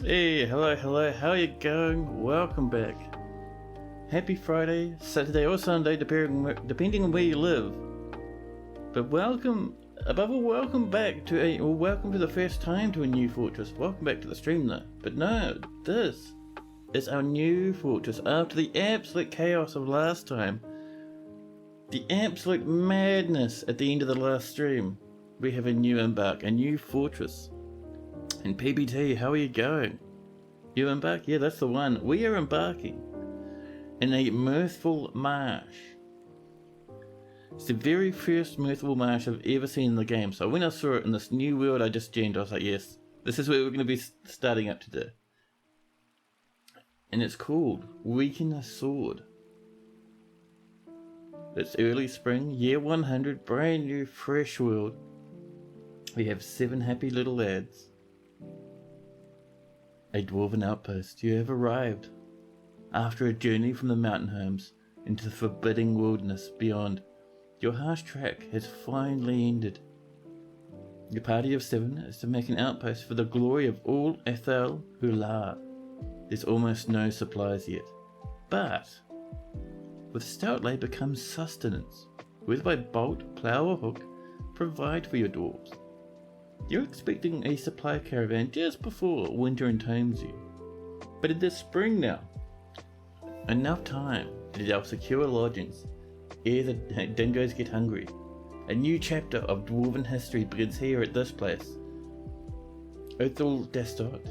Hey, hello, how are you going? Welcome back. Happy Friday, Saturday or Sunday, depending on where you live. But welcome back welcome to the first time to a new fortress. Welcome back to the stream though. But no, this is our new fortress after the absolute chaos of last time. The absolute madness at the end of the last stream. We have a new embark, a new fortress. And PBT, how are you going? You embark? Yeah, that's the one. We are embarking in a Mirthful Marsh. It's the very first Mirthful Marsh I've ever seen in the game. So when I saw it in this new world I just joined, I was like, yes, this is where we're going to be starting up today. And it's called Weakensword. It's early spring, year 100, brand new, fresh world. We have 7 happy little lads. A dwarven outpost, you have arrived. After a journey from the mountain homes into the forbidding wilderness beyond, your harsh trek has finally ended. Your party of 7 is to make an outpost for the glory of all Ethel who laugh. There's almost no supplies yet, but with stout labour comes sustenance, whether by bolt, plough or hook, provide for your dwarves. You're expecting a supply caravan just before winter entombs you. But it is spring now. Enough time to delve secure lodgings ere the dingoes get hungry. A new chapter of dwarven history begins here at this place. Othel Destot,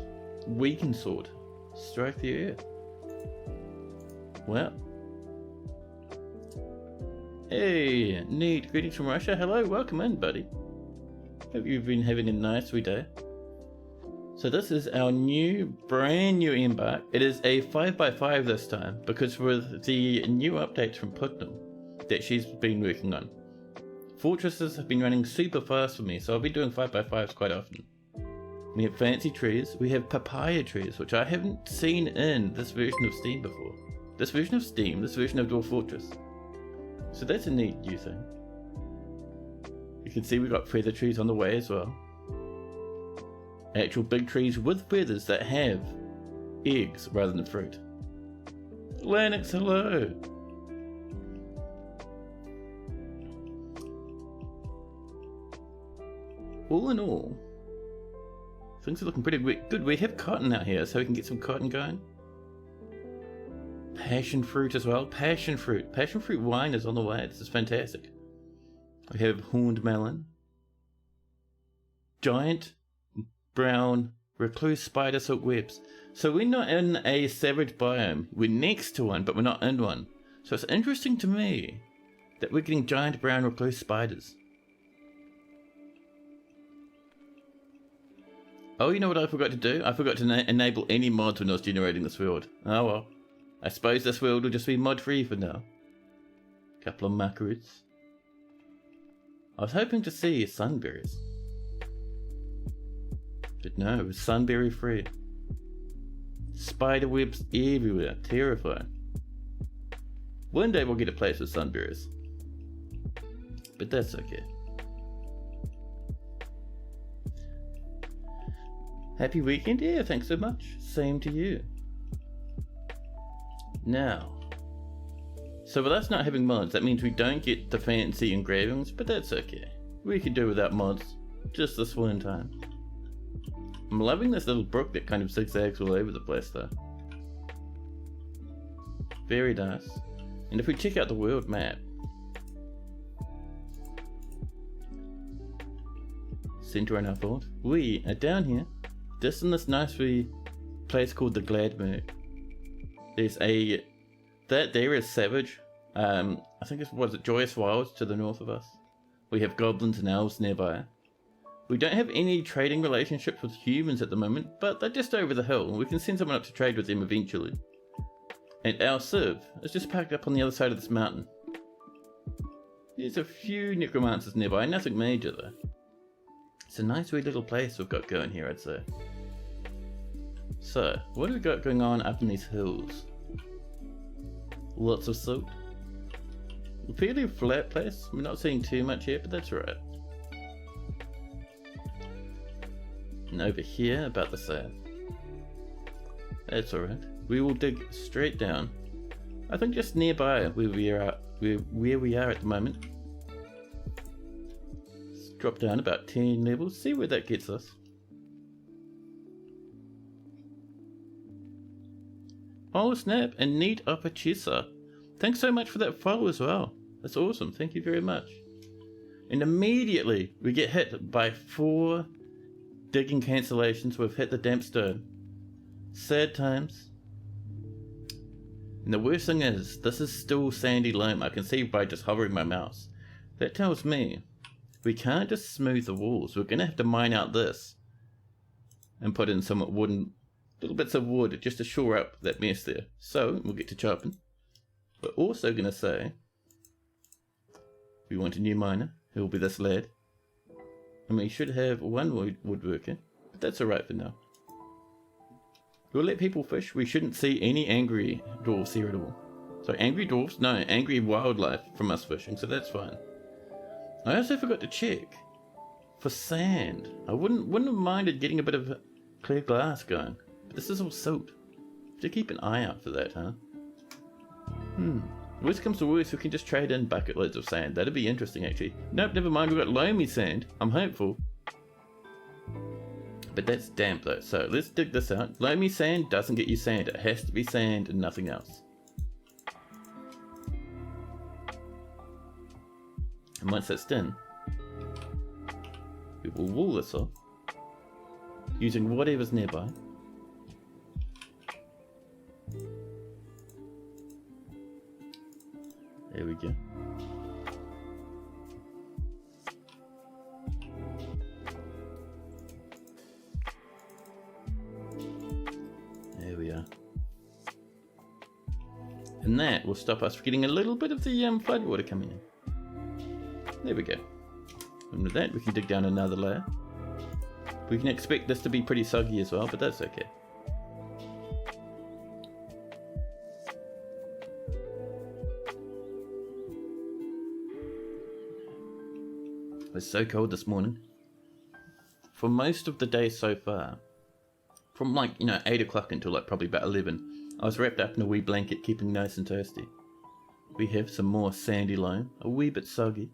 Weakensword, strike the air. Well. Hey, neat. Greetings from Russia. Hello, welcome in, buddy. Hope you've been having a nice wee day. So this is our brand new embark. It is a 5x5 this time, because with the new updates from Putnam that she's been working on, fortresses have been running super fast for me, so I'll be doing 5x5s quite often. We have fancy trees, we have papaya trees, which I haven't seen in this version of Steam before. This version of Dwarf Fortress. So that's a neat new thing. You can see we've got feather trees on the way as well. Actual big trees with feathers that have eggs rather than fruit. Lennox, hello! All in all, things are looking pretty good. We have cotton out here, so we can get some cotton going. Passion fruit as well. Passion fruit wine is on the way. This is fantastic. We have horned melon. Giant brown recluse spider silk webs. So we're not in a savage biome. We're next to one, but we're not in one. So it's interesting to me that we're getting giant brown recluse spiders. Oh, you know what I forgot to do? I forgot to enable any mods when I was generating this world. Oh well. I suppose this world will just be mod free for now. Couple of macaroons. I was hoping to see sunberries. But no, it was sunberry free. Spider webs everywhere, terrifying. One day we'll get a place with sunberries. But that's okay. Happy weekend? Yeah, thanks so much. Same to you. Now, so with us not having mods, that means we don't get the fancy engravings, but that's okay. We can do without mods, just this one time. I'm loving this little brook that kind of zigzags all over the place though. Very nice. And if we check out the world map, center in our fort, we are down here, just in this nice wee place called the Gladmerg. There's that there is Savage. I think it Joyous Wilds to the north of us. We have goblins and elves nearby. We don't have any trading relationships with humans at the moment, but they're just over the hill. We can send someone up to trade with them eventually. And our Civ is just parked up on the other side of this mountain. There's a few necromancers nearby, nothing major though. It's a nice wee little place we've got going here, I'd say. So, what have we got going on up in these hills? Lots of silt. A fairly flat place. We're not seeing too much here, but that's alright. And over here, about the same. That's alright. We will dig straight down. I think just nearby where we are at the moment. Let's drop down about 10 levels, see where that gets us. Oh snap, and neat Apachisa. Thanks so much for that follow as well. That's awesome, thank you very much. And immediately we get hit by 4 digging cancellations. We've hit the damp stone. Sad times. And the worst thing is, this is still sandy loam. I can see by just hovering my mouse. That tells me we can't just smooth the walls. We're going to have to mine out this and put in some wooden, little bits of wood just to shore up that mess there. So we'll get to chopping. We're also going to say we want a new miner. It will be this lad. And we should have 1 woodworker, but that's alright for now. We'll let people fish. We shouldn't see any angry dwarves here at all. So angry dwarves? No, angry wildlife from us fishing, so that's fine. I also forgot to check for sand. I wouldn't have minded getting a bit of clear glass going. But this is all silt. So keep an eye out for that, huh? Worst comes to worst, we can just trade in bucket loads of sand. That'd be interesting, actually. Nope, never mind, we've got loamy sand. I'm hopeful. But that's damp, though. So let's dig this out. Loamy sand doesn't get you sand. It has to be sand and nothing else. And once that's done, we will wool this off using whatever's nearby. There we go. There we are. And that will stop us from getting a little bit of the flood water coming in. There we go. And with that we can dig down another layer. We can expect this to be pretty soggy as well, but that's okay. It's so cold this morning. For most of the day so far, from 8 o'clock until probably about 11, I was wrapped up in a wee blanket keeping nice and toasty. We have some more sandy loam, a wee bit soggy.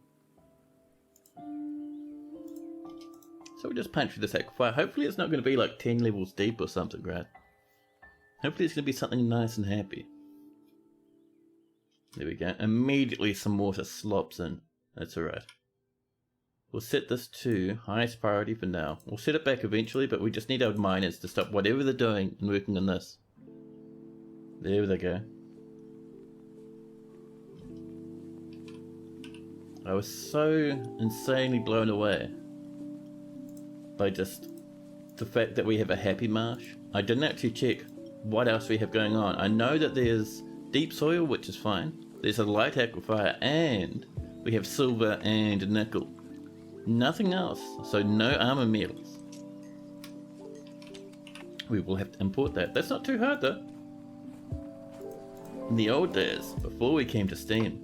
So we'll just punch through this fire. Hopefully it's not going to be 10 levels deep or something, right? Hopefully it's going to be something nice and happy. There we go. Immediately some water slops in. That's alright. We'll set this to highest priority for now. We'll set it back eventually, but we just need our miners to stop whatever they're doing and working on this. There they go. I was so insanely blown away by just the fact that we have a happy marsh. I didn't actually check what else we have going on. I know that there's deep soil, which is fine. There's a light aquifer, and we have silver and nickel. Nothing else, so no armor metals. We will have to import that. That's not too hard though. In the old days, before we came to Steam,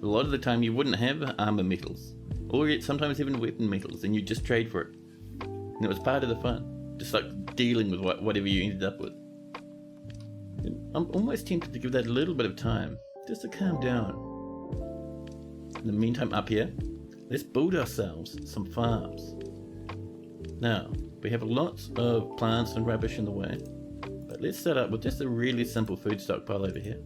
a lot of the time you wouldn't have armor metals, or sometimes even weapon metals, and you just trade for it. And it was part of the fun, just dealing with whatever you ended up with. And I'm almost tempted to give that a little bit of time, just to calm down. In the meantime, up here, let's build ourselves some farms. Now, we have lots of plants and rubbish in the way, but let's start up with just a really simple food stockpile over here.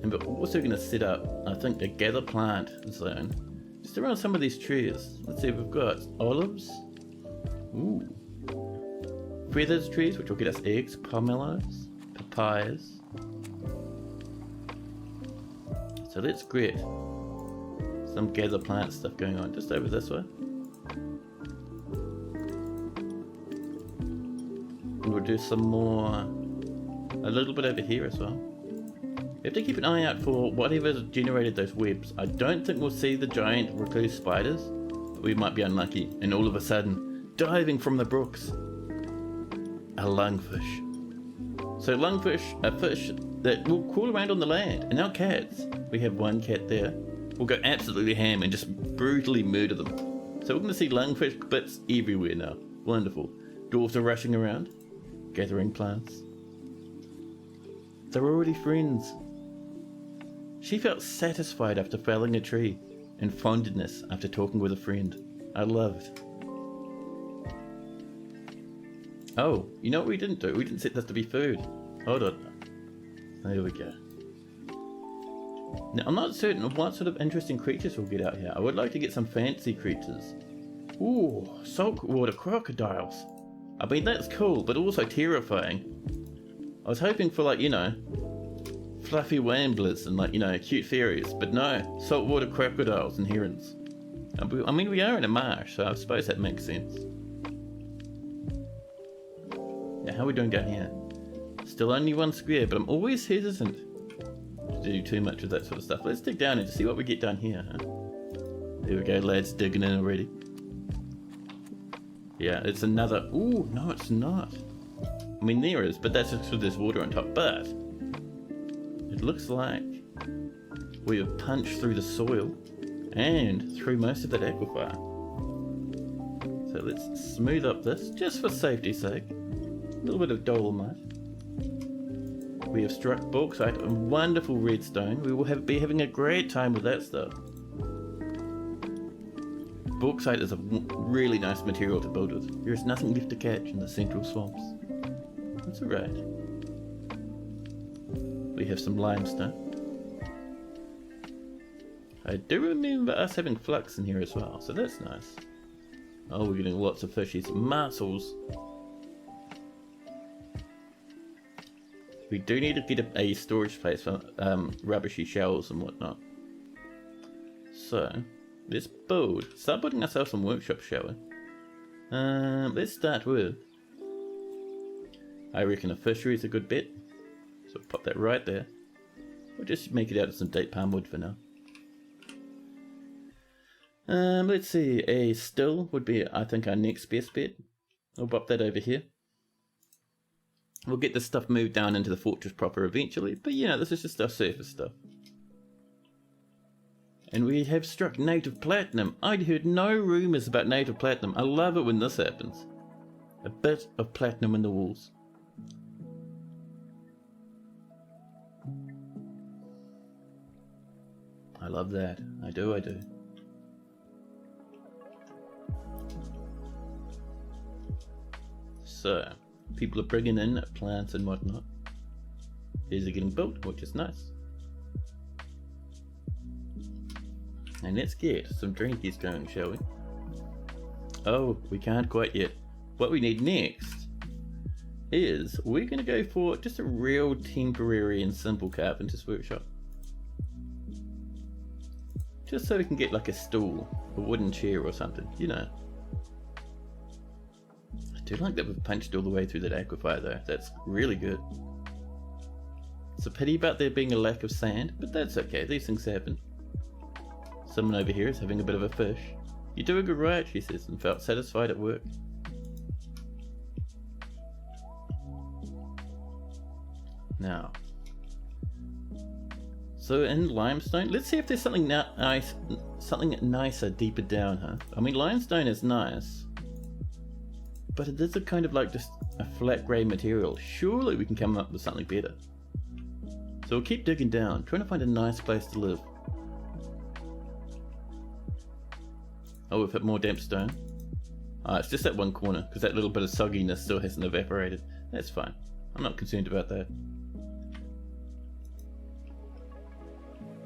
And we're also going to set up, I think, a gather plant zone just around some of these trees. Let's see, we've got olives, ooh, feathers trees, which will get us eggs, pomelos, papayas. So let's get some gather plant stuff going on just over this way. And we'll do some more, a little bit over here as well. We have to keep an eye out for whatever's generated those webs. I don't think we'll see the giant recluse spiders, but we might be unlucky, and all of a sudden, diving from the brooks, a lungfish. So lungfish are fish that will crawl around on the land, and our cats, we have one cat there, will go absolutely ham and just brutally murder them. So we're going to see lungfish bits everywhere now. Wonderful. Dwarves are rushing around. gathering plants. They're already friends. She felt satisfied after felling a tree, and fondness after talking with a friend. I loved. Oh, you know what we didn't do? We didn't set this to be food. Hold on. There we go. Now, I'm not certain of what sort of interesting creatures we'll get out here. I would like to get some fancy creatures. Ooh, saltwater crocodiles. I mean, that's cool, but also terrifying. I was hoping for, like, you know, fluffy wamblers and, like, you know, cute fairies, but no, saltwater crocodiles and herons. I mean, we are in a marsh, so I suppose that makes sense. Now, how are we doing down here? Still only one square, but I'm always hesitant to do too much of that sort of stuff. Let's dig down and see what we get down here. Huh? There we go, lads, digging in already. Yeah, it's another... Ooh, no, it's not. I mean, there is, but that's just because there's water on top. But it looks like we have punched through the soil and through most of that aquifer. So let's smooth up this, just for safety's sake. A little bit of dolomite. We have struck bauxite and wonderful redstone. We will be having a great time with that stuff. Bauxite is a really nice material to build with. There is nothing left to catch in the central swamps. That's alright. We have some limestone. I do remember us having flux in here as well, so that's nice. Oh, we're getting lots of fishies. Mussels. We do need to get a storage place for rubbishy shells and whatnot. So, let's start building ourselves some workshops, shall we? Let's start with... I reckon a fishery is a good bet. So pop that right there. We'll just make it out of some date palm wood for now. Let's see, a still would be, I think, our next best bet. I'll pop that over here. We'll get this stuff moved down into the fortress proper eventually, but you know, this is just our surface stuff. And we have struck native platinum. I'd heard no rumours about native platinum. I love it when this happens. A bit of platinum in the walls. I love that. I do. So, people are bringing in plants and whatnot. These are getting built, which is nice. And let's get some drinkies going, shall we? Oh, we can't quite yet. What we need next is we're going to go for just a real temporary and simple carpenter's workshop. Just so we can get like a stool, a wooden chair or something, you know. I do like that we've punched all the way through that aquifer though. That's really good. It's a pity about there being a lack of sand, but that's okay, these things happen. Someone over here is having a bit of a fish. You're doing all right, she says, and felt satisfied at work. Now, so in limestone, let's see if there's something nice, something nicer deeper down, huh? I mean, limestone is nice, but it is a kind of like just a flat grey material. Surely we can come up with something better. So we'll keep digging down, trying to find a nice place to live. Oh, we've hit more damp stone. It's just that one corner, because that little bit of sogginess still hasn't evaporated. That's fine. I'm not concerned about that.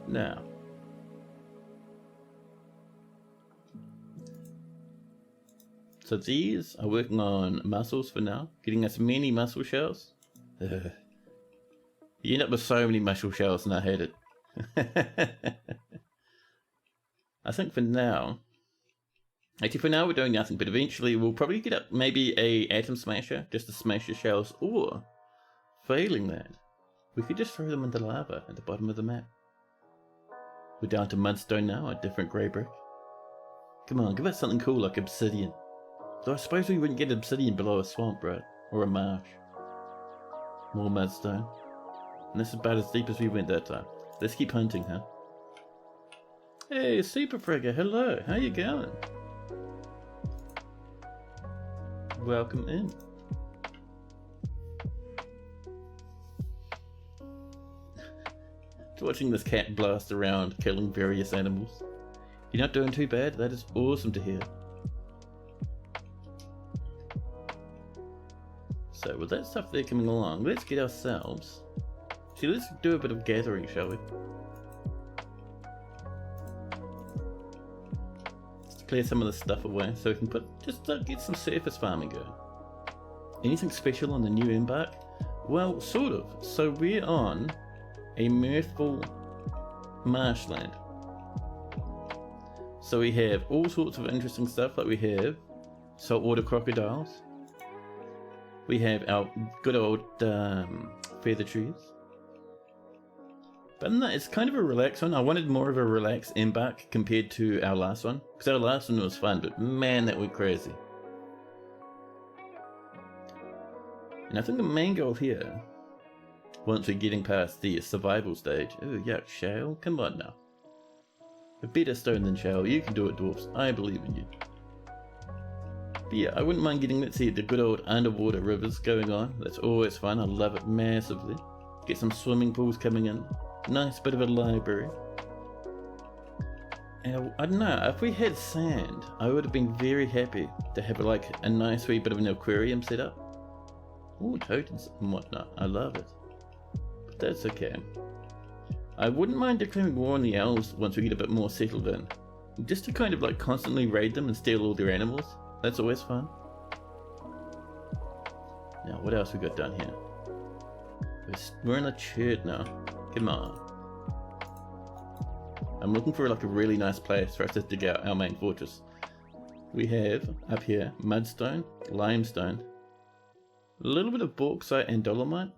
Now, so these are working on mussels for now, getting us many mussel shells. You end up with so many mussel shells and I hate it. I think for now, actually for now we're doing nothing, but eventually we'll probably get up maybe a atom smasher, just to smash the shells, or failing that, we could just throw them into lava at the bottom of the map. We're down to mudstone now, a different grey brick. Come on, give us something cool like obsidian. Though I suppose we wouldn't get obsidian below a swamp, right? Or a marsh. More mudstone. And this is about as deep as we went that time. Let's keep hunting, huh? Hey, Super Frigger, hello, how you going? Welcome in. watching this cat blast around, killing various animals. You're not doing too bad? That is awesome to hear. So with that stuff there coming along, let's get ourselves... See, let's do a bit of gathering, shall we? Let's clear some of the stuff away so we can get some surface farming going. Anything special on the new embark? Well, sort of. So we're on a Mirthful Marshland. So we have all sorts of interesting stuff, like we have saltwater crocodiles. We have our good old feather trees. But no, it's kind of a relaxed one. I wanted more of a relaxed embark compared to our last one. Because our last one was fun, but man, that went crazy. And I think the main goal here, once we're getting past the survival stage... Oh, yuck, shale? Come on now. A better stone than shale. You can do it, dwarfs. I believe in you. But yeah, I wouldn't mind getting, let's see, the good old underwater rivers going on. That's always fun. I love it massively. Get some swimming pools coming in. Nice bit of a library. And I don't know, if we had sand, I would have been very happy to have like a nice wee bit of an aquarium set up. Ooh, totems and whatnot. I love it. But that's okay. I wouldn't mind declaring war on the elves once we get a bit more settled in. Just to kind of like constantly raid them and steal all their animals. That's always fun. Now, what else we got down here? We're in a church now. Come on. I'm looking for like a really nice place for us to dig out our main fortress. We have up here mudstone, limestone, a little bit of bauxite and dolomite.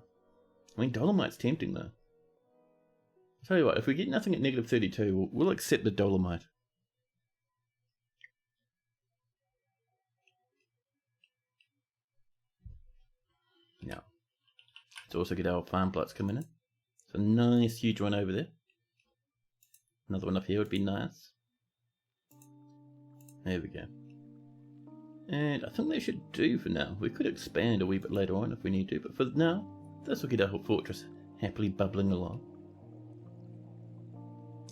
I mean, dolomite's tempting though. I'll tell you what, if we get nothing at negative 32, we'll accept the dolomite. Now, let's also get our farm plots coming in. It's a nice huge one over there. Another one up here would be nice. There we go. And I think they should do for now. We could expand a wee bit later on if we need to, but for now, this will get our whole fortress happily bubbling along.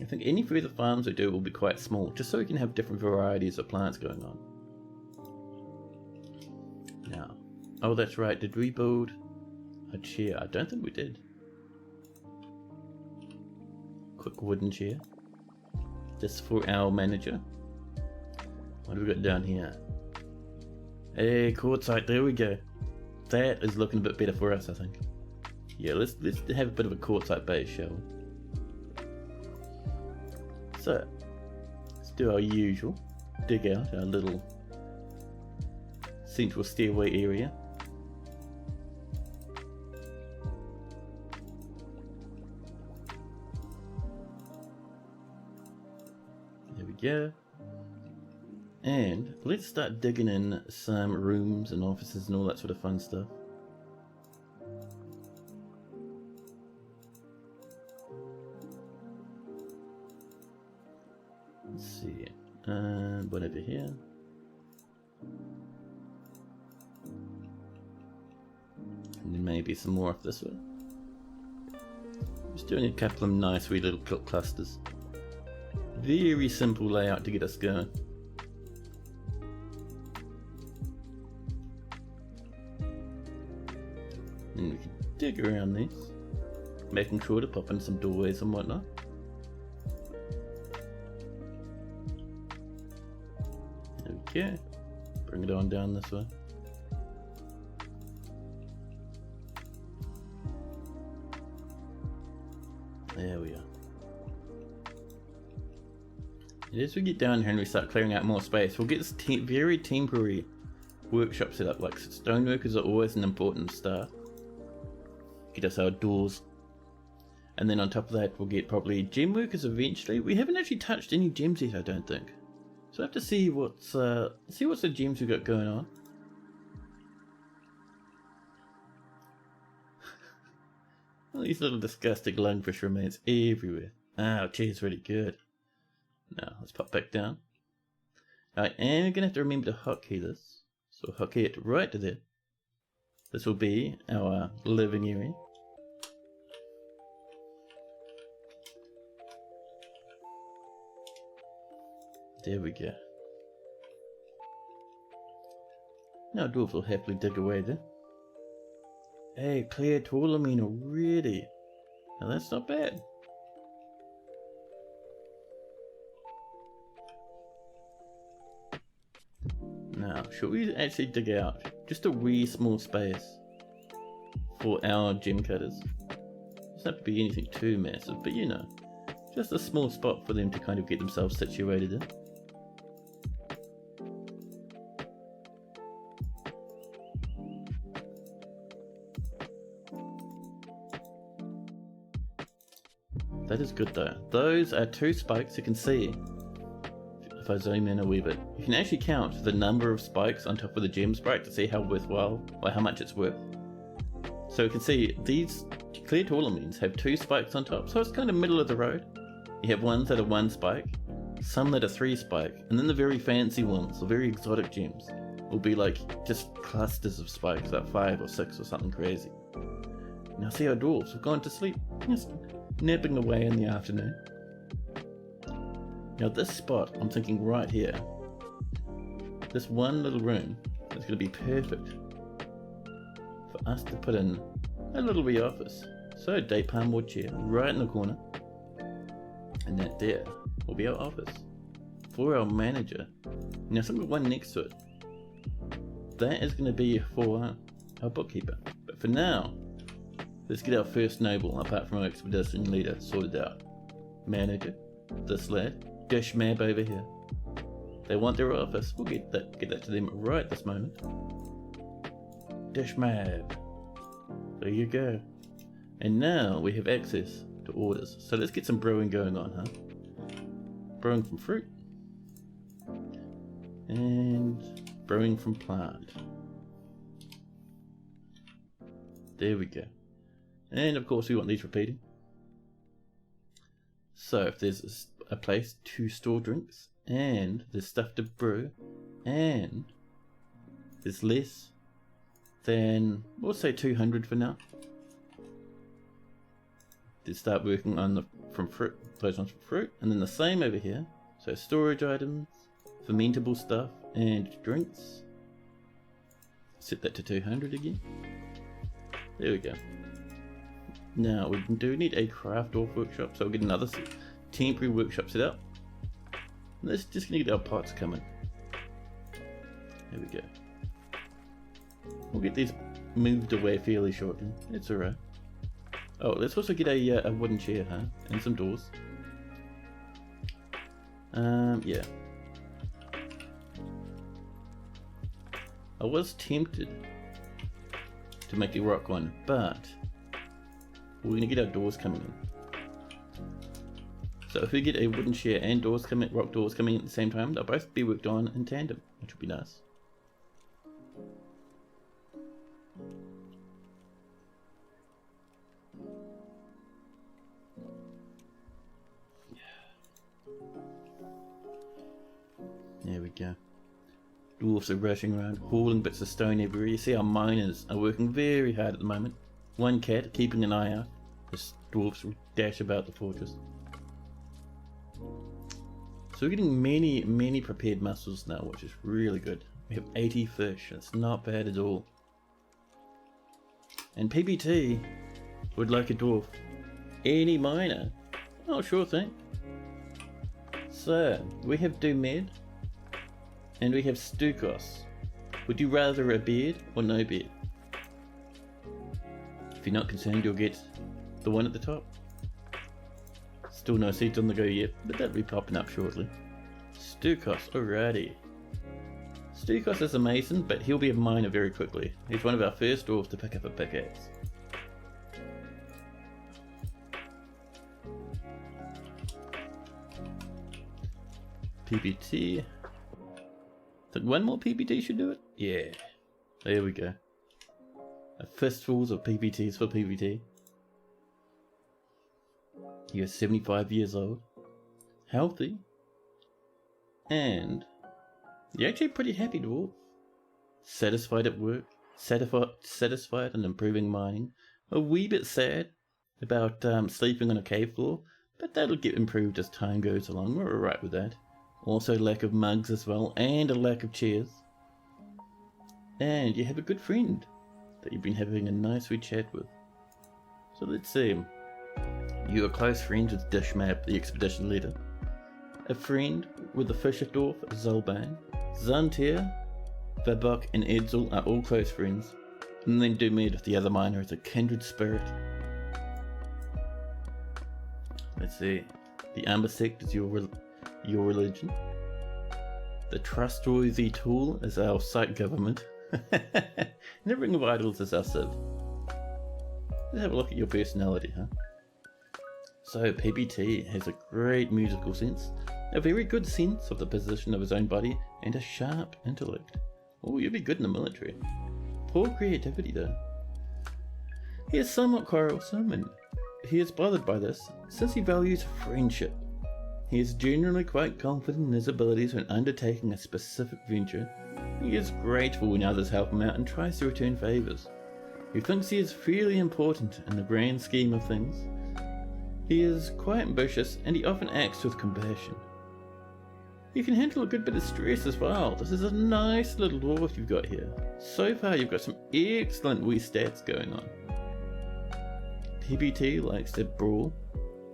I think any further farms we do will be quite small, just so we can have different varieties of plants going on. Now, oh that's right, did we build a chair? I don't think we did. Quick wooden chair. Just for our manager. What have we got down here? Hey, quartzite, there we go. That is looking a bit better for us, I think. Yeah, let's have a bit of a quartzite base, shall we? So, let's do our usual. Dig out our little central stairway area. There we go. And let's start digging in some rooms and offices and all that sort of fun stuff. Let's see. One over here. And then maybe some more off this way. Just doing a couple of nice wee little clusters. Very simple layout to get us going. And we can dig around these, making sure to pop in some doorways and whatnot. Okay, bring it on down this way. There we are. And as we get down here and we start clearing out more space, we'll get this very temporary workshop set up. Like stoneworkers are always an important start. Get us our doors. And then on top of that we'll get probably gem workers eventually. We haven't actually touched any gems yet, I don't think. So I have to see what's the gems we've got going on. All these little disgusting lungfish remains everywhere. Ah, cheese really good. Now let's pop back down. I am gonna have to remember to hotkey this. So hotkey it right to there. This will be our living area. There we go. Now dwarves will happily dig away then. Hey, clear tourmaline already. Now that's not bad. Now, should we actually dig out just a wee small space for our gem cutters? Doesn't have to be anything too massive, but you know, just a small spot for them to kind of get themselves situated in. That is good though. Those are 2 spikes. You can see, if I zoom in a wee bit, you can actually count the number of spikes on top of the gem sprite to see how worthwhile, or how much it's worth. So you can see these clear tourmalines have 2 spikes on top, so it's kind of middle of the road. You have ones that are 1 spike, some that are 3 spike, and then the very fancy ones, the very exotic gems, will be like just clusters of spikes, like 5 or 6 or something crazy. Now see our dwarves have gone to sleep, just napping away in the afternoon. Now this spot, I'm thinking right here, this one little room is going to be perfect for us to put in a little wee office. So date palm wood chair right in the corner, and that there will be our office for our manager. Now something one next to it, that is going to be for our bookkeeper. But for now, let's get our first noble, apart from our expedition leader, sorted out. Manager, this lad, Dish Mab over here. They want their office. We'll get that to them right this moment. Dish Mab. There you go. And now we have access to orders. So let's get some brewing going on, huh? Brewing from fruit. And brewing from plant. There we go. And of course we want these repeating. So if there's a place to store drinks, and there's stuff to brew, and there's less, then we'll say 200 for now. To start working on those ones from fruit, and then the same over here. So storage items, fermentable stuff, and drinks. Set that to 200 again. There we go. Now we do need a craft off workshop, so we'll get another temporary workshop set up. Let's just get our pots coming. There we go. We'll get these moved away fairly shortly. It's alright. Oh, let's also get a wooden chair, huh? And some doors. Yeah. I was tempted to make a rock one, but we're going to get our doors coming in. So if we get a wooden chair and rock doors coming in at the same time, they'll both be worked on in tandem, which will be nice. There we go. Dwarfs are rushing around, hauling bits of stone everywhere. You see our miners are working very hard at the moment. One cat keeping an eye out as dwarfs dash about the fortress. So we're getting many prepared mussels now, which is really good. We have 80 fish, that's not bad at all. And PBT would like a dwarf. Any miner? Oh, sure thing. So, we have Dumed, and we have Stukos. Would you rather a beard or no beard? If you're not concerned, you'll get the one at the top. Still no seeds on the go yet, but that'll be popping up shortly. Stukos, alrighty. Stukos is a mason, but he'll be a miner very quickly. He's one of our first dwarves to pick up a pickaxe. PBT. Think one more PBT should do it? Yeah. There we go. A fistfuls of PBTs for PBT. He is 75 years old. Healthy. And you're actually pretty happy dwarf. Satisfied at work. Satisfied and improving mining. A wee bit sad about sleeping on a cave floor, but that'll get improved as time goes along. We're alright with that. Also lack of mugs as well, and a lack of chairs. And you have a good friend that you've been having a nice wee chat with. So let's see. You are close friends with Dishmap, the expedition leader. A friend with the Fischerdorf, Zolban. Zantir, Vabok and Edsel are all close friends. And then Dumed, the other miner, is a kindred spirit. Let's see. The Amber Sect is your religion. The Trustworthy Tool is our site government. And the Ring of Idols is our civ. Let's have a look at your personality, huh? So PBT has a great musical sense, a very good sense of the position of his own body, and a sharp intellect. Oh, you'll be good in the military. Poor creativity though. He is somewhat quarrelsome, and he is bothered by this, since he values friendship. He is generally quite confident in his abilities when undertaking a specific venture. He is grateful when others help him out and tries to return favours. He thinks he is fairly important in the grand scheme of things. He is quite ambitious and he often acts with compassion. You can handle a good bit of stress as well. This is a nice little dwarf you've got here. So far you've got some excellent wee stats going on. PBT likes to brawl,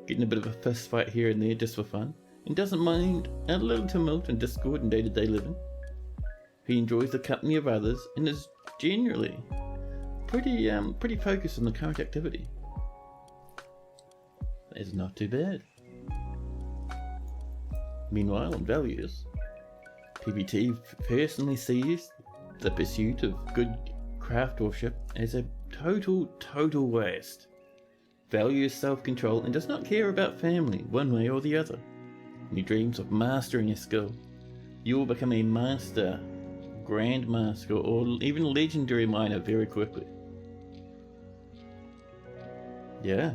getting a bit of a fist fight here and there just for fun, and doesn't mind a little tumult and discord in day-to-day living. He enjoys the company of others and is generally pretty focused on the current activity. That is not too bad. Meanwhile, on values, PBT personally sees the pursuit of good craft worship as a total waste. Values self-control and does not care about family one way or the other. He dreams of mastering his skill. You will become a master, grand master, or even legendary miner very quickly. Yeah.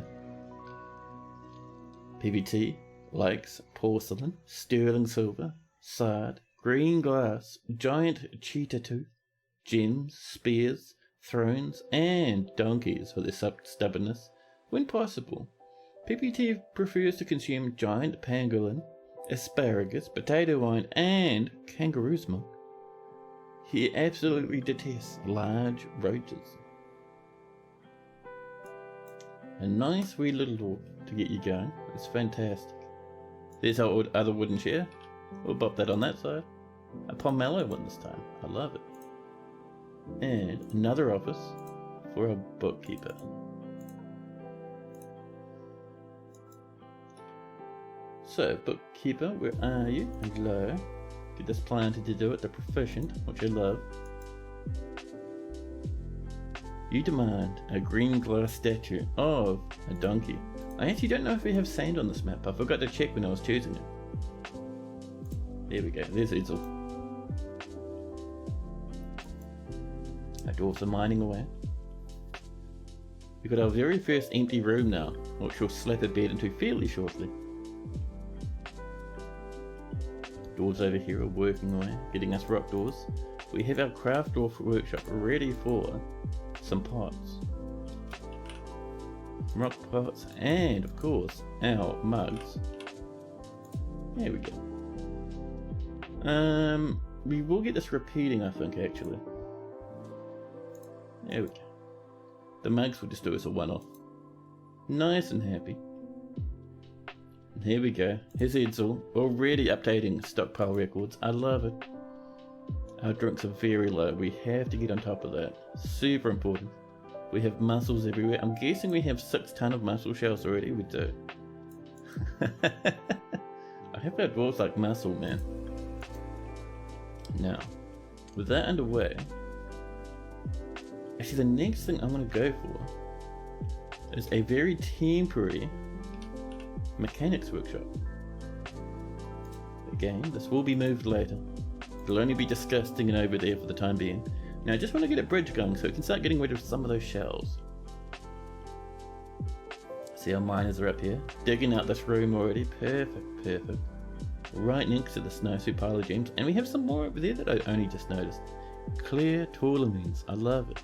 PBT likes porcelain, sterling silver, sard, green glass, giant cheetah tooth, gems, spears, thrones, and donkeys for their stubbornness. When possible, PBT prefers to consume giant pangolin, asparagus, potato wine, and kangaroo's milk. He absolutely detests large roaches. A nice wee little dwarf to get you going. It's fantastic. There's our other wooden chair. We'll bop that on that side. A pomelo one this time. I love it. And another office for a bookkeeper. So, bookkeeper, where are you? Hello. Get this planted to do it. The proficient, which I love. You demand a green glass statue of a donkey. I actually don't know if we have sand on this map. I forgot to check when I was choosing it. There we go. There's Edsel. Our dwarves are mining away. We've got our very first empty room now, which we'll slap a bed into fairly shortly. Dwarves over here are working away, getting us rock doors. We have our craft dwarf workshop ready for some pots. Rock pots, and of course, our mugs. There we go. We will get this repeating, I think, actually. There we go. The mugs will just do us a one-off. Nice and happy. And here we go. Here's Edsel, already updating stockpile records. I love it. Our drinks are very low. We have to get on top of that. Super important. We have mussels everywhere. I'm guessing we have 6 tons of mussel shells already. We do. I hope our dwarves like mussel, man. Now, with that underway, actually the next thing I'm going to go for is a very temporary mechanics workshop. Again, this will be moved later. It'll only be disgusting and over there for the time being. Now I just want to get a bridge going so we can start getting rid of some of those shells. See, our miners are up here, digging out this room already. Perfect. Right next to the snowsuit pile of gems. And we have some more over there that I only just noticed. Clear tourmaline. I love it.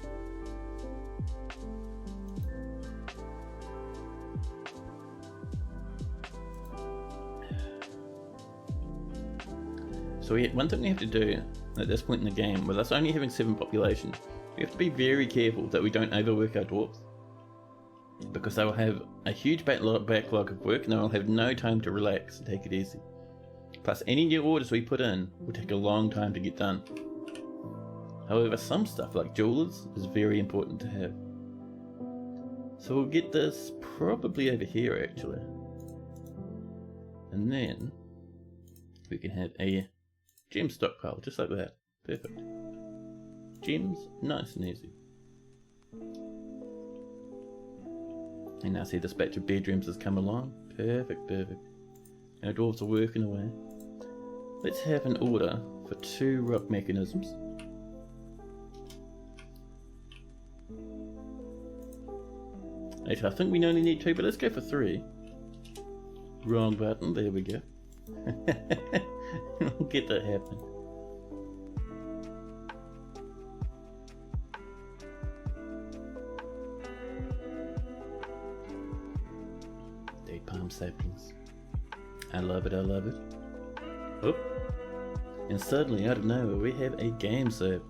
So one thing we have to do at this point in the game, with us only having 7 population, we have to be very careful that we don't overwork our dwarves. Because they will have a huge backlog of work and they will have no time to relax and take it easy. Plus any new orders we put in will take a long time to get done. However, some stuff like jewelers is very important to have. So we'll get this probably over here actually. And then we can have a gem stockpile just like that. Perfect. Gems, nice and easy. And now see this batch of bedrooms has come along. Perfect, perfect. Our dwarves are working away. Let's have an order for 2 rock mechanisms. Actually, I think we only need 2, but let's go for 3. Wrong button, there we go. We'll get that happening. Dead palm saplings. I love it, I love it. Oh. And suddenly, out of nowhere, we have a game save.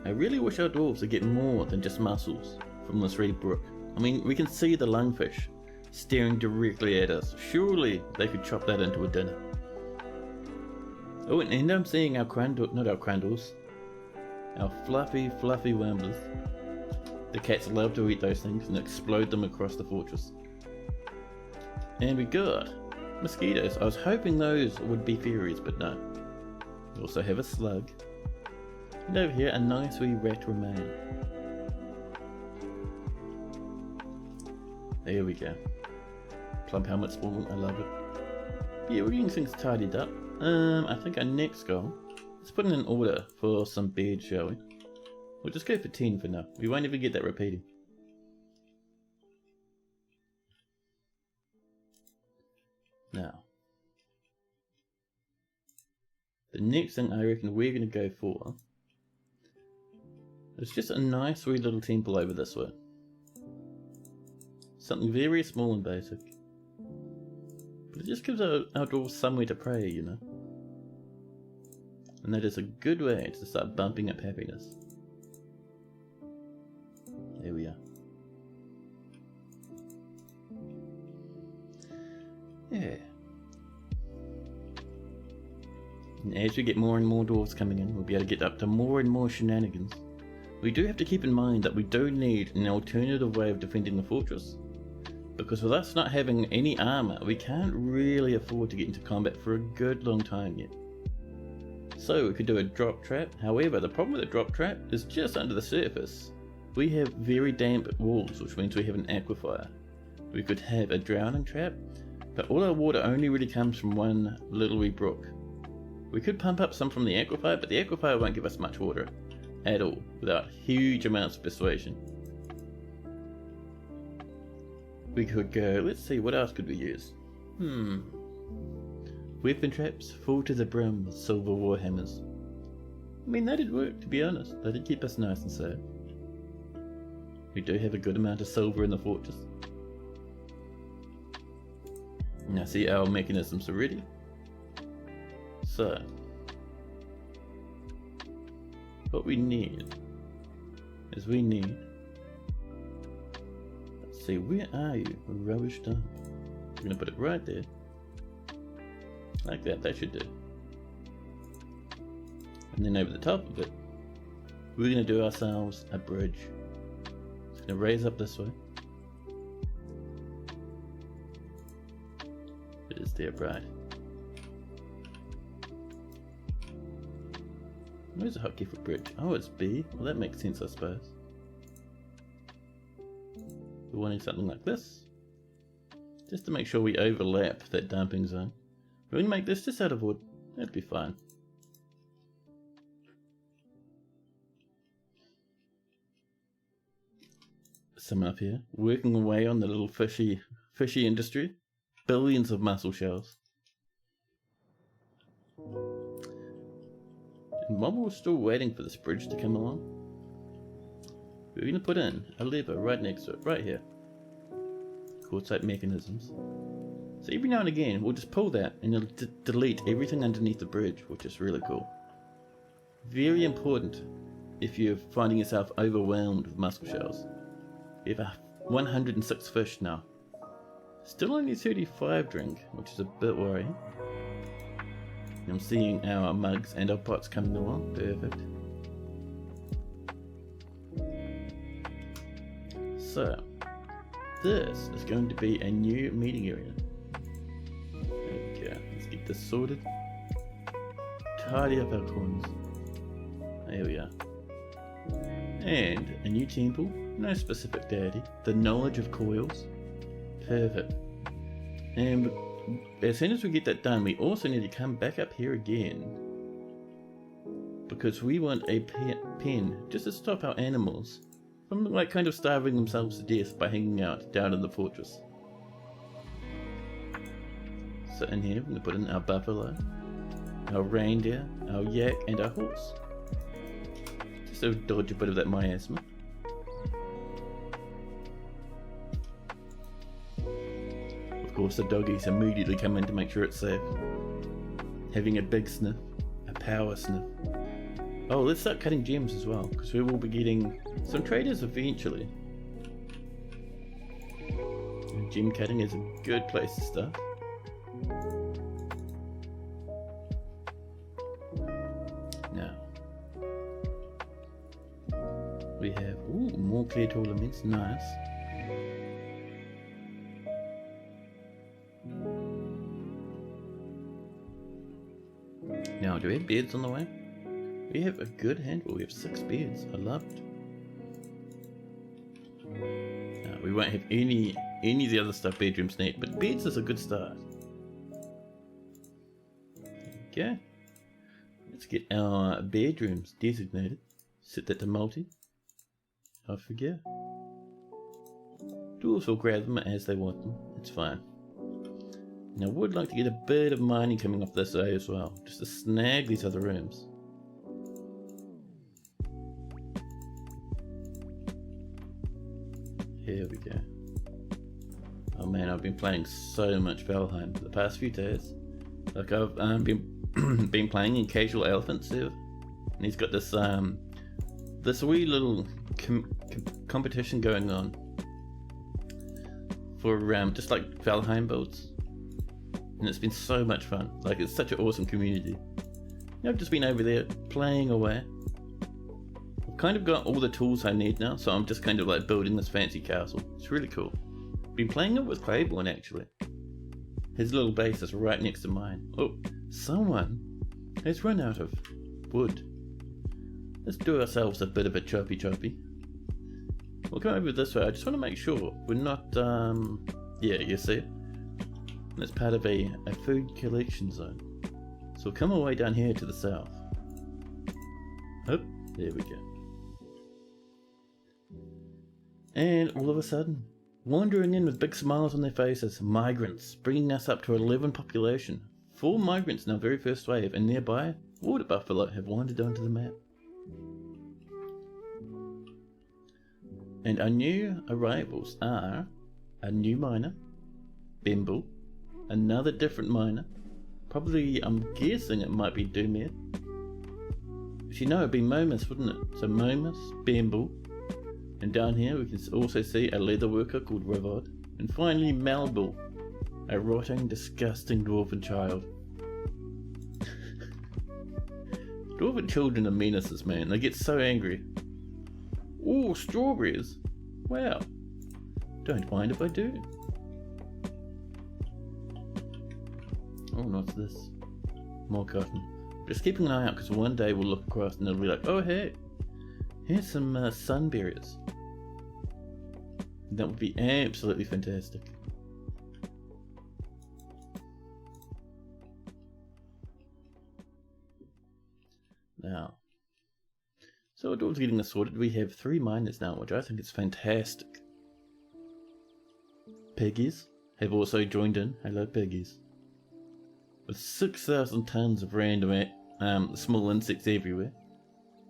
I really wish our dwarves would get more than just mussels from this red brook. I mean, we can see the lungfish staring directly at us. Surely they could chop that into a dinner. Oh, and I'm seeing our not our crundles, our fluffy wamblers. The cats love to eat those things and explode them across the fortress. And we got mosquitoes. I was hoping those would be fairies, but no. We also have a slug. And over here, a nice wee rat remain. There we go. Plum helmet spawn, I love it. Yeah, we're getting things tidied up. I think our next goal, let's put in an order for some beds, shall we? We'll just go for 10 for now. We won't even get that repeating. Now, the next thing I reckon we're going to go for is just a nice wee little temple over this way. Something very small and basic. But it just gives our dwarves somewhere to pray, you know. And that is a good way to start bumping up happiness. There we are. Yeah. And as we get more and more dwarves coming in, we'll be able to get up to more and more shenanigans. We do have to keep in mind that we do need an alternative way of defending the fortress. Because with us not having any armor, we can't really afford to get into combat for a good long time yet. So we could do a drop trap. However, the problem with a drop trap is just under the surface. We have very damp walls, which means we have an aquifer. We could have a drowning trap, but all our water only really comes from one little wee brook. We could pump up some from the aquifer, but the aquifer won't give us much water at all, without huge amounts of persuasion. We could go, let's see, what else could we use? Weapon traps full to the brim with silver warhammers. I mean, that'd work, to be honest. That'd keep us nice and safe. We do have a good amount of silver in the fortress. Now see, our mechanisms are ready. So, what we need is let's see, where are you? Rubbish dump. We're going to put it right there. Like that, that should do. And then over the top of it, we're going to do ourselves a bridge. It's going to raise up this way. It is there, right? Where's the hotkey for bridge? Oh, it's B. Well, that makes sense, I suppose. We're wanting something like this, just to make sure we overlap that dumping zone. We're going to make this just out of wood. That'd be fine. Someone up here working away on the little fishy industry. Billions of mussel shells. And while we're still waiting for this bridge to come along, we're going to put in a lever right next to it, right here. Quartzite mechanisms. So every now and again, we'll just pull that and it'll delete everything underneath the bridge, which is really cool. Very important if you're finding yourself overwhelmed with mussel shells. We have 106 fish now. Still only 35 drink, which is a bit worrying. I'm seeing our mugs and our pots coming along. Perfect. So, this is going to be a new meeting area. There we go. Let's get this sorted. Tidy up our corners. There we are. And a new temple. No specific deity. The knowledge of coils. Perfect. And as soon as we get that done, we also need to come back up here again. Because we want a pen just to stop our animals from like kind of starving themselves to death by hanging out down in the fortress. So in here, we're going to put in our buffalo, our reindeer, our yak, and our horse. Just to dodge a bit of that miasma. Of course, the doggies immediately come in to make sure it's safe. Having a big sniff, a power sniff. Oh, let's start cutting gems as well, because we will be getting some traders eventually. And gem cutting is a good place to start. Now, we have more clear tournaments, nice. Now, do we have beds on the way? We have a good handful. We have 6 beds. I love it. We won't have any of the other stuff bedrooms need, but beds is a good start. Okay. Let's get our bedrooms designated. Set that to multi. I forget. Dwarves will grab them as they want them. It's fine. Now I would like to get a bit of mining coming off this way as well, just to snag these other rooms. Here we go. Oh man, I've been playing so much Valheim for the past few days. Like I've been playing in Casual Elephant server, and he's got this this wee little competition going on for just like Valheim builds, and it's been so much fun. Like it's such an awesome community. I've just been over there playing away. Kind of got all the tools I need now, so I'm just kind of like building this fancy castle. It's really cool. Been playing it with Claiborne actually. His little base is right next to mine. Oh, someone has run out of wood. Let's do ourselves a bit of a choppy. We'll come over this way. I just want to make sure we're not, yeah, you see it? It's part of a food collection zone. So we'll come all the way down here to the south. Oh, there we go. And all of a sudden, wandering in with big smiles on their faces, migrants, bringing us up to 11 population. 4 migrants in our very first wave, and nearby, water buffalo have wandered onto the map. And our new arrivals are a new miner, Bimble, another different miner, probably, I'm guessing it might be Doomir. Actually no, it'd be Momus, wouldn't it? So Momus, Bimble, and down here we can also see a leather worker called Rivod, and finally Malbul, a rotting, disgusting dwarven child. Dwarven children are menaces, man. They get so angry. Ooh, strawberries. Wow. Don't mind if I do. Oh, what's this? More cotton. Just keeping an eye out, because one day we'll look across and it'll be like, oh hey, here's some sunberries. That would be absolutely fantastic. Now, so our dwarves getting this sorted. We have 3 miners now, which I think is fantastic. Piggies have also joined in. Hello, piggies. With 6,000 tons of random small insects everywhere.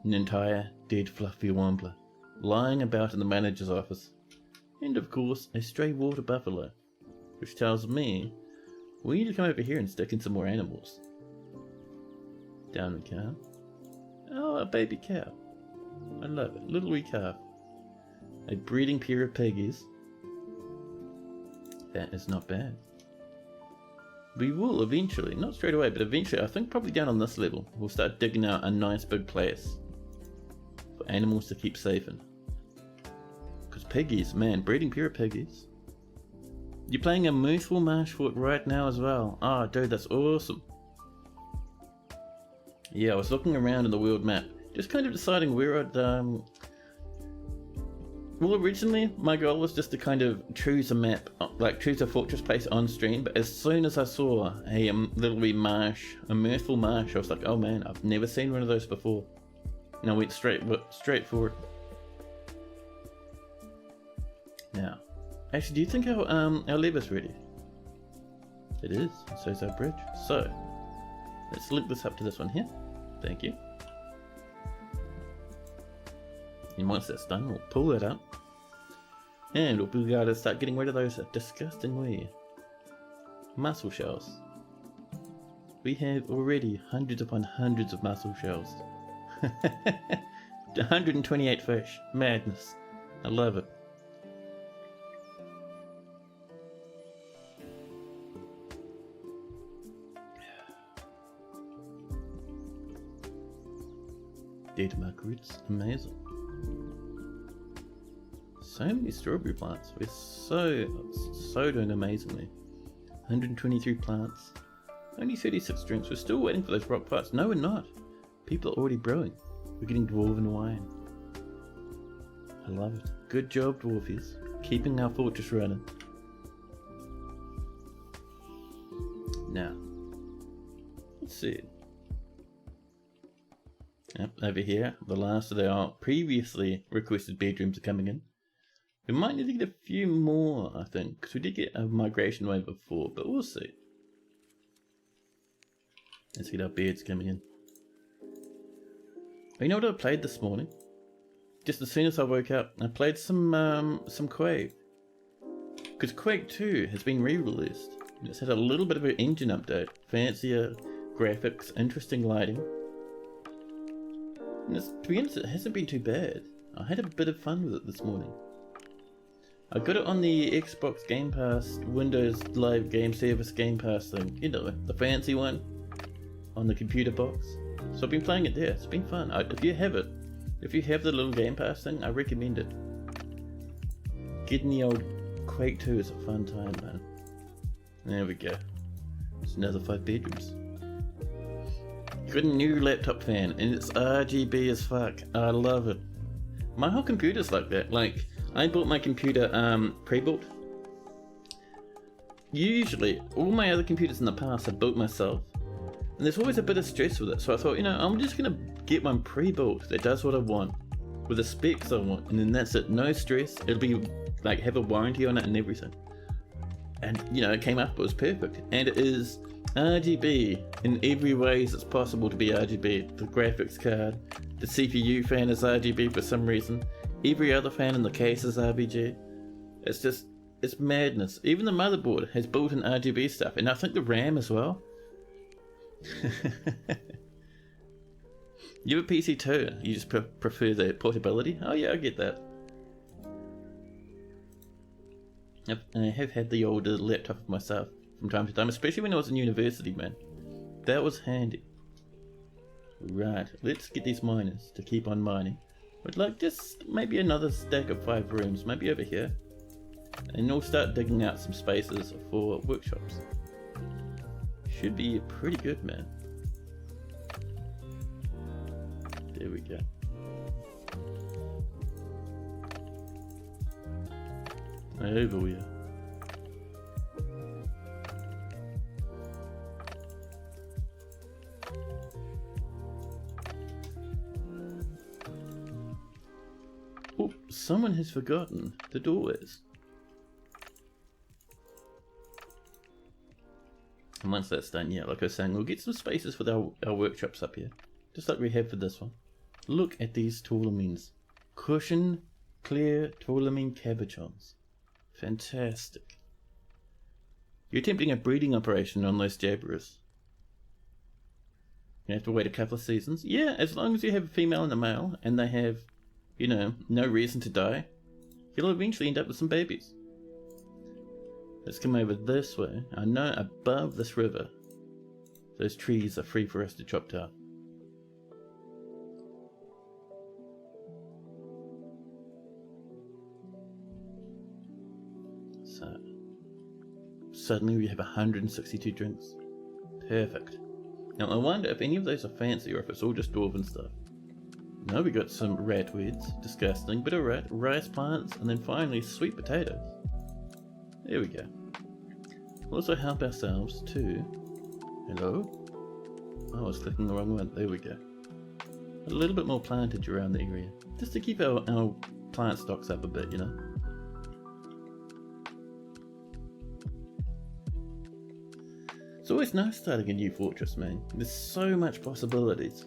An entire dead fluffy wampler lying about in the manager's office. And of course, a stray water buffalo, which tells me We need to come over here and stick in some more animals. Down the cow. Oh, a baby cow. I love it. Little wee calf. A breeding pair of piggies. That is not bad. We will eventually, not straight away, but eventually, I think probably down on this level, we'll start digging out a nice big place for animals to keep safe in. Because piggies, man, breeding pair of piggies. You're playing a Mirthful Marsh fort right now as well. Oh, dude, that's awesome. Yeah, I was looking around in the world map, just kind of deciding where I'd, well, originally, my goal was just to kind of choose a map, like choose a fortress place on stream, but as soon as I saw a little wee marsh, a Mirthful Marsh, I was like, oh man, I've never seen one of those before. And I went straight for it. Now, actually, do you think our lever's ready? It is, so is our bridge. So, let's link this up to this one here. Thank you. And once that's done, we'll pull it up. And we'll be able to start getting rid of those disgusting mussel shells. We have already hundreds upon hundreds of mussel shells. 128 fish. Madness. I love it. Data mark roots. Amazing. So many strawberry plants. We're so doing amazingly. 123 plants. Only 36 drinks. We're still waiting for those rock parts. No, we're not. People are already brewing. We're getting dwarven wine. I love it. Good job, dwarfies. Keeping our fortress running. Now, let's see. Yep, over here, the last of our previously requested bedrooms are coming in. We might need to get a few more, I think, because we did get a migration wave before, but we'll see. Let's get our beds coming in. You know what I played this morning? Just as soon as I woke up, I played some Quake. Because Quake 2 has been re-released. It's had a little bit of an engine update. Fancier graphics, interesting lighting. And to be honest, it hasn't been too bad. I had a bit of fun with it this morning. I got it on the Xbox Game Pass, Windows Live Game Service Game Pass thing. You know, the fancy one on the computer box. So I've been playing it there. It's been fun. If you have it, if you have the little Game Pass thing, I recommend it. Getting the old Quake 2 is a fun time, man. There we go. It's another 5 bedrooms. Got a new laptop fan, and it's RGB as fuck. I love it. My whole computer's like that. Like, I bought my computer pre-built. Usually, all my other computers in the past I've built myself. And there's always a bit of stress with it. So I thought, you know, I'm just going to get one pre-built that does what I want. With the specs I want. And then that's it. No stress. It'll be, like, have a warranty on it and everything. And, you know, it came up. It was perfect. And it is RGB in every way it's possible to be RGB. The graphics card, the CPU fan is RGB for some reason. Every other fan in the case is RGB. It's just, it's madness. Even the motherboard has built-in RGB stuff, and I think the RAM as well. You have a PC too? You just prefer the portability? Oh yeah, I get that. I have had the older laptop myself from time to time, especially when I was in university, man. That was handy. Right, let's get these miners to keep on mining. But like just maybe another stack of 5 rooms, maybe over here. And we'll start digging out some spaces for workshops. Should be pretty good, man. There we go. Over we are. Oh, someone has forgotten the doorways. And once that's done, yeah, like I was saying, we'll get some spaces for our workshops up here. Just like we have for this one. Look at these taulamines. Cushion, clear taulamine cabochons. Fantastic. You're attempting a breeding operation on those Jabberers. You have to wait a couple of seasons. Yeah, as long as you have a female and a male, and they have, you know, no reason to die, you'll eventually end up with some babies. Let's come over this way. I know above this river, those trees are free for us to chop down. So, suddenly we have 162 drinks. Perfect. Now I wonder if any of those are fancy or if it's all just dwarven stuff. Now we got some ratweeds, disgusting, bit of rat, rice plants, and then finally sweet potatoes. There we go. Also help ourselves to... Hello? Oh, I was clicking the wrong one. There we go. A little bit more plantage around the area. Just to keep our plant stocks up a bit, you know. It's always nice starting a new fortress, man. There's so much possibilities.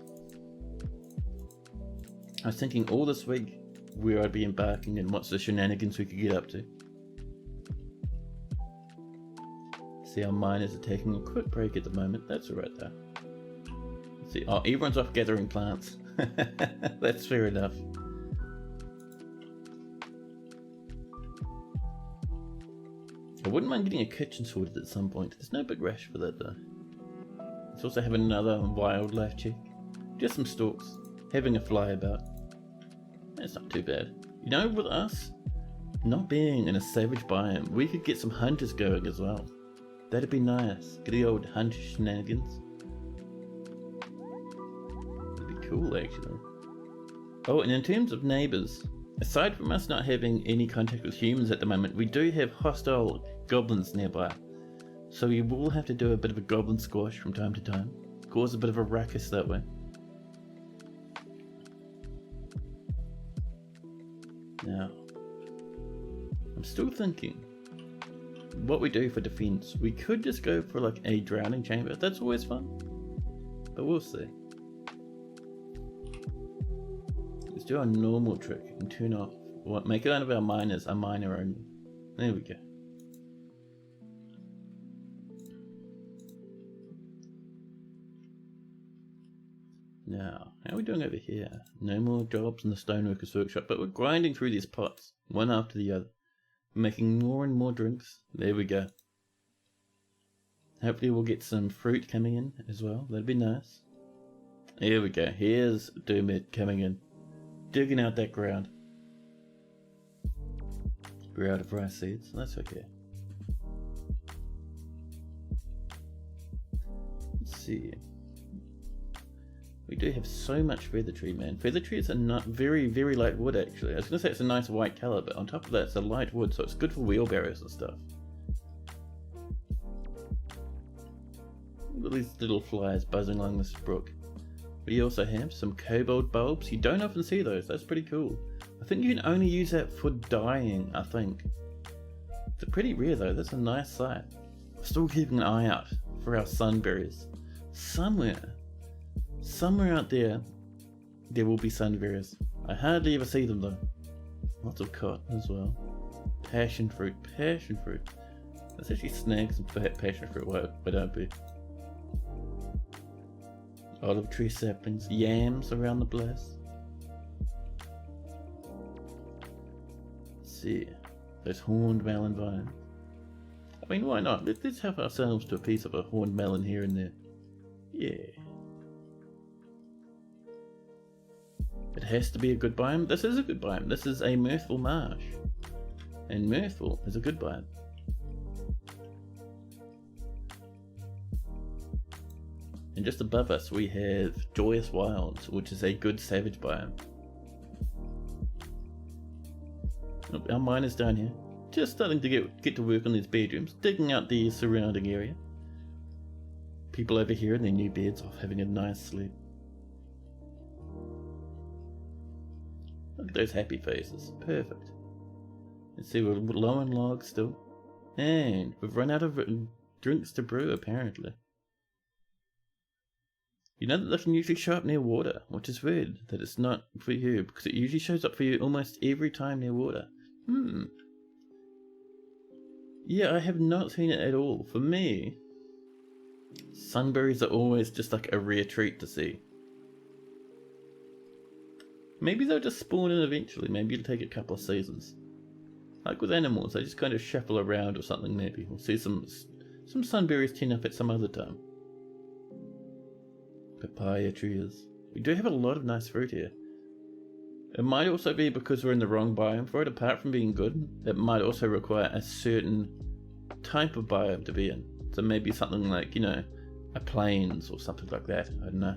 I was thinking all this week where I'd be embarking and what's the shenanigans we could get up to. See, our miners are taking a quick break at the moment. That's alright though. Let's see, oh, everyone's off gathering plants. That's fair enough. I wouldn't mind getting a kitchen sorted at some point. There's no big rush for that though. Let's also have another wildlife check. Just some stalks. Having a fly about. That's not too bad. You know, with us not being in a savage biome, we could get some hunters going as well. That'd be nice. Get the old hunter shenanigans. That'd be cool actually. Oh, and in terms of neighbours, aside from us not having any contact with humans at the moment, we do have hostile goblins nearby. So we will have to do a bit of a goblin squash from time to time. Cause a bit of a ruckus that way. Now, I'm still thinking what we do for defense. We could just go for like a drowning chamber. That's always fun. But we'll see. Let's do our normal trick and turn off. What? Make one of our miners a miner only. There we go. Now, how are we doing over here? No more jobs in the stoneworkers workshop, but we're grinding through these pots, one after the other. We're making more and more drinks. There we go. Hopefully we'll get some fruit coming in as well. That'd be nice. Here we go. Here's Dermot coming in. Digging out that ground. We're out of rice seeds. That's okay. Let's see. We do have so much feather tree, man. Feather tree is a not very, very light wood, actually. I was going to say it's a nice white colour, but on top of that, it's a light wood, so it's good for wheelbarrows and stuff. Look at these little flies buzzing along this brook. We also have some kobold bulbs. You don't often see those. That's pretty cool. I think you can only use that for dyeing, I think. It's pretty rare, though. That's a nice sight. Still keeping an eye out for our sunberries. Somewhere out there will be sunberries. I hardly ever see them though. Lots of cotton as well. Passion fruit. Let's actually snag some passion fruit. Why don't we? Olive tree saplings, yams around the place. Let's see. Those horned melon vines. I mean, why not? Let's help ourselves to a piece of a horned melon here and there. Yeah. It has to be a good biome. This is a good biome. This is a Mirthful Marsh. And Mirthful is a good biome. And just above us we have Joyous Wilds, which is a good savage biome. Oh, our miners down here. Just starting to get to work on these bedrooms, digging out the surrounding area. People over here in their new beds off having a nice sleep. Look at those happy faces. Perfect. Let's see, we're low on logs still. And we've run out of drinks to brew, apparently. You know that they can usually show up near water, which is weird that it's not for you, because it usually shows up for you almost every time near water. Yeah, I have not seen it at all. For me, sunberries are always just like a rare treat to see. Maybe they'll just spawn in eventually. Maybe it'll take a couple of seasons. Like with animals, they just kind of shuffle around or something maybe. We'll see some sunberries turn up at some other time. Papaya trees. We do have a lot of nice fruit here. It might also be because we're in the wrong biome for it. Apart from being good, it might also require a certain type of biome to be in. So maybe something like, you know, a plains or something like that. I don't know.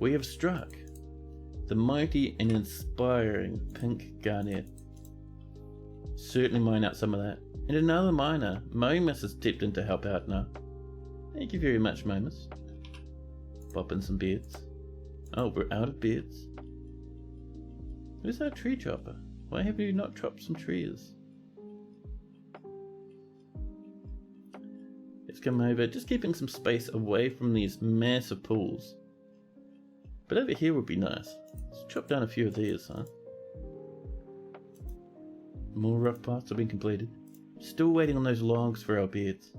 We have struck the mighty and inspiring pink garnet. Certainly mine out some of that. And another miner, Momus, has stepped in to help out now. Thank you very much, Momus. Pop in some beds. Oh, we're out of beds. Where's our tree chopper? Why have you not chopped some trees? Let's come over, just keeping some space away from these massive pools. But over here would be nice. Let's chop down a few of these, huh? More rough parts have been completed. Still waiting on those logs for our beds.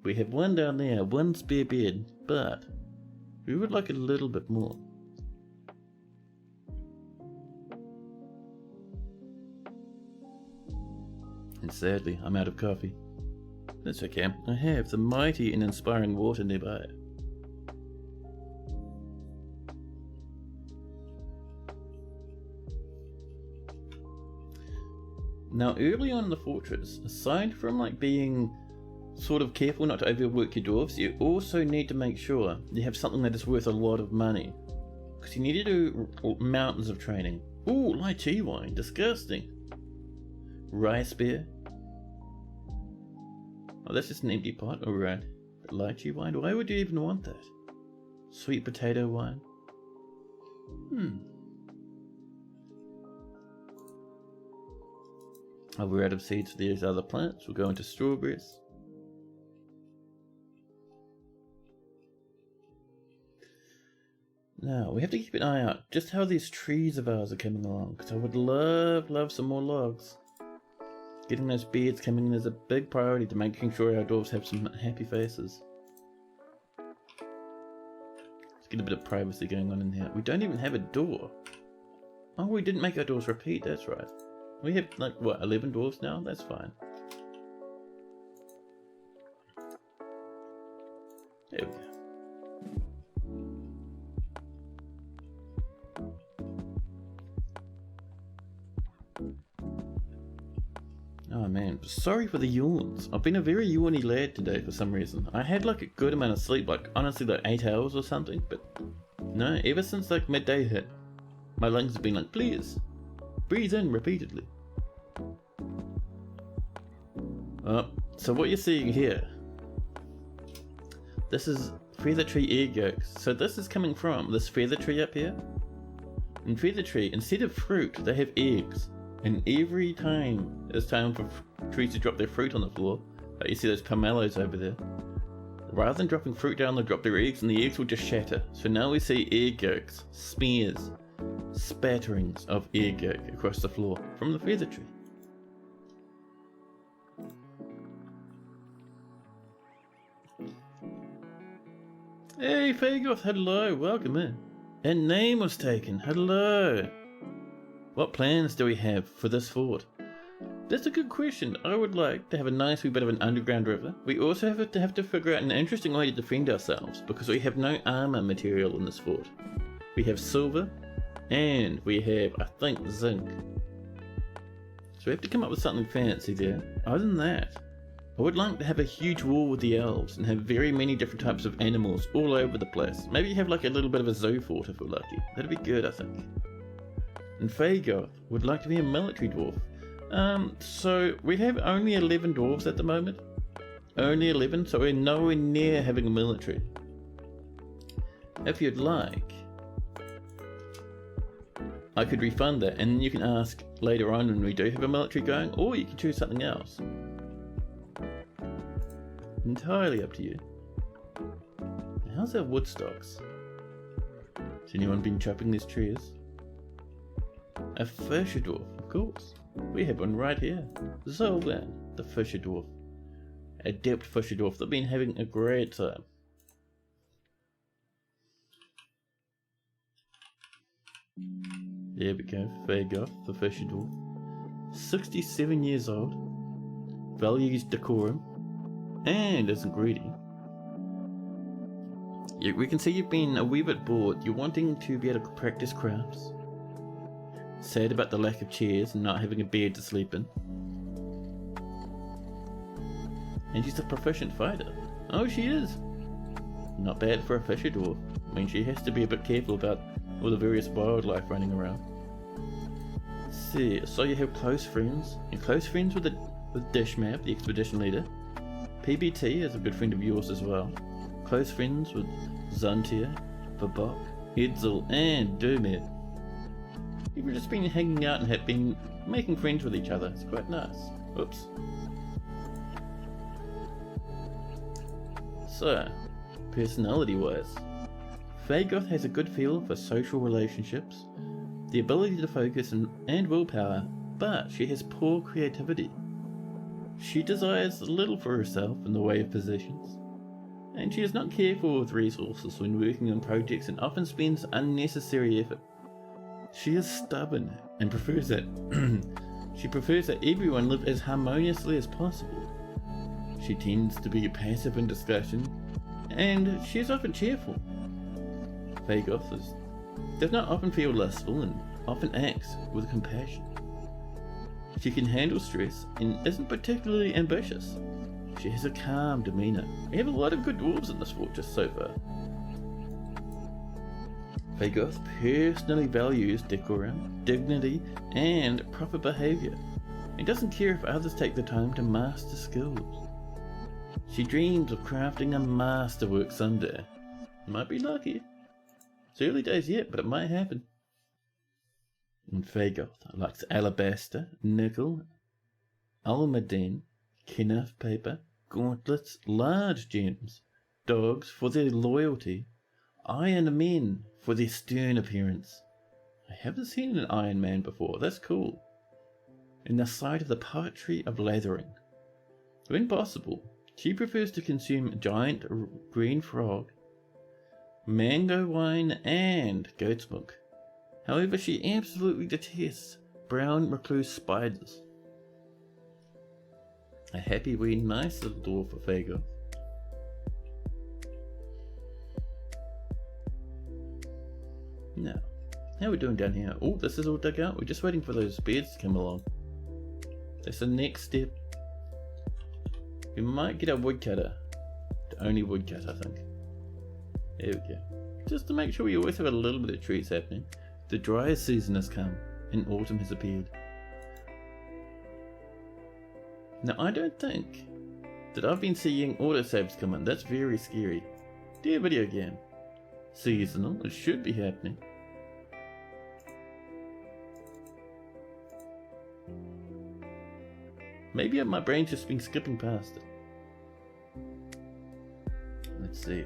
We have one down there, one spare bed, but we would like a little bit more. And sadly, I'm out of coffee. That's okay, I have the mighty and inspiring water nearby. Now, early on in the fortress, aside from like being sort of careful not to overwork your dwarves, you also need to make sure you have something that is worth a lot of money. Because you need to do mountains of training. Ooh, lychee wine, disgusting. Rice beer. Oh, that's just an empty pot, alright. But lychee wine, why would you even want that? Sweet potato wine. Oh, we're out of seeds for these other plants. We'll go into strawberries. Now, we have to keep an eye out just how these trees of ours are coming along, because I would love some more logs. Getting those beds coming in is a big priority to making sure our dwarves have some happy faces. Let's get a bit of privacy going on in here. We don't even have a door. Oh, we didn't make our doors repeat, that's right. We have, like, what, 11 dwarves now? That's fine. There we go. Oh man, sorry for the yawns. I've been a very yawny lad today for some reason. I had like a good amount of sleep, like honestly like 8 hours or something, but no, ever since like midday hit, my lungs have been like, please, breathe in repeatedly. So what you're seeing here, this is feather tree egg yolks. So this is coming from this feather tree up here. In feather tree, instead of fruit, they have eggs. And every time it's time for trees to drop their fruit on the floor, like you see those pomelos over there, rather than dropping fruit down, they'll drop their eggs and the eggs will just shatter. So now we see egg yolks, smears, spatterings of egg yolk across the floor from the feather tree. Hey Fagoth, hello, welcome in. A name was taken, hello. What plans do we have for this fort? That's a good question. I would like to have a nice wee bit of an underground river. We also have to figure out an interesting way to defend ourselves, because we have no armor material in this fort. We have silver, and we have, I think, zinc. So we have to come up with something fancy there. Other than that, I would like to have a huge wall with the elves and have very many different types of animals all over the place. Maybe have like a little bit of a zoo fort if we're lucky. That'd be good, I think. And Fagoth would like to be a military dwarf. So we have only 11 dwarves at the moment. Only 11, so we're nowhere near having a military. If you'd like, I could refund that, and you can ask later on when we do have a military going, or you can choose something else. Entirely up to you. How's our wood stocks? Has anyone been chopping these trees? A fisher dwarf. Of course. We have one right here. Zolgan, the Fisher Dwarf. Adept Fisher Dwarf. They've been having a great time. There we go. Fagoth, the Fisher Dwarf. 67 years old. Values decorum. And isn't greedy. We can see you've been a wee bit bored. You're wanting to be able to practice crafts. Sad about the lack of chairs and not having a bed to sleep in. And she's a proficient fighter. Oh, she is. Not bad for a Fisher Dwarf. I mean, she has to be a bit careful about all the various wildlife running around. Let's see, so you have close friends. You're close friends with Dishmap, the expedition leader. PBT is a good friend of yours as well. Close friends with Zuntir, Babok, Hetzel, and Doomir. You've just been hanging out and have been making friends with each other. It's quite nice. Oops. So, personality-wise, Fagoth has a good feel for social relationships, the ability to focus and willpower, but she has poor creativity. She desires little for herself in the way of possessions, and she is not careful with resources when working on projects and often spends unnecessary effort. She is stubborn and prefers that everyone live as harmoniously as possible. She tends to be passive in discussion, and she is often cheerful. Fagoth does not often feel lustful and often acts with compassion. She can handle stress and isn't particularly ambitious. She has a calm demeanour. We have a lot of good dwarves in this fortress so far. Fagoth personally values decorum, dignity, and proper behaviour. He doesn't care if others take the time to master skills. She dreams of crafting a masterwork someday. Might be lucky. It's early days yet, but it might happen. And Fagoth likes alabaster, nickel, almaden, kenneth paper, gauntlets, large gems, dogs for their loyalty, iron men for their stern appearance. I haven't seen an iron man before, that's cool. And the sight of the poetry of lathering. When possible, she prefers to consume giant green frog, mango wine, and goat's milk. However, she absolutely detests brown recluse spiders. A happy wee nice little dwarf for Fagoth. Now, how are we doing down here? Oh, this is all dug out. We're just waiting for those beds to come along. That's the next step. We might get a woodcutter. The only woodcutter, I think. There we go. Just to make sure we always have a little bit of trees happening. The driest season has come, and autumn has appeared. Now, I don't think that I've been seeing autosaves come in. That's very scary. Dear video game. Seasonal, it should be happening. Maybe my brain's just been skipping past it. Let's see.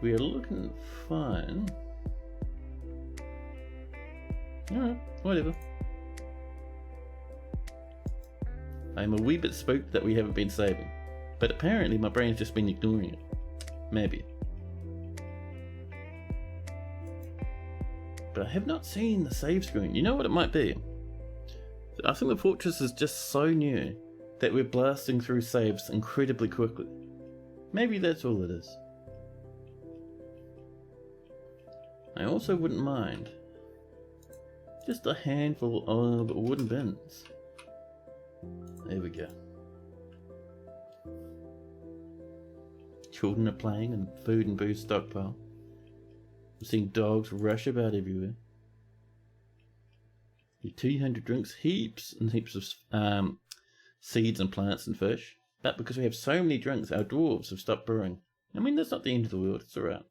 We are looking fine. Alright, whatever. I'm a wee bit spooked that we haven't been saving, but apparently my brain's just been ignoring it. Maybe. But I have not seen the save screen. You know what it might be? I think the fortress is just so new that we're blasting through saves incredibly quickly. Maybe that's all it is. I also wouldn't mind just a handful of wooden bins. There we go. Children are playing and food and booze stockpile. I'm seeing dogs rush about everywhere. 200 drinks, heaps and heaps of seeds and plants and fish. But because we have so many drinks, our dwarves have stopped brewing. I mean, that's not the end of the world, it's alright.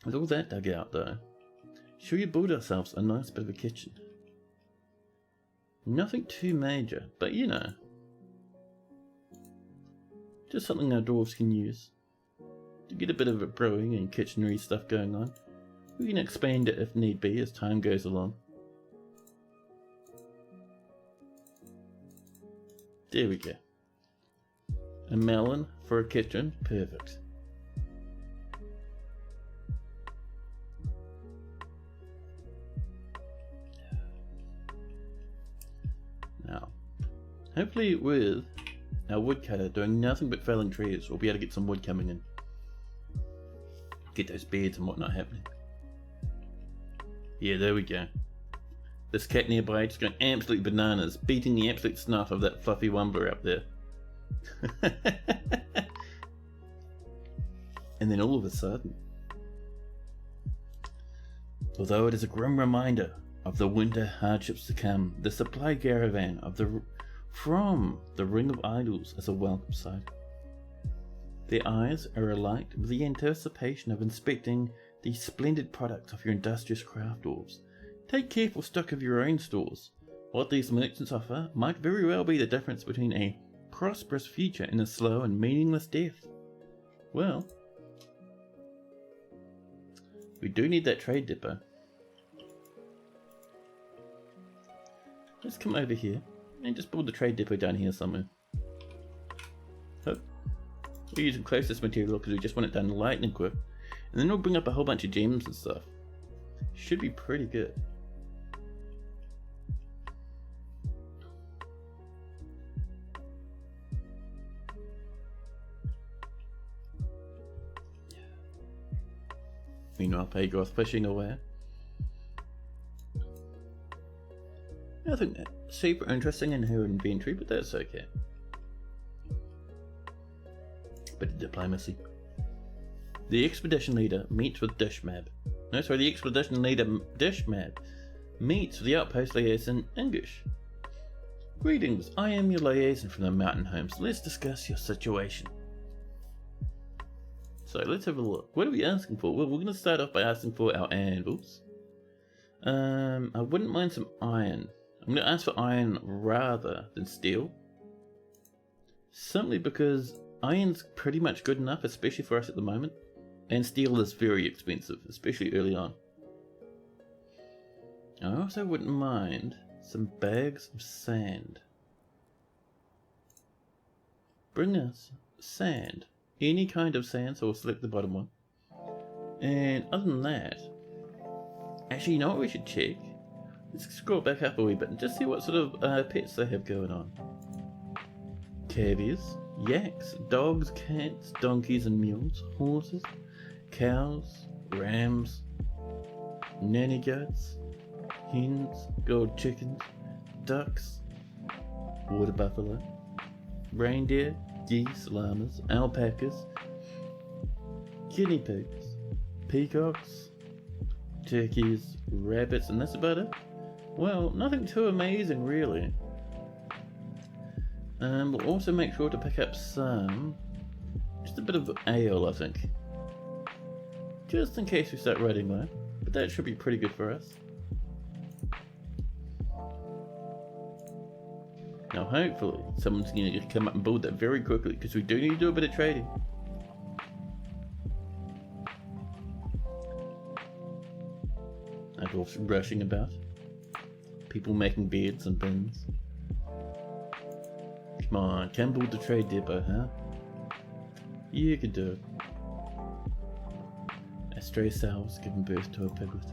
With all that dug out though, should we build ourselves a nice bit of a kitchen? Nothing too major, but you know, just something our dwarves can use to get a bit of a brewing and kitchenery stuff going on. We can expand it if need be as time goes along. There we go. A melon for a kitchen, perfect. Now, hopefully with our woodcutter doing nothing but felling trees, we'll be able to get some wood coming in. Get those beds and whatnot happening. Yeah, there we go. This cat nearby just going absolutely bananas, beating the absolute snuff of that fluffy Wumbler up there. And then all of a sudden, although it is a grim reminder of the winter hardships to come, the supply caravan from the Ring of Idols is a welcome sight. Their eyes are alight with the anticipation of inspecting the splendid products of your industrious craft dwarves. Take careful stock of your own stores. What these merchants offer might very well be the difference between a prosperous future and a slow and meaningless death. Well, we do need that trade depot. Let's come over here and just build the trade depot down here somewhere. Oh. We're using closest material because we just want it done lightning quick. And then we'll bring up a whole bunch of gems and stuff. Should be pretty good. Meanwhile, Paygoth fishing away. Nothing super interesting in her inventory, but that's okay. Bit of diplomacy. The expedition leader meets with Dishmab. No, sorry, the expedition leader Dishmab meets with the outpost liaison English. Greetings, I am your liaison from the mountain homes. Let's discuss your situation. So let's have a look. What are we asking for? Well, we're going to start off by asking for our anvils. I wouldn't mind some iron. I'm going to ask for iron rather than steel. Simply because iron's pretty much good enough, especially for us at the moment. And steel is very expensive, especially early on. I also wouldn't mind some bags of sand. Bring us sand. Any kind of sand, so we'll select the bottom one. And other than that, actually, you know what we should check? Let's scroll back up a wee bit and just see what sort of pets they have going on. Cavies, yaks, dogs, cats, donkeys and mules, horses, cows, rams, nanny goats, hens, gold chickens, ducks, water buffalo, reindeer, geese, llamas, alpacas, guinea pigs, peacocks, turkeys, rabbits, and that's about it. Well, nothing too amazing really. We'll also make sure to pick up just a bit of ale, I think. Just in case we start running low, but that should be pretty good for us. Now hopefully someone's going to come up and build that very quickly because we do need to do a bit of trading. Dwarfs rushing about. People making beds and bins. Come on, can build the trade depot, huh? You can do it. A stray sow's giving birth to a piglet.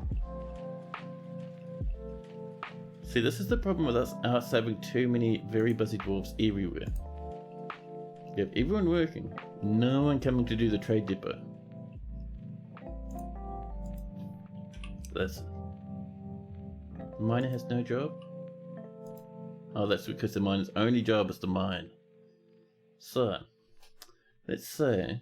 See, this is the problem with us having too many very busy dwarves everywhere. You have everyone working, no one coming to do the trade depot. Listen. The miner has no job? Oh, that's because the miner's only job is to mine. So, let's say...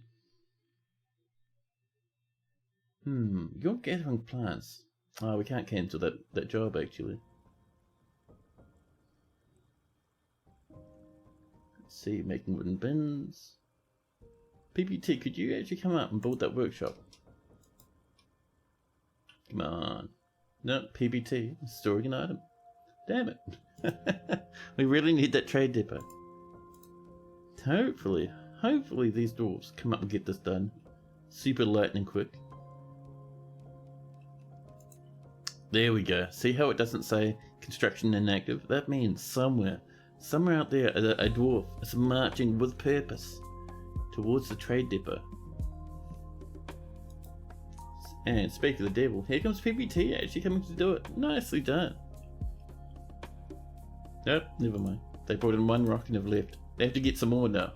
you're gathering plants. Oh, we can't cancel that job actually. Let's see, making wooden bins. PPT, could you actually come up and build that workshop? Come on. No, PBT, storing an item. Damn it. We really need that trade depot. Hopefully these dwarves come up and get this done. Super lightning quick. There we go. See how it doesn't say construction inactive? That means somewhere out there, a dwarf is marching with purpose towards the trade depot. And speaking of the devil, here comes PPT actually coming to do it. Nicely done. Nope, never mind. They brought in one rock and have left. They have to get some more now.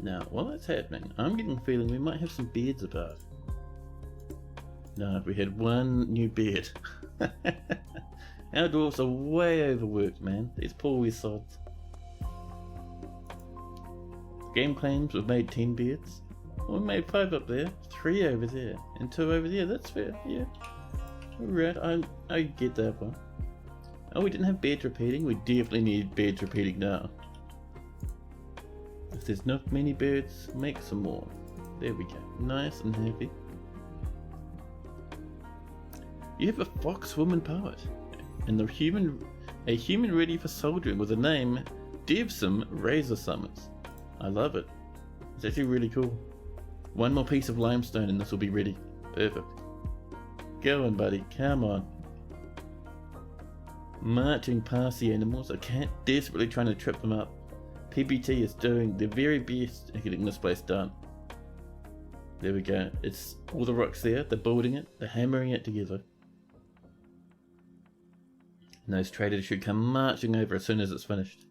Now, while that's happening, I'm getting the feeling we might have some beards about. No, we had one new beard. Our dwarves are way overworked, man. These poor wee sods. The game claims we've made 10 beards. Well, we made 5 up there, 3 over there, and 2 over there. That's fair, yeah. Alright, I get that one. Oh, we didn't have beard repeating? We definitely need beard repeating now. If there's not many birds, make some more. There we go. Nice and happy. You have a fox woman poet, and a human ready for soldiering with the name Devsum Razor Summers. I love it. It's actually really cool. One more piece of limestone and this will be ready. Perfect. Go on, buddy. Come on. Marching past the animals, a cat desperately trying to trip them up. PBT is doing their very best at getting this place done. There we go. It's all the rocks there. They're building it. They're hammering it together. And those traders should come marching over as soon as it's finished.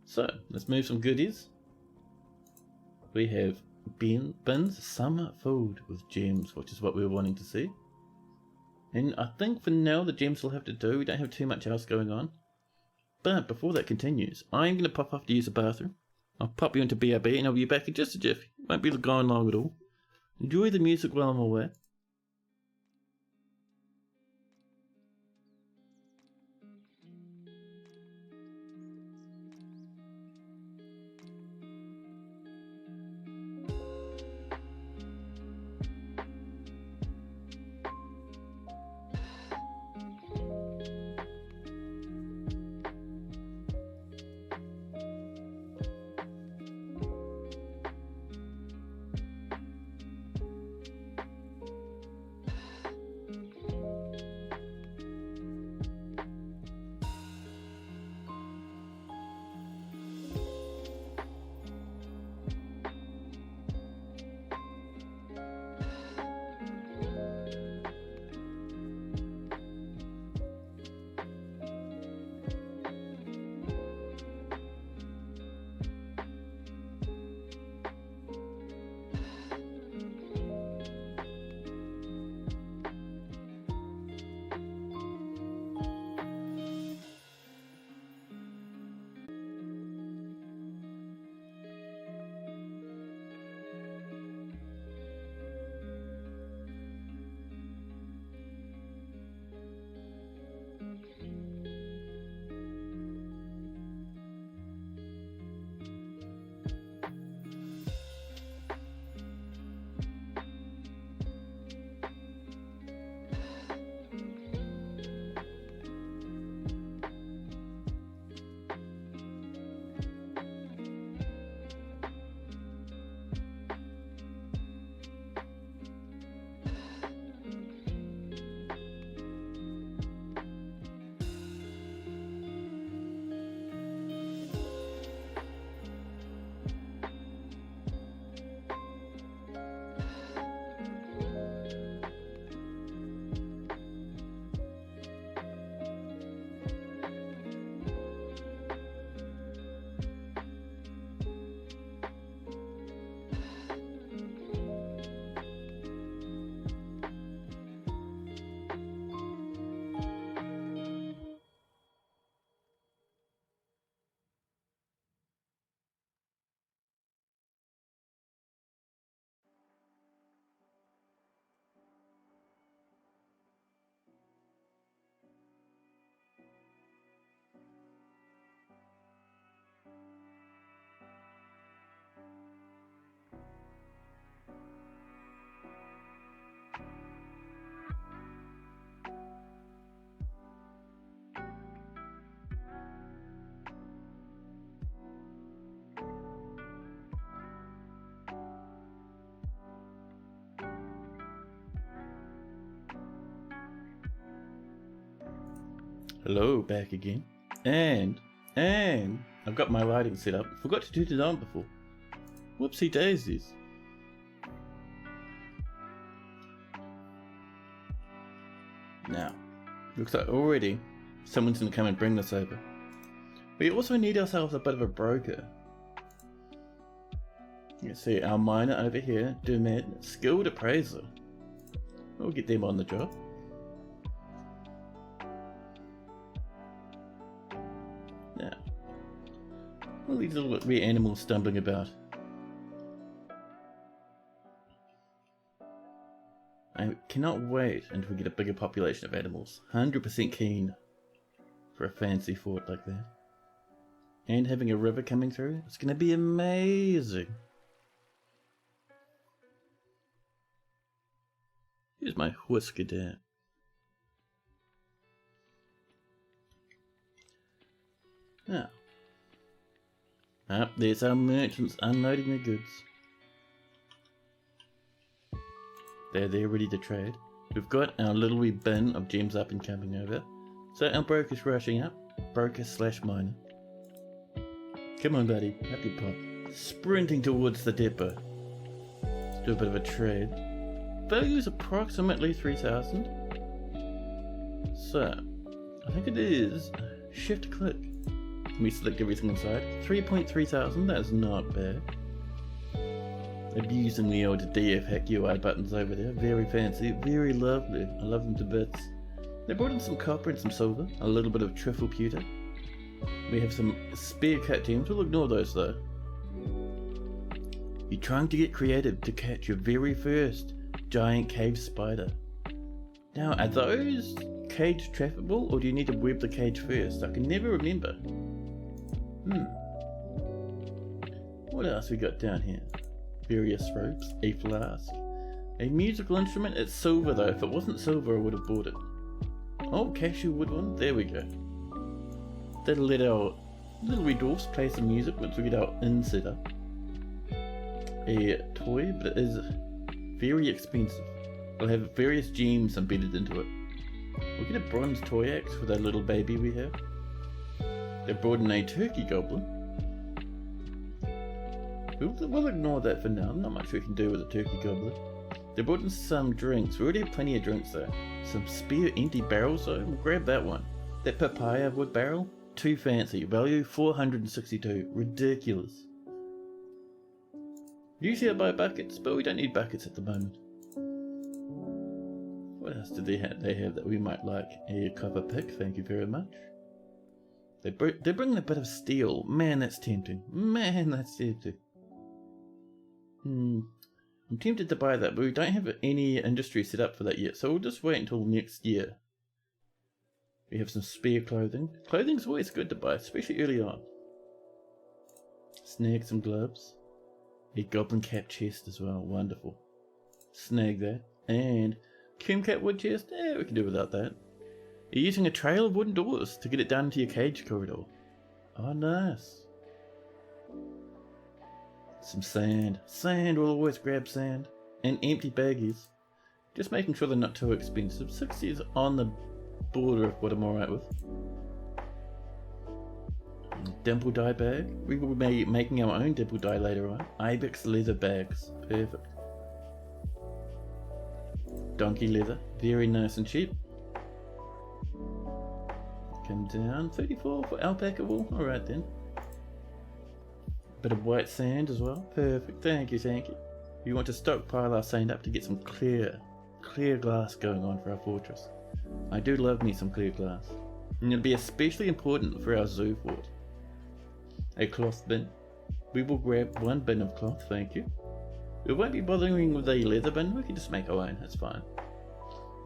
So, let's move some goodies. We have bins, some filled with gems, which is what we were wanting to see. And I think for now the gems will have to do. We don't have too much else going on. But before that continues, I'm going to pop off to use the bathroom. I'll pop you into BRB and I'll be back in just a jiffy. Won't be gone long at all. Enjoy the music while I'm away. Hello, back again. And I've got my lighting set up. Forgot to turn it on before. Whoopsie daisies. Now, looks like already someone's gonna come and bring this over. We also need ourselves a bit of a broker. You see our miner over here, Dermot, skilled appraiser. We'll get them on the job. Now, all these little wee animals stumbling about. I cannot wait until we get a bigger population of animals. 100% keen for a fancy fort like that. And having a river coming through, it's going to be amazing. Here's my whisker dad. Now, there's our merchants unloading their goods. They're there ready to trade. We've got our little wee bin of gems up and coming over. So our broker's rushing up. Broker / miner. Come on, buddy. Up your pop. Sprinting towards the depot. Let's do a bit of a trade. Value is approximately 3,000. So, I think it is shift click. We select everything inside. 3,300. That's not bad. Abusing the old DF hack UI buttons over there. Very fancy, very lovely. I love them to bits. They brought in some copper and some silver, a little bit of truffle pewter. We have some spare cut gems. We'll ignore those though. You're trying to get creative to catch your very first giant cave spider. Now, are those cage trappable, or do you need to web the cage first? I can never remember. What else we got down here? Various ropes, a flask, a musical instrument. It's silver though. If it wasn't silver, I would have bought it. Oh, cashew wood one. There we go. That'll let our little wee dwarfs play some music once we get our inn set up. A toy, but it is very expensive. It'll have various gems embedded into it. We'll get a bronze toy axe for that little baby we have. They brought in a turkey goblin. We'll ignore that for now. Not much we can do with a turkey goblin. They brought in some drinks. We already have plenty of drinks though. Some spare empty barrels though. We'll grab that one. That papaya wood barrel, too fancy. Value 462. Ridiculous. Usually I buy buckets, but we don't need buckets at the moment. What else do they have? They have that we might like. A copper pick, thank you very much. They're bringing a bit of steel. Man, that's tempting. Man, that's tempting. I'm tempted to buy that, but we don't have any industry set up for that yet, so we'll just wait until next year. We have some spare clothing. Clothing's always good to buy, especially early on. Snag some gloves. A goblin cap chest as well, wonderful. Snag that. And Kumcat wood chest, we can do without that. You're using a trail of wooden doors to get it down into your cage corridor. Oh, nice. Some sand. Sand, we'll always grab sand. And empty baggies. Just making sure they're not too expensive. 60 is on the border of what I'm alright with. Dimple dye bag. We will be making our own dimple dye later on. Ibex leather bags. Perfect. Donkey leather. Very nice and cheap. Come down. 34 for alpaca wool. Alright then. Bit of white sand as well. Perfect. Thank you, thank you. We want to stockpile our sand up to get some clear glass going on for our fortress. I do love me some clear glass. And it'll be especially important for our zoo fort. A cloth bin. We will grab one bin of cloth, thank you. We won't be bothering with a leather bin, we can just make our own, that's fine.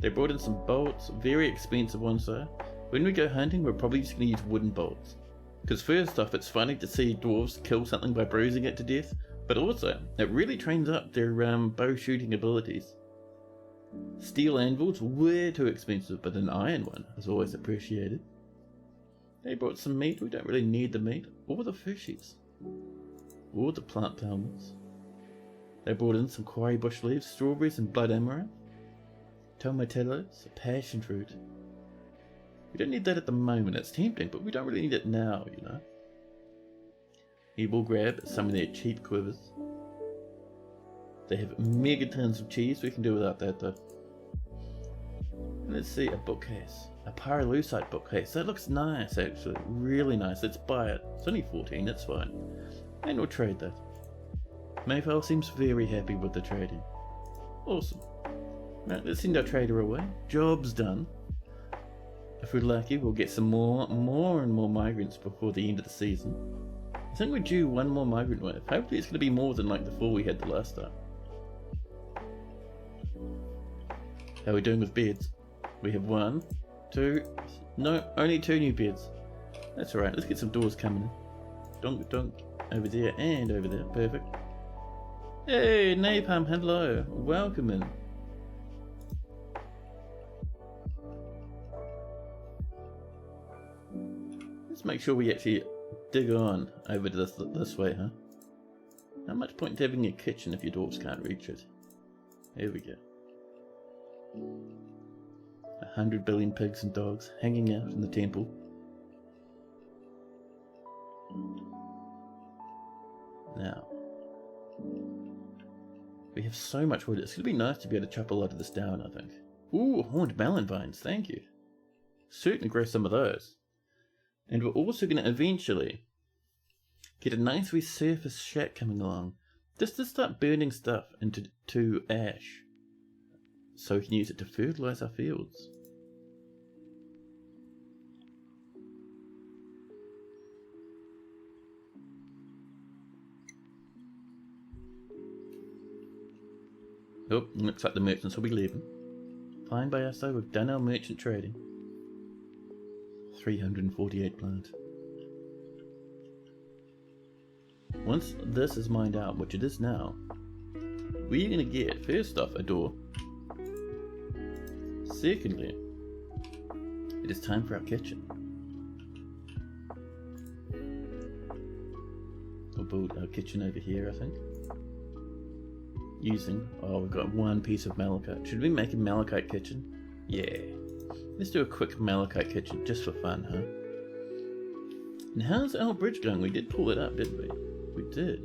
They brought in some bolts, very expensive ones though. When we go hunting, we're probably just going to use wooden bolts. Because first off, it's funny to see dwarves kill something by bruising it to death, but also, it really trains up their bow shooting abilities. Steel anvils, way too expensive, but an iron one is always appreciated. They brought some meat, we don't really need the meat, or the fishies, or the plant pelmets. They brought in some quarry bush leaves, strawberries and blood amaranth, tomatillos, passion fruit, We don't need that at the moment. It's tempting, but we don't really need it now, you know. Evil grab some of their cheap quivers. They have megatons of cheese. We can do without that though. And let's see, a bookcase. A pyrolusite bookcase. That looks nice actually. Really nice. Let's buy it. It's only 14, that's fine. And we'll trade that. Mayfell seems very happy with the trading. Awesome. Right, let's send our trader away. Job's done. If we're lucky, we'll get some more and more migrants before the end of the season. I think we're due one more migrant wave. Hopefully it's going to be more than like the 4 we had the last time. How are we doing with beds? We have 1, 2, no, only 2 new beds. That's alright, let's get some doors coming in. Donk donk, over there and over there, perfect. Hey, Napalm, hello, welcome in. Let's make sure we actually dig on over to this way, huh? Not much point in having a kitchen if your dwarves can't reach it. Here we go. 100 billion pigs and dogs hanging out in the temple. Now, we have so much wood. It's going to be nice to be able to chop a lot of this down, I think. Ooh, horned melon vines, thank you. Certainly grow some of those. And we're also going to eventually get a nice resurfaced shack coming along. Just to start burning stuff into ash. So we can use it to fertilize our fields. Oh, looks like the merchants will be leaving. Fine by us though, we've done our merchant trading. 348 plants. Once this is mined out, which it is now, we're going to get, first off, a door. Secondly, it is time for our kitchen. We'll build our kitchen over here, I think. Using, oh, we've got 1 piece of malachite. Should we make a malachite kitchen? Yeah. Let's do a quick malachite kitchen, just for fun, huh? And how's our bridge going? We did pull it up, didn't we? We did.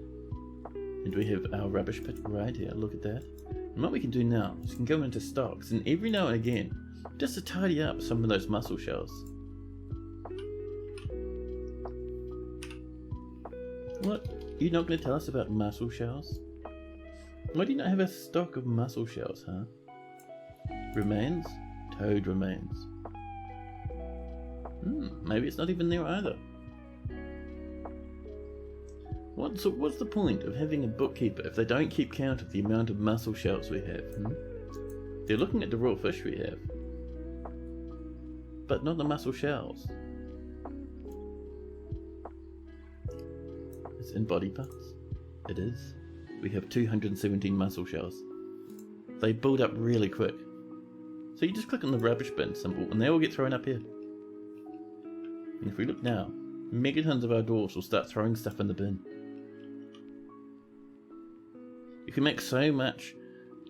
And we have our rubbish pit right here, look at that. And what we can do now is we can go into stocks, and every now and again, just to tidy up some of those mussel shells. What? You're not going to tell us about mussel shells? Why do you not have a stock of mussel shells, huh? Remains? Toad remains. Maybe it's not even there either. What's the point of having a bookkeeper if they don't keep count of the amount of mussel shells we have? They're looking at the raw fish we have, but not the mussel shells. It's in body parts. It is. We have 217 mussel shells. They build up really quick. So you just click on the rubbish bin symbol and they all get thrown up here. And if we look now, megatons of our dwarves will start throwing stuff in the bin. You can make so much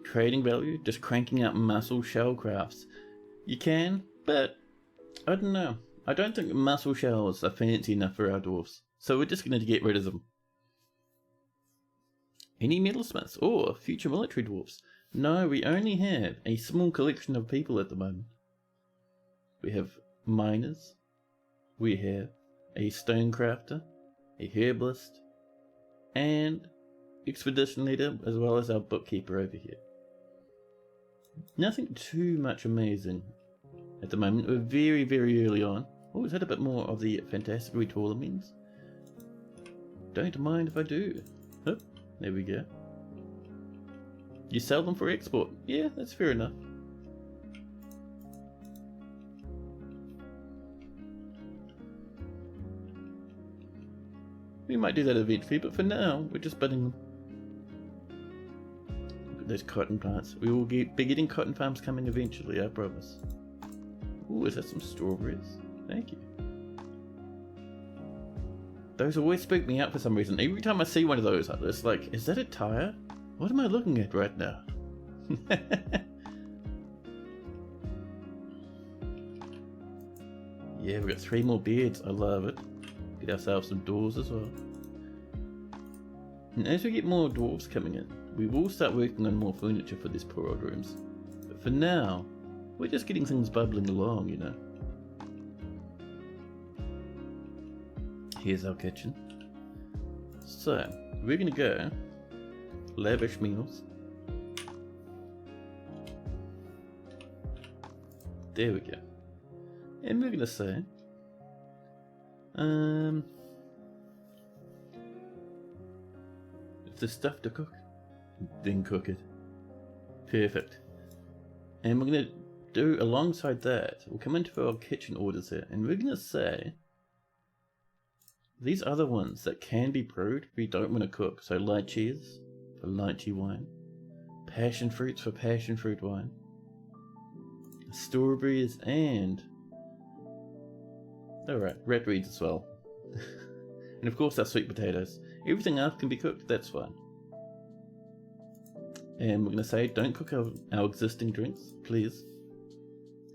trading value just cranking out mussel shell crafts. You can, but I don't know. I don't think mussel shells are fancy enough for our dwarves. So we're just going to get rid of them. Any metalsmiths or future military dwarves? No, we only have a small collection of people at the moment. We have miners, we have a stonecrafter, a herbalist, and expedition leader, as well as our bookkeeper over here. Nothing too much amazing at the moment. We're very, very early on. Oh, is that a bit more of the fantastic retaller means? Don't mind if I do. Oh, there we go. You sell them for export. Yeah, that's fair enough. We might do that eventually, but for now, we're just budding them. Look at those cotton plants. We will be getting cotton farms coming eventually, I promise. Ooh, is that some strawberries? Thank you. Those always spook me out for some reason. Every time I see one of those, it's like, is that a tire? What am I looking at right now? Yeah, we've got 3 more beds. I love it. Get ourselves some doors as well. And as we get more dwarves coming in, we will start working on more furniture for these poor old rooms. But for now, we're just getting things bubbling along, you know. Here's our kitchen. So, we're gonna go lavish meals. There we go. And we're gonna say, if there's stuff to cook, then cook it. Perfect. And we're gonna do alongside that, we'll come into our kitchen orders here, and we're gonna say, these other ones that can be brewed, we don't want to cook. So lychees for lychee wine, passion fruits for passion fruit wine, strawberries and red reeds as well. And of course our sweet potatoes. Everything else can be cooked, that's fine. And we're going to say don't cook our existing drinks, please.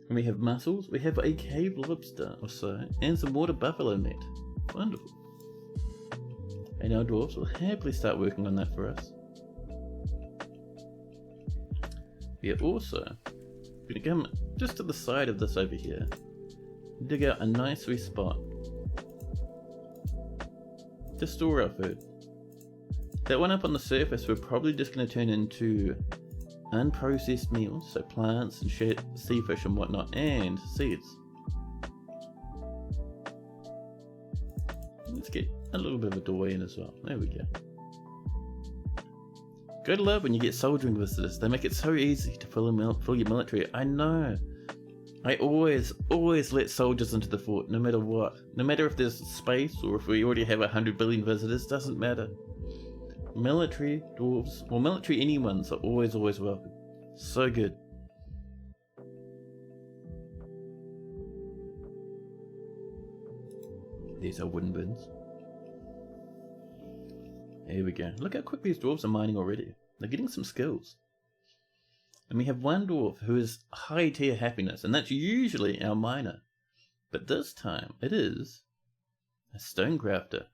And we have mussels, we have a cave lobster or so, and some water buffalo meat. Wonderful. And our dwarves will happily start working on that for us. We are also going to come just to the side of this over here, dig out a nice wee spot to store our food. That one up on the surface we're probably just going to turn into unprocessed meals, so plants and sea fish and whatnot, and seeds. Let's get a little bit of a doorway in as well. There we go. Gotta love when you get soldiering visitors. They make it so easy to fill your military. I know. I always let soldiers into the fort, no matter what. No matter if there's space or if we already have 100 billion visitors, doesn't matter. Military dwarves, or military anyone's are always welcome. So good. These are wooden bins. Here we go. Look how quick these dwarves are mining already. They're getting some skills. And we have one dwarf who is high tier happiness, and that's usually our miner. But this time it is a stone crafter.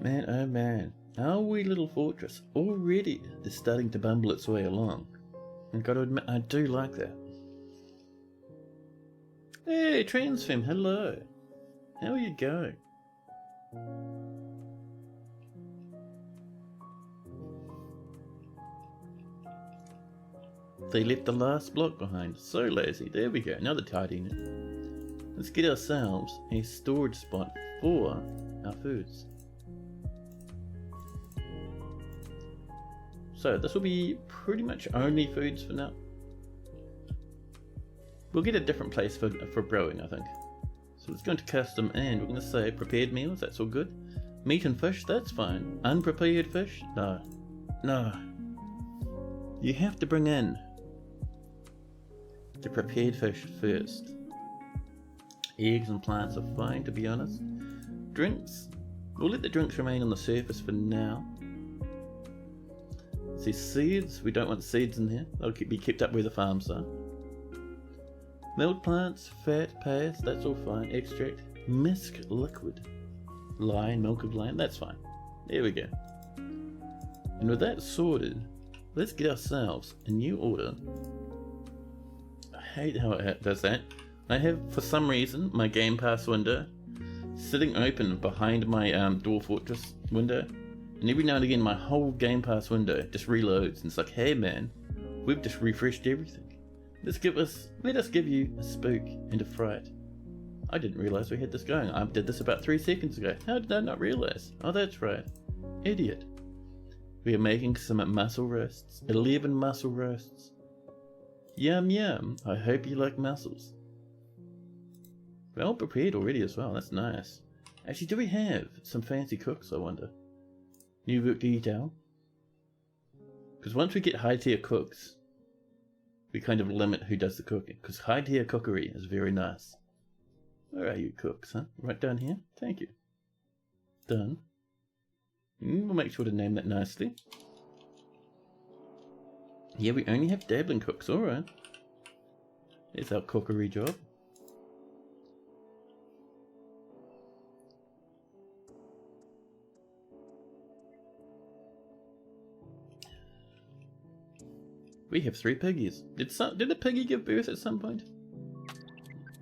Man, oh man, our wee little fortress already is starting to bumble its way along. And gotta admit, I do like that. Hey, Transfem, hello. How are you going? They left the last block behind. So lazy. There we go. Now they're tidying it. Let's get ourselves a storage spot for our foods. So this will be pretty much only foods for now. We'll get a different place for brewing, I think. So let's go into custom and we're going to say prepared meals, that's all good. Meat and fish, that's fine. Unprepared fish? No. No. You have to bring in the prepared fish first. Eggs and plants are fine, to be honest. Drinks, we'll let the drinks remain on the surface for now. See, seeds, we don't want seeds in here. They'll be kept up where the farms are. Milled plants, fat, paste, that's all fine. Extract, misk liquid. Lion, milk of lion, that's fine. There we go. And with that sorted, let's get ourselves a new order. I hate how it does that. I have, for some reason, my Game Pass window sitting open behind my Dwarf Fortress window. And every now and again my whole Game Pass window just reloads and it's like, hey man, we've just refreshed everything. Let us give you a spook and a fright. I didn't realise we had this going. I did this about 3 seconds ago. How did I not realise? Oh, that's right. Idiot. We are making some mussel roasts. 11 mussel roasts. Yum yum. I hope you like mussels. Well prepared already as well. That's nice. Actually, do we have some fancy cooks, I wonder? New book detail. Because once we get high tier cooks, we kind of limit who does the cooking. Because high tier cookery is very nice. Where are you cooks, huh? Right down here? Thank you. Done. We'll make sure to name that nicely. Yeah, we only have dabbling cooks, alright. There's our cookery job. We have 3 piggies. Did a piggy give birth at some point?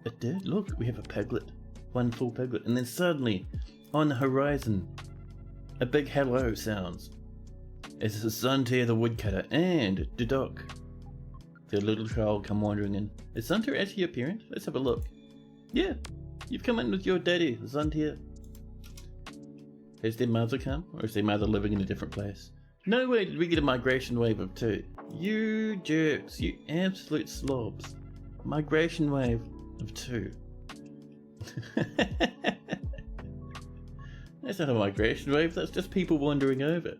It did. Look, we have a piglet. 1 full piglet. And then suddenly, on the horizon, a big hello sounds. It's Zuntier the woodcutter and Dudok. The little child come wandering in. Is Zuntier actually your parent? Let's have a look. Yeah, you've come in with your daddy, Zuntier. Has their mother come? Or is their mother living in a different place? No way did we get a migration wave of 2. You jerks, you absolute slobs. Migration wave of 2. That's not a migration wave, that's just people wandering over.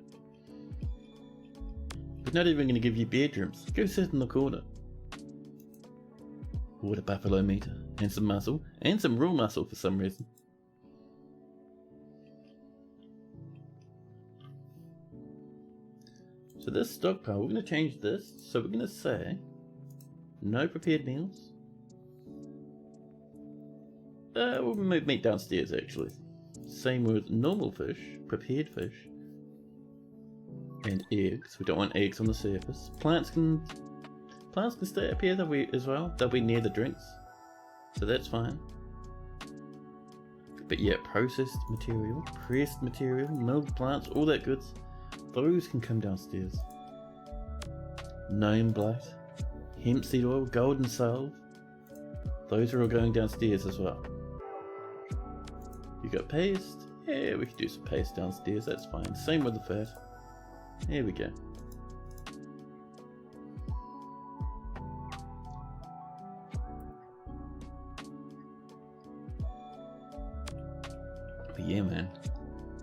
We're not even going to give you bedrooms. Go sit in the corner. What a buffalo meter. And some muscle. And some real muscle for some reason. So this stockpile, we're going to change this. So we're going to say no prepared meals. We'll move meat downstairs actually. Same with normal fish, prepared fish, and eggs. We don't want eggs on the surface. Plants can stay up here as well. They'll be near the drinks, so that's fine. But yeah, processed material, pressed material, milled plants, all that goods, those can come downstairs. Gnome blight, hemp seed oil, golden salve, those are all going downstairs as well. You got paste? Yeah, we can do some paste downstairs, that's fine. Same with the fat. There we go. But yeah, man.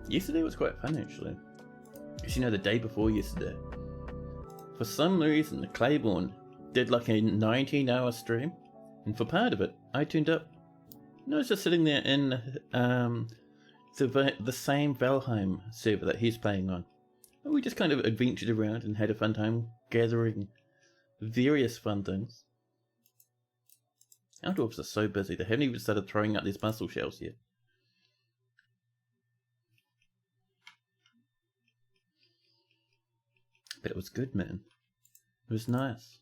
Yesterday was quite fun actually. Because you know, the day before yesterday, for some reason, the Claiborne did like a 19-hour stream, and for part of it, I tuned up. And I was just sitting there in the same Valheim server that he's playing on. And we just kind of adventured around and had a fun time gathering various fun things. Our dwarves are so busy, they haven't even started throwing out these mussel shells yet. But it was good, man. It was nice.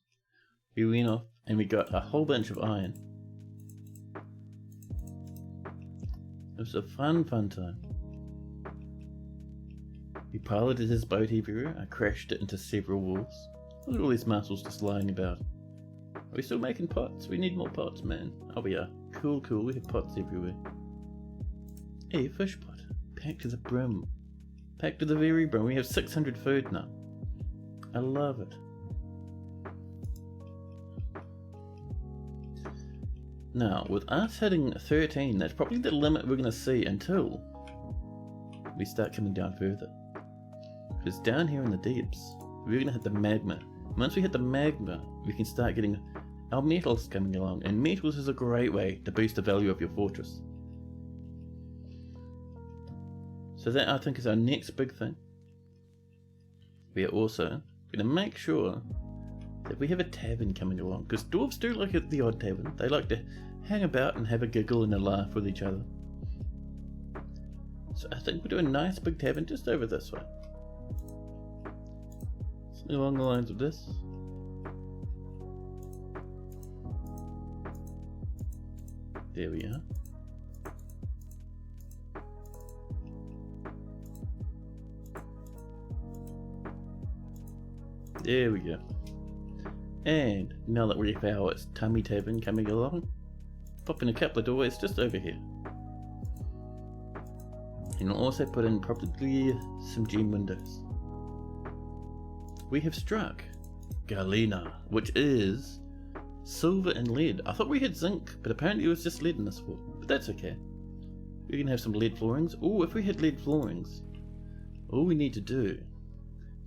We went off and we got a whole bunch of iron. It was a fun time. We piloted his boat everywhere. I crashed it into several walls. Look at all these mussels just lying about. Are we still making pots? We need more pots, man. Oh, we are. Cool. We have pots everywhere. Hey, fish pot. Packed to the brim. Packed to the very brim. We have 600 food now. I love it. Now, with us hitting 13, that's probably the limit we're going to see until we start coming down further. Because down here in the depths, we're going to hit the magma. Once we hit the magma, we can start getting our metals coming along. And metals is a great way to boost the value of your fortress. So that, I think, is our next big thing. We are also going to make sure that we have a tavern coming along, because dwarves do like the odd tavern. They like to hang about and have a giggle and a laugh with each other. So I think we'll do a nice big tavern just over this way. Something along the lines of this. There we are. There we go. And now that we have our tummy tavern coming along, pop in a couple of doors just over here. And we'll also put in probably some gem windows. We have struck Galena, which is silver and lead. I thought we had zinc, but apparently it was just lead in this floor. But that's okay. We can have some lead floorings. Oh, if we had lead floorings, all we need to do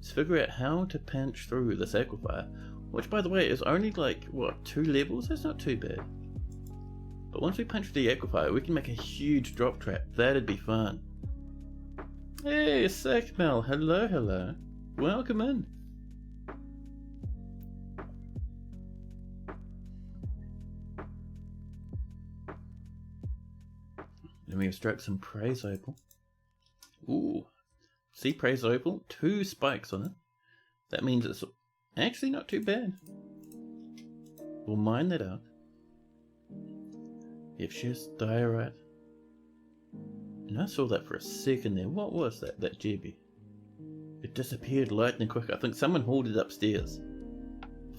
is figure out how to punch through this aquifer. Which, by the way, is only like, what, 2 levels? That's not too bad. But once we punch the aquifer, we can make a huge drop trap. That'd be fun. Hey, Sackmel. Hello. Welcome in. Then we have struck some praise opal. Ooh. See praise opal? 2 spikes on it. That means it's actually not too bad. We'll mine that out. We have schist, diorite. And I saw that for a second there. What was that? That GB. It disappeared lightning quick. I think someone hauled it upstairs.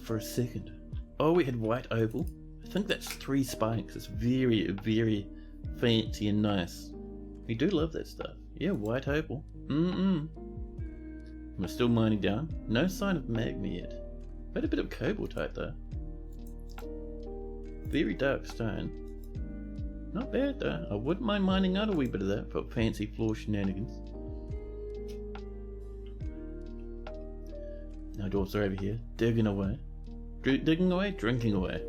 For a second. Oh, we had white opal. I think that's 3 spikes. It's very, very fancy and nice. We do love that stuff. Yeah, white opal. We're still mining down. No sign of magma yet. Had a bit of cobaltite though. Very dark stone. Not bad though. I wouldn't mind mining out a wee bit of that for fancy floor shenanigans. Our dwarfs are over here, digging away. Digging away, drinking away.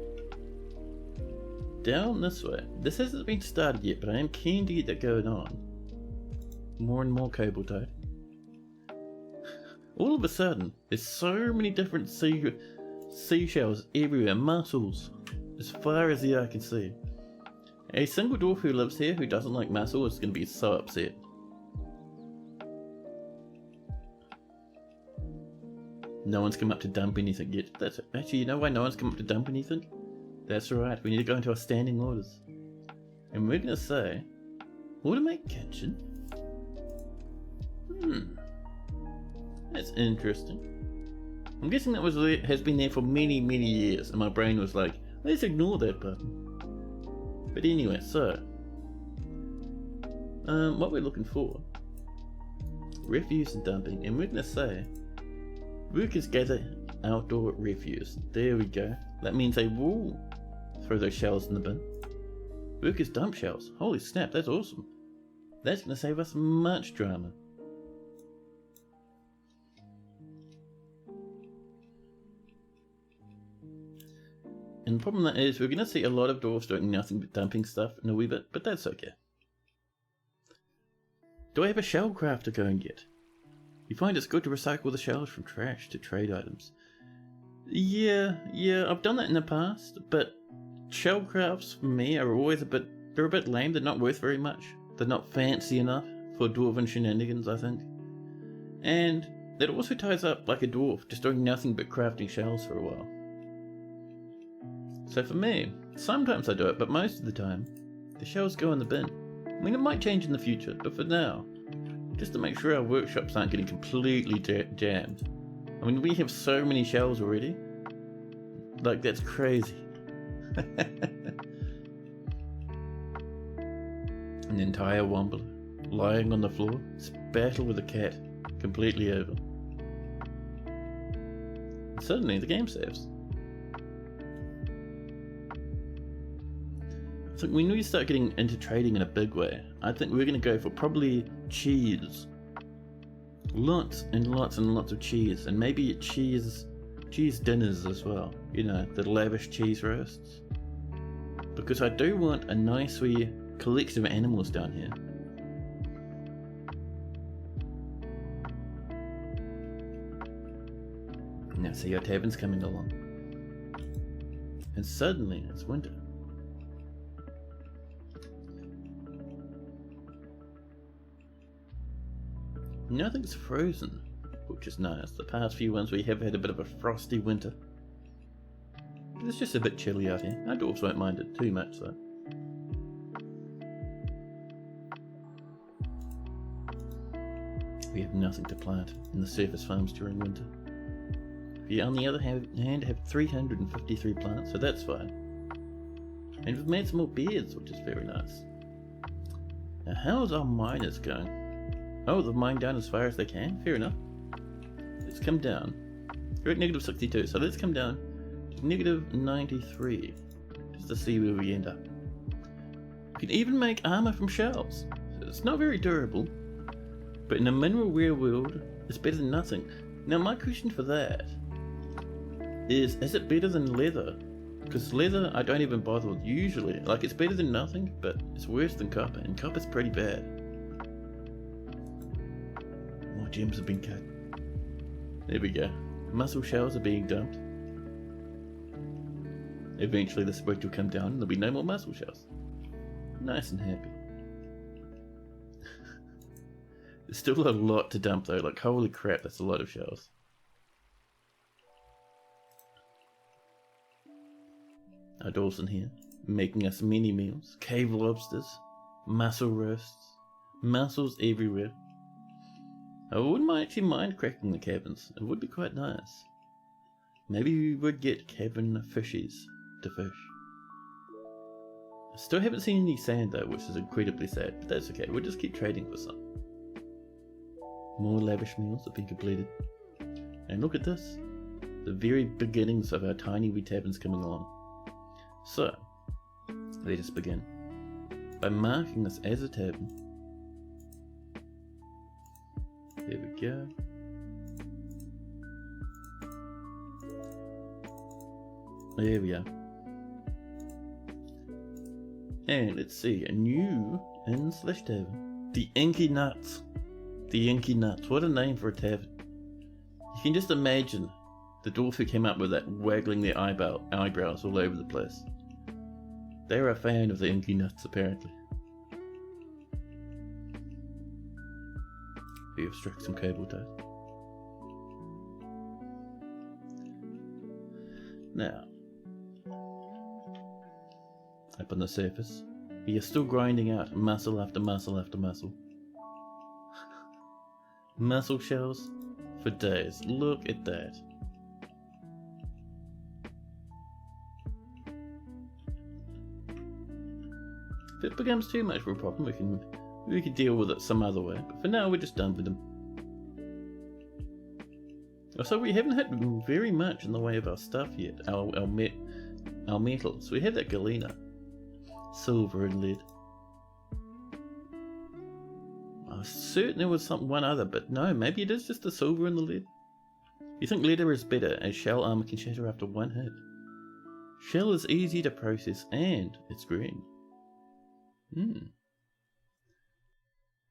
Down this way. This hasn't been started yet, but I am keen to get that going on. More and more cobaltite. All of a sudden, there's so many different seashells everywhere, mussels, as far as the eye can see. A single dwarf who lives here who doesn't like mussel is going to be so upset. No one's come up to dump anything yet. That's actually, you know why no one's come up to dump anything? That's right, we need to go into our standing orders. And we're going to say, automate kitchen? That's interesting. I'm guessing that has been there for many, many years, and my brain was like, let's ignore that button. But anyway, so what we're looking for, refuse and dumping, and we're gonna say workers gather outdoor refuse. There we go. That means they will throw those shells in the bin. Workers dump shells. Holy snap, that's awesome. That's gonna save us much drama. And the problem that is, we're going to see a lot of dwarfs doing nothing but dumping stuff in a wee bit, but that's okay. Do I have a shell craft to go and get? You find it's good to recycle the shells from trash to trade items. Yeah, I've done that in the past, but shell crafts for me are always they're a bit lame, they're not worth very much. They're not fancy enough for dwarven shenanigans, I think. And that also ties up like a dwarf, just doing nothing but crafting shells for a while. So for me, sometimes I do it, but most of the time, the shells go in the bin. I mean, it might change in the future, but for now, just to make sure our workshops aren't getting completely jammed. I mean, we have so many shells already. Like, that's crazy. An entire Wombler, lying on the floor, its battle with a cat, completely over. And suddenly, the game saves. So when we start getting into trading in a big way, I think we're going to go for probably cheese. Lots and lots and lots of cheese, and maybe cheese dinners as well. You know, the lavish cheese roasts. Because I do want a nice wee collection of animals down here. Now see, our tavern's coming along. And suddenly it's winter. Nothing's frozen, which is nice. The past few ones we have had a bit of a frosty winter. It's just a bit chilly out here. Our dwarfs won't mind it too much though. We have nothing to plant in the surface farms during winter. We on the other hand have 353 plants, so that's fine. And we've made some more beds, which is very nice. Now how's our miners going? Oh, they've mined down as far as they can? Fair enough. Let's come down. We're at negative 62, so let's come down to negative 93. Just to see where we end up. You can even make armor from shells. It's not very durable, but in a mineral rare world, it's better than nothing. Now my question for that is it better than leather? Because leather I don't even bother with usually. Like, it's better than nothing, but it's worse than copper, and copper's pretty bad. More gems have been cut. There we go. Mussel shells are being dumped. Eventually the spread will come down and there'll be no more mussel shells. Nice and happy. There's still a lot to dump though, like holy crap, that's a lot of shells. Our Dawson here, making us mini meals, cave lobsters, mussel roasts, mussels everywhere. I wouldn't actually mind cracking the cabins, it would be quite nice. Maybe we would get cabin fishies to fish. I still haven't seen any sand though, which is incredibly sad, but that's okay, we'll just keep trading for some. More lavish meals have been completed. And look at this, the very beginnings of our tiny wee taverns coming along. So, let us begin by marking this as a tavern. There we go. There we are. And let's see, a new inn/tavern. The Inky Nuts. The Inky Nuts. What a name for a tavern. You can just imagine the dwarf who came up with that waggling their eyebrows all over the place. They were a fan of the Inky Nuts, apparently. We have struck some cable ties. Now, up on the surface, we are still grinding out muscle after muscle after muscle. Muscle shells for days. Look at that. If it becomes too much of a problem, we can deal with it some other way. But for now, we're just done with them. Also, we haven't had very much in the way of our stuff yet. Our metals. We have that galena, silver and lead. I was certain there was one other, but no, maybe it is just the silver and the lead. You think leather is better, as shell armor can shatter after one hit. Shell is easy to process and it's green.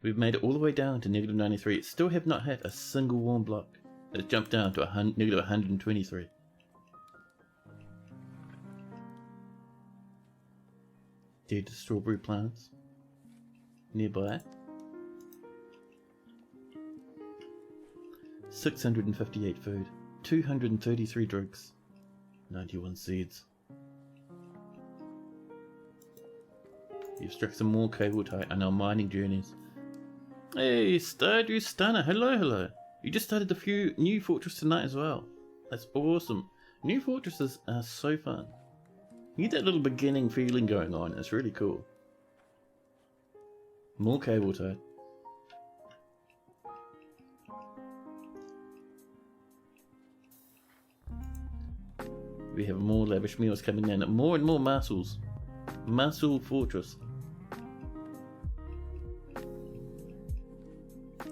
We've made it all the way down to negative 93. Still have not hit a single warm block. It's jumped down to negative 123. Dead strawberry plants nearby. 658 food, 233 drinks, 91 seeds. You've struck some more cable tie on our mining journeys. Hey, Stardew Stunner, hello. You just started the new fortress tonight as well. That's awesome. New fortresses are so fun. You get that little beginning feeling going on, it's really cool. More cable tie. We have more lavish meals coming in, more and more mussels. Mussel fortress.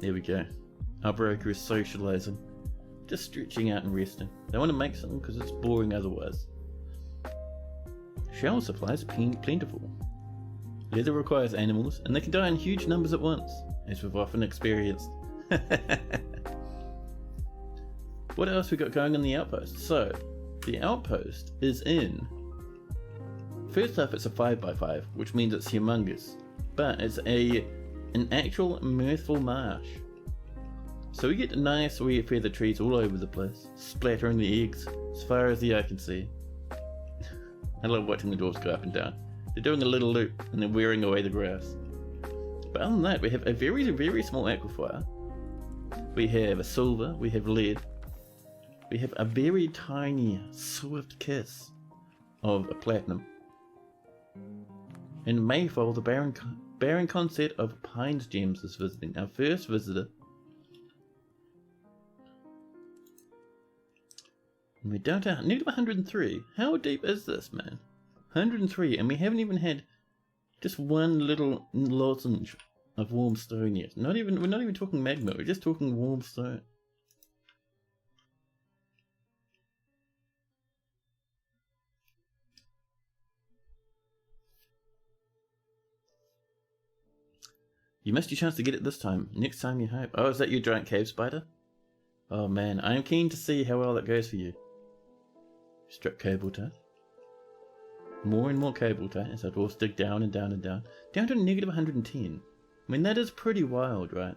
There we go. Our broker is socializing, just stretching out and resting. They want to make something because it's boring otherwise. Shell supplies are plentiful. Leather requires animals, and they can die in huge numbers at once, as we've often experienced. What else we got going on the outpost? So, the outpost is in. First off, it's a 5x5, which means it's humongous, but it's an actual Mirthful Marsh. So we get nice wee feather trees all over the place, splattering the eggs as far as the eye can see. I love watching the dwarves go up and down. They're doing a little loop and they're wearing away the grass. But other than that, we have a very, very small aquifer. We have a silver, we have lead. We have a very tiny, swift kiss of a platinum. In Mayfall, the Baron Concert of Pines Gems is visiting, our first visitor. And we're down to negative 103. How deep is this, man? 103, and we haven't even had just one little lozenge of warm stone yet. We're not even talking magma, we're just talking warm stone. You missed your chance to get it this time. Next time you hope. Oh, is that your giant cave spider? Oh man, I am keen to see how well that goes for you. Struck cable tie. More and more cable tie as our dwarfs dig down and down and down. Down to negative 110. I mean, that is pretty wild, right?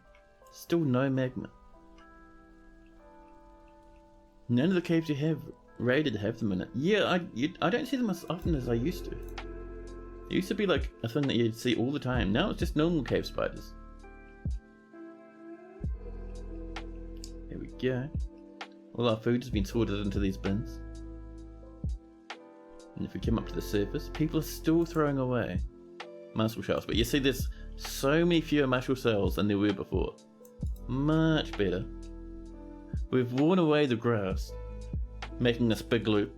Still no magma. None of the caves you have raided have them in it. Yeah, I don't see them as often as I used to. It used to be like a thing that you'd see all the time. Now it's just normal cave spiders. There we go. All our food has been sorted into these bins. And if we come up to the surface, people are still throwing away mussel shells. But you see there's so many fewer mussel shells than there were before. Much better. We've worn away the grass, making this big loop.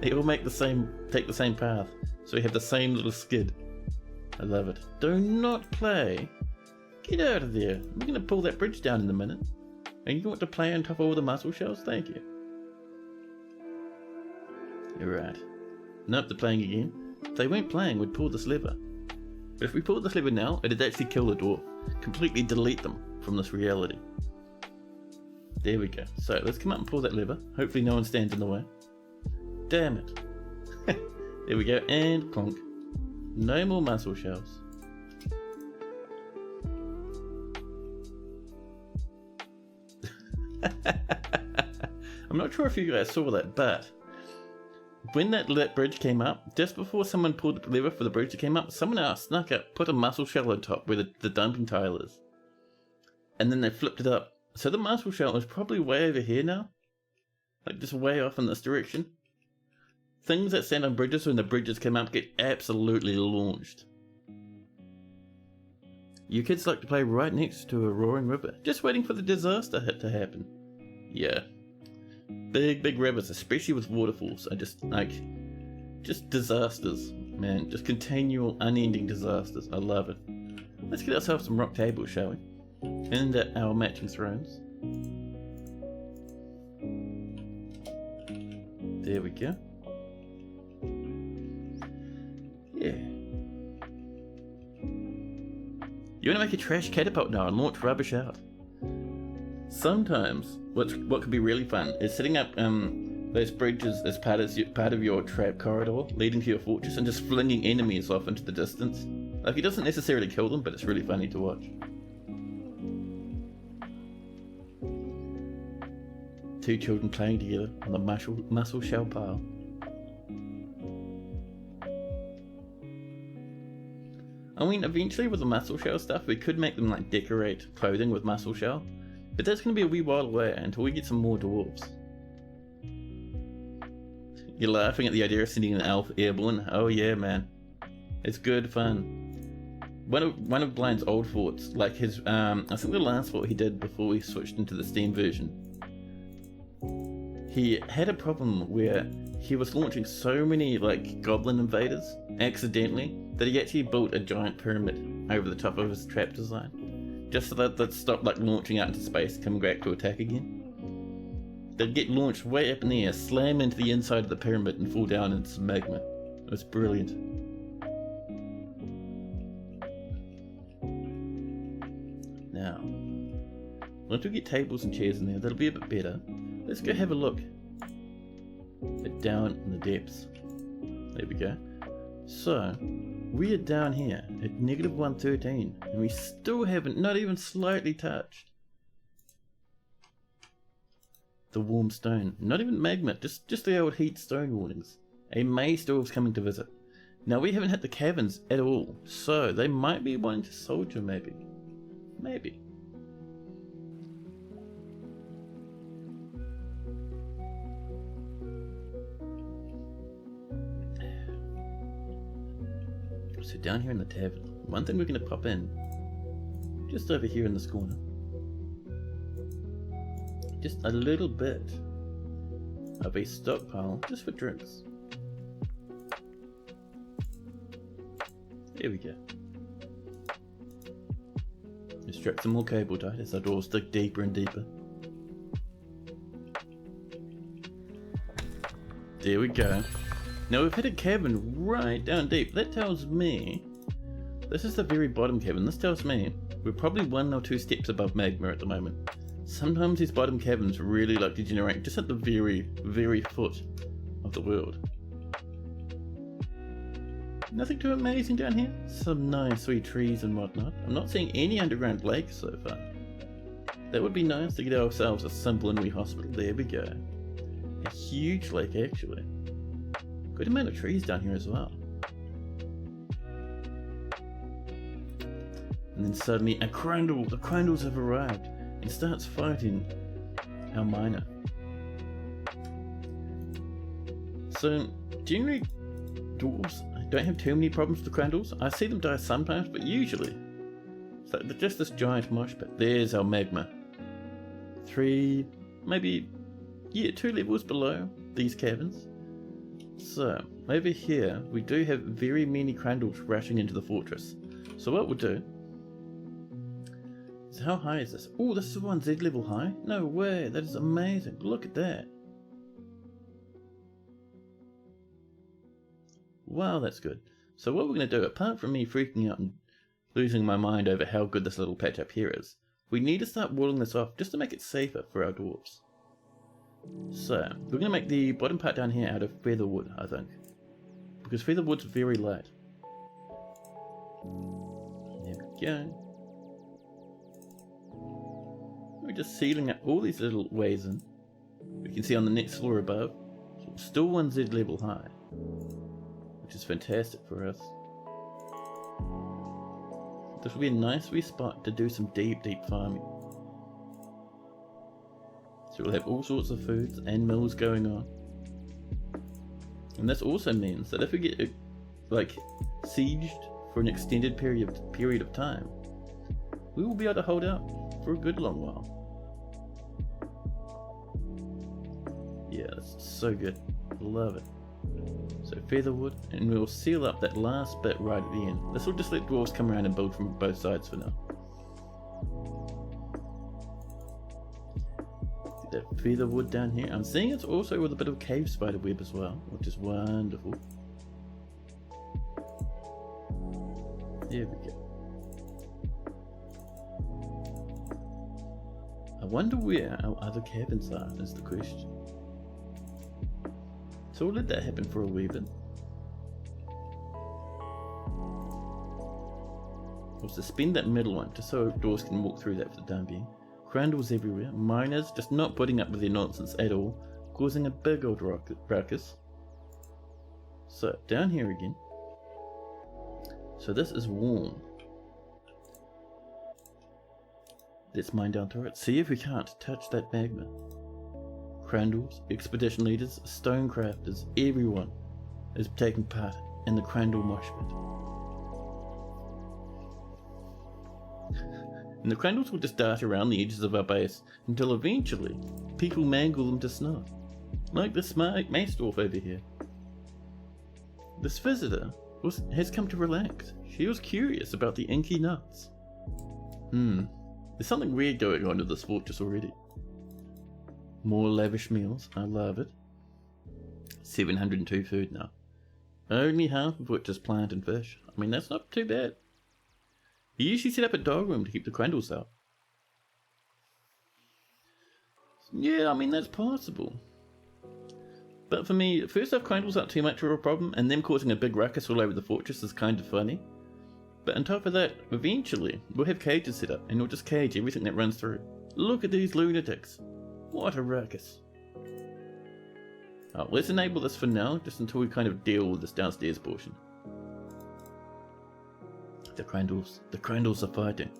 They all take the same path, so we have the same little skid. I love it. Do not play. Get out of there. We're going to pull that bridge down in a minute. And you want to play on top of all the mussel shells? Thank you. You're right. Nope, they're playing again. If they weren't playing, we'd pull this lever. But if we pulled this lever now, it'd actually kill the dwarf. Completely delete them from this reality. There we go. So let's come up and pull that lever. Hopefully no one stands in the way. Damn it. There we go, and clonk. No more mussel shells. I'm not sure if you guys saw that, but when that bridge came up, just before someone pulled the lever for the bridge to came up, someone else snuck up, put a mussel shell on top where the dumping tile is. And then they flipped it up. So the mussel shell is probably way over here now. Like just way off in this direction. Things that stand on bridges when the bridges come up get absolutely launched. You kids like to play right next to a roaring river, just waiting for the disaster to happen. Yeah. Big rivers, especially with waterfalls, are just disasters, man. Just continual, unending disasters. I love it. Let's get ourselves some rock tables, shall we? And our matching thrones. There we go. Yeah. You want to make a trash catapult now and launch rubbish out. Sometimes, what could be really fun is setting up those bridges as part of your trap corridor leading to your fortress and just flinging enemies off into the distance. Like, it doesn't necessarily kill them, but it's really funny to watch. Two children playing together on the mussel shell pile. I mean, eventually with the mussel shell stuff, we could make them like decorate clothing with mussel shell, but that's going to be a wee while away until we get some more dwarves. You're laughing at the idea of sending an elf airborne? Oh yeah, man. It's good fun. One of Blind's old forts, like his, I think the last fort he did before we switched into the Steam version, he had a problem where he was launching so many like goblin invaders accidentally that he actually built a giant pyramid over the top of his trap design, just so that they'd stop like launching out into space, coming back to attack again. They'd get launched way up in the air, slam into the inside of the pyramid and fall down into some magma. It was brilliant. Now, once we get tables and chairs in there, that'll be a bit better. Let's go have a look at down in the depths. There we go. So, we are down here at -113, and we still haven't, not even slightly touched the warm stone. Not even magma, just the old heat stone warnings. A Maze Dwarf's coming to visit. Now, we haven't hit the caverns at all, so they might be wanting to soldier, maybe. Maybe. So down here in the tavern, one thing we're going to pop in, just over here in this corner, just a little bit of a stockpile just for drinks. There we go. Let's strap some more cable tight as our doors stick deeper and deeper. There we go. Now we've hit a cavern right down deep. That tells me, this is the very bottom cavern. This tells me we're probably 1 or 2 steps above magma at the moment. Sometimes these bottom caverns really like to generate just at the very, very foot of the world. Nothing too amazing down here. Some nice sweet trees and whatnot. I'm not seeing any underground lakes so far. That would be nice to get ourselves a simple and wee hospital. There we go. A huge lake actually. Good amount of trees down here as well. And then suddenly the Crandalls have arrived and starts fighting our miner. So generally dwarves don't have too many problems with the Crandalls. I see them die sometimes, but usually it's like they're just this giant mosh pit. There's our magma. 3, maybe, yeah, 2 levels below these caverns. So over here we do have very many Crandalls rushing into the fortress. So what we'll do is, how high is this? Oh, this is 1Z level high? No way, that is amazing. Look at that. Wow, that's good. So what we're going to do, apart from me freaking out and losing my mind over how good this little patch up here is, we need to start walling this off just to make it safer for our dwarves. So, we're going to make the bottom part down here out of feather wood, I think. Because feather wood's very light. There we go. We're just sealing up all these little ways in. We can see on the next floor above, still 1Z level high. Which is fantastic for us. This will be a nice wee spot to do some deep farming. So we'll have all sorts of foods and mills going on. And this also means that if we get like sieged for an extended period of time, we will be able to hold out for a good long while. Yeah, that's so good. Love it. So featherwood, and we'll seal up that last bit right at the end. This will just let dwarves come around and build from both sides for now. That featherwood down here. I'm seeing it's also with a bit of cave spider web as well, which is wonderful. There we go. I wonder where our other caverns are, is the question. So we'll let that happen for a wee bit. We'll suspend that middle one just so dwarves can walk through that for the time being. Crandalls everywhere, miners just not putting up with their nonsense at all, causing a big old ruckus. So down here again. So this is warm. Let's mine down to it. See if we can't touch that magma. Crandalls, expedition leaders, stone crafters, everyone is taking part in the Crandall mosh pit. And the Crandalls will just dart around the edges of our base until eventually people mangle them to snot. Like this mace dwarf over here. This visitor has come to relax. She was curious about the inky nuts. There's something weird going on in this fortress already. More lavish meals, I love it. 702 food now. Only half of which is plant and fish. I mean, that's not too bad. You usually set up a dog room to keep the Crandalls out. Yeah, I mean, that's possible. But for me, first off, Crandalls aren't too much of a problem, and them causing a big ruckus all over the fortress is kind of funny. But on top of that, eventually, we'll have cages set up, and we'll just cage everything that runs through. Look at these lunatics. What a ruckus. Oh, let's enable this for now, just until we kind of deal with this downstairs portion. The Crandalls are fighting.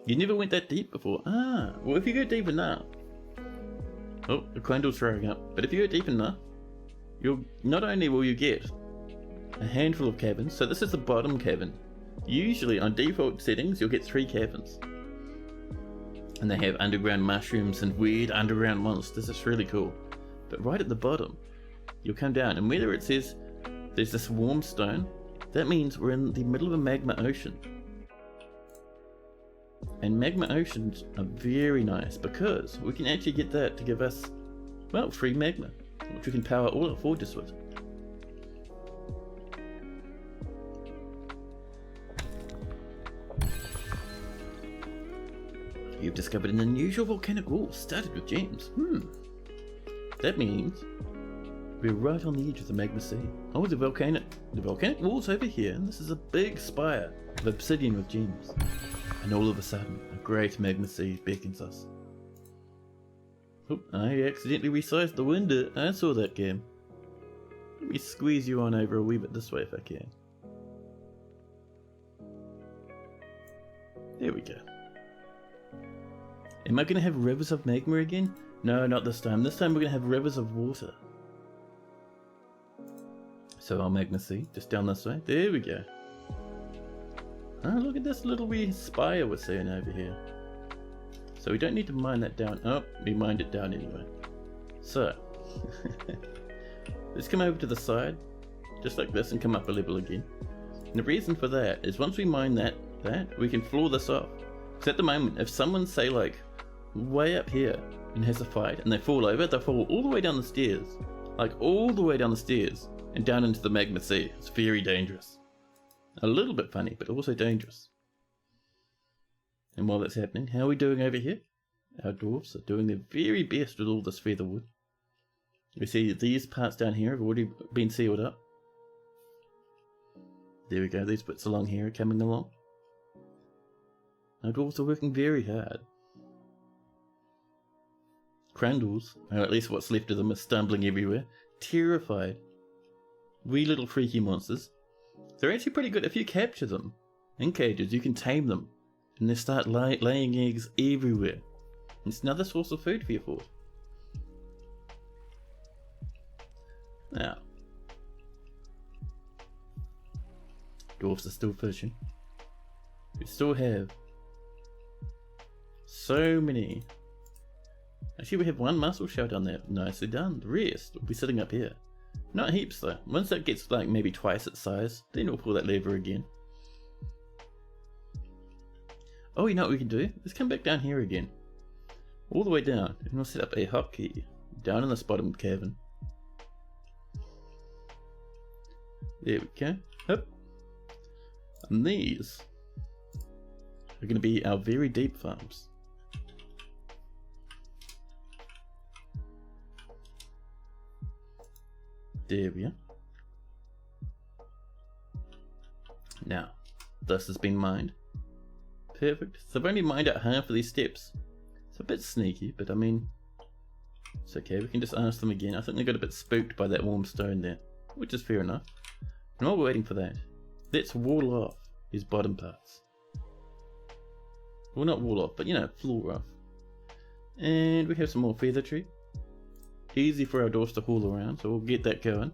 You never went that deep before. Ah, well if you go deep enough. Oh, the Crandall's throwing up. But if you go deep enough, not only will you get a handful of caverns, so this is the bottom cavern. Usually on default settings you'll get 3 caverns. And they have underground mushrooms and weird underground monsters. It's really cool. But right at the bottom, you'll come down, and whether it says there's this warm stone, that means we're in the middle of a magma ocean. And magma oceans are very nice because we can actually get that to give us, well, free magma, which we can power all our forges with. You've discovered an unusual volcanic wall studded with gems. That means We're right on the edge of the magma sea. Oh, the volcanic wall's over here, and this is a big spire of obsidian with gems. And all of a sudden, a great magma sea beckons us. Oop, I accidentally resized the window. I saw that game. Let me squeeze you on over a wee bit this way if I can. There we go. Am I going to have rivers of magma again? No, not this time. This time we're going to have rivers of water. So our magma sea, just down this way. There we go. Oh, look at this little wee spire we're seeing over here. So we don't need to mine that down. Oh, we mined it down anyway. So, let's come over to the side, just like this, and come up a level again. And the reason for that is once we mine that, we can floor this off. Because at the moment, if someone's, say, like, way up here and has a fight, and they fall over, they'll fall all the way down the stairs. Like, all the way down the stairs, and down into the magma sea. It's very dangerous. A little bit funny, but also dangerous. And while that's happening, how are we doing over here? Our dwarves are doing their very best with all this feather wood. We see these parts down here have already been sealed up. There we go, these bits along here are coming along. Our dwarves are working very hard. Crandalls, or at least what's left of them, are stumbling everywhere, terrified. Wee little freaky monsters. They're actually pretty good. If you capture them in cages, you can tame them. And they start laying eggs everywhere. It's another source of food for your fort. Now, dwarfs are still fishing. We still have so many. Actually, we have one mussel shell down there. Nicely done. The rest will be sitting up here. Not heaps though. Once that gets like maybe twice its size, then we'll pull that lever again. Oh, you know what we can do? Let's come back down here again. All the way down, and we'll set up a hotkey down in this bottom cavern. There we go. Up. And these are going to be our very deep farms. There we are. Now, this has been mined. Perfect. So I've only mined out half of these steps. It's a bit sneaky, but I mean, it's okay. We can just ask them again. I think they got a bit spooked by that warm stone there, which is fair enough. And while we're waiting for that, let's wall off these bottom parts. Well, not wall off, but you know, floor off. And we have some more feather tree. Easy for our doors to haul around, so we'll get that going.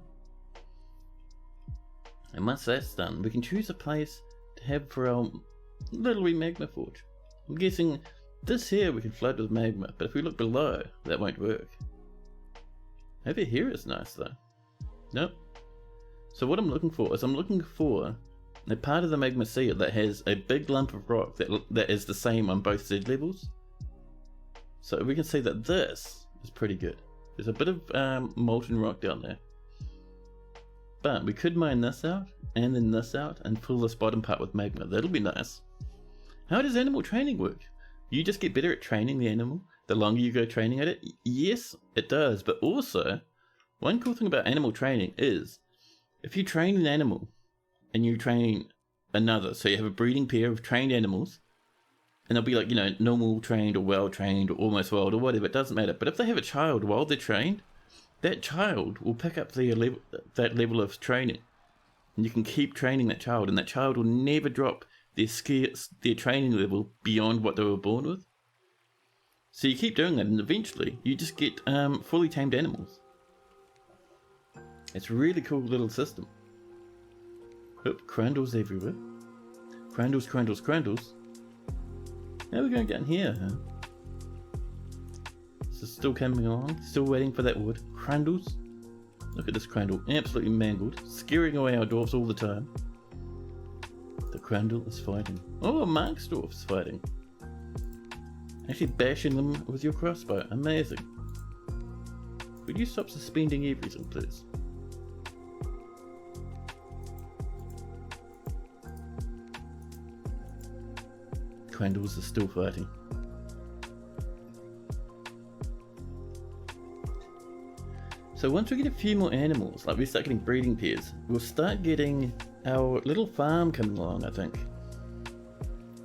And once that's done, we can choose a place to have for our little wee magma forge. I'm guessing this here we can flood with magma, but if we look below, that won't work. Over here is nice though. Nope. So what I'm looking for is I'm looking for a part of the magma sea that has a big lump of rock that is the same on both Z levels. So we can see that this is pretty good. There's a bit of molten rock down there. But we could mine this out, and then this out, and fill this bottom part with magma. That'll be nice. How does animal training work? You just get better at training the animal the longer you go training at it? Yes, it does. But also, one cool thing about animal training is, if you train an animal, and you train another, so you have a breeding pair of trained animals, and they'll be like, you know, normal trained or well trained or almost wild or whatever, it doesn't matter. But if they have a child while they're trained, that child will pick up that level of training. And you can keep training that child, and that child will never drop their training level beyond what they were born with. So you keep doing that, and eventually you just get fully tamed animals. It's a really cool little system. Oop, crandalls everywhere. Crandalls, crandalls, crandalls. Now we're going down here, huh? This is still coming along, still waiting for that wood. Crandalls. Look at this crandall, absolutely mangled, scaring away our dwarfs all the time. The crandall is fighting. Oh, a Mark's dwarf is fighting. Actually bashing them with your crossbow. Amazing. Could you stop suspending everything, please? Crandalls are still fighting. So once we get a few more animals, like we start getting breeding pairs, we'll start getting our little farm coming along, I think.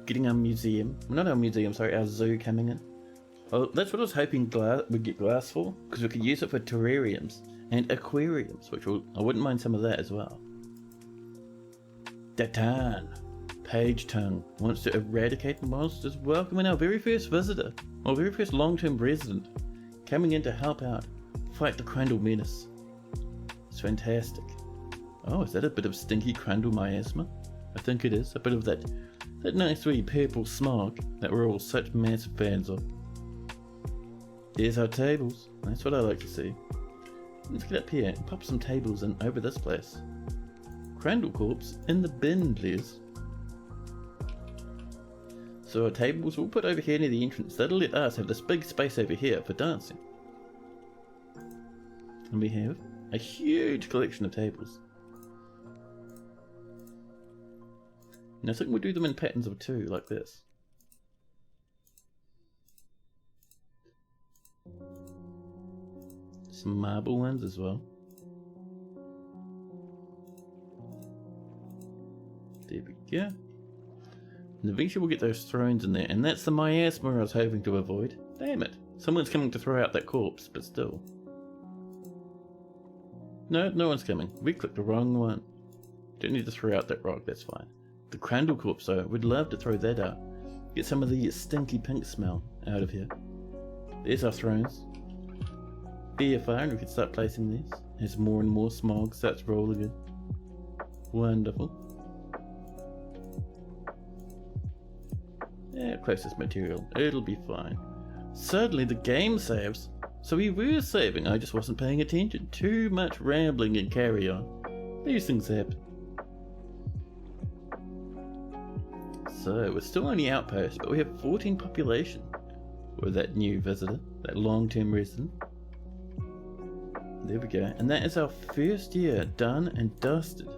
Getting our museum, not our museum, sorry, our zoo coming in. Oh, that's what I was hoping we'd get glass for, because we could use it for terrariums and aquariums, which I wouldn't mind some of that as well. Datan, Page Tongue, wants to eradicate the monsters, welcoming our very first visitor, our very first long-term resident, coming in to help out, fight the Crandall menace. It's fantastic. Oh, is that a bit of stinky Crandall miasma? I think it is, a bit of that nice wee purple smog that we're all such massive fans of. There's our tables, that's what I like to see. Let's get up here and pop some tables in over this place. Crandall corpse in the bin, please. So our tables we'll put over here near the entrance. That'll let us have this big space over here for dancing. And we have a huge collection of tables. And I think we'll do them in patterns of 2, like this. Some marble ones as well. There we go. And eventually we'll get those thrones in there, and that's the miasma I was hoping to avoid. Damn it. Someone's coming to throw out that corpse, but still. No, no one's coming. We clicked the wrong one. Don't need to throw out that rock, that's fine. The Crandall corpse though, we'd love to throw that out. Get some of the stinky pink smell out of here. There's our thrones. Be a fire and we can start placing these as more and more smog starts rolling in. Wonderful. Yeah, closest material. It'll be fine. Suddenly the game saves. So we were saving, I just wasn't paying attention. Too much rambling and carry on. These things happen. So we're still only outpost, but we have 14 population with that new visitor, that long-term resident. There we go, and that is our first year done and dusted.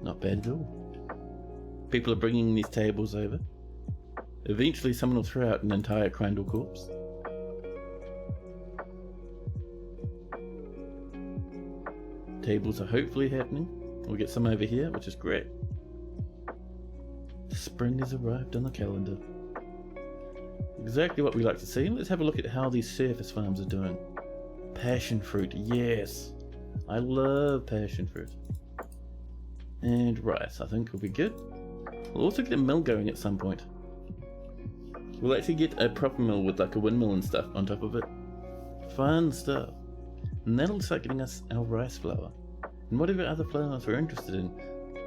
Not bad at all. People are bringing these tables over. Eventually someone will throw out an entire Crandall corpse. Tables are hopefully happening. We'll get some over here, which is great. Spring has arrived on the calendar. Exactly what we like to see. Let's have a look at how these surface farms are doing. Passion fruit, yes. I love passion fruit. And rice, I think will be good. We'll also get a mill going at some point. We'll actually get a proper mill with like a windmill and stuff on top of it. Fun stuff. And that'll start getting us our rice flour. And whatever other flours we're interested in.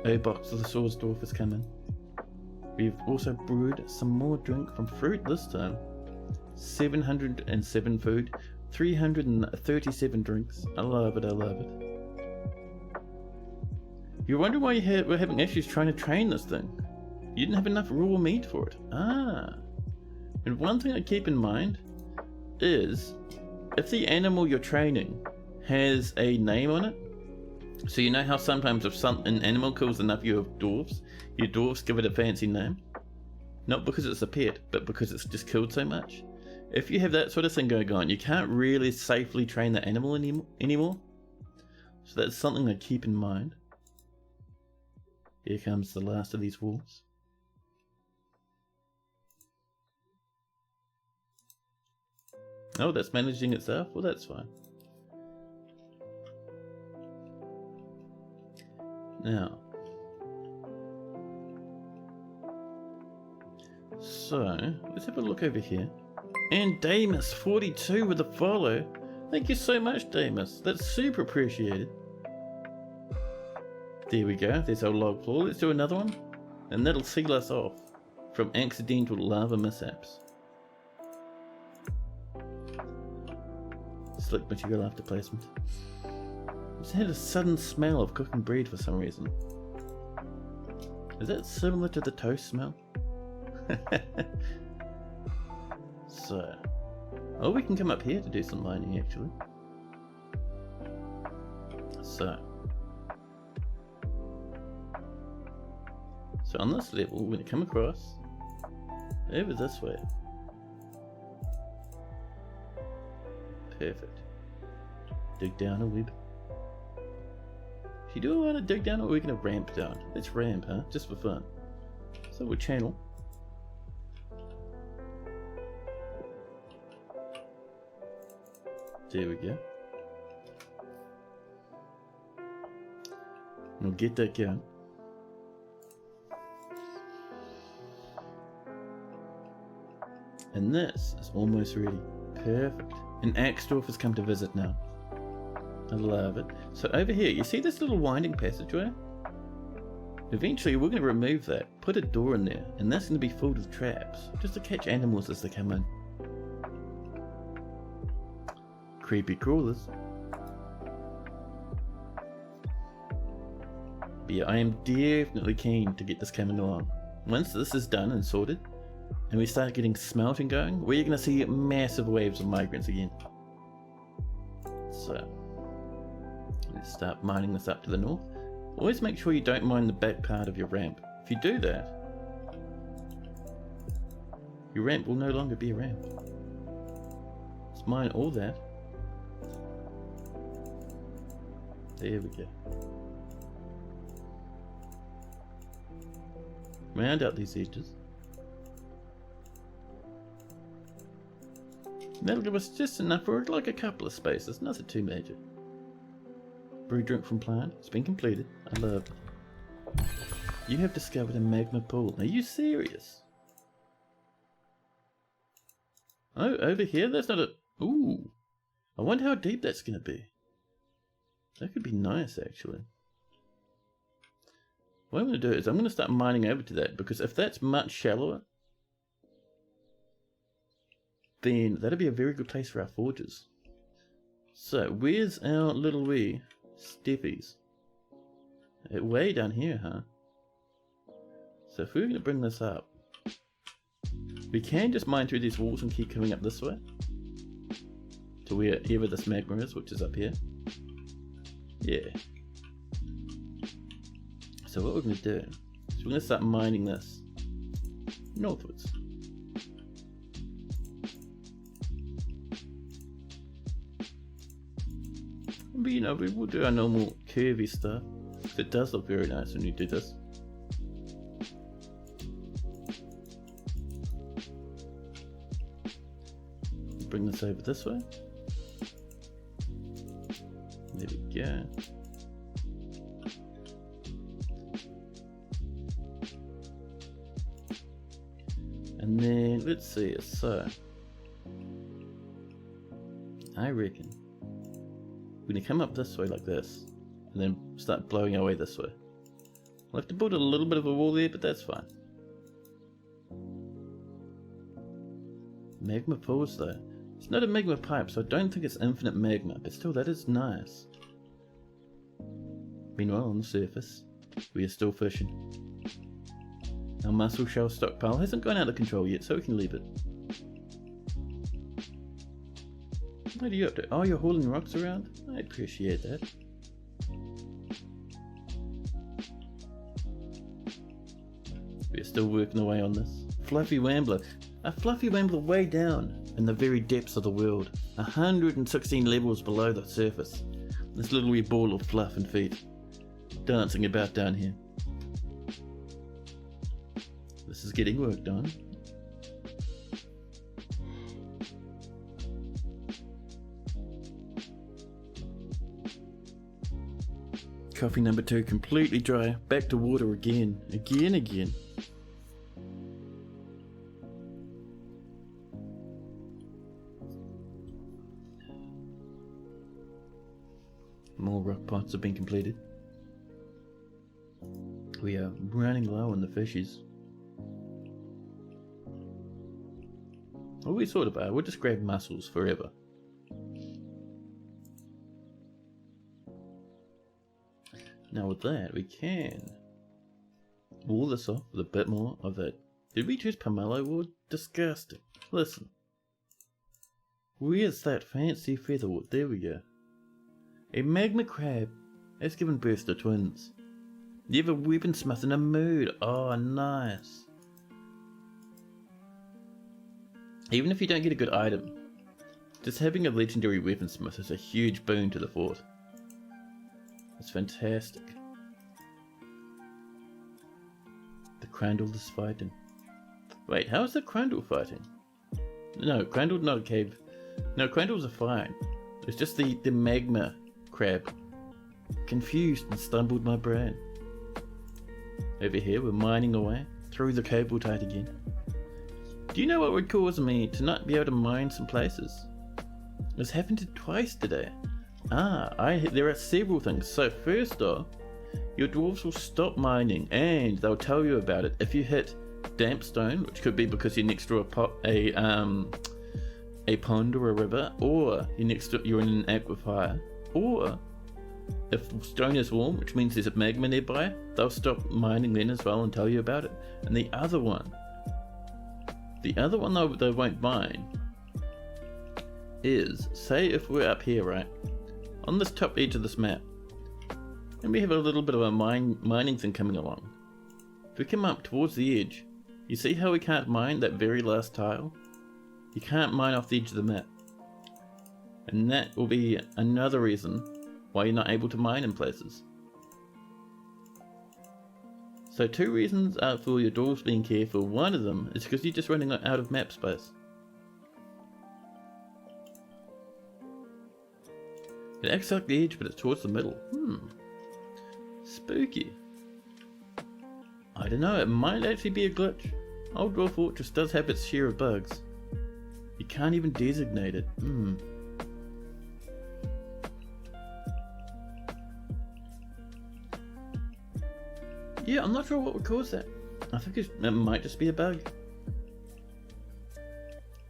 A box of the Swordsdorf has come in. We've also brewed some more drink from fruit this time. 707 food, 337 drinks. I love it, I love it. You're wondering why we're having issues trying to train this thing. You didn't have enough raw meat for it. Ah. And one thing I keep in mind is if the animal you're training has a name on it, so you know how sometimes if an animal kills enough your dwarves give it a fancy name? Not because it's a pet, but because it's just killed so much. If you have that sort of thing going on, you can't really safely train the animal anymore. So that's something to keep in mind. Here comes the last of these wolves. Oh, that's managing itself? Well, that's fine. Now, so let's have a look over here. And Damus 42 with a follow. Thank you so much, Damus. That's super appreciated. There we go. There's our log floor. Let's do another one, and that'll seal us off from accidental lava mishaps. Slick material after placement. Just had a sudden smell of cooking bread for some reason. Is that similar to the toast smell? So, oh, we can come up here to do some mining actually. So on this level, we're going to come across over this way. Perfect. dig down a web. If you do want to dig down, or we're going to ramp down. Let's ramp, huh? Just for fun. So we'll channel. There we go. We'll get that going. And this is almost ready. Perfect. And Axdorf has come to visit now. I love it. So over here, you see this little winding passageway? Eventually we're going to remove that, put a door in there, and that's going to be filled with traps, just to catch animals as they come in. Creepy crawlers. But yeah, I am definitely keen to get this coming along. Once this is done and sorted, and we start getting smelting going, we're going to see massive waves of migrants again. So, let's start mining this up to the north. Always make sure you don't mine the back part of your ramp. If you do that, your ramp will no longer be a ramp. Let's mine all that. There we go. Round out these edges. That'll give us just enough for like a couple of spaces, nothing too major. Brew drink from plant. It's been completed. I love it. You have discovered a magma pool. Are you serious? Oh, over here? That's not a... Ooh. I wonder how deep that's going to be. That could be nice, actually. What I'm going to do is I'm going to start mining over to that, because if that's much shallower, then that'll be a very good place for our forges. So, where's our little wee steppies? Way down here, huh? So if we're going to bring this up, we can just mine through these walls and keep coming up this way to wherever this magma is, which is up here. Yeah. So what we're going to do is we're going to start mining this northwards. But you know, we will do our normal curvy stuff. It does look very nice when you do this. Bring this over this way. There we go. And then let's see, so I reckon we're going to come up this way like this, and then start blowing our way this way. We'll have to build a little bit of a wall there, but that's fine. Magma pools though. It's not a magma pipe, so I don't think it's infinite magma, but still that is nice. Meanwhile, on the surface, we are still fishing. Our mussel shell stockpile hasn't gone out of control yet, so we can leave it. What are you up to? Oh, you're hauling rocks around? I appreciate that. We're still working away on this. Fluffy Wambler. A Fluffy Wambler way down in the very depths of the world. 116 levels below the surface. This little wee ball of fluff and feet. Dancing about down here. This is getting worked on. Coffee number 2 completely dry. Back to water again. Again. More rock pots have been completed. We are running low on the fishes. Well, we sort of are. We'll just grab mussels forever. Now with that, we can wall this off with a bit more of that. Did we choose pomelo wood? Disgusting. Listen. Where's that fancy featherwood? There we go. A magma crab has given birth to twins. You have a weaponsmith in a mood. Oh, nice. Even if you don't get a good item, Just having a legendary weaponsmith is a huge boon to the fort. It's fantastic. The Crandall is fighting. Wait, how is the Crandall fighting? No, Crandall's not a cave. No, Crandall's a fine. It's just the magma crab. Confused and stumbled my brain. Over here, we're mining away through the cable tight again. Do you know what would cause me to not be able to mine some places? It's happened twice today. There are several things. So first off, your dwarves will stop mining and they'll tell you about it if you hit damp stone, which could be because you're next to a pond or a river, or you're in an aquifer, or if stone is warm, which means there's a magma nearby, they'll stop mining then as well and tell you about it. And the other one they won't mine is, say if we're up here, right, on this top edge of this map, and we have a little bit of a mining thing coming along. If we come up towards the edge, you see how we can't mine that very last tile? You can't mine off the edge of the map. And that will be another reason why you're not able to mine in places. So 2 reasons are for your dwarves being careful. One of them is because you're just running out of map space. It acts like the edge, but it's towards the middle. Spooky. I don't know, it might actually be a glitch. Old Dwarf Fortress does have its share of bugs. You can't even designate it. Yeah, I'm not sure what would cause that. I think it might just be a bug.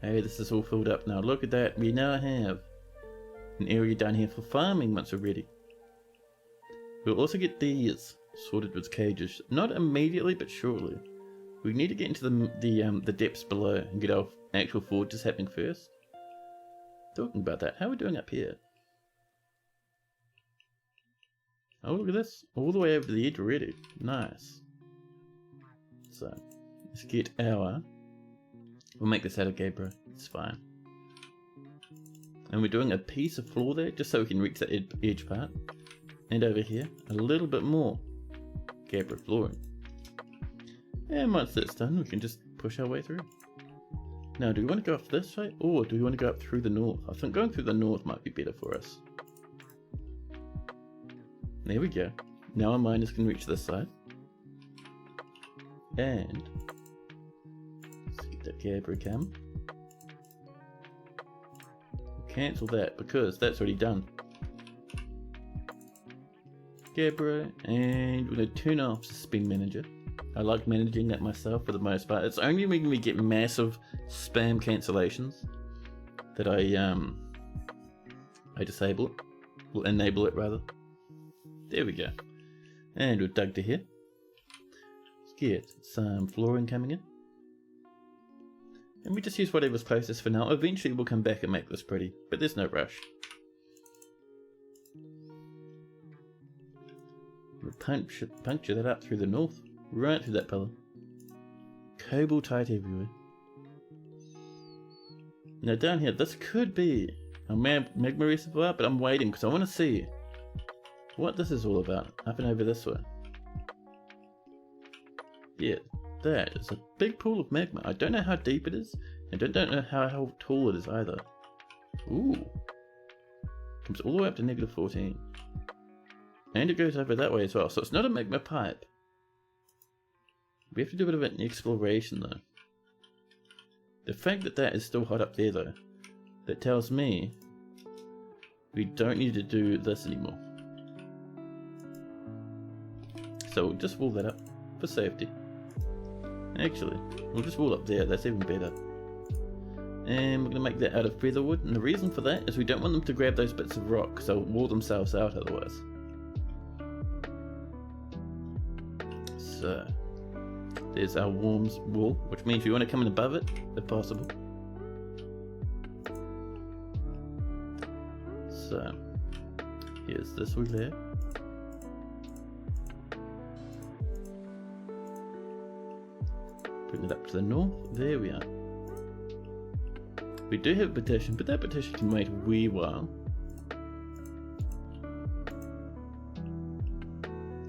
Hey, this is all filled up now. Look at that. We now have an area down here for farming once we're ready. We'll also get these sorted with cages. Not immediately, but shortly. We need to get into the depths below and get our actual forges happening first. Talking about that, how are we doing up here? Oh, look at this. All the way over the edge already. Nice. So, let's get our... We'll make this out of gabbro. It's fine. And we're doing a piece of floor there, just so we can reach that edge part. And over here, a little bit more gabbro flooring. And once that's done, we can just push our way through. Now, do we want to go up this way, or do we want to go up through the north? I think going through the north might be better for us. There we go. Now our miners can reach this side. And let's get that gabbro cam. Cancel that because that's already done. Gabbro, and we're going to turn off Spin Manager. I like managing that myself for the most part. It's only when we get massive spam cancellations that I disable it. We'll enable it rather. There we go. And we've dug to here. Let's get some flooring coming in. And we just use whatever's closest for now. Eventually we'll come back and make this pretty, but there's no rush. We'll puncture that up through the north, right through that pillar. Cobble tight everywhere. Now down here, this could be a magma reservoir, but I'm waiting because I want to see what this is all about. Up and over this way. Yeah, that is a big pool of magma. I don't know how deep it is, and I don't know how tall it is either. Ooh. Comes all the way up to -14. And it goes over that way as well, so it's not a magma pipe. We have to do a bit of an exploration though. The fact that that is still hot up there though, that tells me we don't need to do this anymore. So we'll just wall that up for safety. Actually, we'll just wall up there, that's even better. And we're going to make that out of featherwood, and the reason for that is we don't want them to grab those bits of rock because they'll wall themselves out otherwise. So, there's our worms wall, which means we want to come in above it, if possible. So, here's this wall there. Bring it up to the north, there we are. We do have a petition, but that petition can wait a wee while.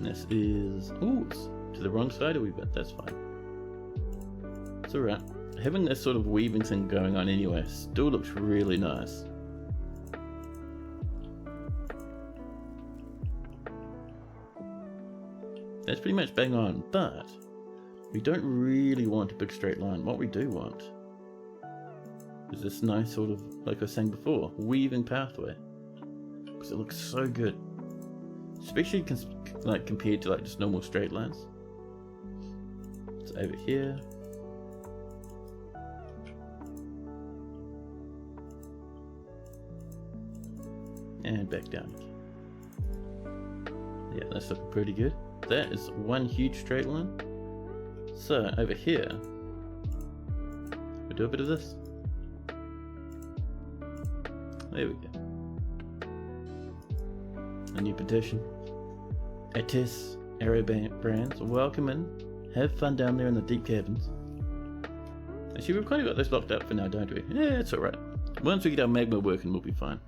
This is... ooh, it's to the wrong side a wee bit, that's fine. It's alright. Having this sort of weaving thing going on anyway still looks really nice. That's pretty much bang on, but we don't really want a big straight line. What we do want is this nice sort of, like I was saying before, weaving pathway. Because it looks so good. Especially like compared to like just normal straight lines. It's over here. And back down. Yeah, that's looking pretty good. That is one huge straight line. So over here, we'll do a bit of this. There we go. A new petition. Atis, Arrow Brands, welcome in. Have fun down there in the deep caverns. Actually, we've kind of got this locked up for now, don't we? Yeah, it's alright. Once we get our magma working, we'll be fine.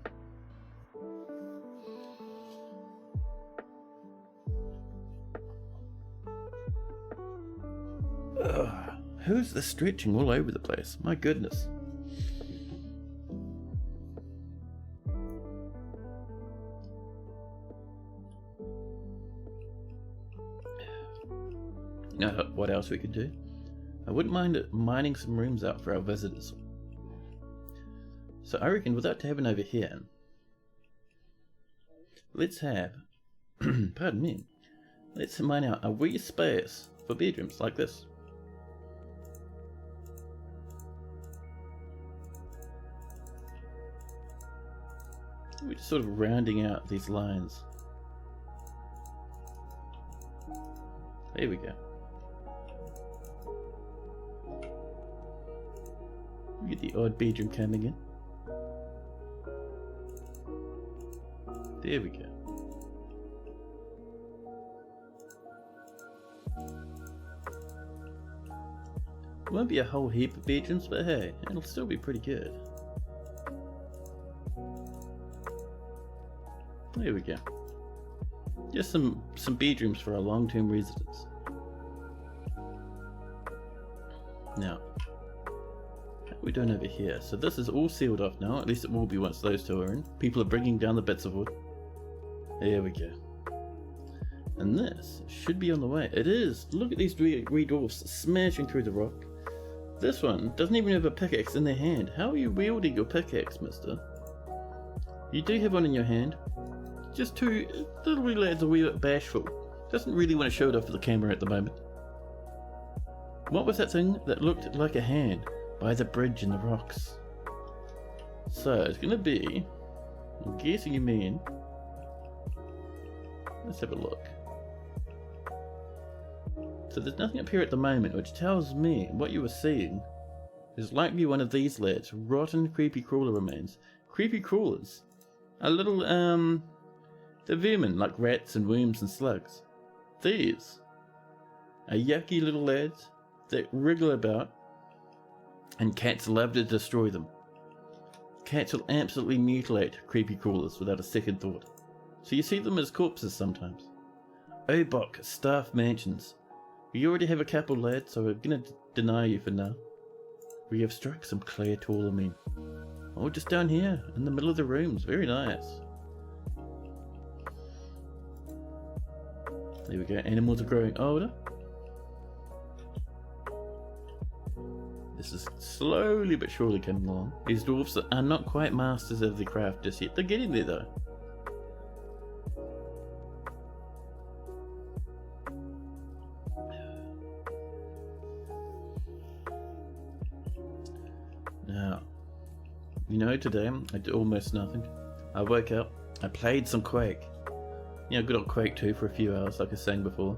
Who's the stretching all over the place? My goodness. You know what else we could do? I wouldn't mind mining some rooms out for our visitors. So I reckon without tabbing over here, let's have, pardon me, let's mine out a wee space for bedrooms like this. We're just sort of rounding out these lines. There we go. We get the odd bedroom coming in. There we go. Won't be a whole heap of bedrooms, but hey, it'll still be pretty good. There we go. Just some bedrooms for our long-term residents. Now, how are we doing over here? So this is all sealed off now, at least it will be once those two are in. People are bringing down the bits of wood. There we go. And this should be on the way. It is! Look at these three dwarfs smashing through the rock. This one doesn't even have a pickaxe in their hand. How are you wielding your pickaxe, mister? You do have one in your hand. Just two little wee lads a wee bit bashful. Doesn't really want to show it off for the camera at the moment. What was that thing that looked like a hand by the bridge in the rocks? So it's gonna be, I'm guessing you mean, let's have a look. So there's nothing up here at the moment, which tells me what you were seeing is likely one of these lads, rotten creepy crawler remains. Creepy crawlers are little they're vermin like rats and worms and slugs. These are yucky little lads that wriggle about, and cats love to destroy them. Cats will absolutely mutilate creepy crawlers without a second thought. So you see them as corpses sometimes. Obok staff mansions. We already have a couple, lads, so we're gonna deny you for now. We have struck some clear tourmaline. Oh, just down here in the middle of the rooms. Very nice. There we go. Animals are growing older. This is slowly but surely coming along. These dwarfs are not quite masters of the craft just yet. They're getting there though. Now, you know, today I did almost nothing. I woke up, I played some Quake. You know, good old Quake 2 for a few hours, like I was saying before.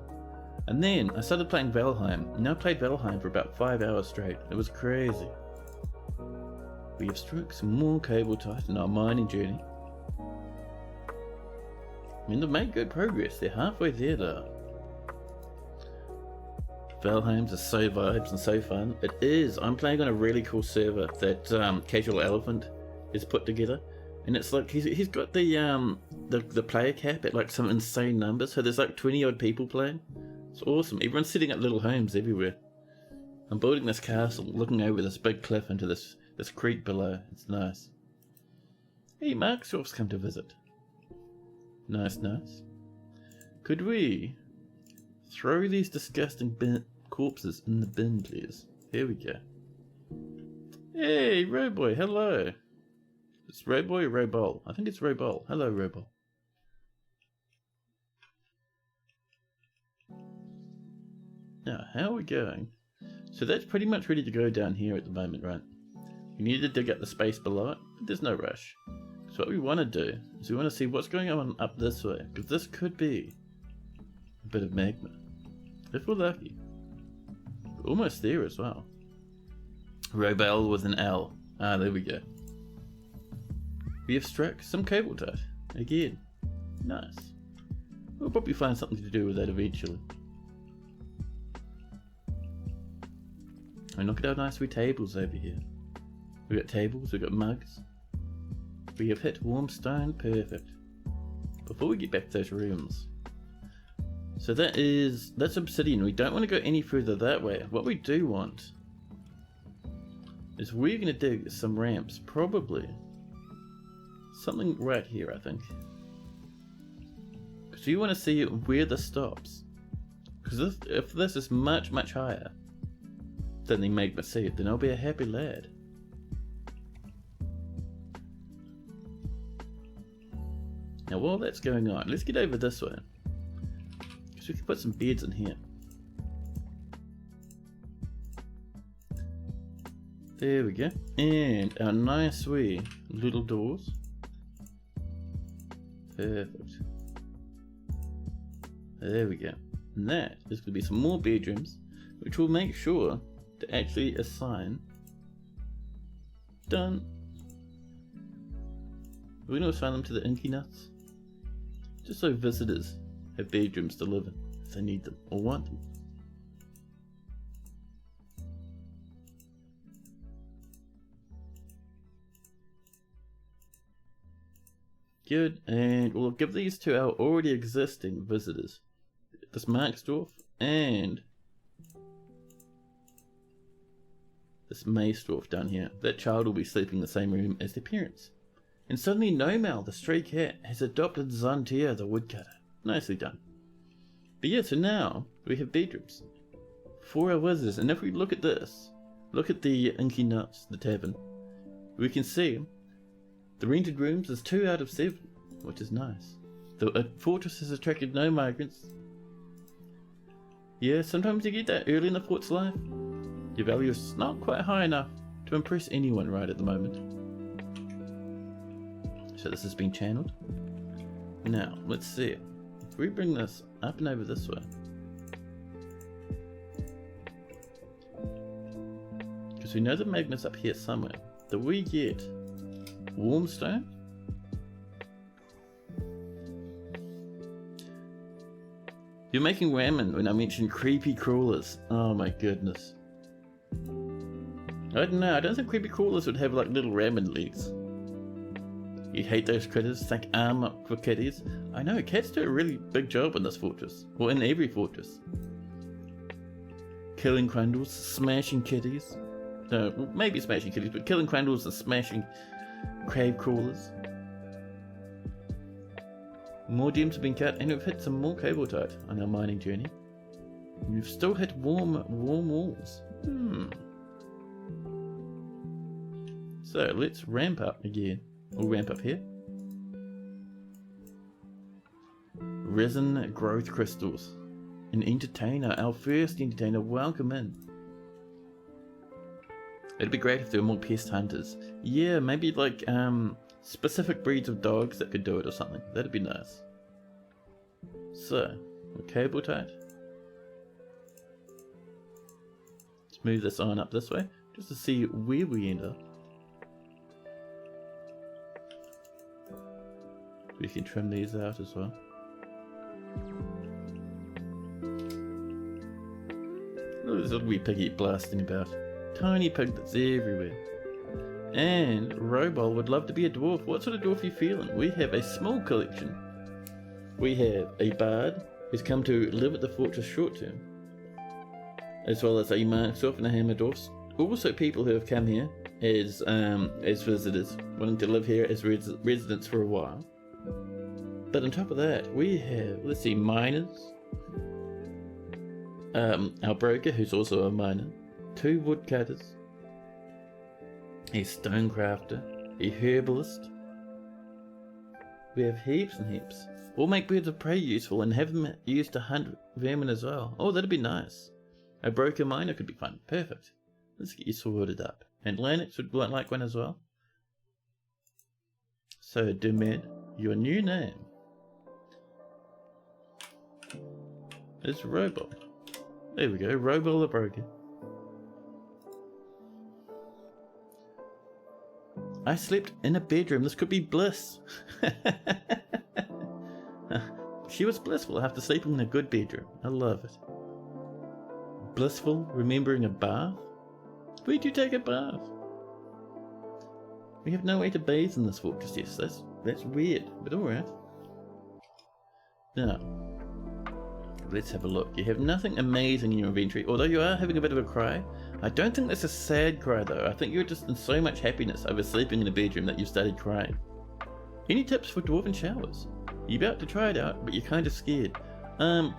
And then I started playing Valheim, and I played Valheim for about 5 hours straight. It was crazy. We have struck some more cable tight in our mining journey. I mean, they've made good progress. They're halfway there though. Valheim's is so vibes and so fun. It is. I'm playing on a really cool server that Casual Elephant is put together, and it's like he's got the player cap at like some insane number. So there's like 20 odd people playing. It's awesome. Everyone's setting up little homes everywhere. I'm building this castle, looking over this big cliff into this creek below. It's nice. Hey, Marksoft's come to visit. Nice, nice. Could we throw these disgusting corpses in the bin, please? Here we go. Hey, Roboy, hello. It's Roboy or Robol? I think it's Robol. Hello, Robol. Now, how are we going? So that's pretty much ready to go down here at the moment, right? We need to dig up the space below it, but there's no rush. So what we want to do is we want to see what's going on up this way, because this could be a bit of magma. If we're lucky. We're almost there as well. Robel with an L. Ah, there we go. We have struck some Cabletite. Again. Nice. We'll probably find something to do with that eventually. And look at how nice we tables over here. We got tables, we got mugs. We have hit warm stone, perfect. Before we get back to those rooms. So that's obsidian. We don't want to go any further that way. What we do want is we're going to dig some ramps, probably. Something right here, I think. Because you want to see where this stops. Because if this is much, much higher than the magma seed, then I'll be a happy lad. Now while that's going on, let's get over this way. Because we can put some beds in here. There we go. And our nice wee little doors. Perfect. There we go. And that is going to be some more bedrooms, which will make sure to actually assign. Done. We're going to assign them to the Inky Nuts, just so visitors have bedrooms to live in if they need them or want them. Good, and we'll give these to our already existing visitors. This Marksdorf and this Maysdorf down here. That child will be sleeping in the same room as their parents. And suddenly Nomal, the stray cat, has adopted Zantia, the woodcutter. Nicely done. But yeah, so now we have bedrooms for our wizards. And if we look at this, look at the Inky Nuts, the tavern, we can see the rented rooms is 2 out of 7, which is nice. The fortress has attracted no migrants. Yeah, sometimes you get that early in the fort's life. Your value is not quite high enough to impress anyone right at the moment. So this has been channeled. Now, let's see. If we bring this up and over this way. Because we know the magma's up here somewhere. Do we get Warmstone? You're making ramen when I mentioned creepy crawlers. Oh my goodness. I don't know, I don't think creepy crawlers would have like little ramen legs. You hate those critters, thank arm for kitties. I know, cats do a really big job in this fortress. Or in every fortress. Killing crundles, smashing kitties. No, well, maybe smashing kitties, but killing crundles and smashing crave crawlers. More gems have been cut, and we've hit some more Cabletite on our mining journey. And we've still hit warm walls. So let's ramp up again. We'll ramp up here. Resin growth crystals. An entertainer, our first entertainer. Welcome in. It'd be great if there were more pest hunters. Yeah, maybe like specific breeds of dogs that could do it or something. That'd be nice. So, Cabletite. Let's move this on up this way, just to see where we end up. We can trim these out as well. there's a little wee piggy blasting about. Tiny pig that's everywhere. And Robol would love to be a dwarf. What sort of dwarf are you feeling? We have a small collection. We have a bard who's come to live at the fortress short term, as well as a marksdwarf and a hammer dwarfs. Also people who have come here as visitors, wanting to live here as residents for a while. But on top of that, we have, let's see, miners, our broker, who's also a miner, 2 woodcutters, a stonecrafter, a herbalist. We have heaps and heaps. All make birds of prey useful and have them used to hunt vermin as well. Oh, that'd be nice. A broker miner could be fun. Perfect. Let's get you sorted up. And Lanix would like one as well. So, Dumed, your new name is Robol. There we go, Robol the broker. I slept in a bedroom. This could be bliss. She was blissful after sleeping in a good bedroom. I love it. Blissful, remembering a bath? Where'd you take a bath? We have no way to bathe in this fortress. Yes, that's weird, but alright. Now, let's have a look. You have nothing amazing in your inventory, although you are having a bit of a cry. I don't think that's a sad cry though. I think you're just in so much happiness over sleeping in a bedroom that you started crying. Any tips for dwarven showers? You're about to try it out, but you're kind of scared.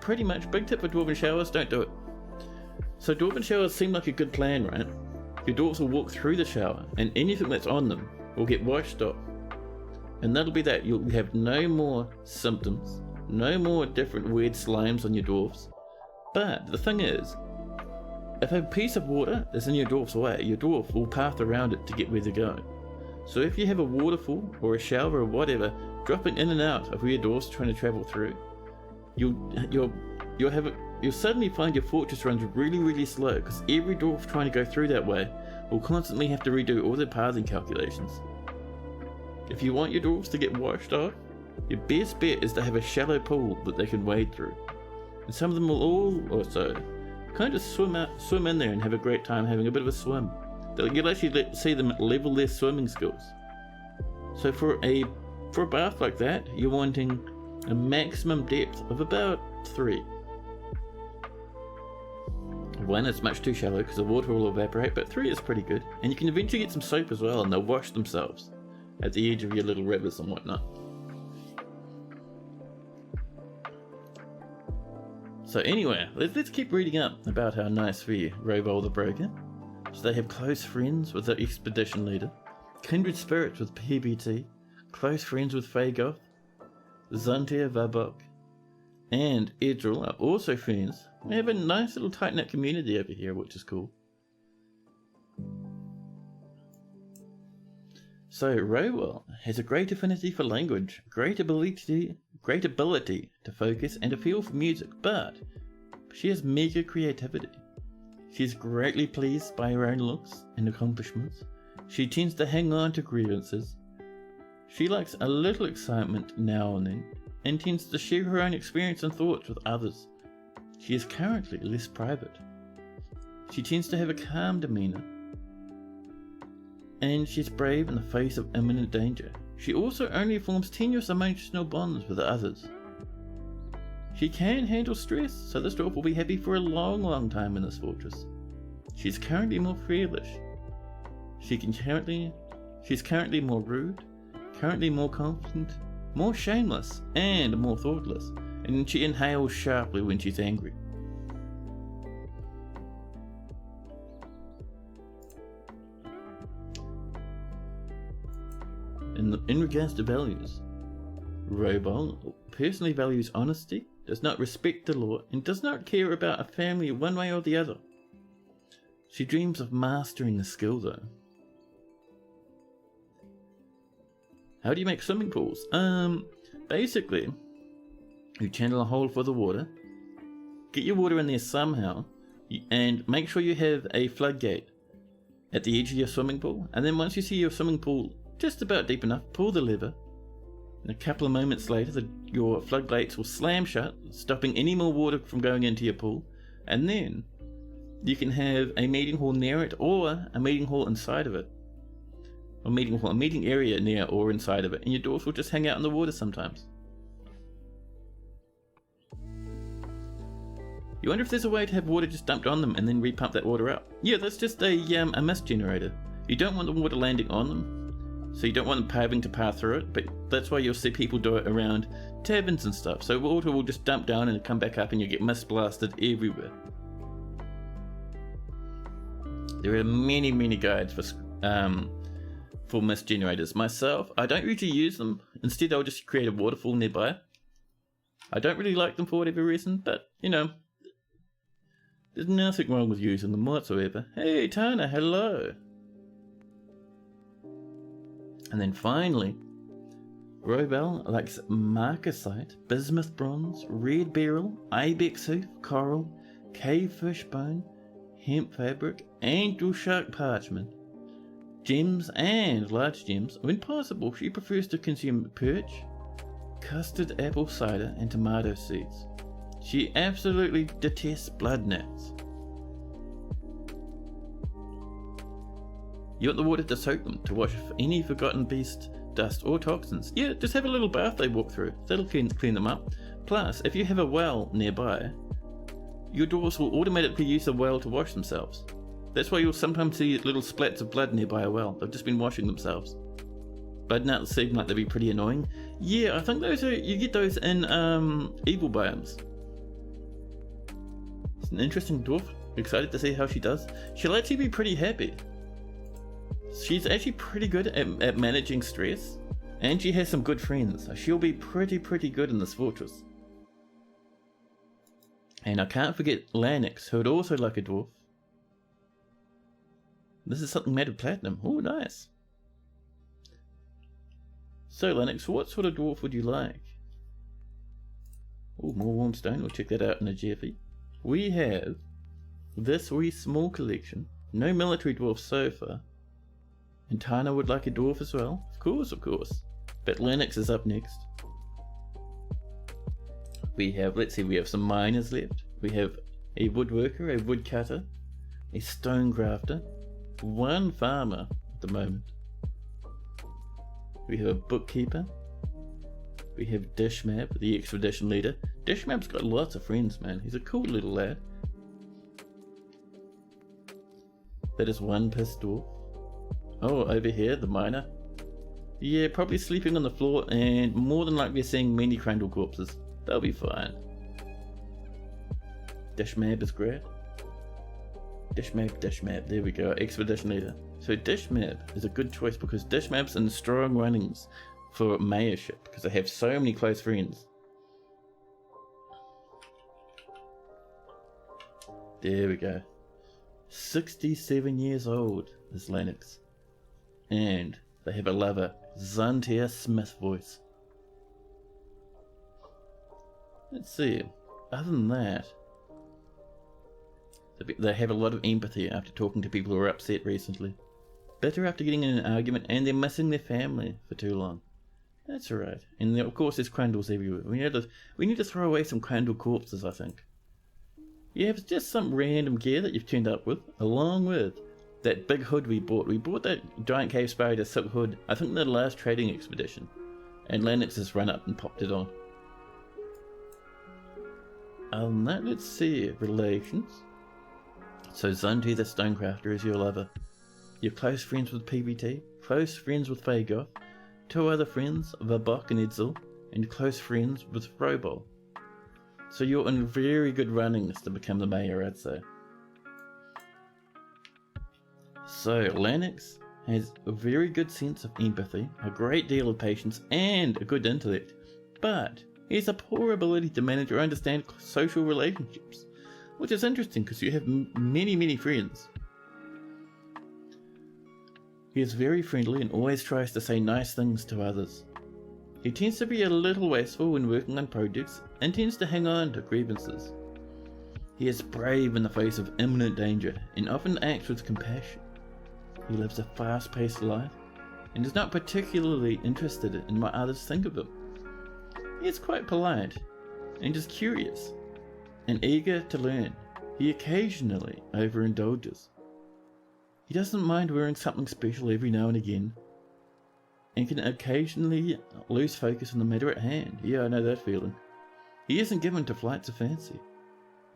Pretty much, big tip for dwarven showers, don't do it. So dwarven showers seem like a good plan, right? Your dwarves will walk through the shower, and anything that's on them will get washed off. And that'll be that. You'll have no more symptoms, no more different weird slimes on your dwarves. But the thing is, if a piece of water is in your dwarf's way, your dwarf will path around it to get where they're going. So if you have a waterfall or a shower or whatever dropping in and out of where your dwarf's trying to travel through, you'll suddenly find your fortress runs really slow, because every dwarf trying to go through that way will constantly have to redo all their pathing calculations. If you want your dwarves to get washed off, your best bet is to have a shallow pool that they can wade through. And some of them will all also kind of swim in there and have a great time having a bit of a swim. You'll actually see them level their swimming skills. So for a bath like that, you're wanting a maximum depth of about 3. 1 is much too shallow because the water will evaporate, but 3 is pretty good. And you can eventually get some soap as well, and they'll wash themselves at the edge of your little rivers and whatnot. So anyway, let's keep reading up about how nice for you, Robol the broker. So they have close friends with the expedition leader, kindred spirits with PBT, close friends with Fagoth, Zuntir Vabok, and Edril are also friends. We have a nice little tight-knit community over here, which is cool. So Robol has a great affinity for language, great ability to focus and a feel for music, but she has mega creativity. She is greatly pleased by her own looks and accomplishments. She tends to hang on to grievances. She likes a little excitement now and then, and tends to share her own experience and thoughts with others. She is currently less private. She tends to have a calm demeanour, and she's brave in the face of imminent danger. She also only forms tenuous emotional bonds with others. She can handle stress, so this dwarf will be happy for a long time in this fortress. She's currently more fearless. She's currently more rude, currently more confident, more shameless, and more thoughtless, and she inhales sharply when she's angry. In regards to values, Robol personally values honesty, does not respect the law, and does not care about a family one way or the other. She dreams of mastering the skill though. How do you make swimming pools? Basically, you channel a hole for the water, get your water in there somehow, and make sure you have a floodgate at the edge of your swimming pool, and then once you see your swimming pool just about deep enough, pull the lever, and a couple of moments later your floodgates will slam shut, stopping any more water from going into your pool, and then you can have a meeting hall near it or a meeting hall inside of it. A meeting area near or inside of it, and your dwarves will just hang out in the water sometimes. You wonder if there's a way to have water just dumped on them and then repump that water out. Yeah, that's just a mist generator. You don't want the water landing on them, so you don't want them having to pass through it, but that's why you'll see people do it around taverns and stuff. So water will just dump down and come back up and you get mist blasted everywhere. There are many guides for mist generators. Myself, I don't usually use them. Instead, I'll just create a waterfall nearby. I don't really like them for whatever reason, but, you know, there's nothing wrong with using them whatsoever. Hey, Tana, hello! And then finally, Robel likes marcasite, bismuth bronze, red beryl, ibex hoof, coral, cave fish bone, hemp fabric, angel shark parchment, gems and large gems. When possible, she prefers to consume perch, custard apple cider, and tomato seeds. She absolutely detests blood gnats. You want the water to soak them, to wash any forgotten beast, dust or toxins. Yeah, just have a little bath they walk through. That'll clean them up. Plus, if you have a well nearby, your dwarves will automatically use the well to wash themselves. That's why you'll sometimes see little splats of blood nearby a well. They've just been washing themselves. Blood gnats seem like they'd be pretty annoying. Yeah, I think you get those in evil biomes. It's an interesting dwarf. Excited to see how she does. She'll actually be pretty happy. She's actually pretty good at managing stress, and she has some good friends, so she'll be pretty good in this fortress. And I can't forget Lanix, who would also like a dwarf. This is something made of platinum. Oh, nice. So Lanix, what sort of dwarf would you like? Oh, more warm stone. We'll check that out in a jiffy. We have this wee small collection. No military dwarfs so far. And Tana would like a dwarf as well. Of course. But Lennox is up next. We have some miners left. We have a woodworker, a woodcutter, a stone crafter, one farmer at the moment. We have a bookkeeper. We have Dishmap, the expedition leader. Dishmap's got lots of friends, man. He's a cool little lad. That is one pissed dwarf. Oh, over here, the miner. Yeah, probably sleeping on the floor and more than likely seeing many Crandall corpses. They'll be fine. Dishmap is great. Dishmap, there we go, expedition leader. So Dishmap is a good choice because Dishmap's in strong runnings for mayorship because they have so many close friends. There we go. 67 years old is Lennox. And they have a lover, Zantia Smith voice. Let's see, other than that, they have a lot of empathy after talking to people who are upset recently. Bitter after getting in an argument and they're missing their family for too long. That's alright. And of course there's Crandalls everywhere. We need to throw away some Crandall corpses, I think. Yeah, it's just some random gear that you've turned up with, along with that big hood we bought. We bought that giant cave spider silk hood, I think in the last trading expedition. And Lennox has run up and popped it on. Now let's see, relations. So Zunti the Stonecrafter is your lover. You're close friends with PBT, close friends with Fagoth, two other friends, Vabok and Edsel, and close friends with Frobol. So you're in very good runnings to become the mayor, I'd say. So Lennox has a very good sense of empathy, a great deal of patience, and a good intellect, but he has a poor ability to manage or understand social relationships, which is interesting because you have many friends. He is very friendly and always tries to say nice things to others. He tends to be a little wasteful when working on projects and tends to hang on to grievances. He is brave in the face of imminent danger and often acts with compassion. He lives a fast-paced life and is not particularly interested in what others think of him. He is quite polite and is curious and eager to learn. he occasionally overindulges. He doesn't mind wearing something special every now and again, and can occasionally lose focus on the matter at hand. Yeah, I know that feeling. He isn't given to flights of fancy.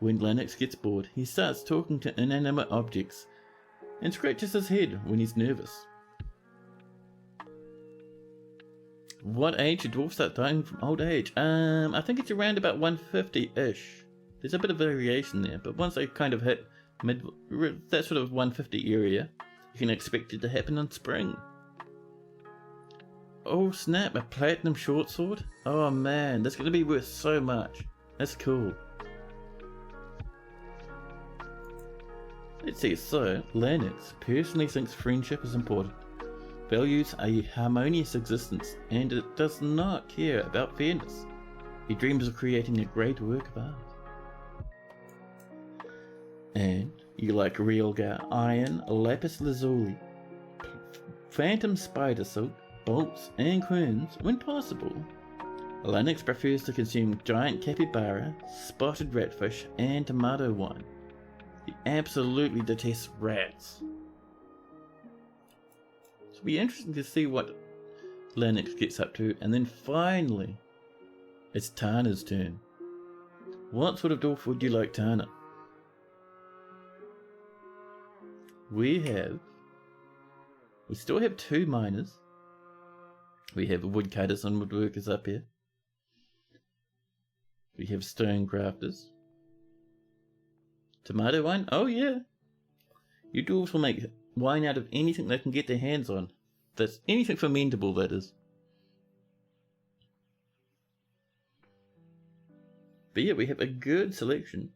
When Lennox gets bored, he starts talking to inanimate objects and scratches his head when he's nervous. What age do dwarves start dying from old age? I think it's around about 150-ish. There's a bit of variation there, but once they kind of hit that sort of 150 area, you can expect it to happen in spring. Oh snap, a platinum short sword? Oh man, that's going to be worth so much. That's cool. Let's see, so Lennox personally thinks friendship is important, values a harmonious existence, and it does not care about fairness. He dreams of creating a great work of art. And you like realgar, iron, lapis lazuli, phantom spider silk, bolts and crowns when possible. Lennox prefers to consume giant capybara, spotted ratfish and tomato wine. He absolutely detests rats. It'll be interesting to see what Lennox gets up to, and then finally, it's Tana's turn. What sort of dwarf would you like, Tana? We still have 2 miners. We have woodcutters and woodworkers up here. We have stone crafters. Tomato wine? Oh yeah. You dwarves will make wine out of anything they can get their hands on. That's anything fermentable, that is. But yeah, we have a good selection.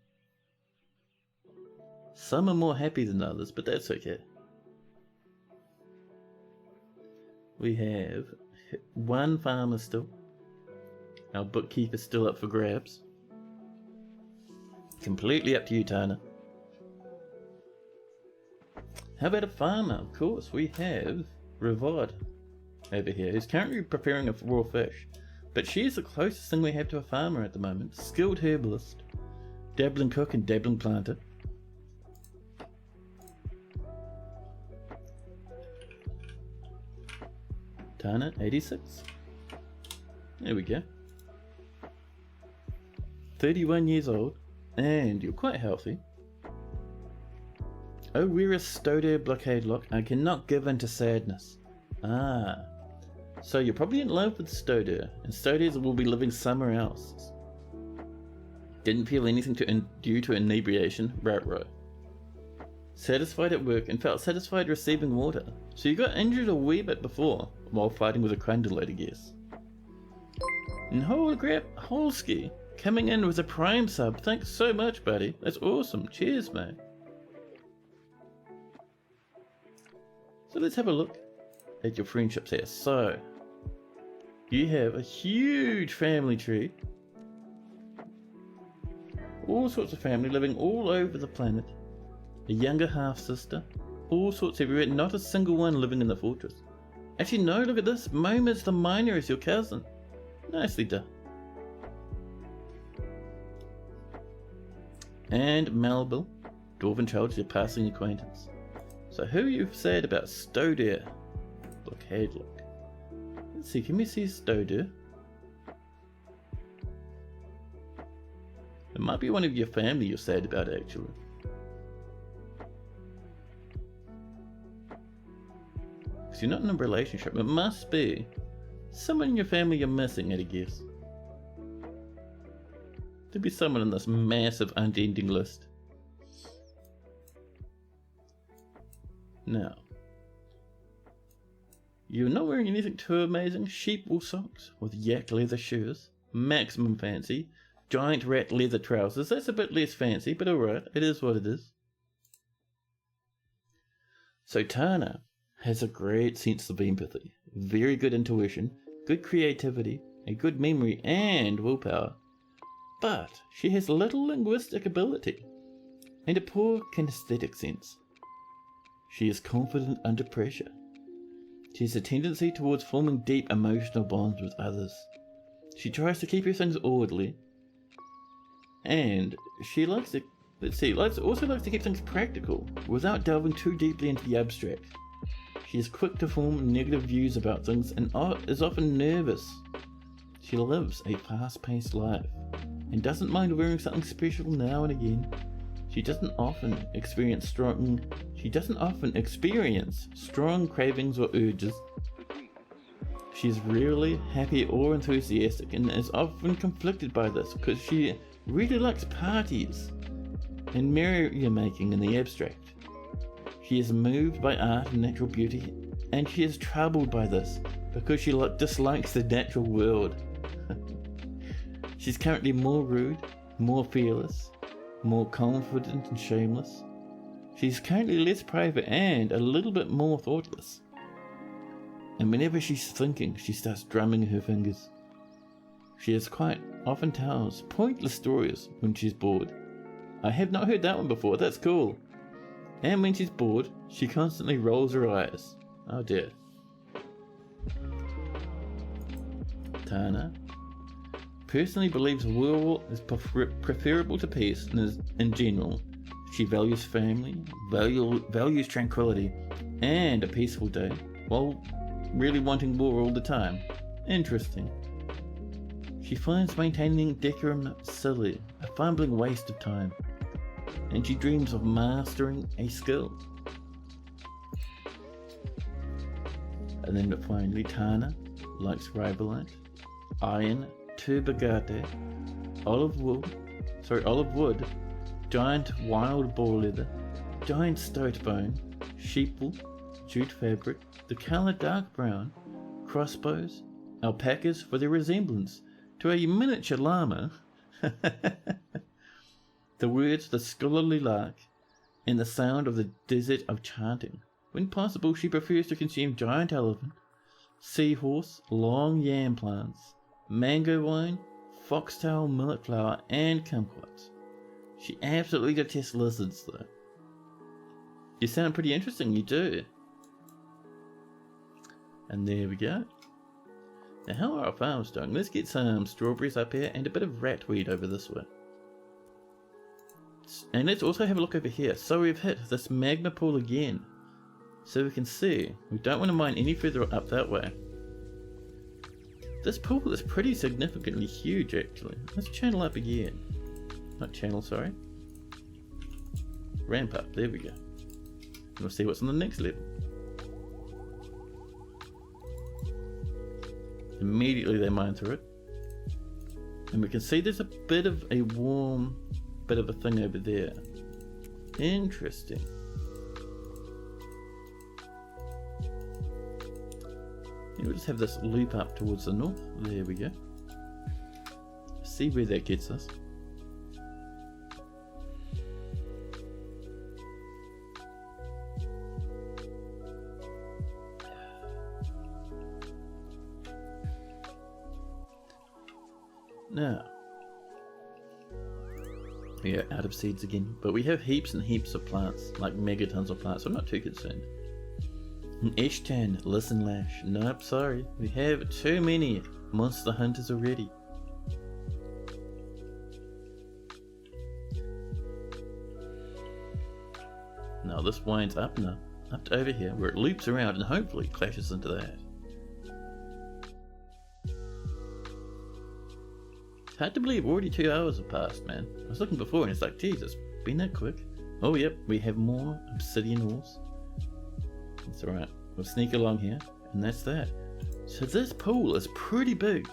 Some are more happy than others, but that's okay. We have 1 farmer still. Our bookkeeper's still up for grabs. Completely up to you, Tana. How about a farmer? Of course, we have Rivard over here, who's currently preparing a raw fish. But she is the closest thing we have to a farmer at the moment. Skilled herbalist, dabbling cook and dabbling planter. Tana, 86. There we go. 31 years old, and you're quite healthy. Oh, we're a Stoder blockade lock. I cannot give in to sadness. Ah, so you're probably in love with Stoder, and Stoders will be living somewhere else. Didn't feel anything due to inebriation, right. Satisfied at work and felt satisfied receiving water. So you got injured a wee bit before, while fighting with a Crundle, I guess. And holy crap, Holski, coming in with a prime sub. Thanks so much, buddy. That's awesome. Cheers, mate. So let's have a look at your friendships here. So, you have a huge family tree. All sorts of family living all over the planet. A younger half-sister. All sorts everywhere. Not a single one living in the fortress. Actually, no, look at this. Moma's the miner is your cousin. Nicely done. And Malbil, Dwarven Child, is your passing acquaintance. So who you've said about Stoder? Blockade look. Let's see, can we see Stoder? It might be one of your family you're sad about, actually. Because you're not in a relationship. It must be someone in your family you're missing, at a guess. There'd be someone in this massive unending list. Now, you're not wearing anything too amazing. Sheep wool socks with yak leather shoes. Maximum fancy. Giant rat leather trousers. That's a bit less fancy, but alright. It is what it is. So Tana has a great sense of empathy. Very good intuition. Good creativity. A good memory and willpower. But she has little linguistic ability. And a poor kinesthetic sense. She is confident under pressure. She has a tendency towards forming deep emotional bonds with others. She tries to keep her things orderly. And she likes to Let's see, Life also likes to keep things practical, without delving too deeply into the abstract. She is quick to form negative views about things and is often nervous. She lives a fast-paced life, and doesn't mind wearing something special now and again. She doesn't often experience strong cravings or urges. She is rarely happy or enthusiastic and is often conflicted by this because she really likes parties and merrymaking in the abstract. She is moved by art and natural beauty, and she is troubled by this because she dislikes the natural world. She's currently more rude, more fearless, more confident and shameless. She's currently less private and a little bit more thoughtless. And whenever she's thinking, she starts drumming her fingers. She is quite often tells pointless stories when she's bored. I have not heard that one before, that's cool. And when she's bored, she constantly rolls her eyes. Oh dear. Tana personally believes war is preferable to peace in general. She values family, values tranquility, and a peaceful day, while really wanting war all the time. Interesting. She finds maintaining decorum silly, a fumbling waste of time, and she dreams of mastering a skill. And then finally, Tana likes ribolite, iron, turbogate, olive wood, giant wild boar leather, giant stoat bone, sheepwool, jute fabric, the colour dark brown, crossbows, alpacas for their resemblance to a miniature llama, the words the scholarly lark, and the sound of the desert of chanting. When possible, she prefers to consume giant elephant, seahorse, long yam plants, mango wine, foxtail millet flour, and kumquats. She absolutely detests lizards though. You sound pretty interesting, you do. And there we go. Now how are our farms doing? Let's get some strawberries up here and a bit of ratweed over this way. And let's also have a look over here. So we've hit this magma pool again. So we can see, we don't want to mine any further up that way. This pool is pretty significantly huge actually. Let's channel up again. Not channel, sorry. Ramp up, there we go. And we'll see what's on the next level. Immediately they mine through it. And we can see there's a bit of a warm bit of a thing over there. Interesting. We'll just have this loop up towards the north. There we go. See where that gets us. Now, we are out of seeds again, but we have heaps and heaps of plants, like megatons of plants, so I'm not too concerned. Ishtan, listen Lash, nope, sorry, we have too many monster hunters already. Now this winds up now, up to over here, where it loops around and hopefully clashes into that. It's hard to believe already 2 hours have passed, man. I was looking before and it's like, Jesus, been that quick? Oh yep, we have more obsidian ores. That's alright, we'll sneak along here, and that's that. So this pool is pretty big.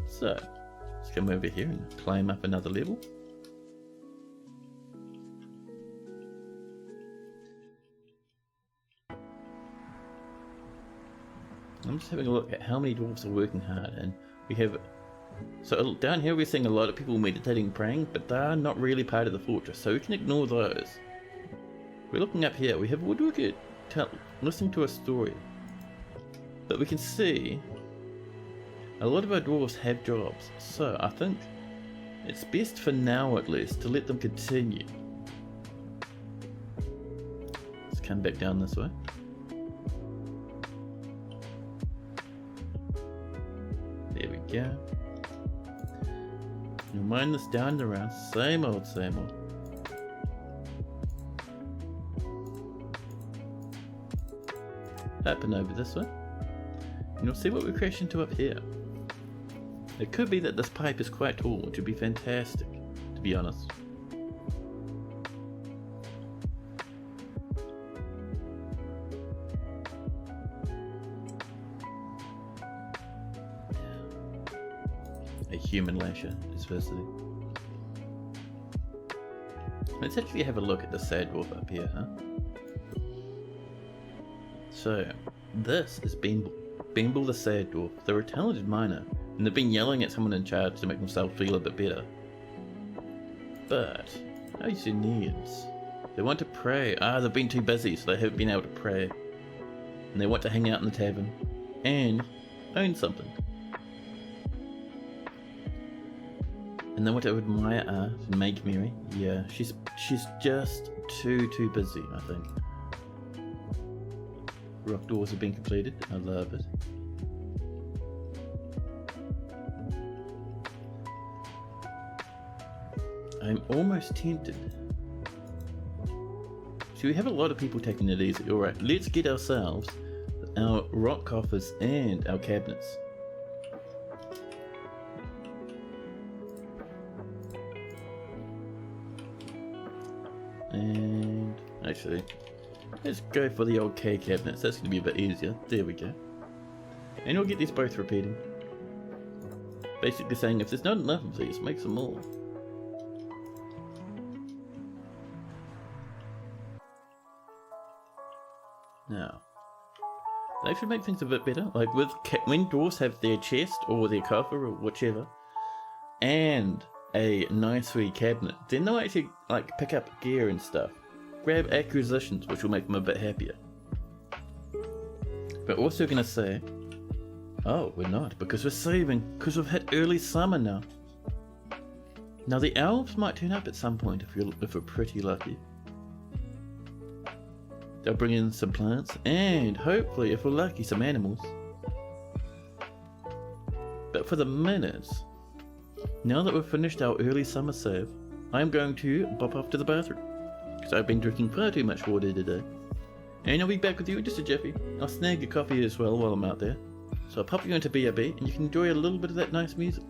So, let's come over here and climb up another level. I'm just having a look at how many dwarves are working hard, and we have... So down here we're seeing a lot of people meditating, praying, but they're not really part of the fortress, so we can ignore those. We're looking up here, we have a woodworker listening to a story. But we can see a lot of our dwarves have jobs, so I think it's best for now at least to let them continue. Let's come back down this way. There we go. And Mindless down and around. Same old, same old. Happen over this way. And you'll see what we're crashing to up here. It could be that this pipe is quite tall, which would be fantastic, to be honest. A human lasher is firstly. Let's actually have a look at the sad dwarf up here, huh? So, this is Beamble the sad dwarf. They're a talented miner, and they've been yelling at someone in charge to make themselves feel a bit better. But, how's your needs? They want to pray. They've been too busy, so they haven't been able to pray. And they want to hang out in the tavern, and own something. And they want to admire art and make merry. Yeah, she's just too busy, I think. Rock doors have been completed. I love it. I'm almost tempted. So we have a lot of people taking it easy. Alright, let's get ourselves our rock coffers and our cabinets. And actually, let's go for the old K cabinets. That's going to be a bit easier. There we go. And we'll get these both repeating. Basically saying if there's not enough of these, make some more. Now, they should make things a bit better. Like when dwarves have their chest or their coffer or whichever, and a nice wee cabinet, then they'll actually like pick up gear and stuff. Grab acquisitions, which will make them a bit happier. But also gonna say, oh, we're not, because we're saving, because we've hit early summer now. Now the elves might turn up at some point if we're pretty lucky. They'll bring in some plants, and hopefully, if we're lucky, some animals. But for the minute, now that we've finished our early summer save, I'm going to pop off to the bathroom, because I've been drinking far too much water today. And I'll be back with you in just a jiffy. I'll snag a coffee as well while I'm out there. So I'll pop you into BRB, and you can enjoy a little bit of that nice music.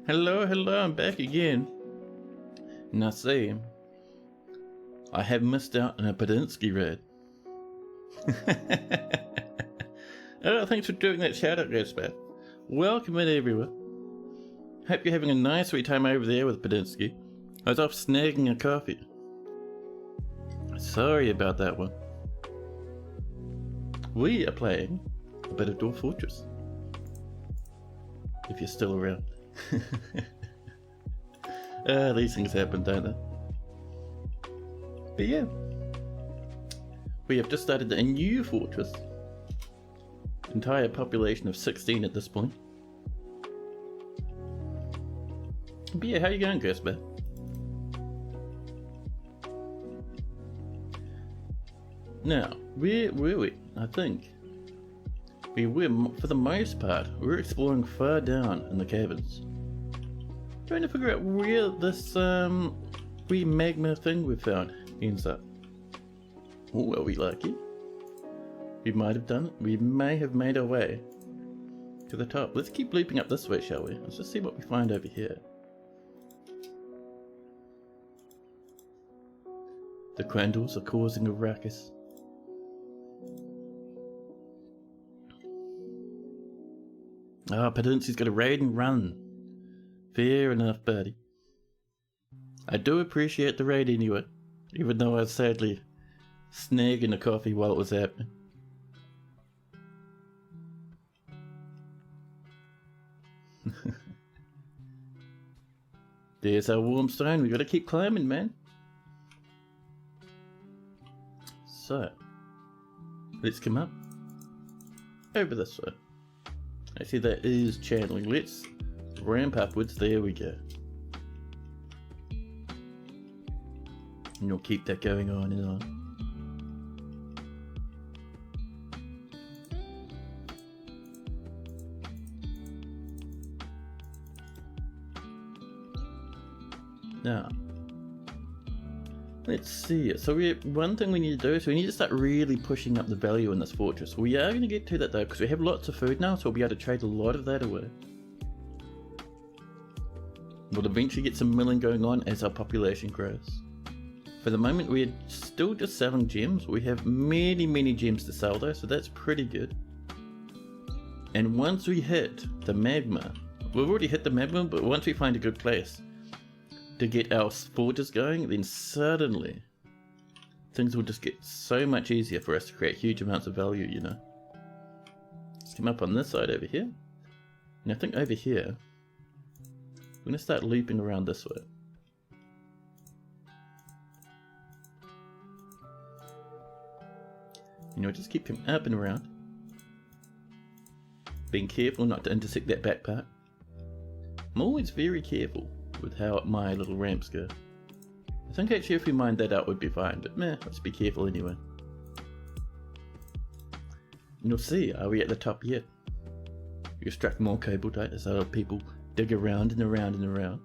Hello, I'm back again. Now see, I have missed out on a Padinsky raid. Oh, thanks for doing that shout out, Gaspar. Welcome in, everyone. Hope you're having a nice wee time over there with Padinsky. I was off snagging a coffee. Sorry about that one. We are playing a bit of Dwarf Fortress. If you're still around. These things happen, don't they? But yeah. We have just started a new fortress. Entire population of 16 at this point. But yeah, how you going, Gaspar? Now, where were we? I think we were, for the most part, we're exploring far down in the caverns. Trying to figure out where this wee magma thing we found ends up. Oh, are we lucky? We might have done it. We may have made our way to the top. Let's keep looping up this way, shall we? Let's just see what we find over here. The Crandalls are causing a ruckus. Ah, Padinsky's got a raid and run. Fair enough, buddy. I do appreciate the raid anyway, even though I was sadly snagging a coffee while it was happening. There's our warm stone. We gotta keep climbing, man. So, let's come up over this way. I see that is channeling. Let's ramp upwards. There we go. And you'll keep that going on and on. Now, let's see. So one thing we need to do is we need to start really pushing up the value in this fortress. We are going to get to that though, because we have lots of food now, so we'll be able to trade a lot of that away. We'll eventually get some milling going on as our population grows. For the moment, we're still just selling gems. We have many gems to sell though, so that's pretty good. And once we hit the magma, we've already hit the magma, but once we find a good place to get our forges going, then suddenly things will just get so much easier for us to create huge amounts of value, you know. Let's come up on this side over here. And I think over here, we're going to start looping around this way. You know, just keep coming up and around. Being careful not to intersect that back part. I'm always very careful with how my little ramps go. I think actually if we mined that out would be fine, but meh, let's be careful anyway. And you'll see, are we at the top yet? We extract more cobalt as other people dig around and around and around.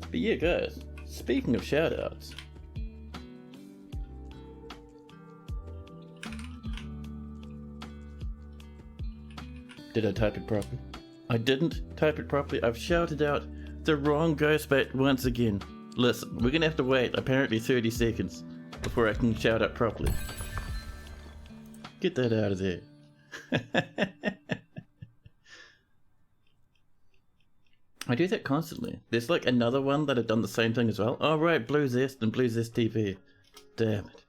But yeah guys, speaking of shoutouts, did I type it properly? I didn't type it properly. I've shouted out the wrong ghost bait once again. Listen, we're gonna have to wait apparently 30 seconds before I can shout out properly. Get that out of there. I do that constantly. There's like another one that have done the same thing as well. Oh right, Blue Zest and Blue Zest TV. Damn it.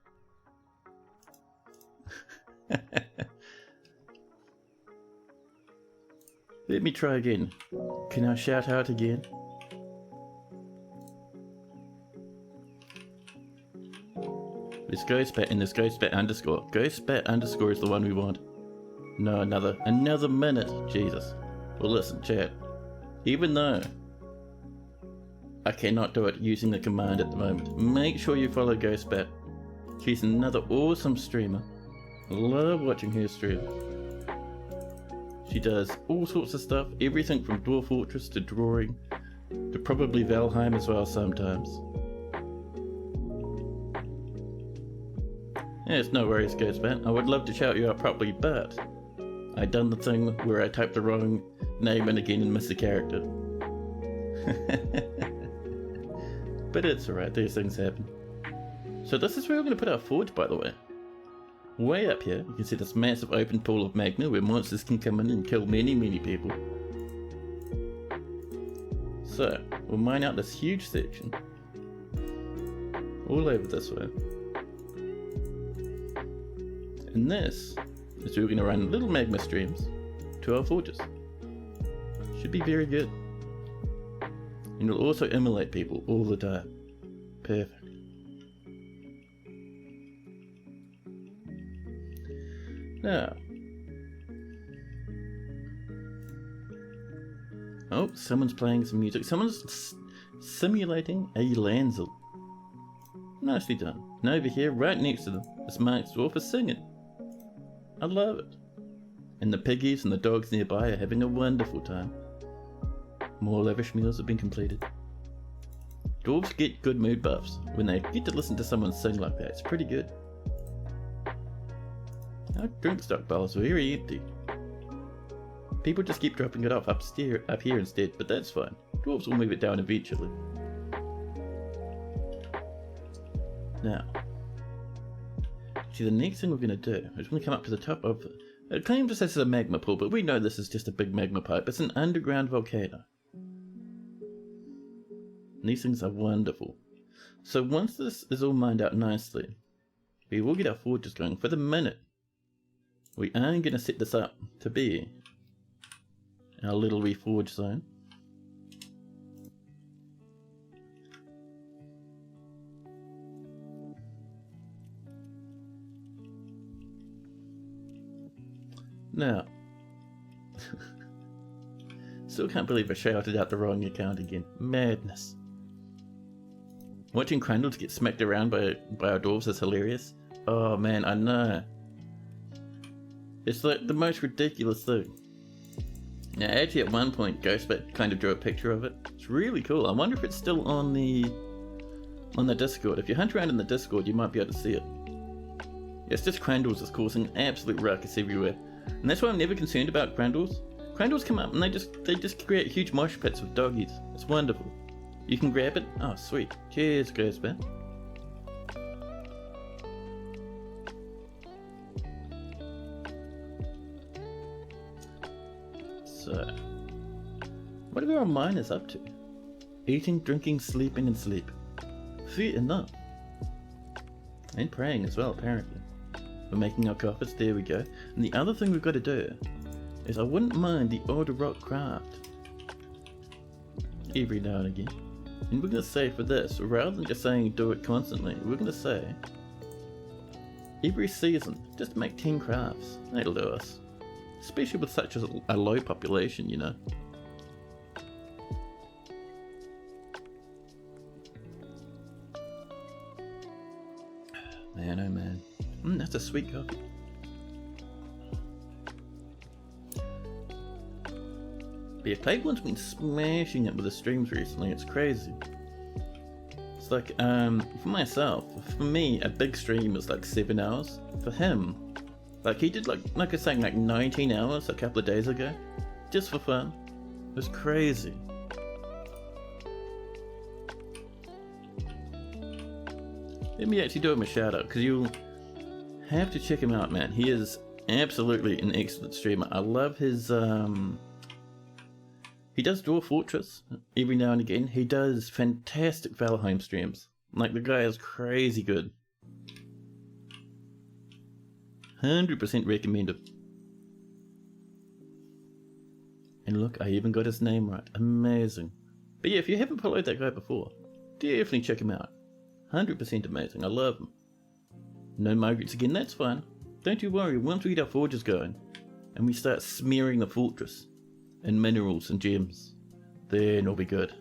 Let me try again. Can I shout out again? This Ghostbat and this Ghostbat underscore. Ghostbat underscore is the one we want. No, another minute. Jesus. Well listen, chat. Even though I cannot do it using the command at the moment, make sure you follow Ghostbat. She's another awesome streamer. Love watching her stream. She does all sorts of stuff, everything from Dwarf Fortress to drawing, to probably Valheim as well sometimes. Yes, no worries, Ghostman. I would love to shout you out properly, but I done the thing where I typed the wrong name in again and missed the character. But it's alright, these things happen. So this is where we're going to put our forge, by the way. Way up here, you can see this massive open pool of magma where monsters can come in and kill many people. So, we'll mine out this huge section. All over this way. And this is where we're going to run little magma streams to our forges. Should be very good. And it'll also immolate people all the time. Perfect. Now. Oh, someone's playing some music. Someone's simulating a Lanzel. Nicely done. And over here, right next to them, is Mark's dwarf is singing. I love it. And the piggies and the dogs nearby are having a wonderful time. More lavish meals have been completed. Dwarves get good mood buffs when they get to listen to someone sing like that. It's pretty good. Our drink stockpiles are very empty. People just keep dropping it off up here instead, but that's fine. Dwarves will move it down eventually. Now, see, the next thing we're going to do is we're going to come up to the top of it. Claims this is a magma pool, but we know this is just a big magma pipe. It's an underground volcano. And these things are wonderful. So once this is all mined out nicely, we will get our forges going. For the minute, we are going to set this up to be our little reforge zone. Now, still can't believe I shouted out the wrong account again. Madness. Watching Crandles get smacked around by our dwarves is hilarious. Oh man, I know. It's like the most ridiculous thing. Now actually at one point Ghostbat kind of drew a picture of it. It's really cool. I wonder if it's still on the Discord. If you hunt around in the Discord you might be able to see it. It's just Crandles is causing absolute ruckus everywhere. And that's why I'm never concerned about Crandles. Crandles come up and they just create huge mosh pits with doggies. It's wonderful. You can grab it. Oh sweet. Cheers, Ghostbat. So, what are our miners up to? Eating, drinking, sleeping, and sleep. Fair enough. And praying as well, apparently. We're making our coffers, there we go. And the other thing we've got to do is I wouldn't mind the odd rock craft every now and again. And we're going to say for this, rather than just saying do it constantly, we're going to say every season, just make 10 crafts. That'll do us. Especially with such a low population, you know. Man, oh man. That's a sweet coffee. But yeah, Plague One's been smashing it with the streams recently, it's crazy. It's like, for myself, for me, a big stream is like 7 hours. For him, like he did like I was saying, like 19 hours a couple of days ago, just for fun. It was crazy. Let me actually do him a shout out, because you'll have to check him out, man. He is absolutely an excellent streamer. I love his, he does Dwarf Fortress every now and again. He does fantastic Valheim streams. Like, the guy is crazy good. 100% recommended. And look, I even got his name right. Amazing. But yeah, if you haven't followed that guy before, definitely check him out. 100% amazing. I love him. No migrants again, that's fine. Don't you worry, once we get our forges going, and we start smearing the fortress in minerals and gems, then it'll be good.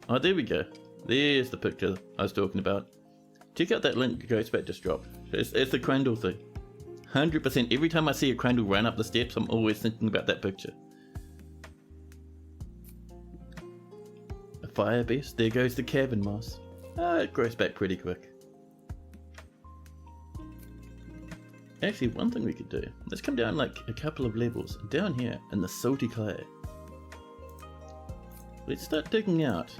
Oh, there we go. There's the picture I was talking about. Check out that link Ghostbat just dropped. It's the Crandle thing. 100%. Every time I see a Crandle run up the steps, I'm always thinking about that picture. A fire beast. There goes the cabin moss. It grows back pretty quick. Actually, one thing we could do, let's come down like a couple of levels, down here in the salty clay. Let's start digging out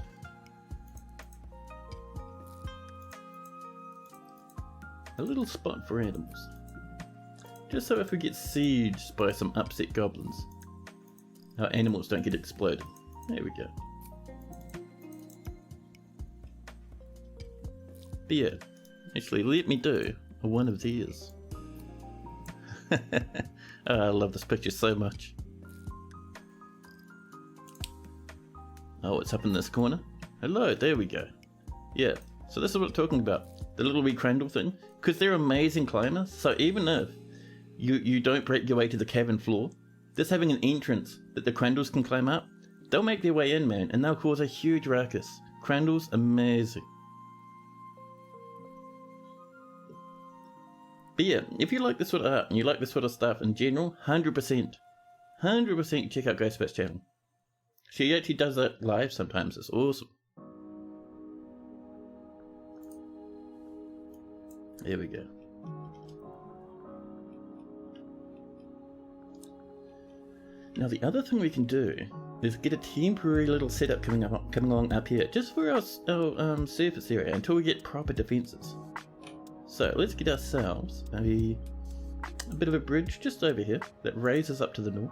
a little spot for animals. Just so if we get sieged by some upset goblins, our animals don't get exploded. There we go. But yeah, actually let me do one of these. Oh, I love this picture so much. Oh, it's up in this corner. Hello, there we go. Yeah, so this is what I'm talking about. The little wee crandall thing. Because they're amazing climbers, so even if you don't break your way to the cavern floor, just having an entrance that the crandalls can climb up, they'll make their way in, man, and they'll cause a huge ruckus. Crandalls, amazing. But yeah, if you like this sort of art and you like this sort of stuff in general, 100% check out Ghostfat's channel. She actually does that live sometimes, it's awesome. There we go. Now the other thing we can do is get a temporary little setup coming along up here, just for our surface area until we get proper defences. So let's get ourselves a bit of a bridge just over here that raises up to the north.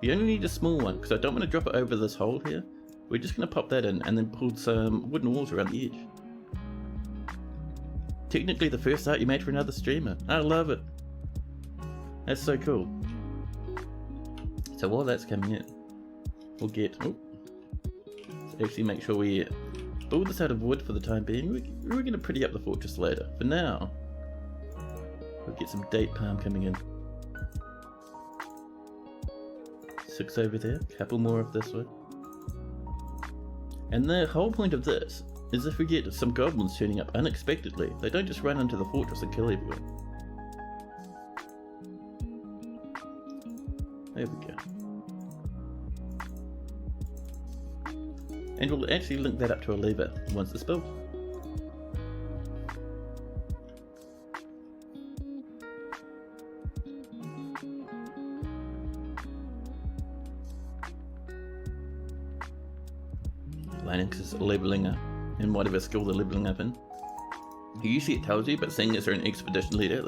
We only need a small one because I don't want to drop it over this hole here. We're just going to pop that in and then pull some wooden walls around the edge. Technically the first art you made for another streamer. I love it. That's so cool. So while that's coming in, we'll get... let's actually make sure we build this out of wood for the time being. We're going to pretty up the fortress later. For now, we'll get some date palm coming in. 6 over there, couple more of this way. And the whole point of this is if we get some goblins turning up unexpectedly, they don't just run into the fortress and kill everyone. There we go. And we'll actually link that up to a lever once it's built. Linux is leveling up in whatever skill they're leveling up in. Usually it tells you, but seeing as they're an expedition leader,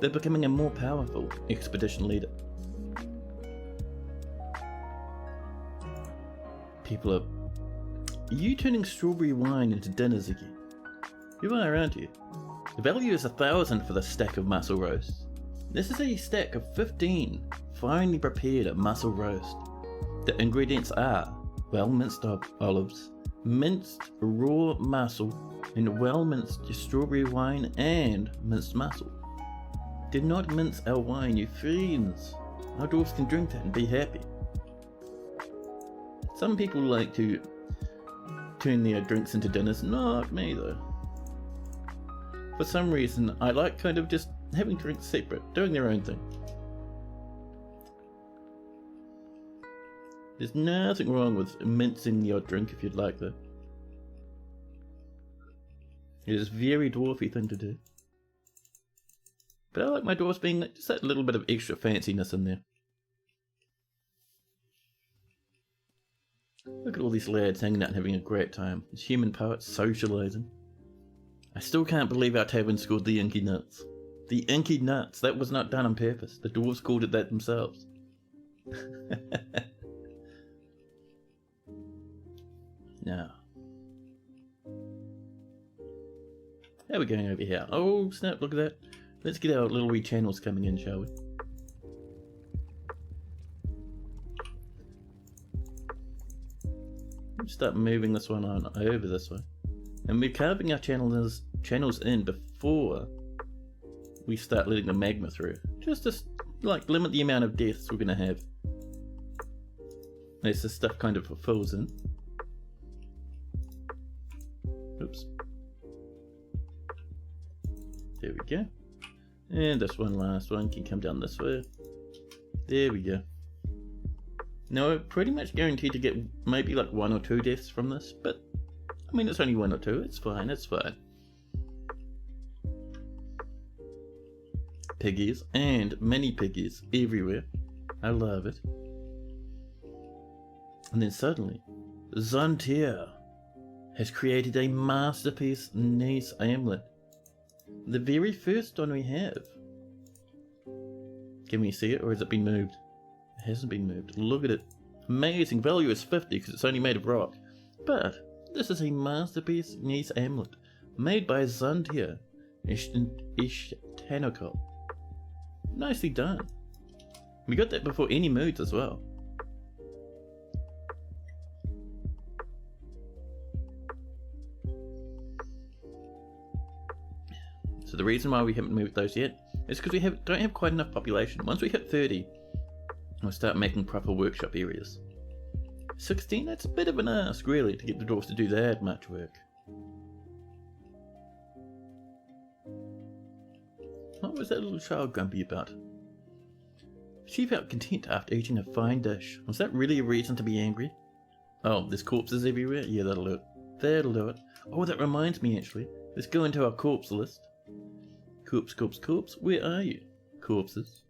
they're becoming a more powerful expedition leader. People are... you turning strawberry wine into dinner, Ziggy? Who are around you? The value is 1,000 for the stack of mussel roast. This is a stack of 15 finely prepared mussel roast. The ingredients are well-minced olives, minced raw mussel, and well-minced strawberry wine and minced mussel. Do not mince our wine, you fiends. Our dwarfs can drink that and be happy. Some people like to turn their drinks into dinners, not me though. For some reason, I like kind of just having drinks separate, doing their own thing. There's nothing wrong with mincing your drink if you'd like that. It is a very dwarfy thing to do. But I like my dwarfs being just that little bit of extra fanciness in there. Look at all these lads hanging out and having a great time. These human poets socialising. I still can't believe our tavern's called the Inky Nuts. The Inky Nuts. That was not done on purpose. The dwarves called it that themselves. Now. How are we going over here? Oh snap, look at that. Let's get our little wee channels coming in, shall we? Start moving this one on over this way, and we're carving our channels in before we start letting the magma through, just to like limit the amount of deaths we're gonna have as this stuff kind of fills in. Oops. There we go. And this one last one can come down this way. There we go. Now we're pretty much guaranteed to get maybe like 1 or 2 deaths from this, but I mean it's only 1 or 2, it's fine, it's fine. piggies and mini piggies everywhere. I love it. And then suddenly, Zontier has created a masterpiece niece amulet. The very first one we have. Can we see it, or has it been moved? It hasn't been moved. Look at it. Amazing. Value is 50 because it's only made of rock. But this is a masterpiece niece amulet made by Zontier Ishtanokol. Nicely done. We got that before any moods as well. So the reason why we haven't moved those yet is because we don't have quite enough population. Once we hit 30, we'll start making proper workshop areas. 16, that's a bit of an ask really to get the dwarves to do that much work. What was that little child grumpy about? She felt content after eating a fine dish. Was that really a reason to be angry? Oh, there's corpses everywhere? Yeah, that'll do it. That'll do it. Oh, that reminds me actually. Let's go into our corpse list. Corpse, corpse, corpse. Where are you? Corpses.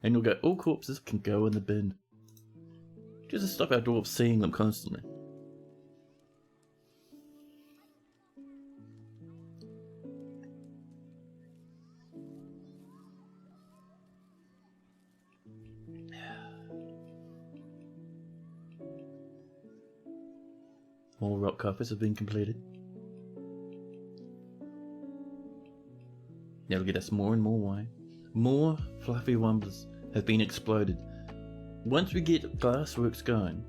And you'll go, all corpses can go in the bin. Just to stop our dwarves seeing them constantly. All rock coffers have been completed. That'll get us more and more wine. More fluffy wumblers have been exploded. Once we get glassworks going,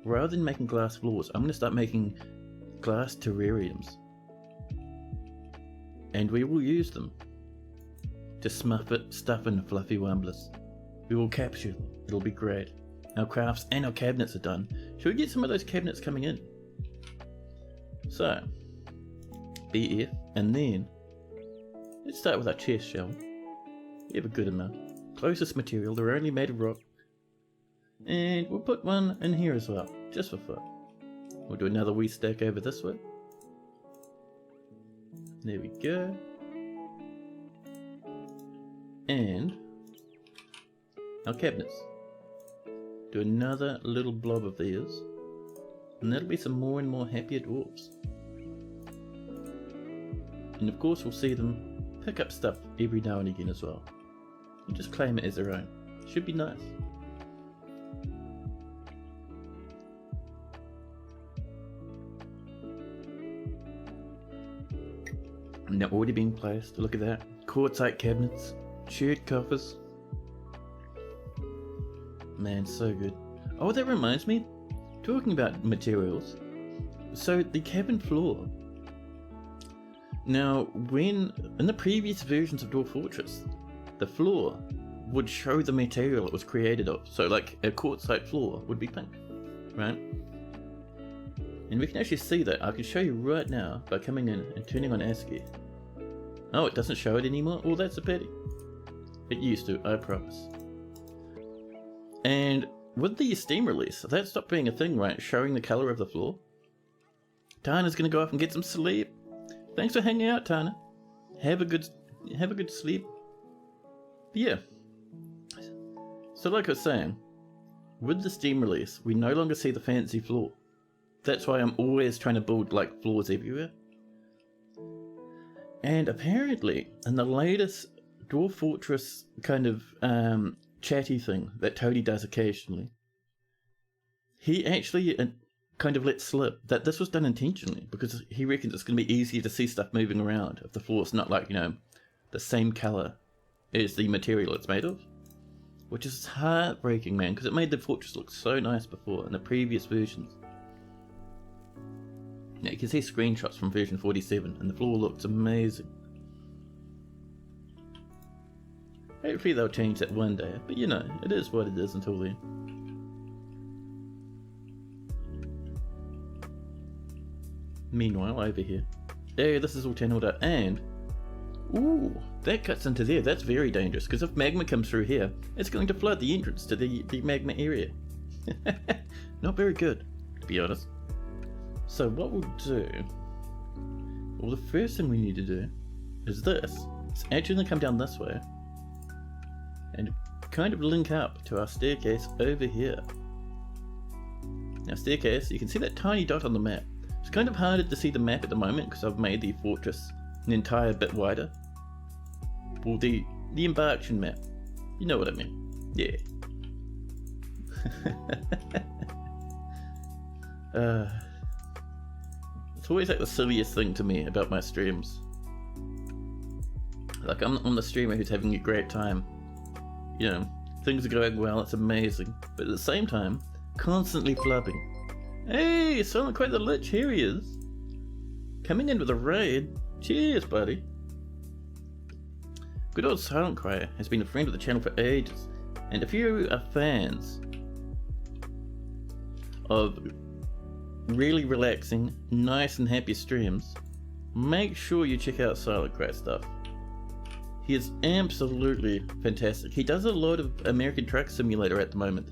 rather than making glass floors, I'm going to start making glass terrariums. And we will use them to stuff in fluffy wumblers. We will capture them. It'll be great. Our crafts and our cabinets are done. Should we get some of those cabinets coming in? So, BF, and then let's start with our chest, shall we? We have a good amount. Closest material, they're only made of rock. And we'll put one in here as well, just for fun. We'll do another wee stack over this way. There we go. And our cabinets. Do another little blob of these. And that'll be some more and more happier dwarves. And of course we'll see them pick up stuff every now and again as well. And just claim it as their own. Should be nice. And they're already being placed. Look at that. Quartzite cabinets. Shared coffers. Man, so good. Oh, that reminds me. Talking about materials. So the cabin floor. Now, in the previous versions of Dwarf Fortress, the floor would show the material it was created of. So like a quartzite floor would be pink, right? And we can actually see that. I can show you right now by coming in and turning on ASCII. Oh, it doesn't show it anymore? Well, that's a pity. It used to, I promise. And with the Steam release, that stopped being a thing, right? Showing the colour of the floor. Tana's gonna go off and get some sleep. Thanks for hanging out, Tana. Have a good sleep. But yeah. So like I was saying, with the Steam release, we no longer see the fancy floor. That's why I'm always trying to build like floors everywhere. And apparently, in the latest Dwarf Fortress kind of chatty thing that Toadie does occasionally, he actually kind of let slip that this was done intentionally because he reckons it's going to be easier to see stuff moving around if the floor's not like, you know, the same colour as the material it's made of. Which is heartbreaking, man, because it made the fortress look so nice before in the previous versions. Now you can see screenshots from version 47 and the floor looks amazing. Hopefully they'll change that one day, but you know, it is what it is until then. Meanwhile, over here, hey, this is all channeled out, and ooh, that cuts into there. That's very dangerous, because if magma comes through here, it's going to flood the entrance to the magma area. Not very good, to be honest. So what we'll do, well, the first thing we need to do is this. It's actually going to come down this way, and kind of link up to our staircase over here. Now staircase, you can see that tiny dot on the map. It's kind of harder to see the map at the moment because I've made the fortress an entire bit wider. Well, the embarkation map, you know what I mean, yeah. It's always like the silliest thing to me about my streams. Like I'm the streamer who's having a great time. You know, things are going well, it's amazing. But at the same time, constantly flubbing. Hey, Silent Quite the Lich, here he is. Coming in with a raid. Cheers, buddy. Good old Silent Cry has been a friend of the channel for ages. And if you are fans of really relaxing, nice and happy streams, make sure you check out Silent Cry stuff. He is absolutely fantastic. He does a lot of American Truck Simulator at the moment.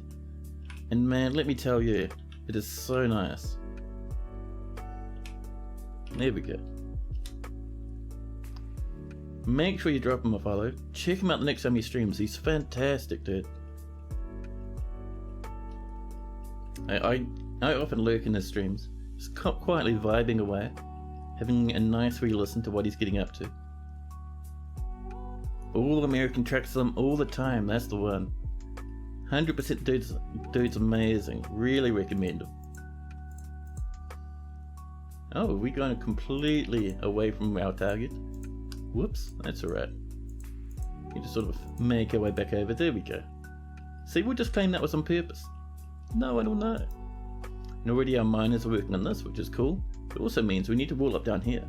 And man, let me tell you, it is so nice. There we go. Make sure you drop him a follow. Check him out the next time he streams. He's fantastic, dude. I often lurk in his streams, just quietly vibing away, having a nice wee listen to what he's getting up to. All American Truck Sim all the time, that's the one. 100% dude's amazing. Really recommend him. Oh, we're going completely away from our target. Whoops, that's alright. You just sort of make our way back over. There we go. See, we'll just claim that was on purpose. No, I don't know. And already our miners are working on this, which is cool. It also means we need to wall up down here.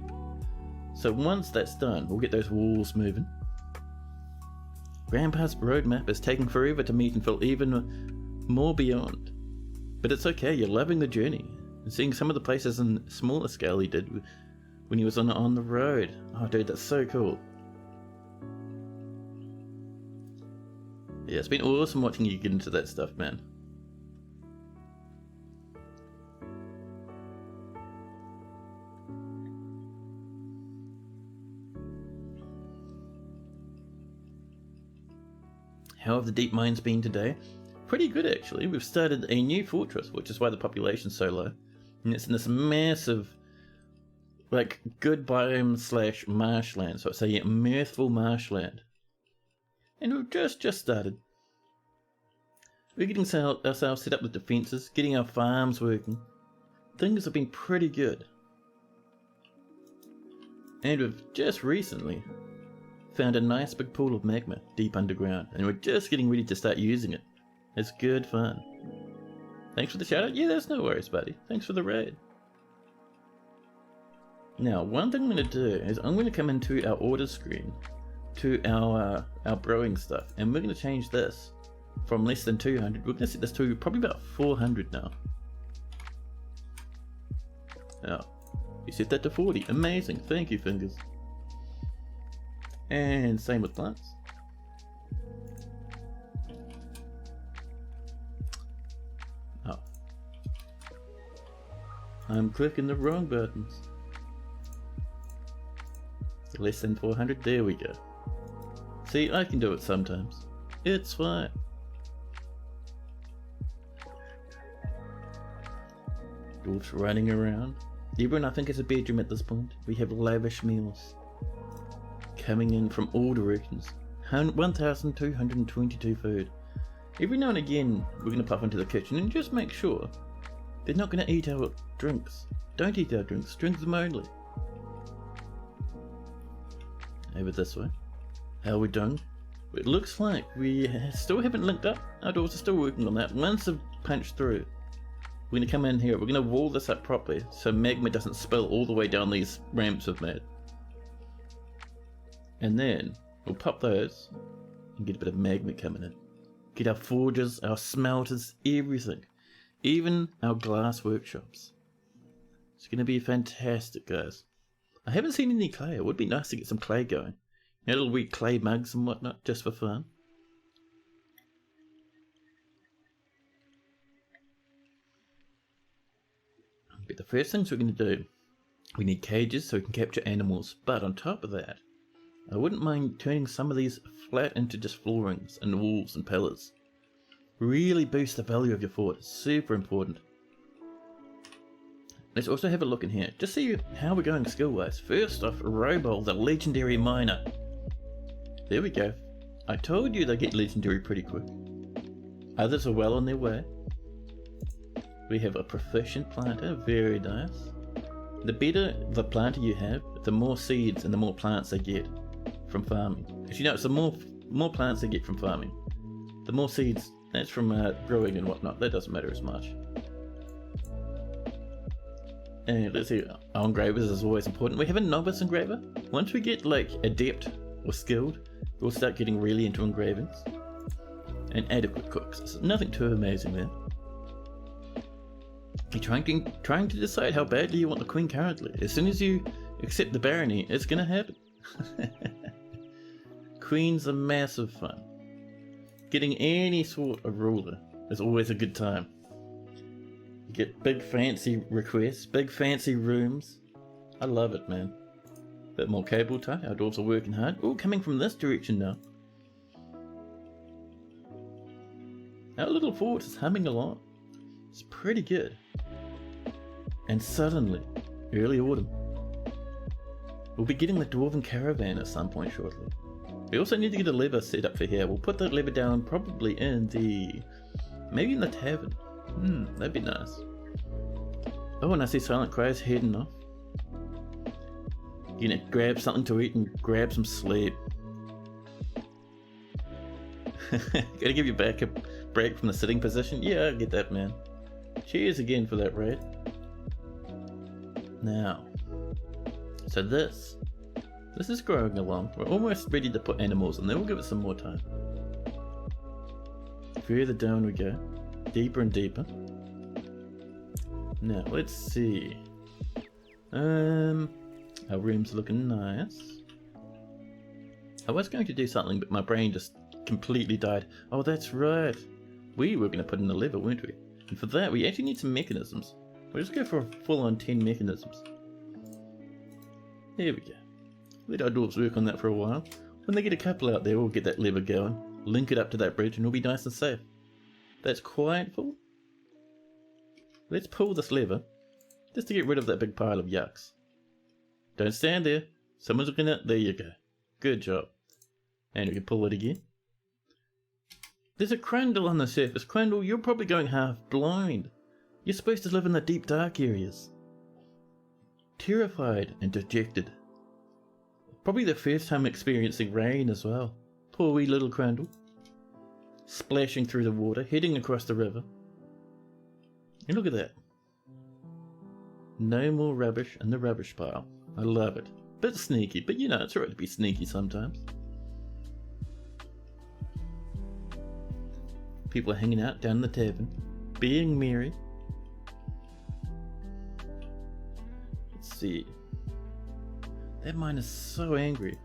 So once that's done, we'll get those walls moving. Grandpa's roadmap is taking forever to meet and fill even more beyond. But it's okay, you're loving the journey. And seeing some of the places in smaller scale he did when he was on the road. Oh dude, that's so cool. Yeah, it's been awesome watching you get into that stuff, man. How have the deep mines been today? Pretty good actually. We've started a new fortress, which is why the population's so low. And it's in this massive, like, good biome slash marshland. So it's a Mirthful Marshland. And we've just started. We're getting ourselves set up with defences, getting our farms working. Things have been pretty good. And we've just recently found a nice big pool of magma deep underground, and we're just getting ready to start using it. It's good fun. Thanks for the shout out. Yeah, there's no worries, buddy. Thanks for the raid. Now, one thing I'm going to do is I'm going to come into our order screen to our brewing stuff, and we're going to change this from less than 200. We're going to set this to probably about 400 now. Now, you set that to 40. Amazing. Thank you, fingers. And same with plants. Oh. I'm clicking the wrong buttons. Less than 400, there we go. See, I can do it sometimes. It's fine. Dwarfs running around. Everyone, I think, is a bedroom at this point. We have lavish meals coming in from all directions. 1,222 food. Every now and again, we're going to pop into the kitchen and just make sure they're not going to eat our drinks. Don't eat our drinks, drink them only. Over this way. How are we done? It looks like we still haven't linked up. Our doors are still working on that. Once I've punched through, we're going to come in here. We're going to wall this up properly so magma doesn't spill all the way down these ramps we've made. And then we'll pop those and get a bit of magma coming in. Get our forges, our smelters, everything. Even our glass workshops. It's going to be fantastic, guys. I haven't seen any clay. It would be nice to get some clay going. You know, little wee clay mugs and whatnot, just for fun. But the first things we're going to do, we need cages so we can capture animals. But on top of that, I wouldn't mind turning some of these flat into just floorings and walls and pillars. Really boost the value of your fort. It's super important. Let's also have a look in here. Just see how we're going skill wise. First off, Robol, the legendary miner. There we go. I told you they get legendary pretty quick. Others are well on their way. We have a proficient planter, very nice. The better the planter you have, the more seeds and the more plants they get from farming. As you know, it's the more plants they get from farming. The more seeds, that's from growing and whatnot, that doesn't matter as much. And let's see, our engravers is always important. We have a novice engraver. Once we get like adept or skilled, we'll start getting really into engravings. And adequate cooks. So nothing too amazing there. You're trying to decide how badly you want the queen currently. As soon as you accept the barony, it's gonna happen. Queens are massive fun. Getting any sort of ruler is always a good time. You get big fancy requests, big fancy rooms. I love it, man. Bit more cable tie, our dwarves are working hard. Oh, coming from this direction now. Our little fort is humming along. It's pretty good. And suddenly, early autumn, we'll be getting the dwarven caravan at some point shortly. We also need to get a lever set up for here. We'll put that lever down probably in the... maybe in the tavern. That'd be nice. Oh, and I see Silent Cries heading off. You know, grab something to eat and grab some sleep. Gotta give you back a break from the sitting position. Yeah, I get that, man. Cheers again for that raid. Now, so this is growing along. We're almost ready to put animals, and then we'll give it some more time. Further down we go, deeper and deeper. Now let's see. Our room's looking nice. I was going to do something, but my brain just completely died. Oh, that's right. We were going to put in a lever, weren't we? And for that, we actually need some mechanisms. We'll just go for a full-on 10 mechanisms. There we go. Let our dwarves work on that for a while. When they get a couple out there, we'll get that lever going, link it up to that bridge, and we'll be nice and safe. That's quite full. Let's pull this lever, just to get rid of that big pile of yucks. Don't stand there. Someone's looking at... there you go. Good job. And we can pull it again. There's a Crandall on the surface. Crandall, you're probably going half blind. You're supposed to live in the deep dark areas. Terrified and dejected. Probably the first time experiencing rain as well. Poor wee little Crandall. Splashing through the water, heading across the river. And look at that. No more rubbish in the rubbish pile. I love it. Bit sneaky, but you know, it's alright to be sneaky sometimes. People are hanging out down in the tavern, being merry. Let's see. That mine is so angry.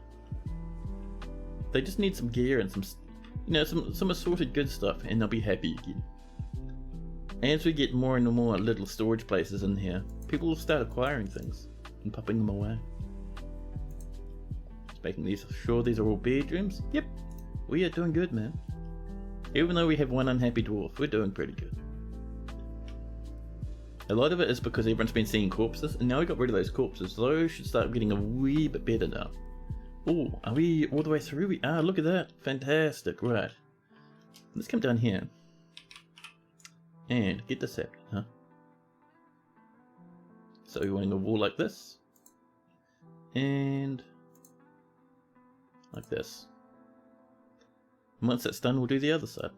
They just need some gear and some, you know, some assorted good stuff, and they'll be happy again. As we get more and more little storage places in here, people will start acquiring things and popping them away. Just making sure these are all bedrooms. Yep, we are doing good, man. Even though we have one unhappy dwarf, we're doing pretty good. A lot of it is because everyone's been seeing corpses, and now we got rid of those corpses. Those should start getting a wee bit better now. Oh, are we all the way through? We are, look at that. Fantastic, right. Let's come down here. And get this happening, huh? So we're wanting a wall like this. And like this. And once that's done, we'll do the other side.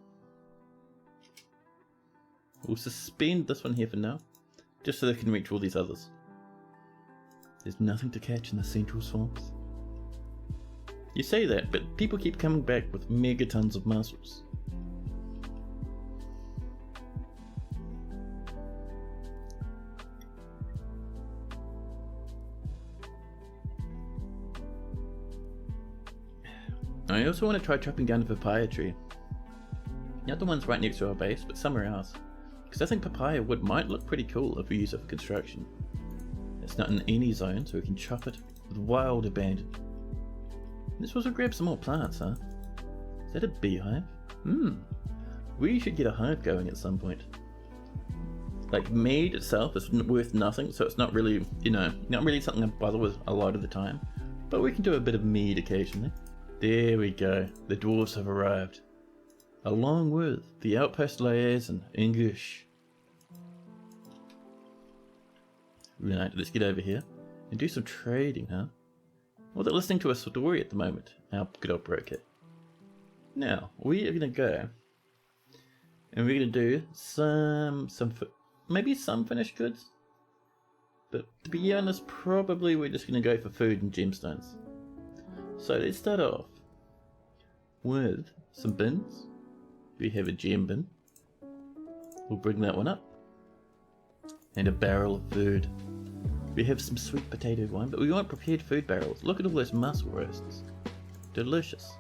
We'll suspend this one here for now, just so they can reach all these others. There's nothing to catch in the central swamps. You say that, but people keep coming back with megatons of mussels. I also want to try chopping down a papaya tree. Not the ones right next to our base, but somewhere else. Because I think papaya wood might look pretty cool if we use it for construction. It's not in any zone, so we can chop it with wild abandon. Let's also grab some more plants, huh? Is that a beehive? We should get a hive going at some point. Like, mead itself is worth nothing, so it's not really, not really something I bother with a lot of the time. But we can do a bit of mead occasionally. There we go. The dwarves have arrived. Along with the outpost liaison, English. Right, let's get over here and do some trading, huh? Well, they're listening to a story at the moment. Our good old broker. Now, we are going to go and we're going to do maybe some finished goods. But to be honest, probably we're just going to go for food and gemstones. So let's start off with some bins. We have a gem bin. We'll bring that one up. And a barrel of food. We have some sweet potato wine, but we want prepared food barrels. Look at all those mussel roasts. Delicious.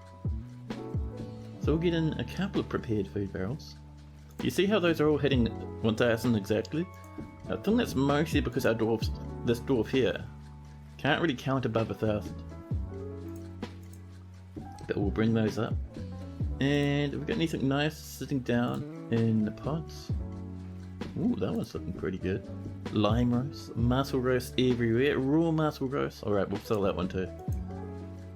So we'll get in a couple of prepared food barrels. You see how those are all hitting 1,000 exactly? I think that's mostly because this dwarf here, can't really count above 1,000. But we'll bring those up. And have we got anything nice sitting down in the pots? Ooh, that one's looking pretty good. Lime roast, mussel roast everywhere, raw mussel roast. Alright, we'll sell that one too.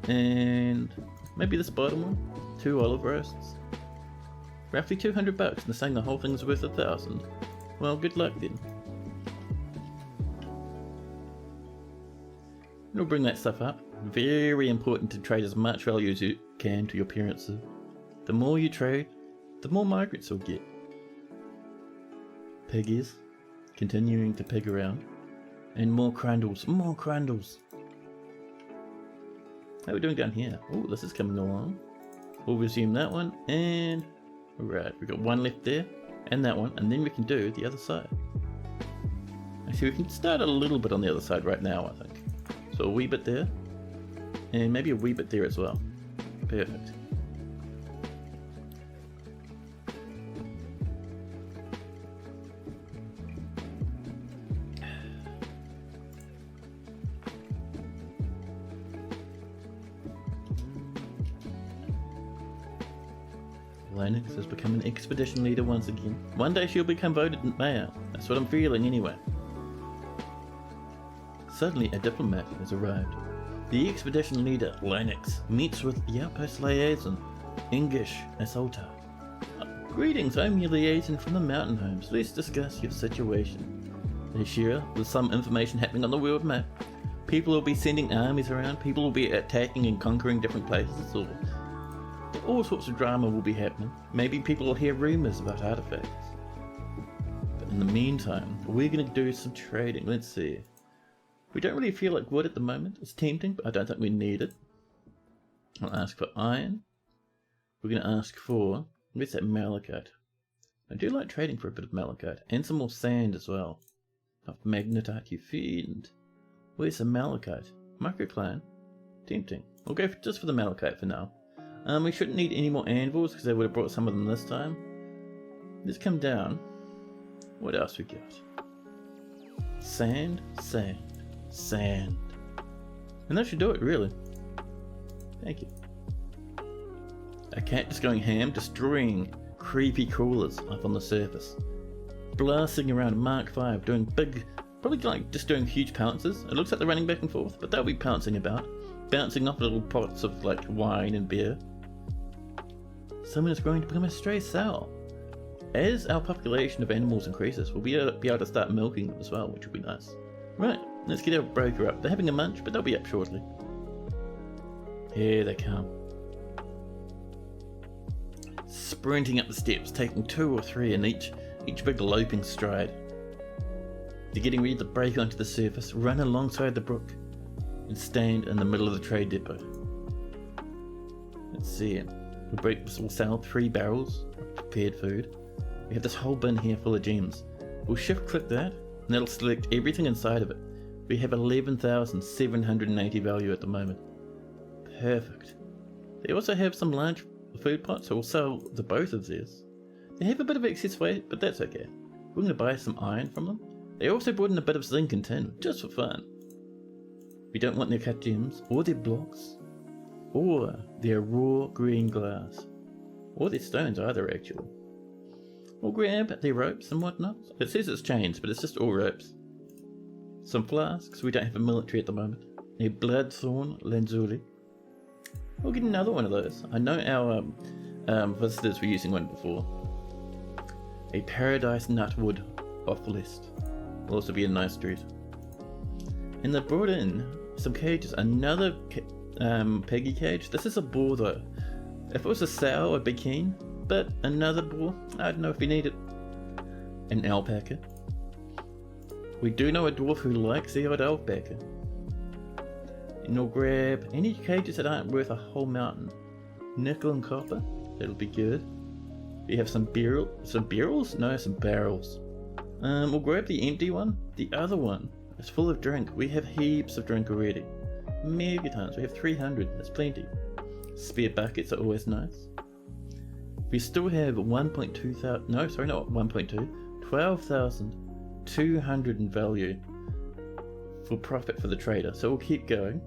And maybe this bottom one, 2 olive roasts. Roughly $200, and they're saying the whole thing's worth 1,000. Well, good luck then. We'll bring that stuff up. Very important to trade as much value as you can to your parents. The more you trade, the more migrants you'll get. Piggies, continuing to pig around. And more crandles, more crandles. How are we doing down here? Oh, this is coming along. We'll resume that one, and alright, we've got one left there, and that one, and then we can do the other side. Actually, we can start a little bit on the other side right now, I think. So a wee bit there, and maybe a wee bit there as well. Perfect. Linux has become an expedition leader once again. One day she'll become voted mayor. That's what I'm feeling anyway. Suddenly a diplomat has arrived. The expedition leader, Linux, meets with the outpost liaison, English Assaulter. Greetings, I'm your liaison from the mountain homes. Let's discuss your situation. They share there's some information happening on the world map. People will be sending armies around, people will be attacking and conquering different places, or all sorts of drama will be happening. Maybe people will hear rumours about artifacts. But in the meantime, we're going to do some trading. Let's see. We don't really feel like wood at the moment. It's tempting, but I don't think we need it. I'll ask for iron. We're going to ask for, where's that malachite? I do like trading for a bit of malachite. And some more sand as well. Of magnetite you feed. Where's the malachite? Microclan. Tempting. We'll go just for the malachite for now. We shouldn't need any more anvils because they would have brought some of them this time. Let's come down. What else we got? Sand, sand, sand. And that should do it, really. Thank you. A cat just going ham, destroying creepy crawlers up on the surface. Blasting around Mark 5, doing big, probably like just doing huge pounces. It looks like they're running back and forth, but they'll be pouncing about. Bouncing off little pots of like wine and beer. Someone is going to become a stray sow. As our population of animals increases, we'll be able to start milking them as well, which will be nice. Right, let's get our broker up. They're having a munch, but they'll be up shortly. Here they come. Sprinting up the steps, taking 2 or 3 in each big loping stride. They're getting ready to break onto the surface, run alongside the brook, and stand in the middle of the trade depot. Let's see. We'll sell 3 barrels of prepared food. We have this whole bin here full of gems. We'll shift click that, and that'll select everything inside of it. We have 11,780 value at the moment. Perfect. They also have some large food pots, so we'll sell the both of these. They have a bit of excess weight, but that's okay. We're going to buy some iron from them. They also brought in a bit of zinc and tin, just for fun. We don't want their cut gems or their blocks. or they're raw green glass. Or they're stones either, actually. We'll grab the ropes and whatnot. It says it's chains, but it's just all ropes. Some flasks, we don't have a military at the moment. A bloodthorn lazuli. We'll get another one of those. I know our visitors were using one before. A paradise nutwood off the list. Will also be a nice treat. And they brought in some cages. Another peggy cage. This is a boar though. If it was a sow, I'd be keen. But another boar, I don't know if we need it. An alpaca. We do know a dwarf who likes the odd alpaca. And we'll grab any cages that aren't worth a whole mountain. Nickel and copper, that'll be good. We have some barrels? No, some barrels. We'll grab the empty one. The other one is full of drink. We have heaps of drink already. Mega tons, we have 300, that's plenty. Spare buckets are always nice. We still have 12,200 in value for profit for the trader, so we'll keep going.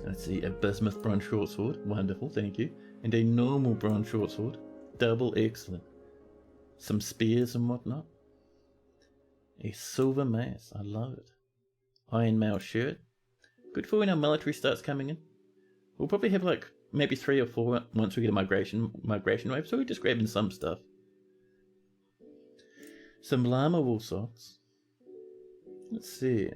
Let's see, a bismuth bronze shortsword, wonderful, thank you. And a normal bronze shortsword, double excellent. Some spears and whatnot. A silver mace, I love it. Iron mail shirt, good for when our military starts coming in. We'll probably have like maybe 3 or 4 once we get a migration wave, so we're just grabbing some stuff. Some llama wool socks. Let's see.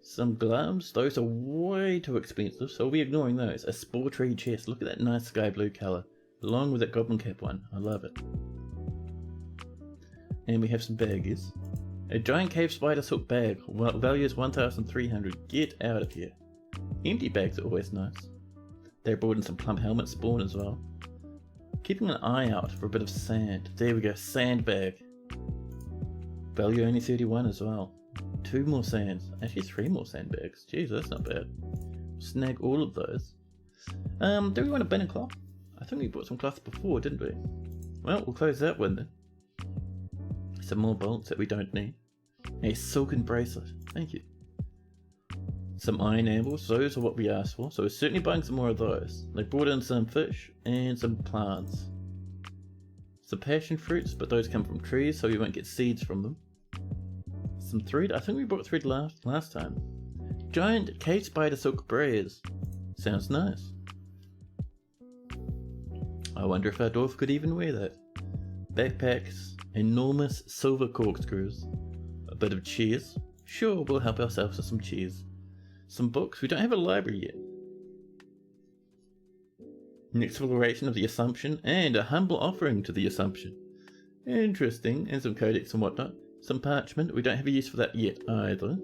Some gloves, those are way too expensive, so we'll be ignoring those. A spore tree chest, look at that nice sky blue colour, along with that goblin cap one, I love it. And we have some baggies. A giant cave spider silk bag, value is 1,300, get out of here. Empty bags are always nice. They brought in some plump helmet spawn as well. Keeping an eye out for a bit of sand. There we go, sandbag. Value only 31 as well. 2 more sands. Actually 3 more sandbags. Jeez, that's not bad. Snag all of those. Do we want a bin of cloth? I think we bought some cloth before, didn't we? Well, we'll close that one then. Some more bolts that we don't need. A silken bracelet. Thank you. Some iron ambles, those are what we asked for, so we're certainly buying some more of those. They brought in some fish and some plants. Some passion fruits, but those come from trees, so we won't get seeds from them. Some thread, I think we brought thread last time. Giant cave spider silk braids. Sounds nice. I wonder if our dwarf could even wear that. Backpacks, enormous silver corkscrews, a bit of cheese. Sure, we'll help ourselves with some cheese. Some books. We don't have a library yet. An exploration of the Assumption and a humble offering to the Assumption. Interesting. And some codex and whatnot. Some parchment. We don't have a use for that yet either.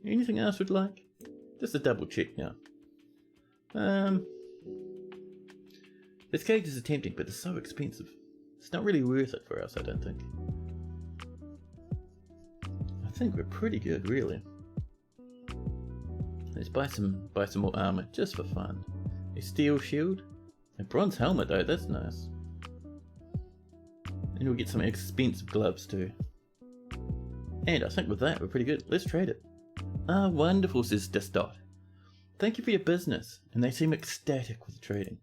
Anything else we'd like? Just a double check now. This cage is tempting, but it's so expensive. It's not really worth it for us, I don't think. I think we're pretty good, really. Let's buy some more armor, just for fun. A steel shield. A bronze helmet though, that's nice. And we'll get some expensive gloves too. And I think with that, we're pretty good. Let's trade it. Ah, wonderful, says Disdot. Thank you for your business. And they seem ecstatic with the trading.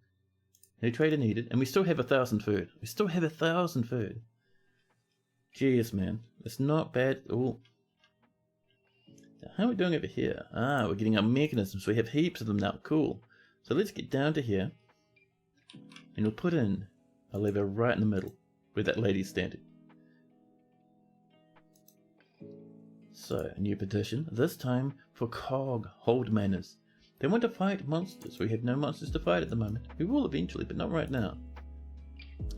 No trader needed, and we still have 1,000 food. We still have 1,000 food. Jeez, man. It's not bad at all. How are we doing over here? Ah, we're getting our mechanisms. We have heaps of them now. Cool. So let's get down to here. And we'll put in a lever right in the middle where that lady's standing. So, a new petition. This time for Cog Hold Manners. They want to fight monsters. We have no monsters to fight at the moment. We will eventually, but not right now.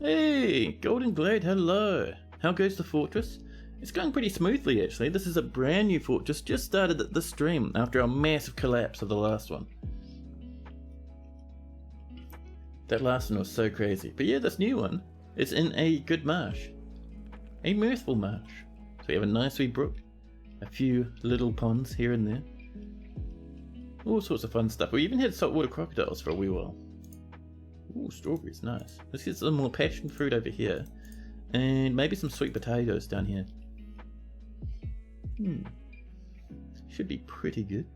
Hey, Golden Glade, hello. How goes the fortress? It's going pretty smoothly actually. This is a brand new fortress, just started at this stream after our massive collapse of the last one. That last one was so crazy. But yeah, this new one is in a good marsh. A Mirthful Marsh. So we have a nice wee brook, a few little ponds here and there. All sorts of fun stuff. We even had saltwater crocodiles for a wee while. Ooh, strawberries, nice. Let's get some more passion fruit over here. And maybe some sweet potatoes down here. Should be pretty good.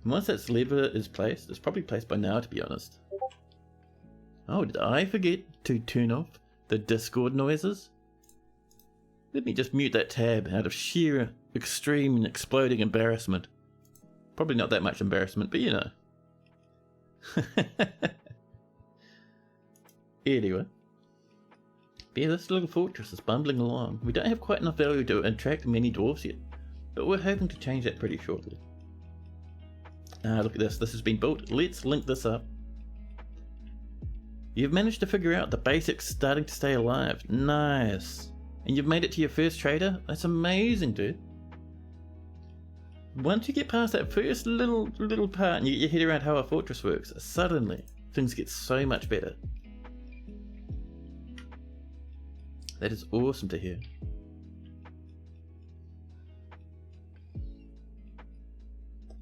And once that lever is placed, it's probably placed by now to be honest. Oh, did I forget to turn off the Discord noises? Let me just mute that tab out of sheer extreme and exploding embarrassment. Probably not that much embarrassment, but you know. Anyway. Yeah, this little fortress is bumbling along. We don't have quite enough value to attract many dwarves yet, but we're hoping to change that pretty shortly. Look at this. This has been built. Let's link this up. You've managed to figure out the basics starting to stay alive. Nice. And you've made it to your first trader? That's amazing, dude. Once you get past that first little part and you get your head around how a fortress works, suddenly things get so much better. That is awesome to hear.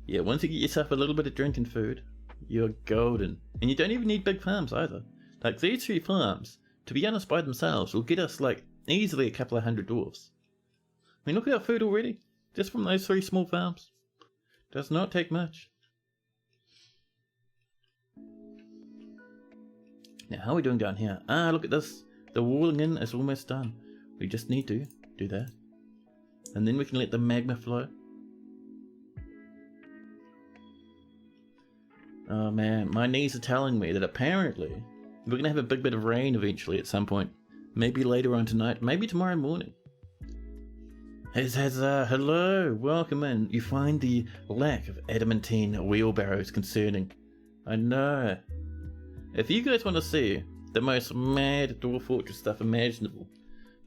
Yeah, once you get yourself a little bit of drink and food, you're golden. And you don't even need big farms either. Like these 3 farms, to be honest, by themselves, will get us like easily a couple of 100 dwarves. I mean, look at our food already, just from those 3 small farms. Does not take much. Now, how are we doing down here? Look at this. The walling in is almost done. We just need to do that. And then we can let the magma flow. Oh man, my knees are telling me that apparently we're going to have a big bit of rain eventually at some point. Maybe later on tonight, maybe tomorrow morning. Hello, welcome in. You find the lack of adamantine wheelbarrows concerning. I know. If you guys want to see the most mad dwarf fortress stuff imaginable,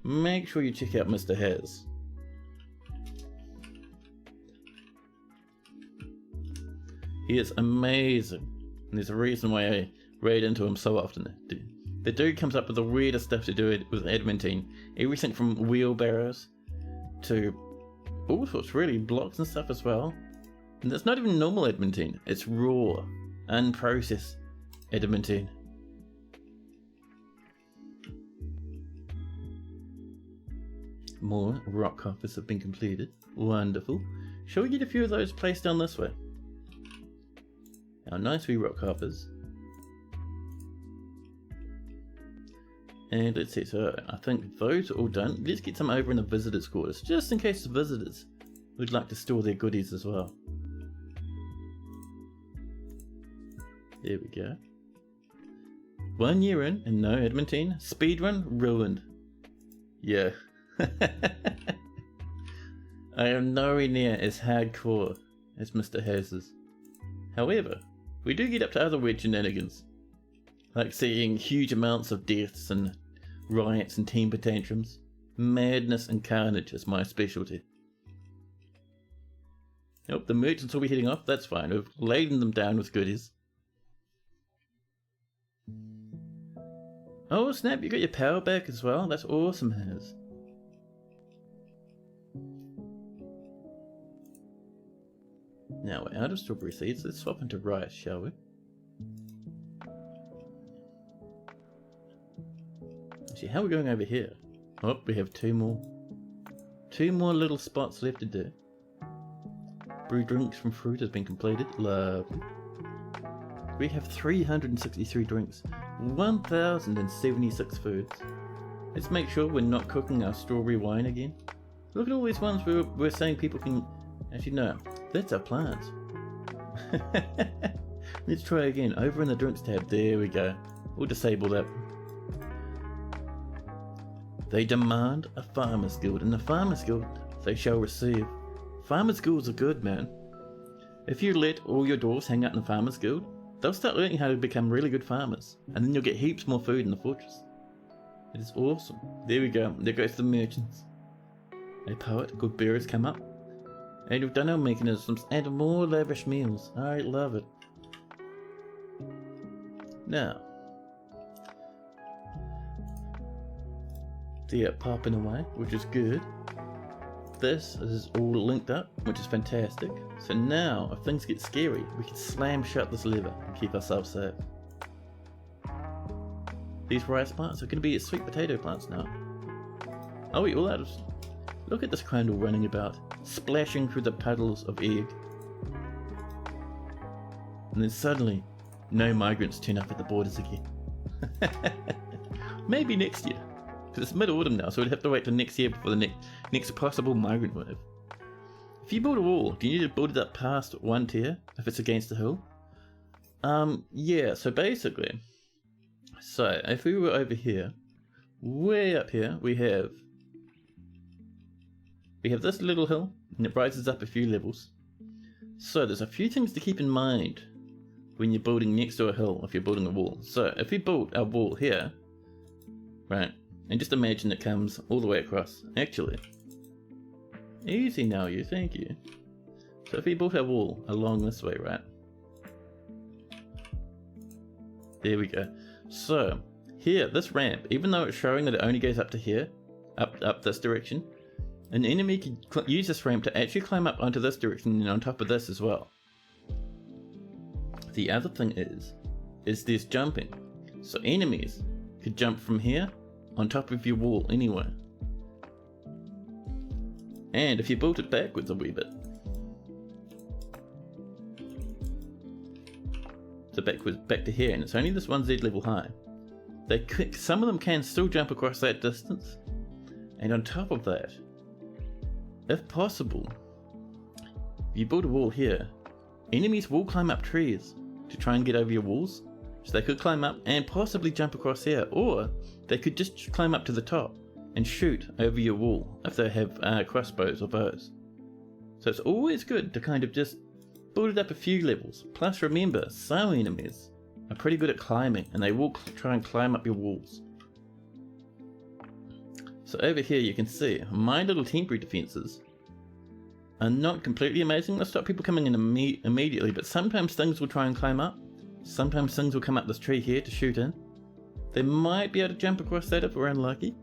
make sure you check out Mr. Has. He is amazing, and there's a reason why I raid into him so often. The dude comes up with the weirdest stuff to do with adamantine. Everything from wheelbarrows to all sorts, really, blocks and stuff as well. And that's not even normal adamantine, it's raw, unprocessed adamantine. More rock coffers have been completed. Wonderful. Shall we get a few of those placed down this way? Our nice wee rock coffers. And let's see, so I think those are all done. Let's get some over in the visitors' quarters, just in case the visitors would like to store their goodies as well. There we go. 1 year in and no adamantine. Speedrun ruined. Yeah. I am nowhere near as hardcore as Mr. Haz's. However, we do get up to other weird shenanigans, like seeing huge amounts of deaths and riots and temper tantrums. Madness and carnage is my specialty. Nope, the merchants will be heading off, that's fine. We've laden them down with goodies. Oh snap, you got your power back as well? That's awesome, Haz. Now we're out of strawberry seeds, let's swap into rice, shall we? Actually, how are we going over here? Oh, we have two more little spots left to do. Brew drinks from fruit has been completed, lovely. We have 363 drinks, 1076 foods. Let's make sure we're not cooking our strawberry wine again. Look at all these ones we're saying people can... Actually no, that's our plants. Let's try again, over in the drinks tab, there we go. We'll disable that. They demand a farmer's guild, and the farmer's guild they shall receive. Farmer's guilds are good, man. If you let all your dwarves hang out in the farmer's guild, they'll start learning how to become really good farmers, and then you'll get heaps more food in the fortress. It is awesome. There we go, there goes the merchants. A poet, good bearers come up. And we've done our mechanisms and more lavish meals. I love it. Now, they're popping away, which is good. This is all linked up, which is fantastic. So now, if things get scary, we can slam shut this lever and keep ourselves safe. These rice plants are going to be sweet potato plants now. Oh, we all out of... Look at this crandall running about, splashing through the puddles of egg. and then suddenly no migrants turn up at the borders again. Maybe next year, because it's mid-autumn now, so we'd have to wait till next year before the next possible migrant wave. If you build a wall, do you need to build it up past one tier if it's against the hill? Yeah, so basically, if we were over here, way up here, we have this little hill, and it rises up a few levels. So there's a few things to keep in mind when you're building next to a hill if you're building a wall. So if we built our wall here, right, and just imagine it comes all the way across. Actually, easy now, thank you. So if we built our wall along this way, right, there we go. So here, this ramp, even though it's showing that it only goes up to here, up this direction, an enemy can use this ramp to actually climb up onto this direction and on top of this as well. The other thing is there's jumping. So enemies could jump from here on top of your wall anyway. And if you built it backwards a wee bit, so back to here, and it's only this 1Z level high, some of them can still jump across that distance. And on top of that, if possible, if you build a wall here, enemies will climb up trees to try and get over your walls. So they could climb up and possibly jump across here, or they could just climb up to the top and shoot over your wall if they have crossbows or bows. So it's always good to kind of just build it up a few levels. Plus remember, some enemies are pretty good at climbing and they will try and climb up your walls. So over here you can see my little temporary defenses are not completely amazing. They'll stop people coming in immediately, but sometimes things will try and climb up. Sometimes things will come up this tree here to shoot in. They might be able to jump across that if we're unlucky.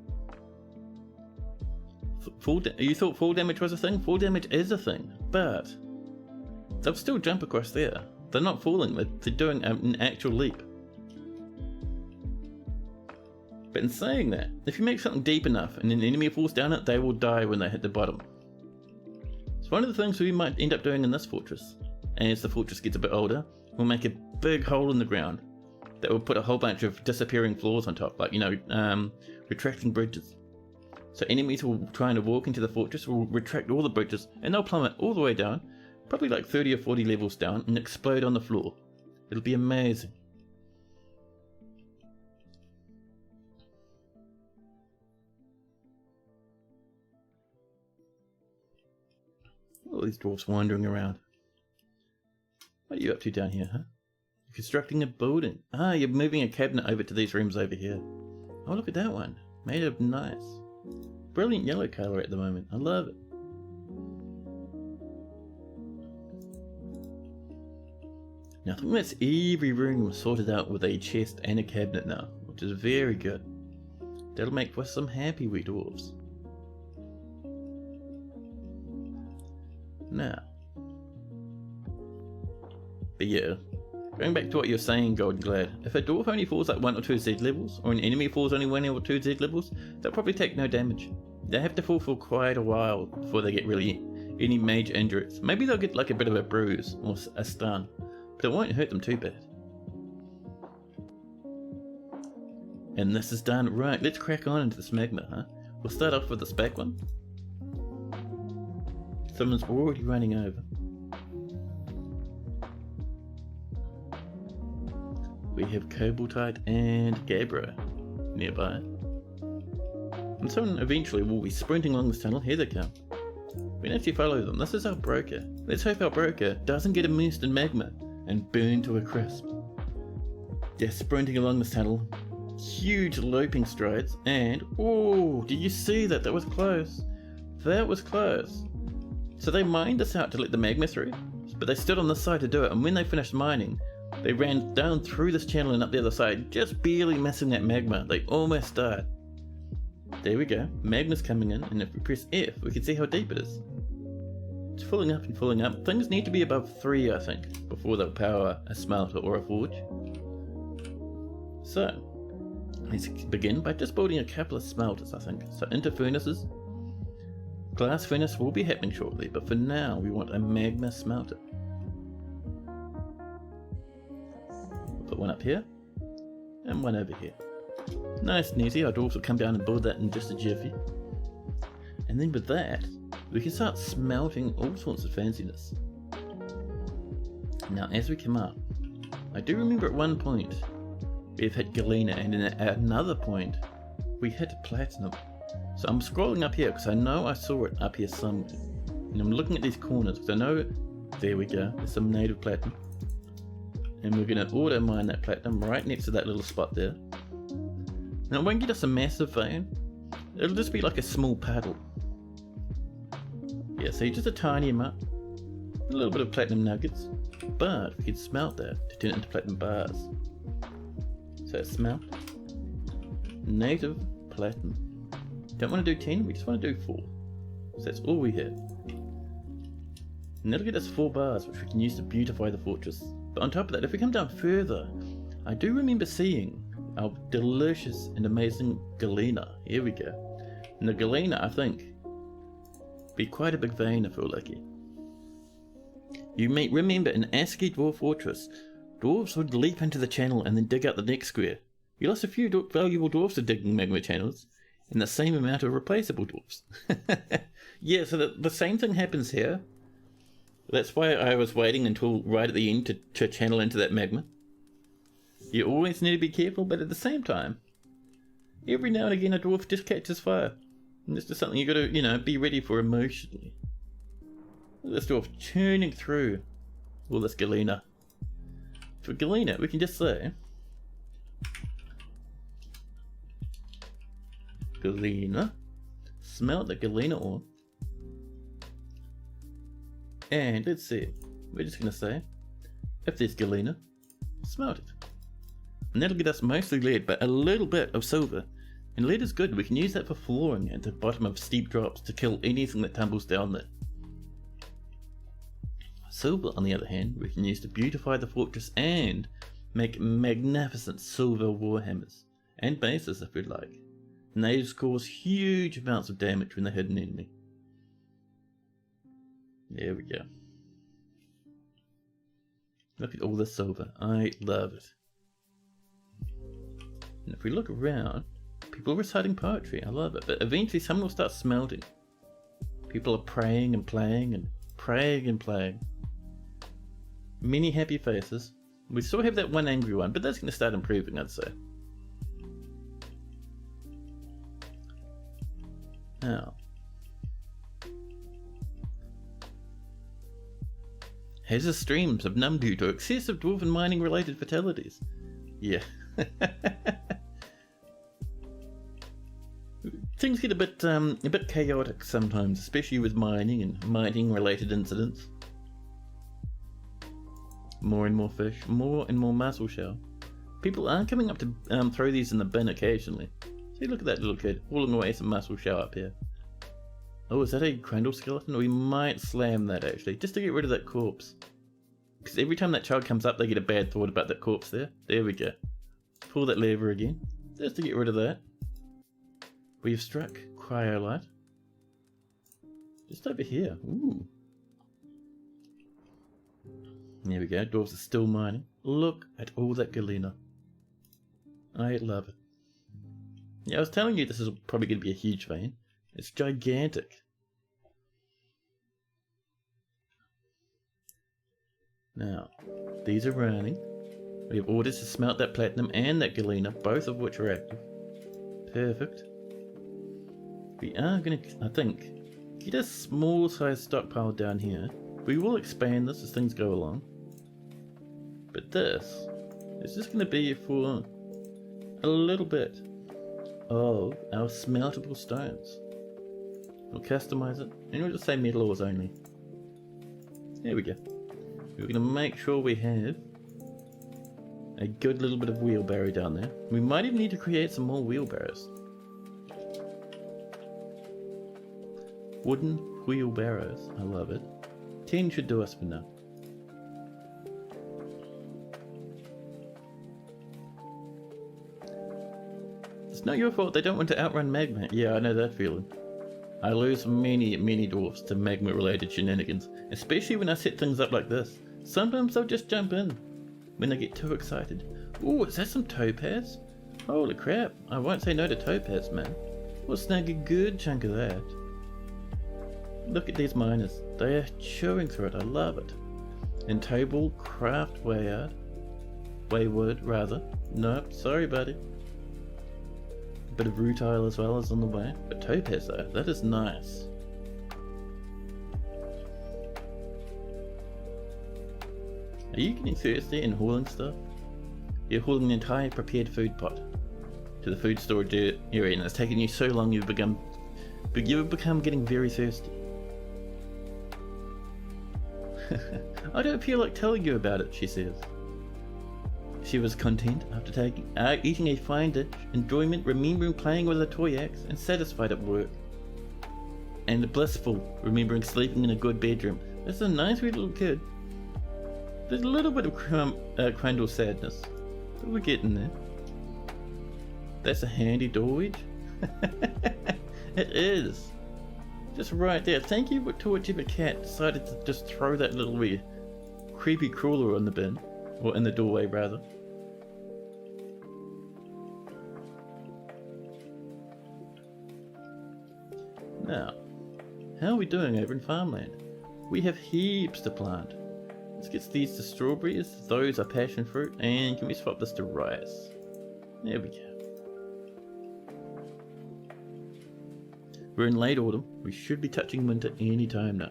You thought fall damage was a thing? Fall damage is a thing, but they'll still jump across there. They're not falling, they're doing an actual leap. But in saying that, if you make something deep enough and an enemy falls down it, they will die when they hit the bottom. It's one of the things we might end up doing in this fortress. As the fortress gets a bit older, we'll make a big hole in the ground that will put a whole bunch of disappearing floors on top, like, retracting bridges. So enemies will try to walk into the fortress, will retract all the bridges, and they'll plummet all the way down, probably like 30 or 40 levels down, and explode on the floor. It'll be amazing. All these dwarfs wandering around. What are you up to down here, huh? You're constructing a building. Ah, you're moving a cabinet over to these rooms over here. Oh, look at that one. Made of nice. Brilliant yellow colour at the moment. I love it. Now I think that's every room sorted out with a chest and a cabinet now, which is very good. That'll make for some happy wee dwarves. Now, but yeah, going back to what you're saying, Golden Glad, if a dwarf only falls like 1 or 2 Z levels, or an enemy falls only 1 or 2 Z levels, they'll probably take no damage. They have to fall for quite a while before they get really any major injuries. Maybe they'll get like a bit of a bruise or a stun, but it won't hurt them too bad. And this is done. Right, let's crack on into this magma, huh? We'll start off with this back one. Someone's already running over. We have Cobaltite and Gabbro nearby. And someone eventually will be sprinting along this tunnel. Here they come. We can actually follow them. This is our broker. Let's hope our broker doesn't get immersed in magma and burn to a crisp. They're sprinting along this tunnel. Huge loping strides. And, oh, did you see that? That was close. That was close. So they mined us out to let the magma through, but they stood on this side to do it, and when they finished mining, they ran down through this channel and up the other side, just barely missing that magma. They almost died. There we go, magma's coming in, and if we press F, we can see how deep it is. It's filling up and filling up. Things need to be above 3, I think, before they'll power a smelter or a forge. So, let's begin by just building a couple of smelters, I think. So into furnaces. Glass furnace will be happening shortly, but for now we want a magma smelter. Put one up here, and one over here. Nice and easy. Our dwarves will come down and build that in just a jiffy. And then with that, we can start smelting all sorts of fanciness. Now as we come up, I do remember at one point we've hit galena, and then at another point we hit platinum. So I'm scrolling up here because I know I saw it up here somewhere. And I'm looking at these corners because I know, there we go, there's some native platinum. And we're going to auto mine that platinum right next to that little spot there. Now it won't get us a massive vein, it'll just be like a small puddle. Yeah, see, just a tiny amount, a little bit of platinum nuggets, but we can smelt that to turn it into platinum bars. So smelt, native platinum. Don't want to do 10, we just want to do 4. So that's all we have. And that'll get us 4 bars, which we can use to beautify the fortress. But on top of that, if we come down further, I do remember seeing our delicious and amazing galena. Here we go. And the galena, I think, be quite a big vein if we're lucky. You may remember in ASCII Dwarf Fortress, dwarves would leap into the channel and then dig out the next square. You lost a few valuable dwarves to digging magma channels, and the same amount of replaceable dwarves. Yeah, so the same thing happens here. That's why I was waiting until right at the end to channel into that magma. You always need to be careful, but at the same time, every now and again a dwarf just catches fire. And this is something you gotta, be ready for emotionally. This dwarf churning through all this galena. For galena, we can just say galena, smelt the galena ore, and let's see, we're just gonna say, if there's galena, smelt it. And that'll get us mostly lead, but a little bit of silver. And lead is good, we can use that for flooring at the bottom of steep drops to kill anything that tumbles down there. Silver, on the other hand, we can use to beautify the fortress and make magnificent silver warhammers, and bases if we'd like. And they just cause huge amounts of damage when they hit an enemy. There we go. Look at all this silver, I love it. And if we look around, people are reciting poetry, I love it, but eventually someone will start smelting. People are praying and playing and praying and playing. Many happy faces. We still have that one angry one, but that's going to start improving, I'd say. Now, hazardous streams of numb due to excessive dwarven mining related fatalities. Yeah. Things get a bit chaotic sometimes, especially with mining and mining related incidents. More and more fish, more and more mussel shell. People are coming up to throw these in the bin occasionally. See, look at that little kid hauling away some mussel shell up here. Oh, is that a Crandall skeleton? We might slam that actually, just to get rid of that corpse. Because every time that child comes up, they get a bad thought about that corpse there. There we go. Pull that lever again, just to get rid of that. We've struck cryolite. Just over here. Ooh. There we go. Dwarves are still mining. Look at all that galena. I love it. Yeah, I was telling you this is probably going to be a huge vein. It's gigantic. Now, these are running. We have orders to smelt that platinum and that galena, both of which are active. Perfect. We are going to, I think, get a small size stockpile down here. We will expand this as things go along. But this is just going to be for a little bit of our smeltable stones. We'll customize it, and we'll just say metal ores only. There we go. We're going to make sure we have a good little bit of wheelbarrow down there. We might even need to create some more wheelbarrows. Wooden wheelbarrows, I love it. 10 should do us for now. It's not your fault they don't want to outrun magma. Yeah, I know that feeling. I lose many dwarfs to magma related shenanigans, especially when I set things up like this. Sometimes they'll just jump in when they get too excited. Ooh, is that some topaz? Holy crap, I won't say no to topaz, man. We'll snag a good chunk of that. Look at these miners. They are chewing through it. I love it. And table craft wayward rather. Nope, sorry buddy. A bit of rutile as well is on the way. But topaz though, that is nice. Are you getting thirsty and hauling stuff? You're hauling an entire prepared food pot to the food storage area, and it's taken you so long you've become getting very thirsty. I don't feel like telling you about it, she says. She was content after eating a fine dish, enjoyment, remembering playing with a toy axe, and satisfied at work. And blissful, remembering sleeping in a good bedroom. That's a nice wee little kid. There's a little bit of Crandall sadness, but we're getting there. That's a handy door wedge. It is. Just right there. Thank you to whichever cat decided to just throw that little wee creepy crawler on the bin. Or in the doorway rather. Now, how are we doing over in farmland? We have heaps to plant. Let's get these to strawberries. Those are passion fruit. And can we swap this to rice? There we go. We're in late autumn. We should be touching winter any time now.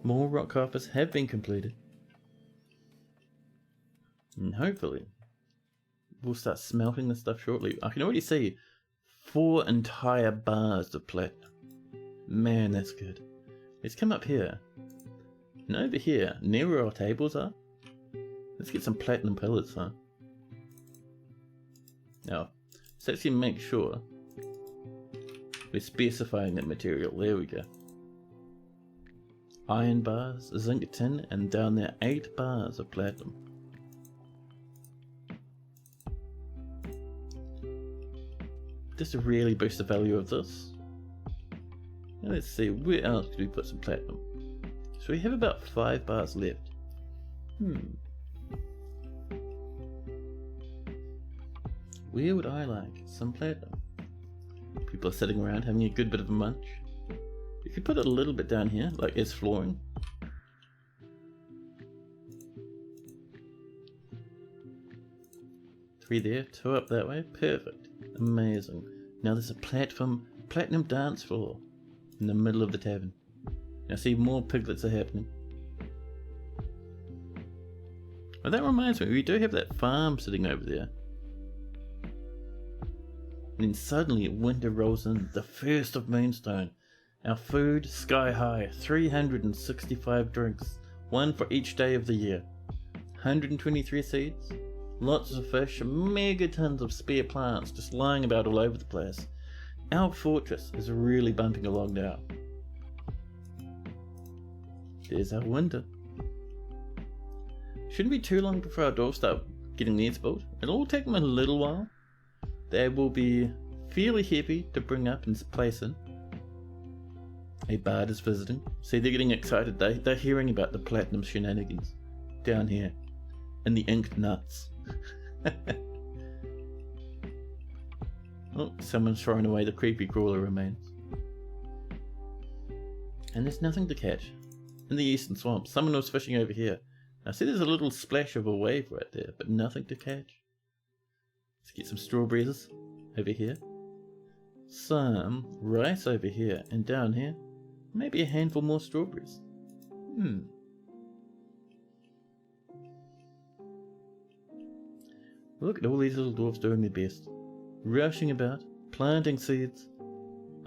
More rock coffers have been completed. And hopefully we'll start smelting this stuff shortly. I can already see 4 entire bars of platinum. Man, that's good. Let's come up here. And over here, near where our tables are, let's get some platinum pellets, huh? Now, let's actually make sure we're specifying that material. There we go. Iron bars, zinc tin, and down there 8 bars of platinum. Just to really boost the value of this. Now let's see, where else could we put some platinum? So we have about 5 bars left. Where would I like some platinum? People are sitting around having a good bit of a munch. You could put it a little bit down here, like as flooring. Three there, 2 up that way. Perfect. Amazing. Now there's a platinum dance floor in the middle of the tavern. Now see, more piglets are happening. Well, that reminds me, we do have that farm sitting over there. And then suddenly winter rolls in, the first of Moonstone. Our food, sky high, 365 drinks, 1 for each day of the year. 123 seeds, lots of fish, megatons of spare plants just lying about all over the place. Our fortress is really bumping along now. There's our winter. Shouldn't be too long before our doors start getting these built. It'll all take them a little while. They will be fairly heavy to bring up and place in. A bard is visiting. See, they're getting excited. They're hearing about the platinum shenanigans down here in the inked nuts. Oh, someone's throwing away the creepy crawler remains. And there's nothing to catch. In the eastern swamp, someone was fishing over here. Now see, there's a little splash of a wave right there, but nothing to catch. Let's get some strawberries over here. Some rice over here, and down here, maybe a handful more strawberries. Look at all these little dwarfs doing their best. Rushing about, planting seeds.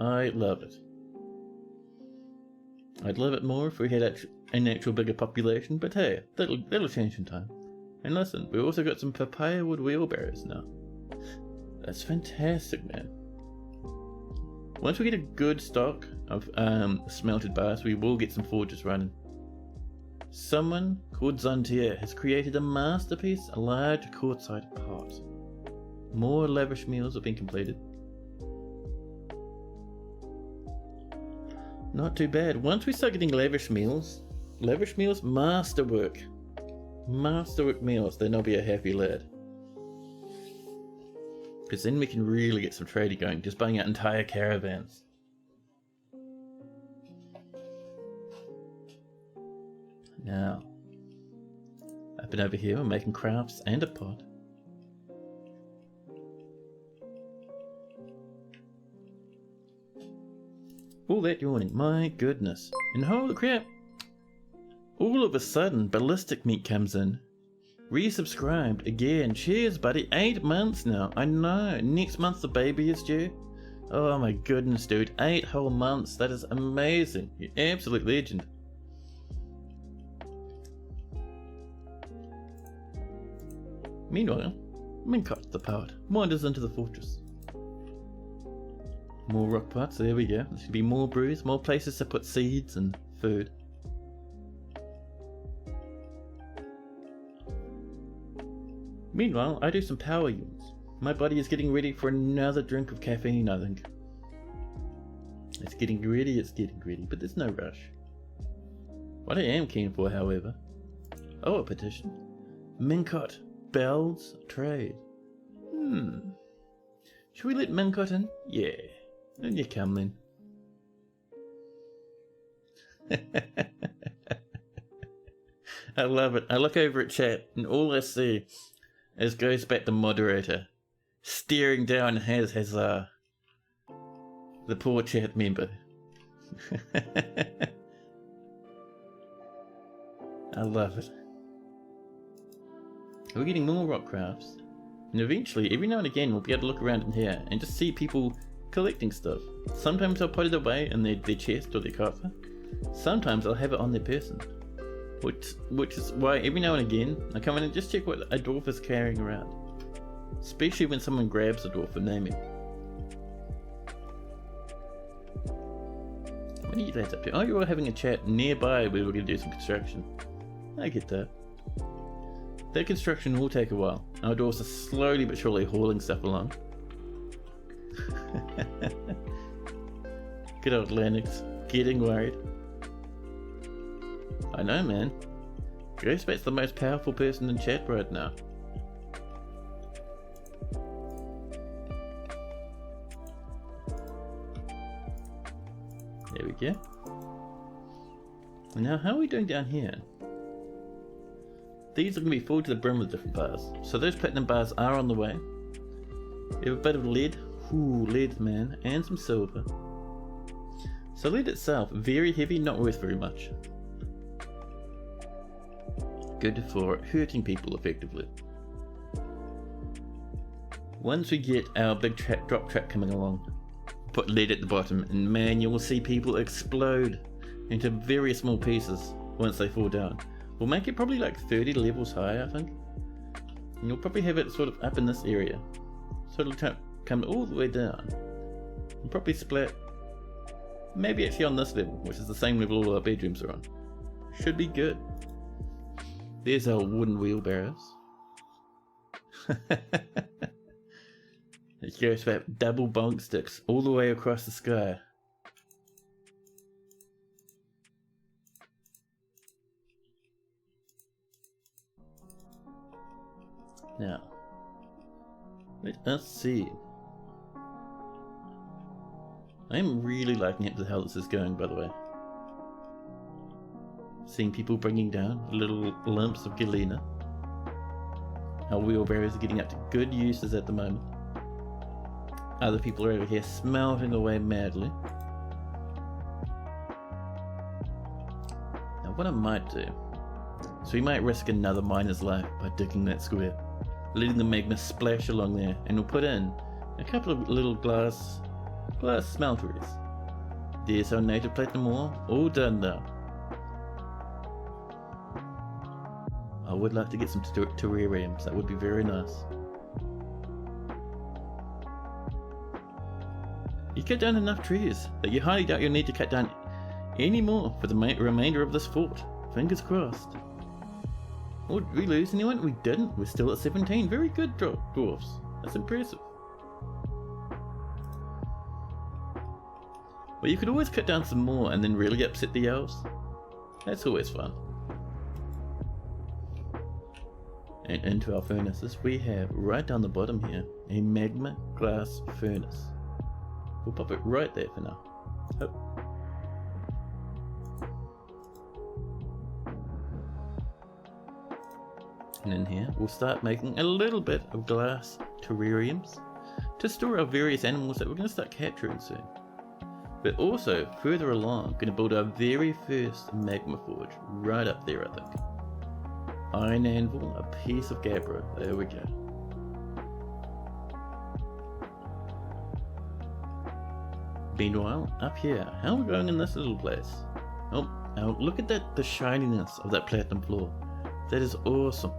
I love it. I'd love it more if we had an actual bigger population, but hey, that'll change in time. And listen, we've also got some papaya wood wheelbarrows now. That's fantastic, man. Once we get a good stock of smelted bars, we will get some forges running. Someone called Zantier has created a masterpiece, a large quartzite pot. More lavish meals have been completed. Not too bad. Once we start getting lavish meals, masterwork. masterwork meals, then I'll be a happy lad. Because then we can really get some trading going, just buying out entire caravans. Now, up and over here, we're making crafts and a pot. All that yawning, my goodness. And holy crap! All of a sudden, Ballistic Meat comes in. Resubscribed again. Cheers, buddy. 8 months now. I know. Next month the baby is due. Oh my goodness, dude. 8 whole months. That is amazing. You're an absolute legend. Meanwhile, Minkot the poet wanders into the fortress. More rock pots. There we go. There should be more brews, more places to put seeds and food. Meanwhile, I do some power yawns. My body is getting ready for another drink of caffeine, I think. It's getting ready, but there's no rush. What I am keen for, however... Oh, a petition. Minkot, Bell's trade. Should we let Minkot in? Yeah. And you come then. I love it. I look over at chat and all I see is goes back to moderator staring down his the poor chat member. I love it. We're getting more rock crafts, and eventually every now and again we'll be able to look around in here and just see people collecting stuff. Sometimes I'll put it away in their chest or their coffer. Sometimes I'll have it on their person. Which is why every now and again I come in and just check what a dwarf is carrying around. Especially when someone grabs a dwarf and name it. What are you lads up to? Oh, you're all having a chat nearby where we're going to do some construction. I get that. That construction will take a while. Our dwarfs are slowly but surely hauling stuff along. Good old Lennox, getting worried. I know, man. Ghostbat's the most powerful person in chat right now. There we go. Now, how are we doing down here? These are going to be full to the brim with different bars. So those platinum bars are on the way. We have a bit of lead. Ooh, lead, man. And some silver. So lead itself, very heavy, not worth very much. Good for hurting people effectively. Once we get our big drop track coming along, put lead at the bottom, and man, you will see people explode into very small pieces once they fall down. We'll make it probably like 30 levels high, I think. And you'll probably have it sort of up in this area. So it'll come all the way down. And probably split, maybe actually on this level, which is the same level all our bedrooms are on. Should be good. There's our wooden wheelbarrows. It goes for double bonk sticks all the way across the sky. Now, let us see. I'm really liking it with how this is going, by the way. Seeing people bringing down little lumps of galena. Our wheelbarrows are getting up to good uses at the moment. Other people are over here smelting away madly. Now what I might do, so we might risk another miner's life by digging that square, letting the magma splash along there, and we'll put in a couple of little glass smelteries. There's our native platinum ore, all done now. I would like to get some terrariums, that would be very nice. You cut down enough trees that you highly doubt you'll need to cut down any more for the remainder of this fort. Fingers crossed. Oh, did we lose anyone? We didn't. We're still at 17. Very good, dwarfs. That's impressive. Well, you could always cut down some more and then really upset the elves. That's always fun. and into our furnaces, we have right down the bottom here a magma glass furnace. We'll pop it right there for now. Oh. And in here we'll start making a little bit of glass terrariums to store our various animals that we're going to start capturing soon. But also further along, going to build our very first magma forge right up there, I think. Iron anvil, a piece of gabbro, there we go. Meanwhile, up here, how are we going in this little place? Oh, now look at that, the shininess of that platinum floor. That is awesome.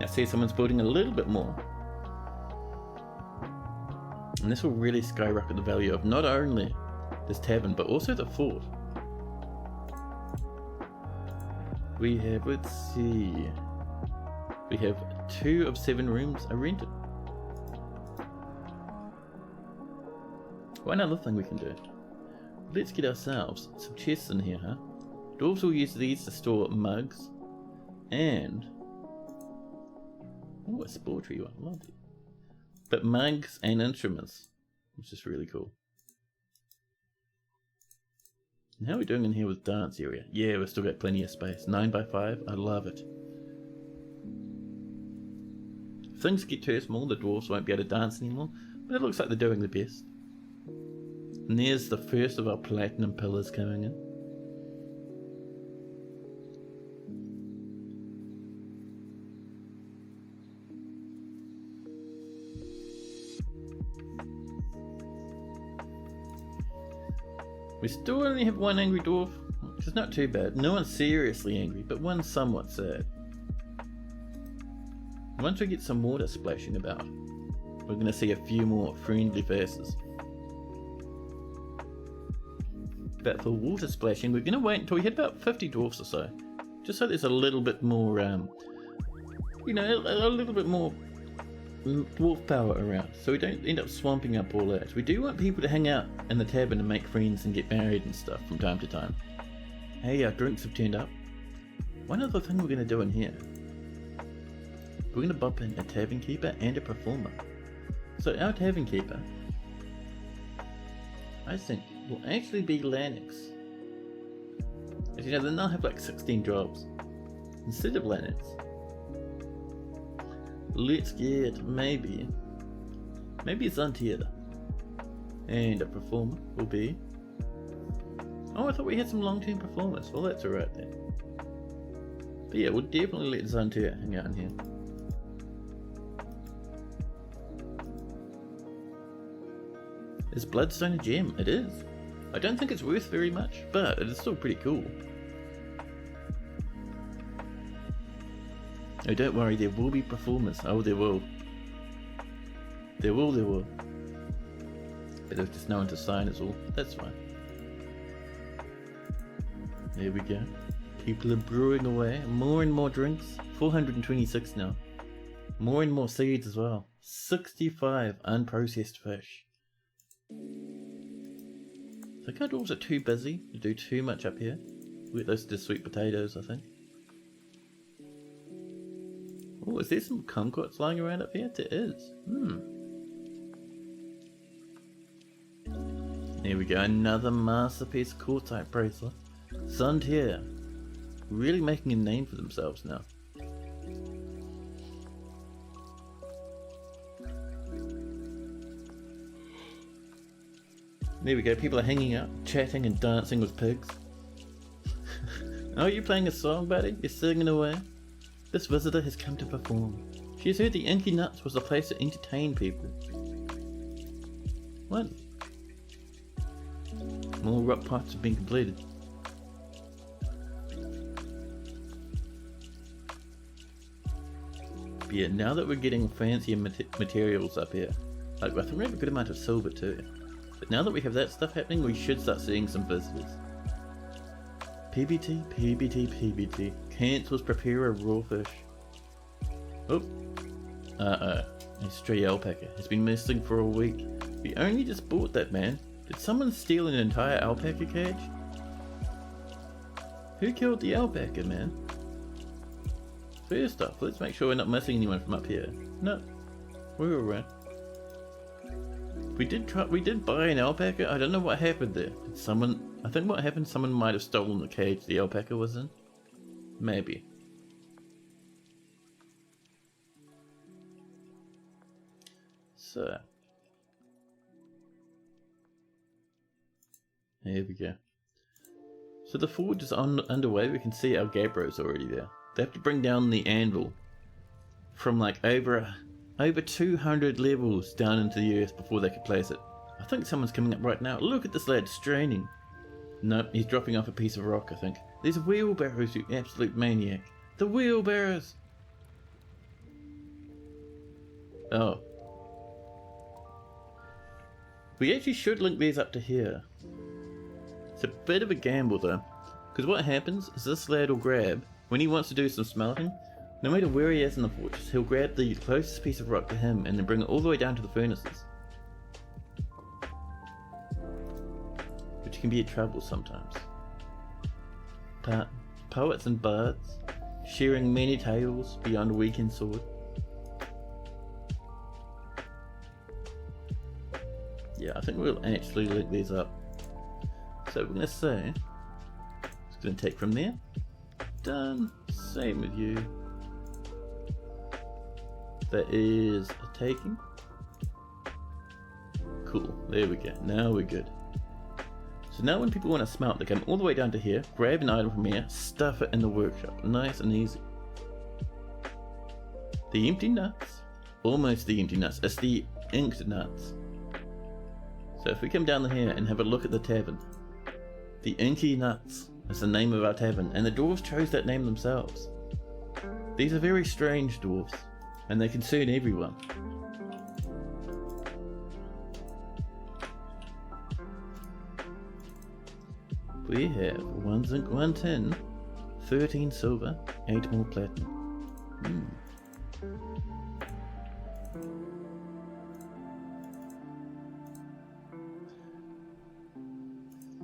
I see someone's building a little bit more. And this will really skyrocket the value of not only this tavern, but also the fort. We have, let's see, we have 2 of 7 rooms are rented. One other thing we can do. Let's get ourselves some chests in here, huh? Dwarves will use these to store mugs and... oh, a spore tree one, lovely. But mugs and instruments, which is really cool. And how are we doing in here with dance area? Yeah, we've still got plenty of space. 9x5, I love it. If things get too small, the dwarves won't be able to dance anymore, but it looks like they're doing the best. And there's the first of our platinum pillars coming in. We still only have one angry dwarf, which is not too bad. No one's seriously angry, but one's somewhat sad. Once we get some water splashing about, we're going to see a few more friendly faces. But for water splashing, we're going to wait until we hit about 50 dwarfs or so. Just so there's a little bit more, you know, a little bit more dwarf power around, so we don't end up swamping up all that. We do want people to hang out in the tavern and make friends and get married and stuff from time to time. Hey, our drinks have turned up. One other thing we're going to do in here, we're going to bump in a tavern keeper and a performer. So our tavern keeper, I think, will actually be Lanix. As you know, they now have like 16 jobs instead of Lanix. Let's get maybe Zantier. And a performer will be... oh, I thought we had some long-term performers. Well, that's alright then. But yeah, we'll definitely let Zantier hang out in here. Is Bloodstone a gem? It is. I don't think it's worth very much, but it is still pretty cool. Oh, don't worry, there will be performers. Oh, there will. There will. But there's just no one to sign is all. That's fine. There we go. People are brewing away. More and more drinks. 426 now. More and more seeds as well. 65 unprocessed fish. I think our dwarves are too busy to do too much up here. We'll get those to sweet potatoes, I think. Oh, is there some kumquats lying around up here? There is. There we go, another masterpiece quartzite bracelet. Zantier, really making a name for themselves now. There we go, people are hanging out, chatting and dancing with pigs. Oh, you're playing a song, buddy? You're singing away? This visitor has come to perform. She has heard the Inky Nuts was a place to entertain people. What? More rock pots have been completed. But yeah, now that we're getting fancier materials up here, like I think we have a good amount of silver too. But now that we have that stuff happening, we should start seeing some visitors. PBT. Cancels prepare a raw fish. Oh. A stray alpaca has been missing for a week. We only just bought that, man. Did someone steal an entire alpaca cage? Who killed the alpaca, man? First off, let's make sure we're not missing anyone from up here. No, we're alright. We did buy an alpaca. I don't know what happened there. Did someone, I think what happened, someone might have stolen the cage the alpaca was in. Maybe. So. Here we go. So the forge is underway. We can see our Gabbro's already there. They have to bring down the anvil from like over 200 levels down into the earth before they can place it. I think someone's coming up right now. Look at this lad straining. Nope, he's dropping off a piece of rock, I think. There's wheelbarrows, you absolute maniac. The wheelbarrows! Oh. We actually should link these up to here. It's a bit of a gamble though, because what happens is this lad will grab, when he wants to do some smelting, no matter where he is in the fortress, he'll grab the closest piece of rock to him and then bring it all the way down to the furnaces. Which can be a trouble sometimes. Poets and bards, sharing many tales beyond Weakensword. Yeah, I think we'll actually link these up. So we're going to say, it's going to take from there. Done. Same with you. That is a taking. Cool. There we go. Now we're good. So now when people want to smelt, they come all the way down to here, grab an item from here, stuff it in the workshop. Nice and easy. The empty nuts. Almost the empty nuts. It's the inked nuts. So if we come down here and have a look at the tavern. The Inky Nuts is the name of our tavern, and the dwarves chose that name themselves. These are very strange dwarves, and they concern everyone. We have 1 zinc, 1 tin, 13 silver, 8 more platinum.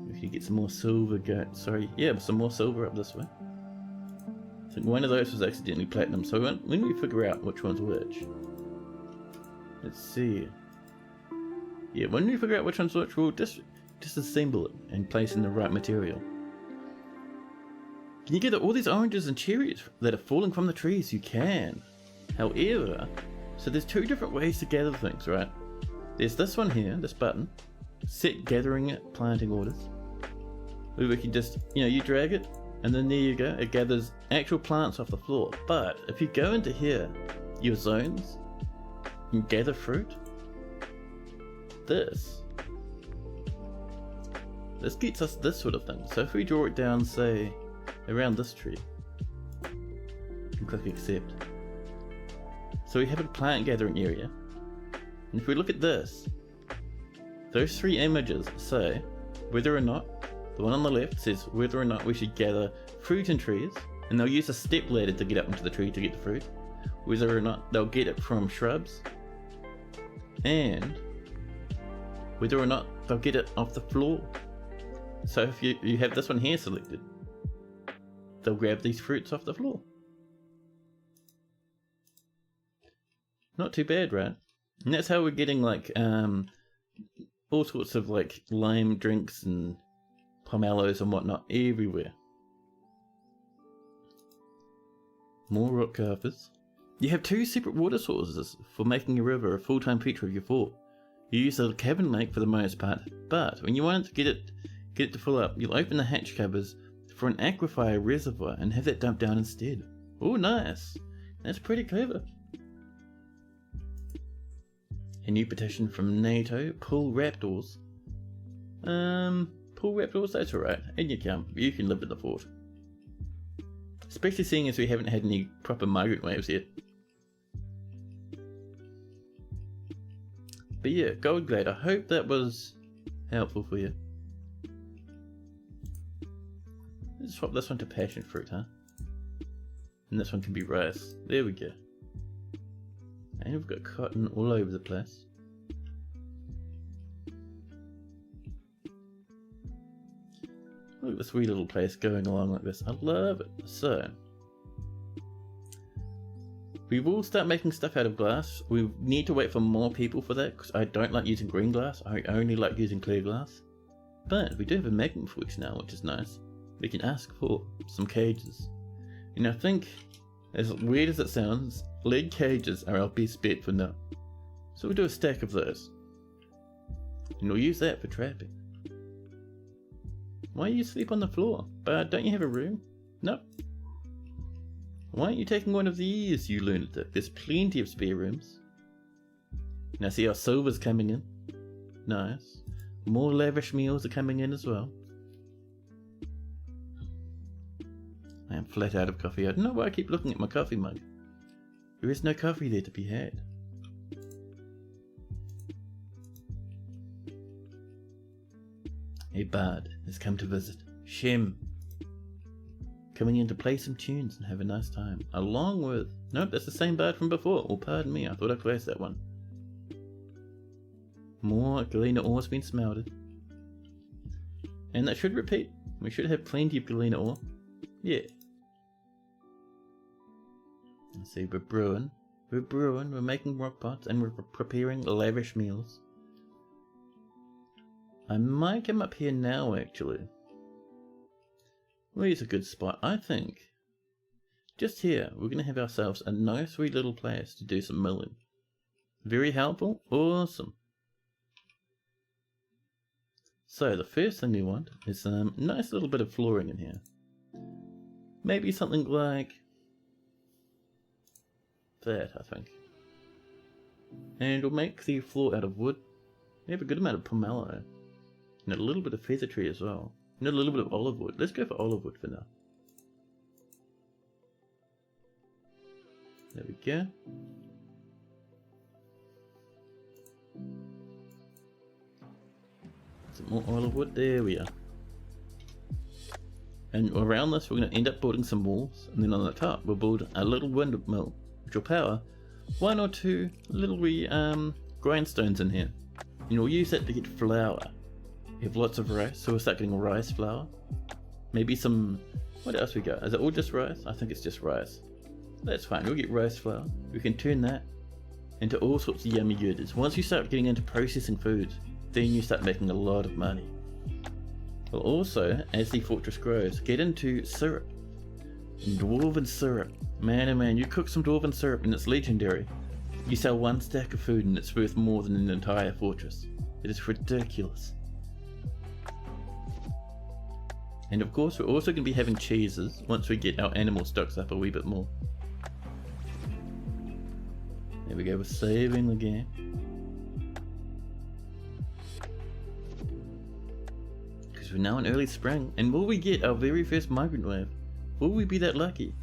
We could get some more silver, some more silver up this way. I think one of those was accidentally platinum, so when we figure out which one's which, let's see. Yeah, when we figure out which one's which, we'll disassemble it and place in the right material. Can you get all these oranges and cherries that are falling from the trees? You can. However, so there's 2 different ways to gather things, right? There's this one here, this button, set gathering planting orders. Where we can just, you drag it, and then there you go, it gathers actual plants off the floor. But if you go into here, your zones, you can gather fruit. This gets us this sort of thing. So if we draw it down, say, around this tree, and click accept. So we have a plant gathering area. And if we look at this, those 3 images say whether or not, the one on the left says whether or not we should gather fruit in trees, and they'll use a step ladder to get up into the tree to get the fruit, whether or not they'll get it from shrubs, and whether or not they'll get it off the floor. So if you have this one here selected, they'll grab these fruits off the floor. Not too bad, right? And that's how we're getting like all sorts of like lime drinks and pomelos and whatnot everywhere. More rock carvers. You have 2 separate water sources for making a river a full-time feature of your fort. You use the cabin lake for the most part, but when you want to get it to fill up, you'll open the hatch covers for an aquifer reservoir and have that dumped down instead. Oh, nice. That's pretty clever. A new petition from NATO, pull raptors. Pull raptors, that's alright. In you come. You can live at the fort. Especially seeing as we haven't had any proper migrant waves yet. But yeah, Goldglade, I hope that was helpful for you. Let's swap this one to passion fruit, huh? And this one can be rice. There we go. And we've got cotton all over the place. Look at this wee little place going along like this. I love it. So, we will start making stuff out of glass. We need to wait for more people for that because I don't like using green glass. I only like using clear glass. But we do have a magnet forge now, which is nice. We can ask for some cages. And I think, as weird as it sounds, lead cages are our best bet for now. So we'll do a stack of those. And we'll use that for trapping. Why do you sleep on the floor? But don't you have a room? Nope. Why aren't you taking one of these, you lunatic? There's plenty of spare rooms. Now see our silver's coming in. Nice. More lavish meals are coming in as well. I am flat out of coffee. I don't know why I keep looking at my coffee mug. There is no coffee there to be had. A bard has come to visit. Shem. Coming in to play some tunes and have a nice time. Along with... Nope, that's the same bard from before. Oh, pardon me, I thought I closed that one. More galena ore's been smelted. And that should repeat. We should have plenty of galena ore. Yeah. Let's see, we're brewing. We're making rock pots, and we're preparing lavish meals. I might come up here now, actually. Where's a good spot? I think just here we're going to have ourselves a nice wee little place to do some milling. Very helpful. Awesome. So the first thing we want is some nice little bit of flooring in here. Maybe something like that, I think. And we'll make the floor out of wood. We have a good amount of pomelo. And a little bit of feather tree as well. And a little bit of olive wood. Let's go for olive wood for now. There we go. Some more olive wood. There we are. And around this we're going to end up building some walls. And then on the top we'll build a little windmill, which will power one or two little wee grindstones in here. And we'll use that to get flour. We have lots of rice, so we'll start getting rice flour. Maybe some... what else we got? Is it all just rice? I think it's just rice. That's fine, we'll get rice flour. We can turn that into all sorts of yummy goodies. Once you start getting into processing food, then you start making a lot of money. We'll also, as the fortress grows, get into syrup. Dwarven syrup. Man oh man, you cook some dwarven syrup and it's legendary. You sell one stack of food and it's worth more than an entire fortress. It is ridiculous. And of course we're also going to be having cheeses once we get our animal stocks up a wee bit more. There we go, we're saving the game. Because we're now in early spring, and will we get our very first migrant wave? Will we be that lucky?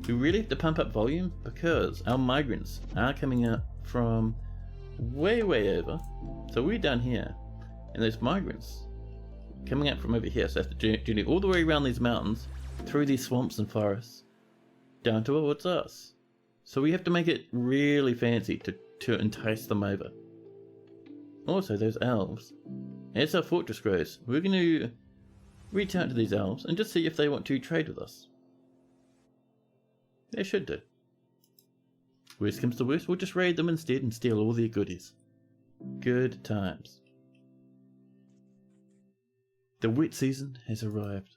We really have to pump up volume because our migrants are coming out from way over. So we're down here, and those migrants coming out from over here, so I have to journey all the way around these mountains, through these swamps and forests, down towards us. So we have to make it really fancy to entice them over. Also, those elves, as our fortress grows, we're going to reach out to these elves and just see if they want to trade with us. They should do. Worst comes to worst, we'll just raid them instead and steal all their goodies. Good times. The wet season has arrived.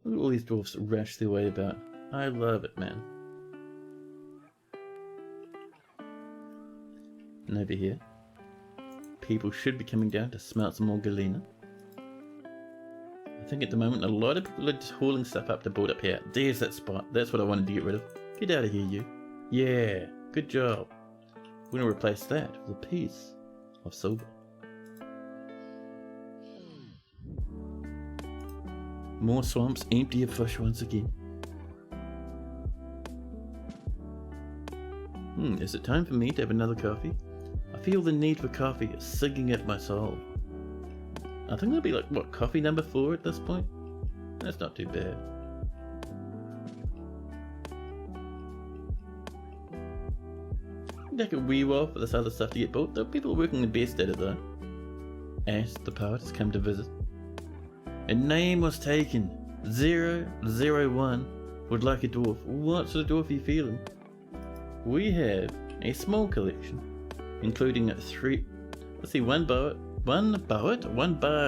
Look at all these dwarfs rush their way about. I love it, man. And over here, people should be coming down to smelt some more galena. I think at the moment a lot of people are just hauling stuff up to build up here. There's that spot. That's what I wanted to get rid of. Get out of here, you. Yeah, good job. We're going to replace that with a piece of silver. More swamps, empty of fish once again. Is it time for me to have another coffee? I feel the need for coffee is sinking at my soul. I think that'll be like, what, coffee number 4 at this point? That's not too bad. Take a wee while for this other stuff to get built, though people are working the best at it though. asked the poet has come to visit. A name was taken. 001 would like a dwarf. What sort of dwarf are you feeling? We have a small collection, including one bard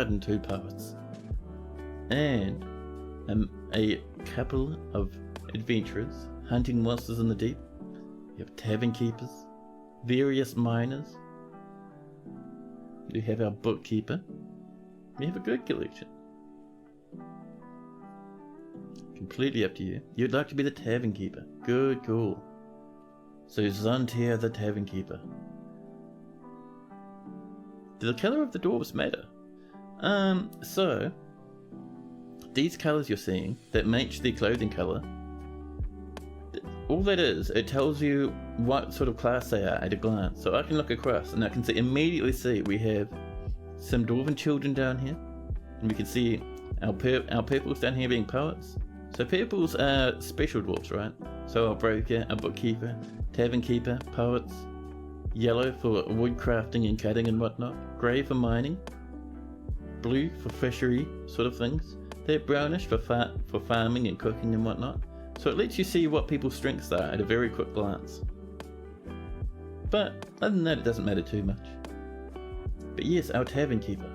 and 2 poets, and a couple of adventurers hunting monsters in the deep. You have tavern keepers, various miners. You have our bookkeeper. We have a good collection. Completely up to you. You'd like to be the tavern keeper. Good call. So Zontier the tavern keeper. Do the colour of the dwarves matter? So these colours you're seeing that match their clothing colour, all that is, it tells you what sort of class they are at a glance. So I can look across and I can immediately see we have some dwarven children down here, and we can see our purples down here being poets. So purples are special dwarfs, right? So our broker, our bookkeeper, tavern keeper, poets. Yellow for wood crafting and cutting and whatnot. Grey for mining. Blue for fishery sort of things. They're brownish for farming and cooking and whatnot. So it lets you see what people's strengths are at a very quick glance. But other than that, it doesn't matter too much. But yes, our tavern keeper.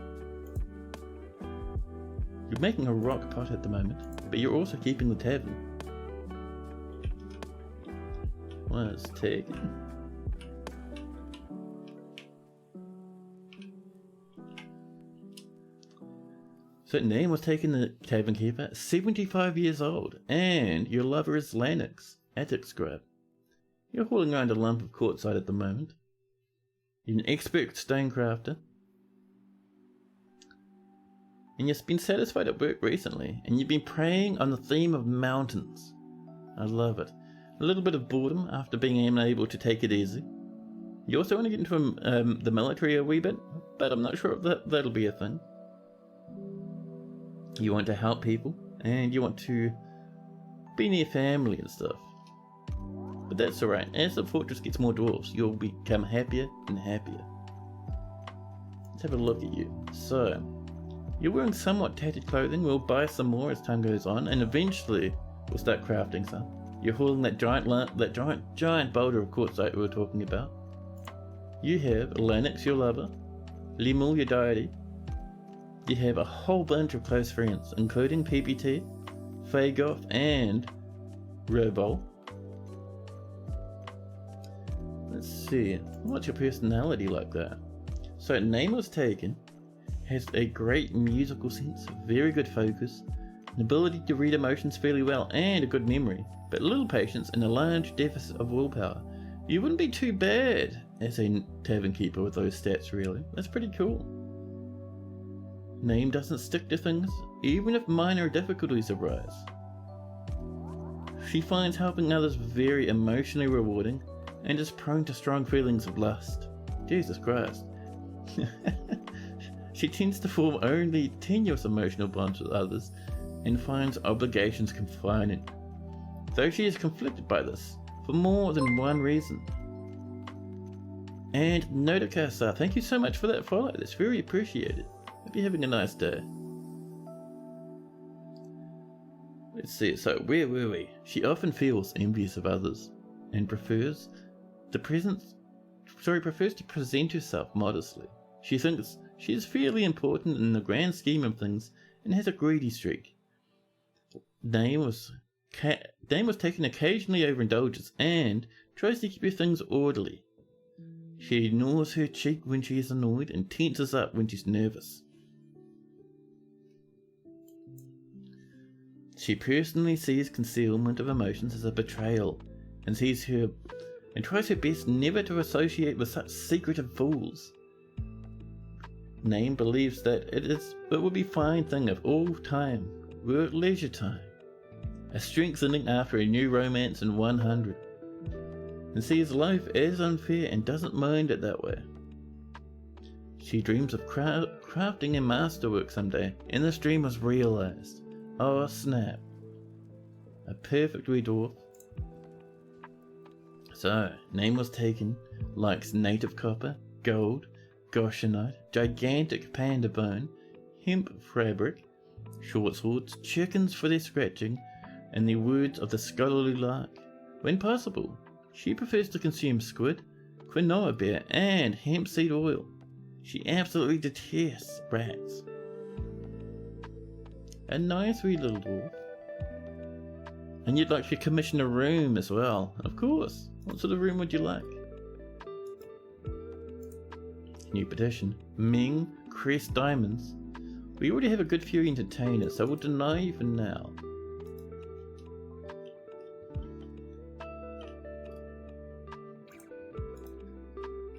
You're making a rock pot at the moment, but you're also keeping the tavern. Was taken. So name was taken, the tavern keeper, 75 years old, and your lover is Lanix, attic scribe. You're hauling around a lump of quartzite at the moment. You're an expert stonecrafter. And you've been satisfied at work recently, and you've been preying on the theme of mountains. I love it. A little bit of boredom after being unable to take it easy. You also want to get into the military a wee bit, but I'm not sure if that'll be a thing. You want to help people, and you want to be near family and stuff. But that's alright. As the fortress gets more dwarves, you'll become happier and happier. Let's have a look at you. So, you're wearing somewhat tattered clothing. We'll buy some more as time goes on, and eventually we'll start crafting some. You're holding that giant boulder of quartzite we were talking about. You have Lennox, your lover, Limul, your deity. You have a whole bunch of close friends, including PPT, Fagoth, and Robol. Let's see, what's your personality like that? So name was taken, has a great musical sense, very good focus, an ability to read emotions fairly well, and a good memory, but little patience and a large deficit of willpower. You wouldn't be too bad as a tavern keeper with those stats, really. That's pretty cool. Name doesn't stick to things, even if minor difficulties arise. She finds helping others very emotionally rewarding, and is prone to strong feelings of lust. Jesus Christ. She tends to form only tenuous emotional bonds with others, and finds obligations confining. Though she is conflicted by this, for more than one reason. And Nodicasa, thank you so much for that follow, that's very appreciated. Hope you're having a nice day. Let's see, so where were we? She often feels envious of others, and prefers to present herself modestly. She thinks she is fairly important in the grand scheme of things, and has a greedy streak. Name was taken occasionally overindulges, and tries to keep her things orderly. She gnaws her cheek when she is annoyed, and tenses up when she's nervous. She personally sees concealment of emotions as a betrayal, and tries her best never to associate with such secretive fools. Name believes that it would be a fine thing if all time were leisure time, a strengthening after a new romance in 100, and sees life as unfair and doesn't mind it that way. She dreams of crafting a masterwork someday, and this dream was realized. Oh snap. A perfect wee dwarf. So, name was taken, likes native copper, gold, goshenite, gigantic panda bone, hemp fabric, short swords, chickens for their scratching, and the words of the scholarly lark. When possible, she prefers to consume squid, quinoa beer, and hemp seed oil. She absolutely detests rats. A nice wee little dwarf. And you'd like to commission a room as well. Of course. What sort of room would you like? New petition. Ming, Crest Diamonds. We already have a good few entertainers, so we'll deny you for now.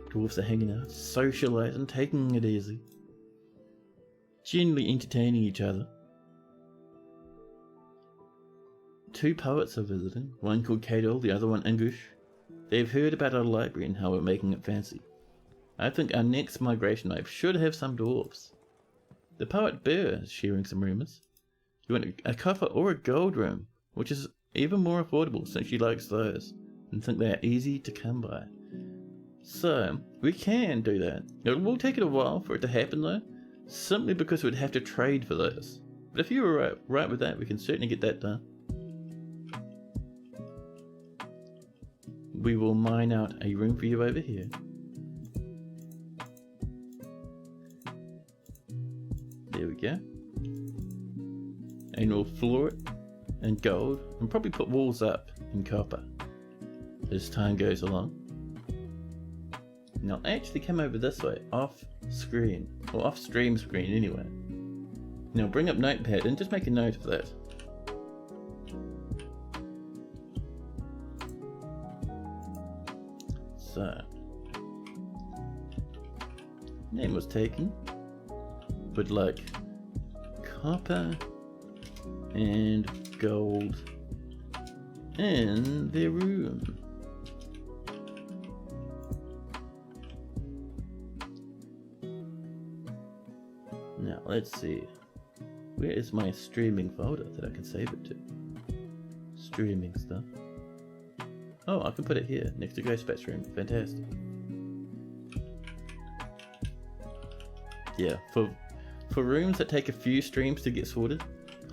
Dwarfs are hanging out, socialising, taking it easy. Generally entertaining each other. 2 poets are visiting, one called Cadol, the other one English. They've heard about our library and how we're making it fancy. I think our next migration wave should have some dwarfs. The poet Bear is sharing some rumours. You want a copper or a gold room, which is even more affordable since she likes those, and think they are easy to come by. So, we can do that. It will take it a while for it to happen though, simply because we'd have to trade for those. But if you were right with that, we can certainly get that done. We will mine out a room for you over here. There we go. And we'll floor it in gold and probably put walls up in copper as time goes along. Now actually come over this way, off screen, or off stream screen anyway. Now bring up Notepad and just make a note of that. So, name was taken, but like copper and gold in their room. Now let's see, where is my streaming folder that I can save it to? Streaming stuff. Oh, I can put it here, next to Ghost Bat's room. Fantastic. Yeah, for rooms that take a few streams to get sorted,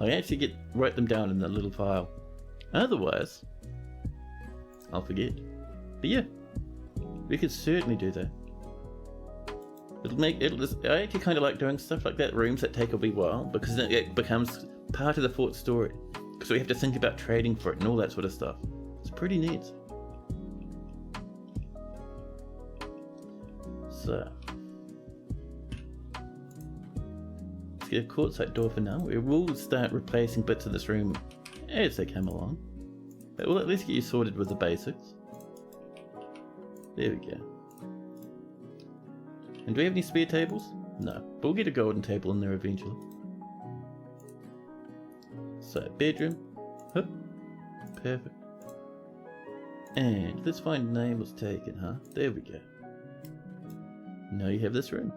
I actually write them down in a little file. Otherwise, I'll forget. But yeah, we could certainly do that. I actually kind of like doing stuff like that, rooms that take a wee while, because then it becomes part of the fort story. Because we have to think about trading for it and all that sort of stuff. It's pretty neat. So, let's get a quartzite door for now. We will start replacing bits of this room as they come along. But we'll at least get you sorted with the basics. There we go. And do we have any spare tables? No, but we'll get a golden table in there eventually. So, bedroom. Hup. Perfect. And let's find name was taken, huh? There we go. Now you have this room.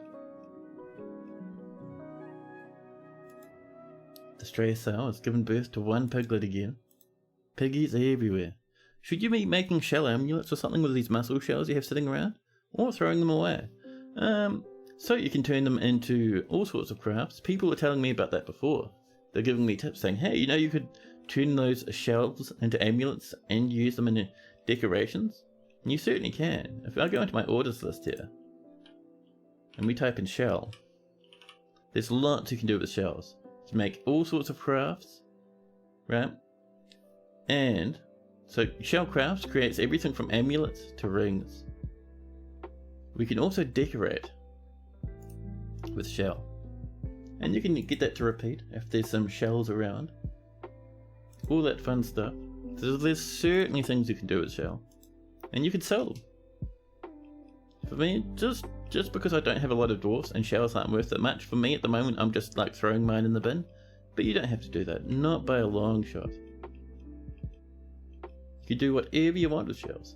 The stray sow has given birth to 1 piglet again. Piggies are everywhere. Should you be making shell amulets or something with these mussel shells you have sitting around? Or throwing them away? So you can turn them into all sorts of crafts. People were telling me about that before. They're giving me tips saying, hey, you could turn those shells into amulets and use them in decorations. And you certainly can. If I go into my orders list here, and we type in shell, there's lots you can do with shells. To make all sorts of crafts, right? And so shell crafts creates everything from amulets to rings. We can also decorate with shell. And you can get that to repeat if there's some shells around. All that fun stuff. So there's certainly things you can do with shell. And you can sell them. For me, just because I don't have a lot of dwarfs and shells aren't worth that much, for me at the moment I'm just like throwing mine in the bin. But you don't have to do that, not by a long shot. You can do whatever you want with shells.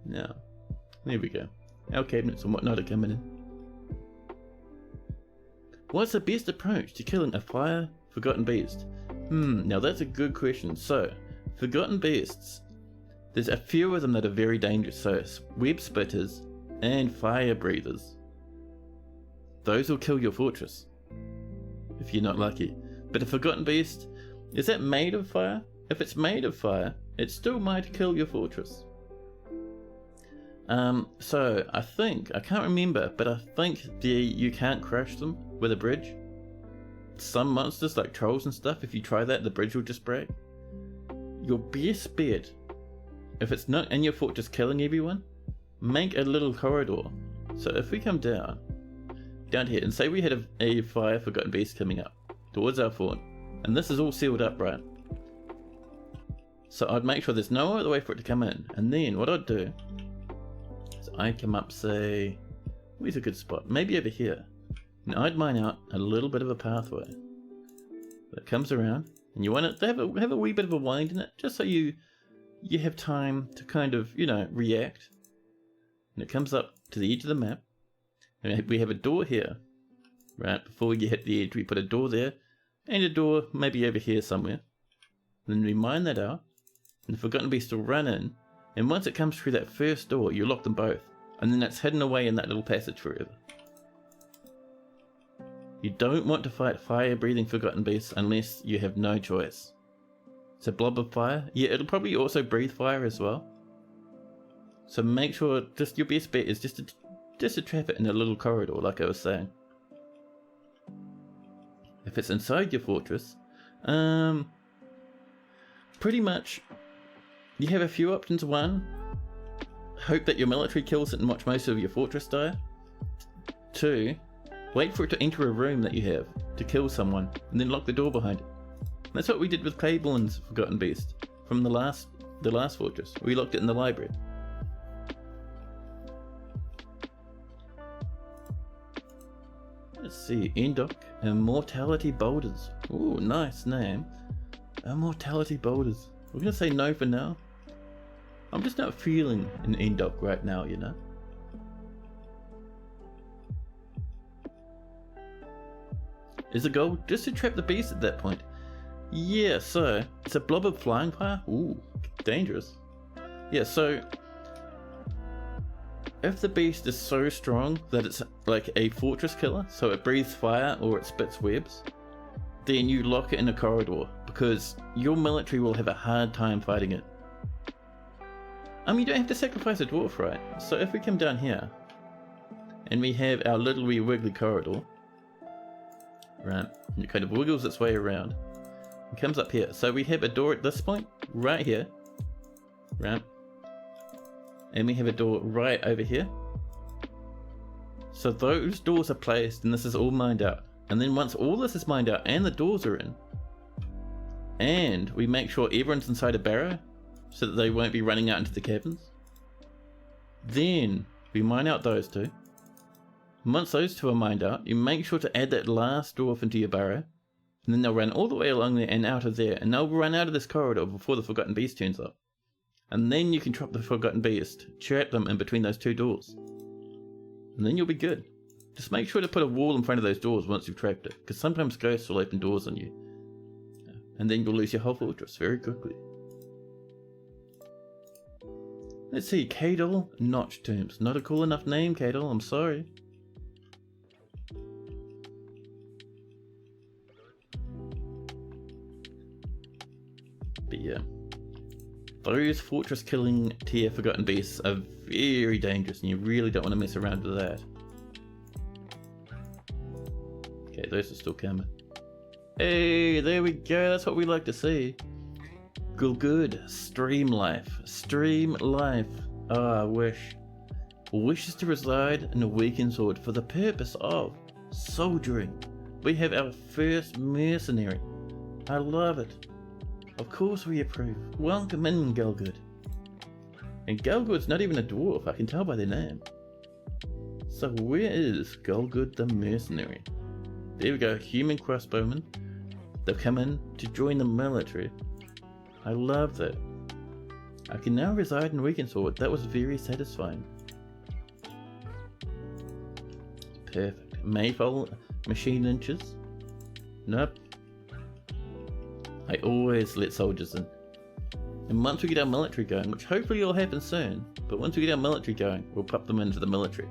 Now, there we go. Our cabinets and whatnot are coming in. What's the best approach to killing a forgotten beast? Now that's a good question. So, forgotten beasts There's a few of them that are very dangerous, so web spitters and fire breathers. Those will kill your fortress, if you're not lucky. But a Forgotten Beast, is that made of fire? If it's made of fire, it still might kill your fortress. So I can't remember, but I think you can't crash them with a bridge. Some monsters like trolls and stuff, if you try that, the bridge will just break. Your best bet, if it's not in your fortress killing everyone, make a little corridor. So if we come down here, and say we had a fire Forgotten Beast coming up towards our fort, and this is all sealed up, right? So I'd make sure there's no other way for it to come in, and then what I'd do is I'd come up, say, where's a good spot? Maybe over here. And I'd mine out a little bit of a pathway that comes around, and you want it to have a wee bit of a wind in it, just so you have time to kind of, react. And it comes up to the edge of the map, and we have a door here, right? Before you hit the edge, we put a door there, and a door maybe over here somewhere. Then we mine that out, and the Forgotten Beast will run in, and once it comes through that first door, you lock them both, and then it's hidden away in that little passage forever. You don't want to fight fire-breathing Forgotten Beasts unless you have no choice. It's a blob of fire. Yeah, it'll probably also breathe fire as well. So make sure, just your best bet is just to trap it in a little corridor, like I was saying. If it's inside your fortress, pretty much you have a few options. One, hope that your military kills it and watch most of your fortress die. Two, wait for it to enter a room that you have to kill someone, and then lock the door behind it. That's what we did with Claiborne's Forgotten Beast from the last fortress. We locked it in the library. Let's see, Endok, Immortality Boulders. Ooh, nice name. Immortality Boulders. We're gonna say no for now. I'm just not feeling an Endok right now, Is the goal just to trap the beast at that point? Yeah, so it's a blob of flying fire. Ooh, dangerous. Yeah, so if the beast is so strong that it's like a fortress killer, so it breathes fire or it spits webs, then you lock it in a corridor, because your military will have a hard time fighting it. You don't have to sacrifice a dwarf, right? So if we come down here and we have our little wee wiggly corridor, right, and it kind of wiggles its way around and comes up here. So we have a door at this point, right here, right, and we have a door right over here. So those doors are placed, and this is all mined out. And then once all this is mined out and the doors are in, and we make sure everyone's inside a barrow so that they won't be running out into the caverns, then we mine out those two. Once those two are mined out, you make sure to add that last dwarf into your barrow, and then they'll run all the way along there and out of there, and they'll run out of this corridor before the Forgotten Beast turns up. And then you can trap the Forgotten Beast, trap them in between those two doors, and then you'll be good. Just make sure to put a wall in front of those doors once you've trapped it, because sometimes ghosts will open doors on you, and then you'll lose your whole fortress very quickly. Let's see, Cadol Notch Tombs. Not a cool enough name, Cadol, I'm sorry. But yeah, those fortress killing tier Forgotten Beasts are very dangerous, and you really don't want to mess around with that. Okay, those are still coming. Hey, there we go, that's what we like to see. Good. Stream life. Stream life. Ah, wish. Wishes to reside in a Weakensword for the purpose of soldiering. We have our first mercenary. I love it. Of course we approve. Welcome in, Galgood. And Galgood's not even a dwarf, I can tell by their name. So where is Galgood the mercenary? There we go, human crossbowman. They've come in to join the military. I love that. I can now reside in Weakensword. That was very satisfying. Perfect. Maypole machine inches. Nope. I always let soldiers in. And once we get our military going, which hopefully will happen soon, but once we get our military going, we'll pop them into the military.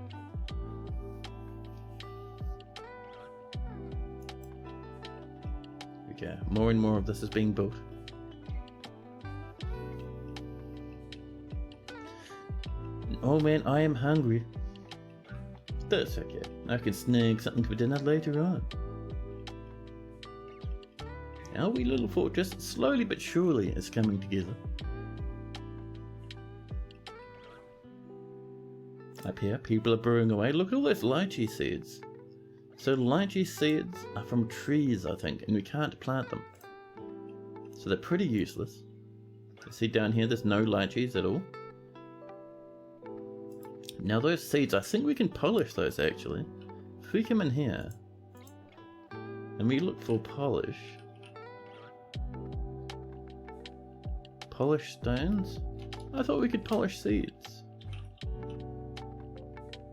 Okay, more and more of this is being built. Oh man, I am hungry. That's okay. I can snag something for dinner later on. Our wee little fortress, slowly but surely, is coming together. Up here, people are brewing away. Look at all those lychee seeds. So lychee seeds are from trees, I think, and we can't plant them. So they're pretty useless. You see down here, there's no lychees at all. Now those seeds, I think we can polish those actually. If we come in here and we look for polish stones, I thought we could polish seeds.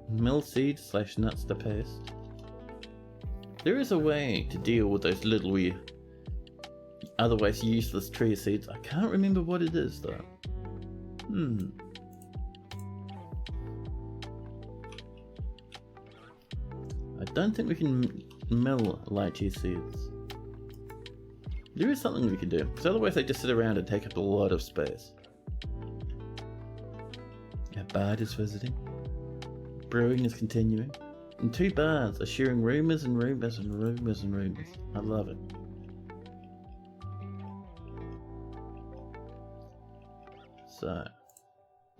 Mill seeds / nuts to paste. There is a way to deal with those little wee otherwise useless tree seeds. I can't remember what it is though. I don't think we can mill lychee seeds. There is something we can do, because otherwise they just sit around and take up a lot of space. Our bard is visiting. Brewing is continuing. And 2 bards are sharing rumours and rumours and rumours and rumours. I love it. So,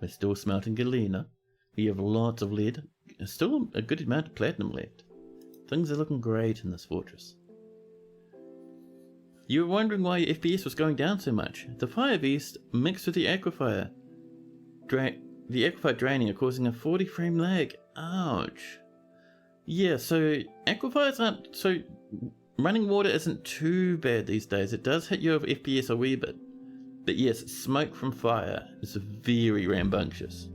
we're still smelting galena. We have lots of lead. Still a good amount of platinum left. Things are looking great in this fortress. You were wondering why your FPS was going down so much. The fire beast mixed with the aquifer. The aquifer draining are causing a 40 frame lag. Ouch. Yeah, so aquifers aren't... So running water isn't too bad these days. It does hit your FPS a wee bit. But yes, smoke from fire is very rambunctious.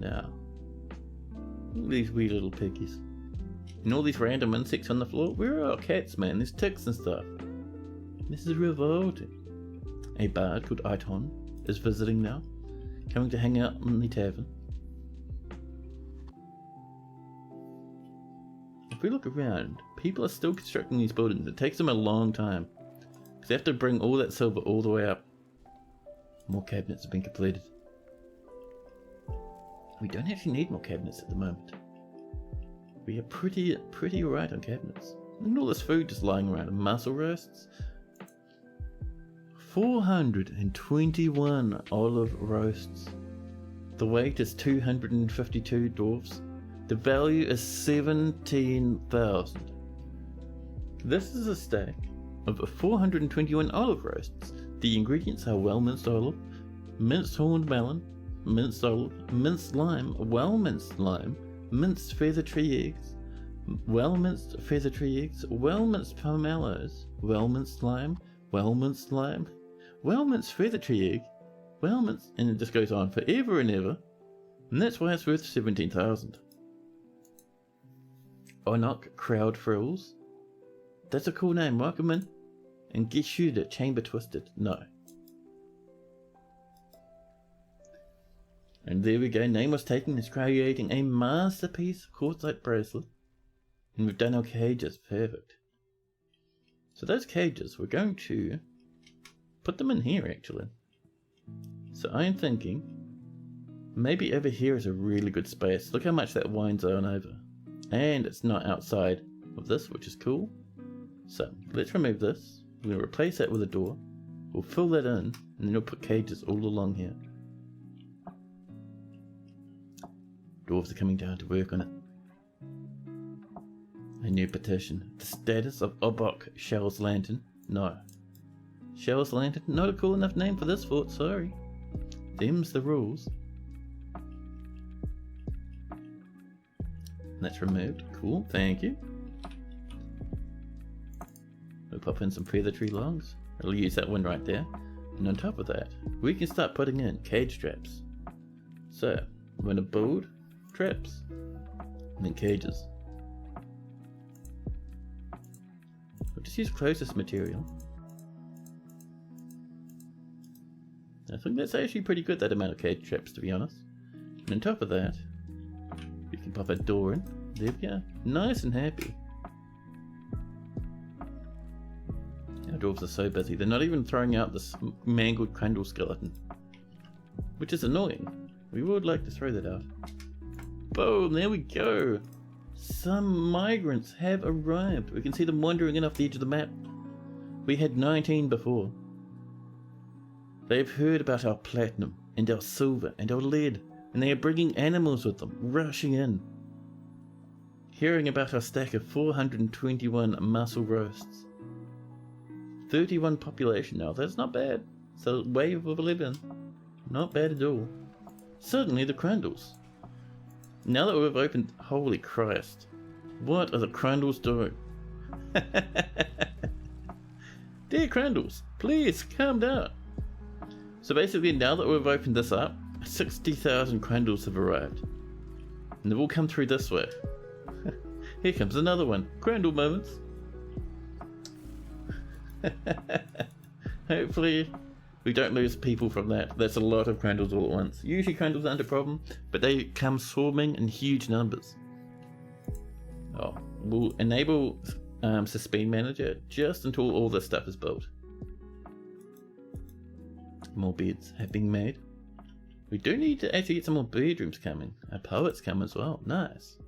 Now, all these wee little piggies. And all these random insects on the floor. Where are our cats, man? There's ticks and stuff. This is revolting. A bard called Iton is visiting now, coming to hang out in the tavern. If we look around, people are still constructing these buildings. It takes them a long time, because they have to bring all that silver all the way up. More cabinets have been completed. We don't actually need more cabinets at the moment. We are pretty alright on cabinets. Look at all this food just lying around. Mussel roasts. 421 olive roasts. The weight is 252 dwarfs. The value is 17,000. This is a stack of 421 olive roasts. The ingredients are well-minced olive, minced horned melon, minced olive, minced lime, well-minced lime, minced feather tree eggs, well-minced feather tree eggs, well-minced pomelos, well-minced lime, well-minced lime, well-minced feather tree egg, well-minced, and it just goes on forever and ever, and that's why it's worth 17,000. Onok Crowd Frills. That's a cool name. Welcome in. And guess you that Chamber Twisted. No. And there we go. Name was taken as creating a masterpiece quartzite bracelet. And we've done our cages. Perfect. So those cages, we're going to put them in here actually. So I am thinking maybe over here is a really good space. Look how much that winds on over. And it's not outside of this, which is cool. So let's remove this. We're going to replace that with a door. We'll fill that in, and then we'll put cages all along here. Dwarves are coming down to work on it. A new petition. The status of Obok Shell's Lantern. No. Shell's Lantern? Not a cool enough name for this fort, sorry. Them's the rules. That's removed. Cool, thank you. We'll pop in some feather tree logs. I'll use that one right there. And on top of that, we can start putting in cage traps. So, I'm going to build traps. And then cages. just use closest material. I think that's actually pretty good, that amount of cage traps, to be honest. And on top of that, we can pop a door in. There we go. Nice and happy. Our dwarves are so busy, they're not even throwing out this mangled Crandall skeleton. Which is annoying. We would like to throw that out. Boom, there we go. Some migrants have arrived. We can see them wandering in off the edge of the map. We had 19 before. They've heard about our platinum, and our silver, and our lead, and they are bringing animals with them, rushing in. Hearing about our stack of 421 muscle roasts. 31 population now, that's not bad. It's a wave of 11. Not bad at all. Suddenly the Crandalls. Now that we've opened, holy Christ. What are the Crandalls doing? Dear Crandalls, please calm down. So basically, now that we've opened this up, 60,000 Crandalls have arrived. And they've all come through this way. Here comes another one. Crandall moments. Hopefully, we don't lose people from that. That's a lot of Crandalls all at once. Usually Crandalls aren't a problem, but they come swarming in huge numbers. Oh, we'll enable Suspend Manager just until all this stuff is built. More beds have been made. We do need to actually get some more bedrooms coming. Our poets come as well. Nice.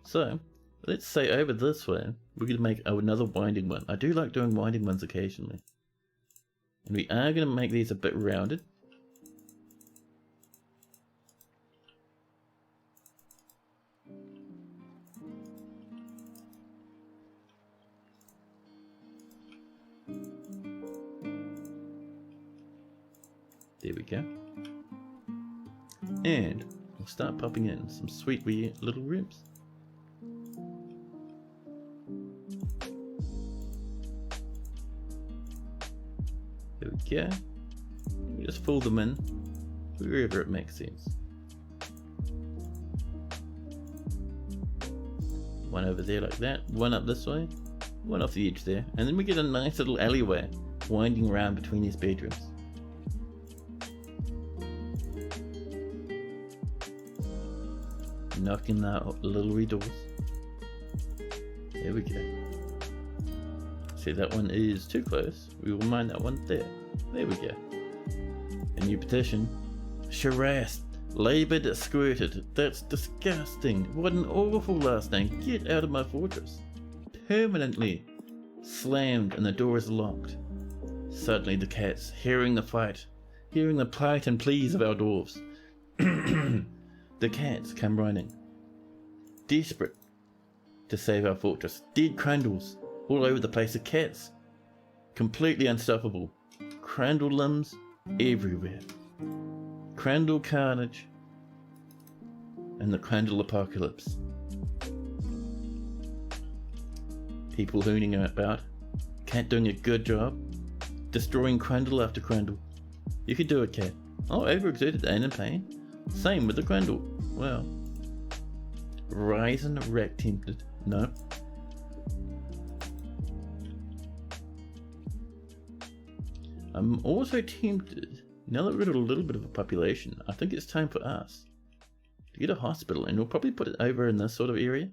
So, let's say over this way, we're going to make another winding one. I do like doing winding ones occasionally. And we are going to make these a bit rounded. There we go. And we'll start popping in some sweet wee little rooms. There we go. We just fill them in wherever it makes sense. One over there like that, one up this way, one off the edge there, and then we get a nice little alleyway winding around between these bedrooms. Knocking out little wee doors. There we go. See, that one is too close. We will mine that one there. There we go. A new petition. Harassed. Laboured squirted. That's disgusting. What an awful last name. Get out of my fortress. Permanently slammed and the door is locked. Suddenly the cats, hearing the fight, hearing the plight and pleas of our dwarves. The cats come running, desperate to save our fortress. Dead Crandalls all over the place. The cats, completely unstoppable. Crandall limbs everywhere. Crandall carnage and the Crandall apocalypse. People hooning about. Cat doing a good job. Destroying Crandall after Crandall. You could do it, cat. Oh, overexerted and in pain. Same with the Crandall. Wow. Ryzen wreck tempted. No. I'm also tempted, now that we've got a little bit of a population, I think it's time for us to get a hospital, and we'll probably put it over in this sort of area.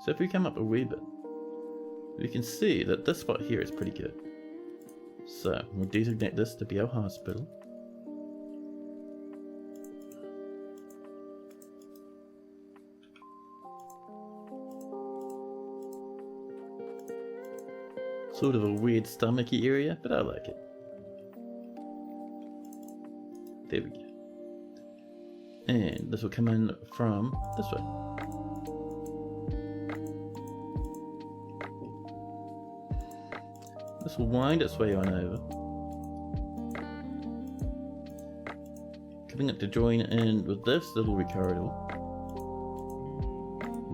So if we come up a wee bit, we can see that this spot here is pretty good. So we'll designate this to be our hospital. Sort of a weird stomachy area, but I like it. There we go. And this will come in from this way. This will wind its way on over. Coming up to join in with this little corridor.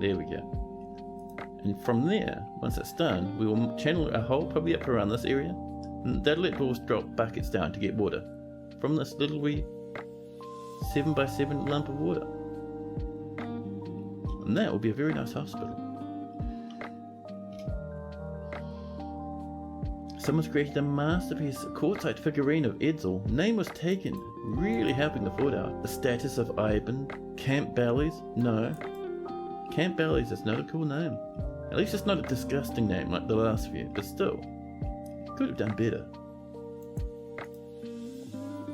There we go. And from there, once it's done, we will channel a hole probably up around this area, and that'll let dwarves drop buckets down to get water from this little wee 7x7 lump of water. And that will be a very nice hospital. someone's created a masterpiece quartzite figurine of Edsel. Name was taken, really helping the fort out. The status of Ivan. Camp Bellies? No. Camp Bellies is not a cool name. At least it's not a disgusting name like the last few, but still. Could have done better.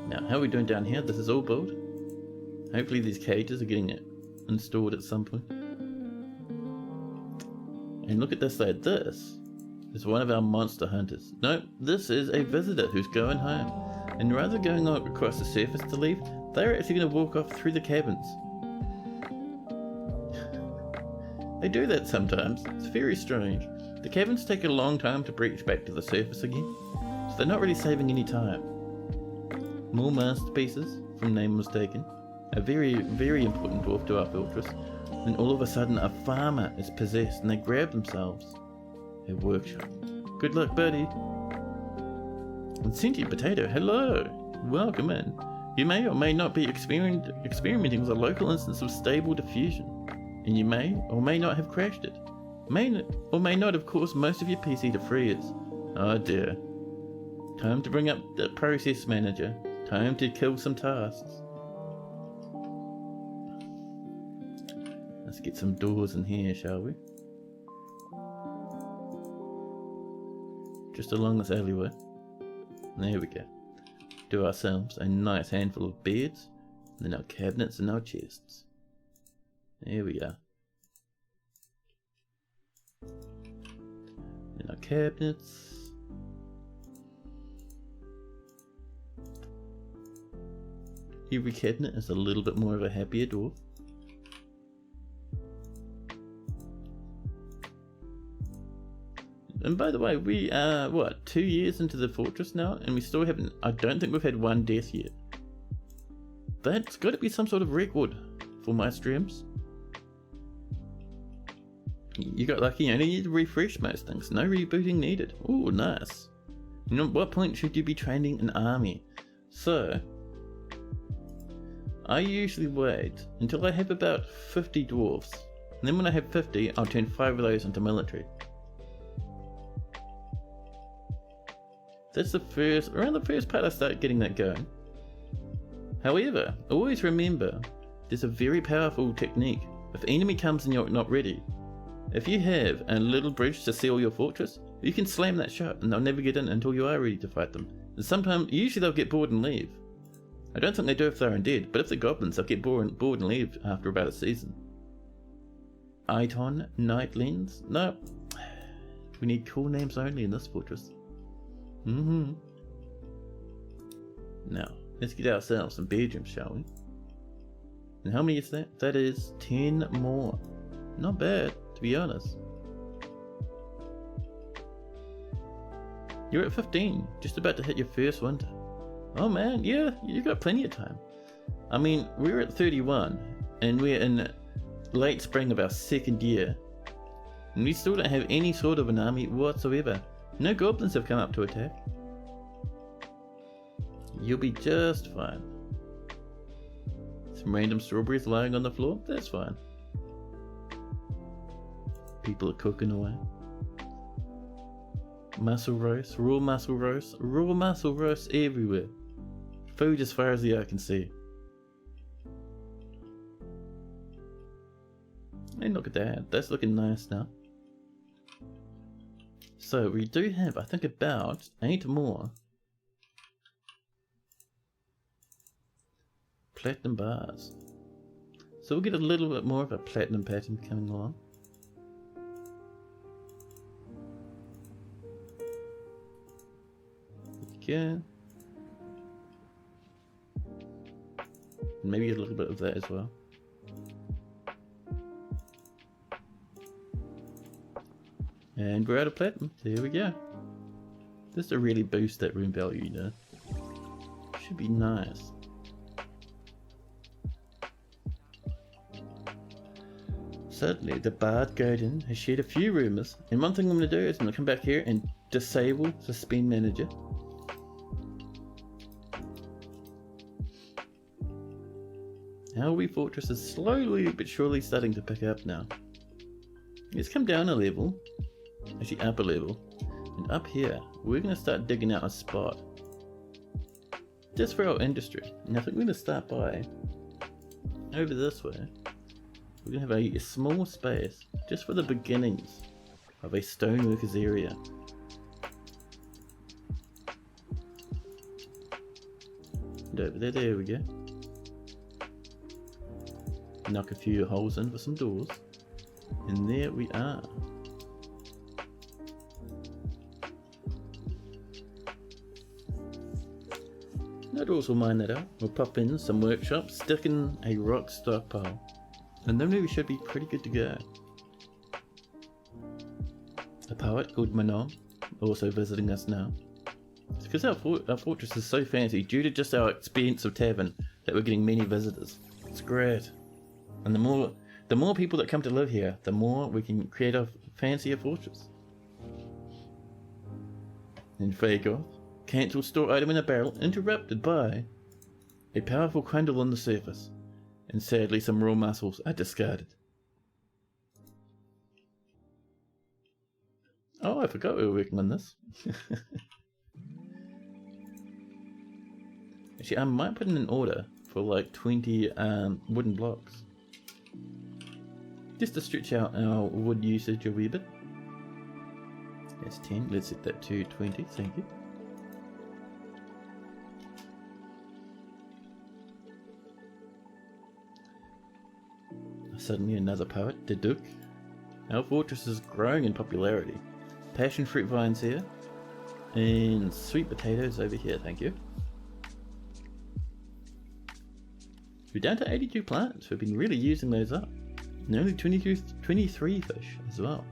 Now, how are we doing down here? This is all built. Hopefully these cages are getting installed at some point. And look at this side. This is one of our monster hunters. No, this is a visitor who's going home. And rather than going across the surface to leave, they're actually going to walk off through the cabins. They do that sometimes. It's very strange. The cabins take a long time to breach back to the surface again, so they're not really saving any time. More masterpieces from Name Was Taken. A very, very important dwarf to our fortress. Then all of a sudden a farmer is possessed and they grab themselves a workshop. Good luck, buddy. And Sentient Potato, hello! Welcome in. You may or may not be experimenting with a local instance of stable diffusion, and you may or may not have crashed it. May or may not have caused most of your PC to freeze. Oh dear. Time to bring up the process manager. Time to kill some tasks. Let's get some doors in here, shall we? Just along this alleyway. There we go. Do ourselves a nice handful of beds, and then our cabinets and our chests. There we are. And our cabinets. Every cabinet is a little bit more of a happier dwarf. And by the way, we are, what, 2 years into the fortress now, and we still haven't, I don't think we've had one death yet. That's got to be some sort of record for my streams. You got lucky, you only need to refresh most things, no rebooting needed. Ooh, nice. You know, at what point should you be training an army? So, I usually wait until I have about 50 dwarves, and then when I have 50, I'll turn 5 of those into military. That's around the first part I start getting that going. However, always remember, there's a very powerful technique. If the enemy comes and you're not ready, if you have a little bridge to seal your fortress, you can slam that shut and they'll never get in until you are ready to fight them. And sometimes, usually they'll get bored and leave. I don't think they do if they're undead, but if they're goblins, they'll get bored and leave after about a season. Iton, Night Lens? No. We need cool names only in this fortress. Now, let's get ourselves some bedrooms, shall we? And how many is that? That is 10 more. Not bad, to be honest. You're at 15, just about to hit your first winter. Oh man, yeah, you got plenty of time. I mean, we're at 31, and we're in late spring of our second year, and we still don't have any sort of an army whatsoever. No goblins have come up to attack. You'll be just fine. Some random strawberries lying on the floor? That's fine. People are cooking away. Muscle roast, raw muscle roast everywhere. Food as far as the eye can see. And look at that, that's looking nice now. So we do have, I think, about 8 more platinum bars. So we'll get a little bit more of a platinum pattern coming along. Okay. Maybe a little bit of that as well. And we're out of platinum. There we go. Just to really boost that room value, you know. Should be nice. Suddenly, the Bard Guardian has shared a few rumours, and one thing I'm going to do is I'm going to come back here and disable Suspend Manager. Our wee fortress is slowly but surely starting to pick up now. Let's come down a level. Actually up a level. And up here, we're going to start digging out a spot. Just for our industry. And I think we're going to start by over this way. We're going to have a small space just for the beginnings of a stoneworkers area. And over there, there we go. Knock a few holes in for some doors. And there we are. No doors will mine that out. We'll pop in some workshops, stick in a rock stockpile. And then we should be pretty good to go. A poet called Manon, also visiting us now. It's because our fortress is so fancy due to just our expensive tavern that we're getting many visitors. It's great. And the more people that come to live here, the more we can create a fancier fortress. And fake off. Cancel store item in a barrel, interrupted by a powerful crundle on the surface. And sadly some raw muscles are discarded. Oh, I forgot we were working on this. Actually, I might put in an order for like 20 wooden blocks. Just to stretch out our wood usage a wee bit. That's 10, let's set that to 20, thank you. Suddenly another poet, the Duke. Our fortress is growing in popularity. Passion fruit vines here. And sweet potatoes over here, thank you. We're down to 82 plants, we've been really using those up. And only 23 fish as well.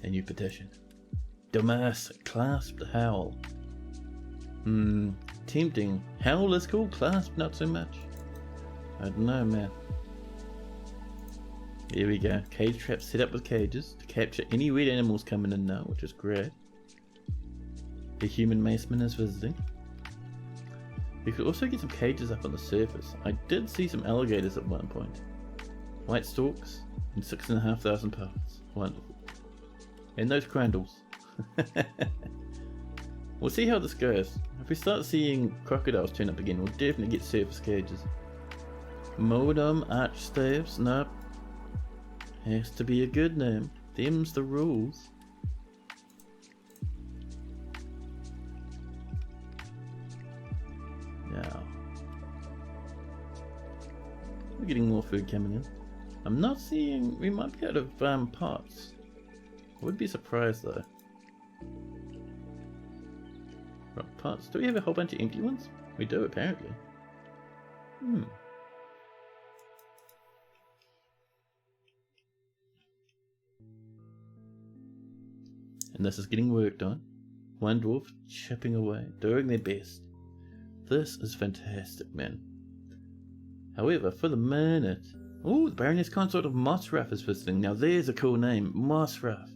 A new petition. Damas clasped howl. Tempting. Howl is cool, clasp not so much. I don't know, man. Here we go. Cage traps set up with cages to capture any weird animals coming in now, which is great. The human maceman is visiting. We could also get some cages up on the surface. I did see some alligators at one point. White stalks and 6,500 parts. Wonderful. And those crandles. We'll see how this goes. If we start seeing crocodiles turn up again, we'll definitely get surface cages. Modem archstaves? Nope. Has to be a good name. Them's the rules. Now, we're getting more food coming in. I'm not seeing. We might be out of pots. I would be surprised though. Rock pots. Do we have a whole bunch of empty ones? We do apparently. And this is getting worked on. One dwarf chipping away, doing their best. This is fantastic, man. However, for the minute... Oh, the Baroness Consort of Mossruff is visiting. Now there's a cool name, Mossruff.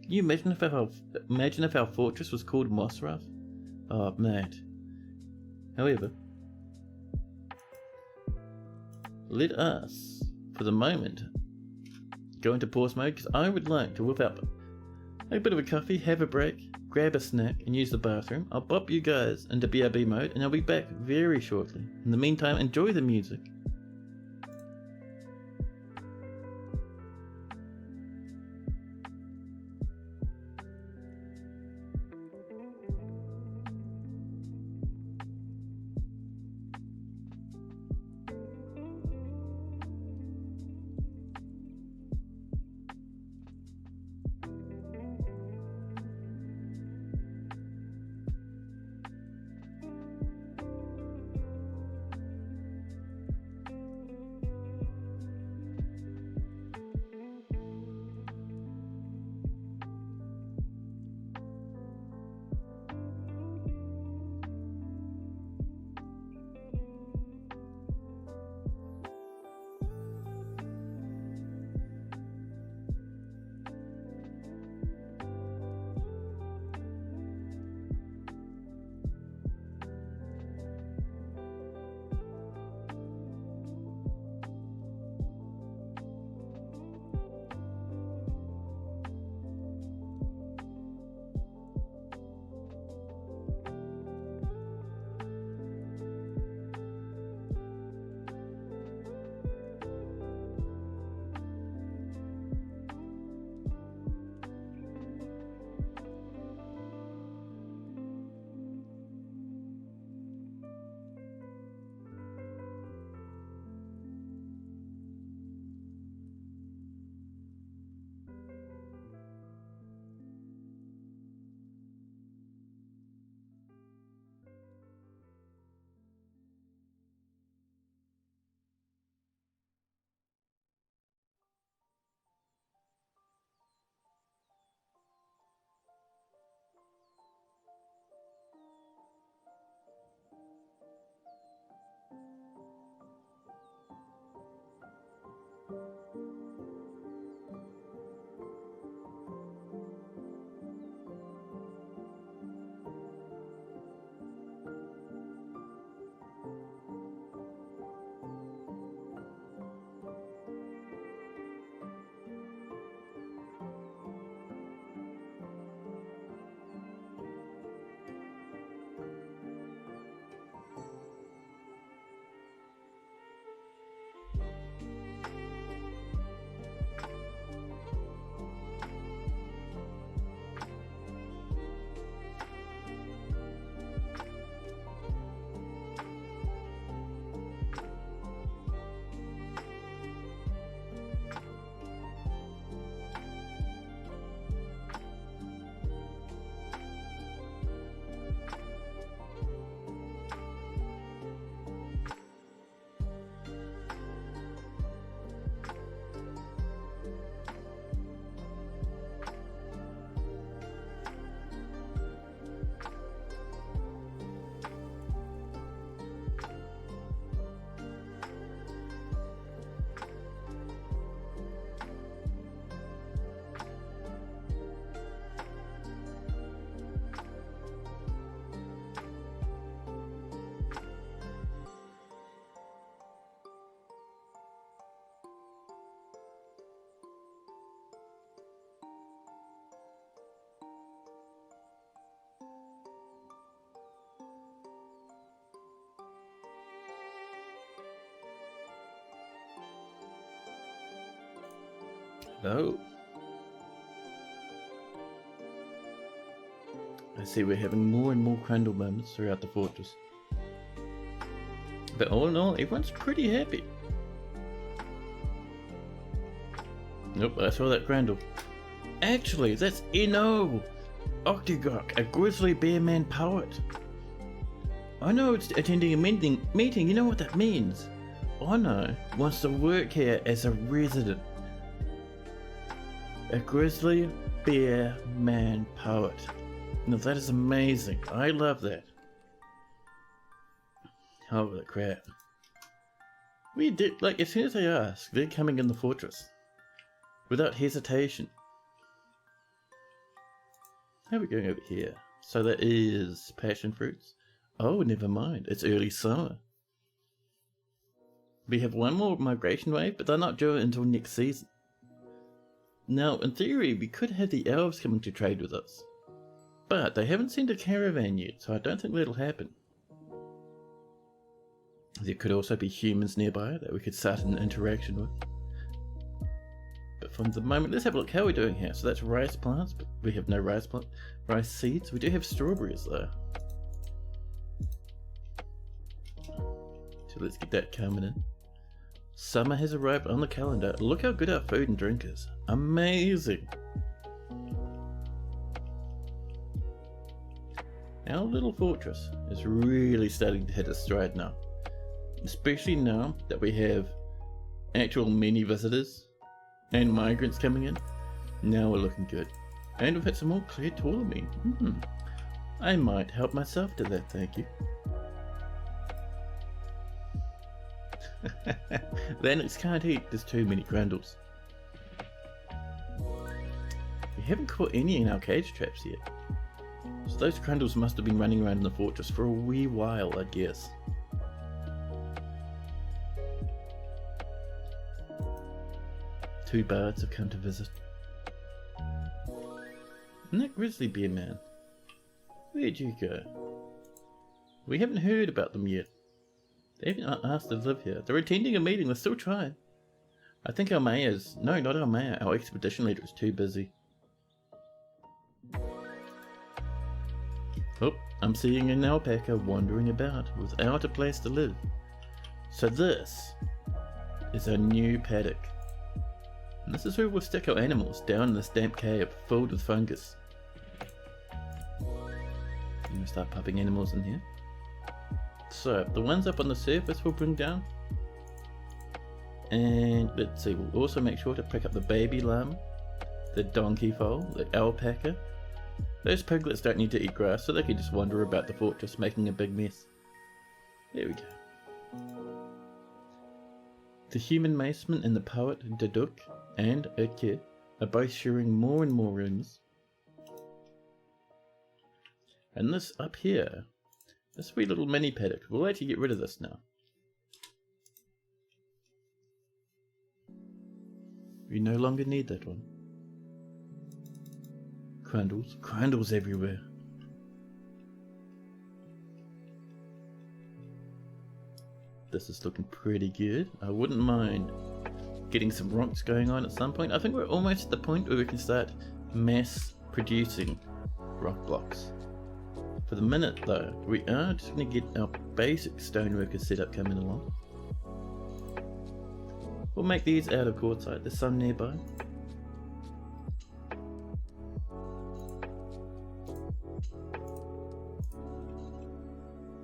Can you imagine if our fortress was called Mossruff? Oh, mate. However, let us, for the moment, go into pause mode because I would like to whip up a bit of a coffee, have a break, grab a snack and use the bathroom. I'll bop you guys into BRB mode and I'll be back very shortly. In the meantime, enjoy the music. Oh. I see we're having more and more Crandall moments throughout the fortress. But all in all, everyone's pretty happy. Nope, I saw that Crandall. Actually, that's Eno! Octigok, a grizzly bear man poet. I know it's attending a meeting, you know what that means. Ono wants to work here as a resident. A grizzly bear man poet. Now that is amazing. I love that. Holy crap. We did, like, as soon as I ask, they're coming in the fortress. Without hesitation. How are we going over here? So that is passion fruits. Oh, never mind. It's early summer. We have one more migration wave, but they're not due until next season. Now, in theory, we could have the elves coming to trade with us. But they haven't sent a caravan yet, so I don't think that'll happen. There could also be humans nearby that we could start an interaction with. But from the moment, let's have a look. How are we doing here? So that's rice plants, but we have no rice seeds. We do have strawberries though. So let's get that coming in. Summer has arrived on the calendar. Look how good our food and drink is. Amazing. Our little fortress is really starting to hit its stride now. Especially now that we have actual many visitors and migrants coming in. Now we're looking good. And we've had some more clear tourmaline. I might help myself to that, thank you. Lennox can't eat, there's too many Crandalls. We haven't caught any in our cage traps yet. So those Crandalls must have been running around in the fortress for a wee while, I guess. Two birds have come to visit. And that grizzly bear man, where'd you go? We haven't heard about them yet. They haven't asked to live here. They're attending a meeting, they're still trying. I think our mayor's, no, not our mayor, our expedition leader is too busy. Oh, I'm seeing an alpaca wandering about without a place to live. So this is our new paddock. And this is where we'll stick our animals, down in this damp cave filled with fungus. I'm going to start popping animals in here. So, the ones up on the surface we'll bring down. And let's see, we'll also make sure to pick up the baby lamb, the donkey foal, the alpaca. Those piglets don't need to eat grass, so they can just wander about the fortress making a big mess. There we go. The human maceman and the poet Daduk and Utke are both sharing more and more rooms. And this up here, this wee little mini paddock, we'll actually get rid of this now. We no longer need that one. Crandalls everywhere. This is looking pretty good. I wouldn't mind getting some rocks going on at some point. I think we're almost at the point where we can start mass producing rock blocks. For the minute though, we are just going to get our basic stoneworker setup coming along. We'll make these out of quartzite, there's some nearby.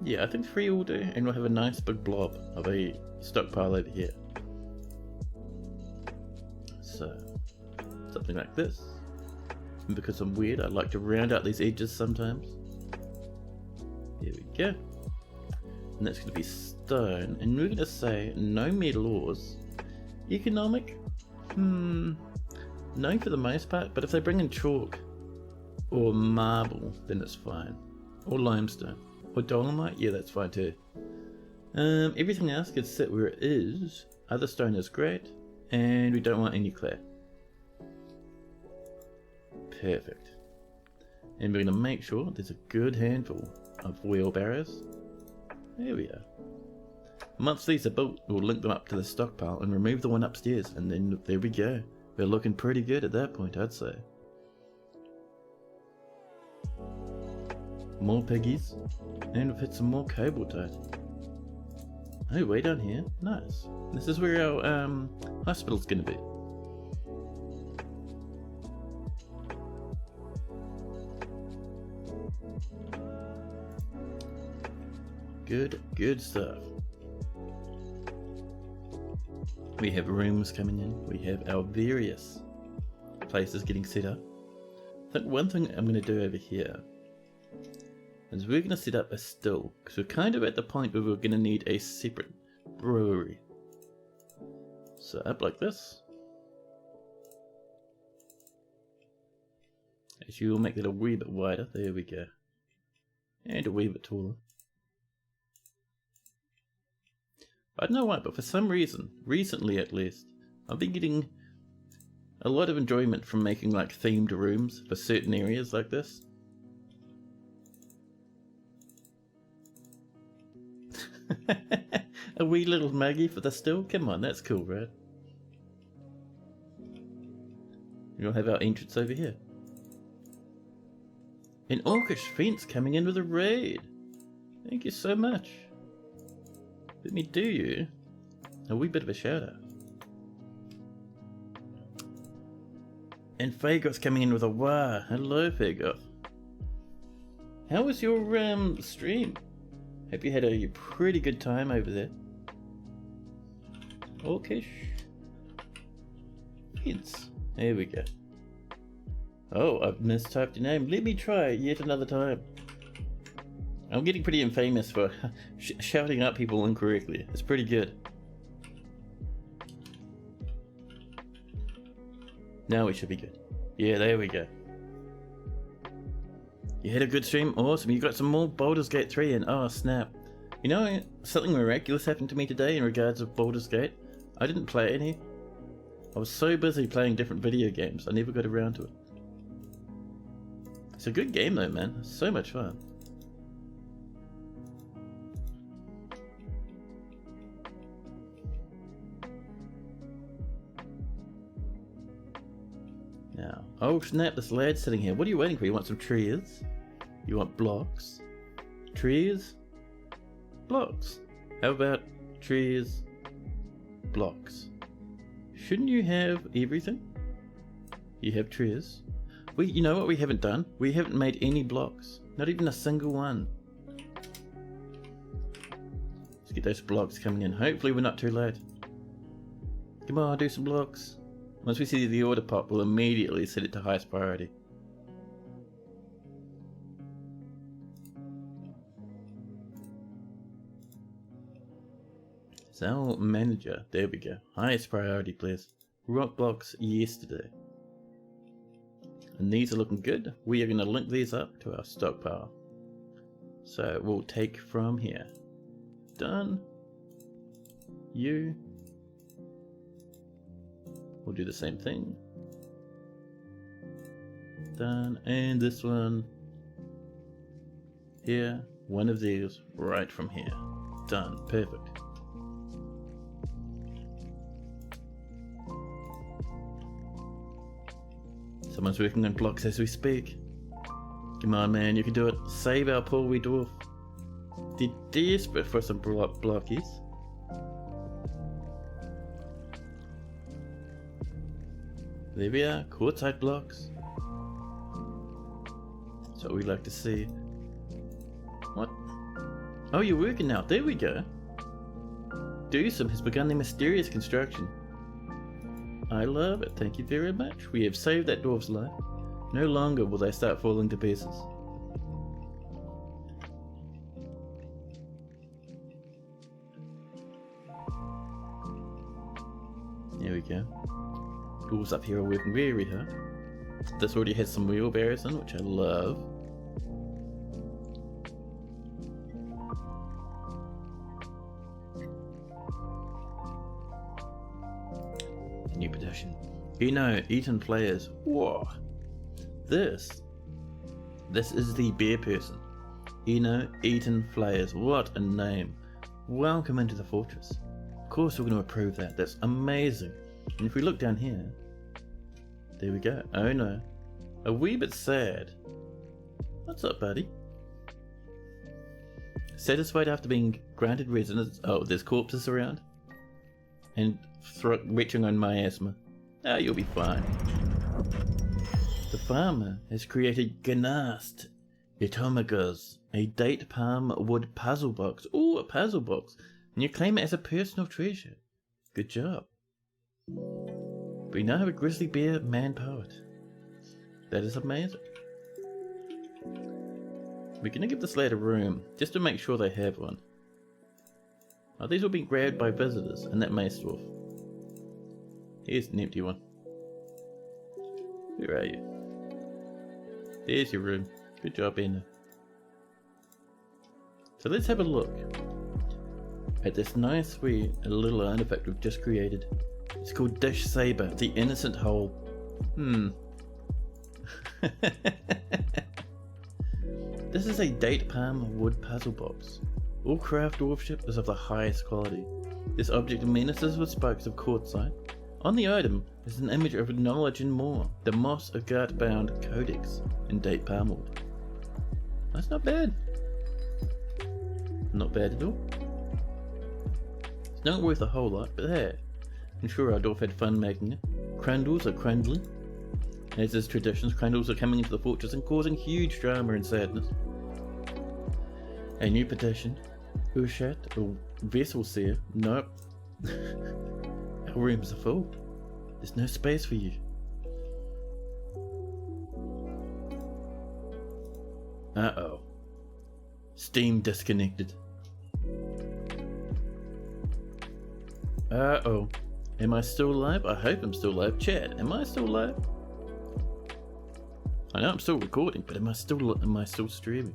Yeah, I think 3 will do, and we'll have a nice big blob of a stockpile over here. So, something like this. And because I'm weird, I like to round out these edges sometimes. There we go. And that's going to be stone, and we're going to say no metal ores. Economic? No for the most part, but if they bring in chalk or marble, then it's fine. Or limestone. Or dolomite? Yeah, that's fine too. Everything else can sit where it is. Other stone is great. And we don't want any clay. Perfect. And we're going to make sure there's a good handful of wheelbarrows. There we are. Once these are built, we'll link them up to the stockpile and remove the one upstairs. And then there we go. We're looking pretty good at that point, I'd say. More piggies, and we've hit some more cable ties. Oh, way down here. Nice. This is where our hospital's gonna be. Good stuff. We have rooms coming in. We have our various places getting set up. I think one thing I'm going to do over here is we're going to set up a still, because we're kind of at the point where we're going to need a separate brewery. So up like this. Actually, we'll make that a wee bit wider. There we go. And a wee bit taller. I don't know why, but for some reason, recently at least, I've been getting a lot of enjoyment from making like themed rooms for certain areas like this. A wee little muggy for the still? Come on, that's cool, right? We'll have our entrance over here. An orcish fence coming in with a raid. Thank you so much. Let me do you a wee bit of a shout out. And Fagoth's coming in with a wah. Hello, Fagoth. How was your stream? Hope you had a pretty good time over there. Orcish fence. There we go. Oh, I've mistyped your name. Let me try yet another time. I'm getting pretty infamous for shouting out people incorrectly. It's pretty good. Now we should be good. Yeah, there we go. You had a good stream? Awesome. You got some more Baldur's Gate 3 in. Oh, snap. You know, something miraculous happened to me today in regards of Baldur's Gate. I didn't play any. I was so busy playing different video games, I never got around to it. It's a good game though, man. So much fun. Now, oh snap, this lad's sitting here. What are you waiting for? You want some trees? You want blocks? Trees? Blocks. How about trees? Blocks. Shouldn't you have everything? You have trees. You know what we haven't done? We haven't made any blocks. Not even a single one. Let's get those blocks coming in. Hopefully we're not too late. Come on, do some blocks. Once we see the order pop, we'll immediately set it to highest priority. So, manager, there we go. Highest priority, please. Rock blocks yesterday. And these are looking good. We are going to link these up to our stockpile. So, we'll take from here. Done. You. We'll do the same thing. Done. And this one. Here. One of these right from here. Done. Perfect. Someone's working on blocks as we speak. Come on, man, you can do it. Save our poor wee dwarf. They're desperate for some blockies. There we are, quartzite blocks. That's what we like to see. What? Oh, you're working now. There we go. Doosum has begun the mysterious construction. I love it. Thank you very much. We have saved that dwarf's life. No longer will they start falling to pieces. There we go. Dwarves up here are working very hard. This already has some wheelbarrows in, which I love. New petition. Eaton players. Whoa. This is the bear person. Eaton players. What a name. Welcome into the fortress. Of course we're going to approve that. That's amazing. And if we look down here, There we go. Oh no. A wee bit sad. What's up, buddy? Satisfied after being granted residence. Oh, there's corpses around. And retching on miasma. Ah, you'll be fine. The farmer has created Ganast Itomagas, a date palm wood puzzle box. Ooh, a puzzle box. And you claim it as a personal treasure. Good job. We now have a grizzly bear man poet. That is amazing. We're gonna give this lad a room, just to make sure they have one. Oh, these will be grabbed by visitors, and that mace dwarf. Here's an empty one. Where are you? There's your room. Good job, Ender. So let's have a look at this nice wee little artifact we've just created. It's called Dish Saber, the innocent hole. This is a date palm wood puzzle box. All craft dwarfship is of the highest quality. This object menaces with spokes of quartzite. On the item is an image of knowledge and more, the Moss Agart bound codex in date palm wood. That's not bad. Not bad at all. It's not worth a whole lot, but hey, I'm sure our dwarf had fun making it. Crandles are crandling. As is traditions, crandles are coming into the fortress and causing huge drama and sadness. A new petition. Ushat, or vessel seer. Nope. Our rooms are full. There's no space for you. Uh-oh. Steam disconnected. Uh-oh. Am I still alive? I hope I'm still alive. Chat, am I still alive? I know I'm still recording, but am I still streaming?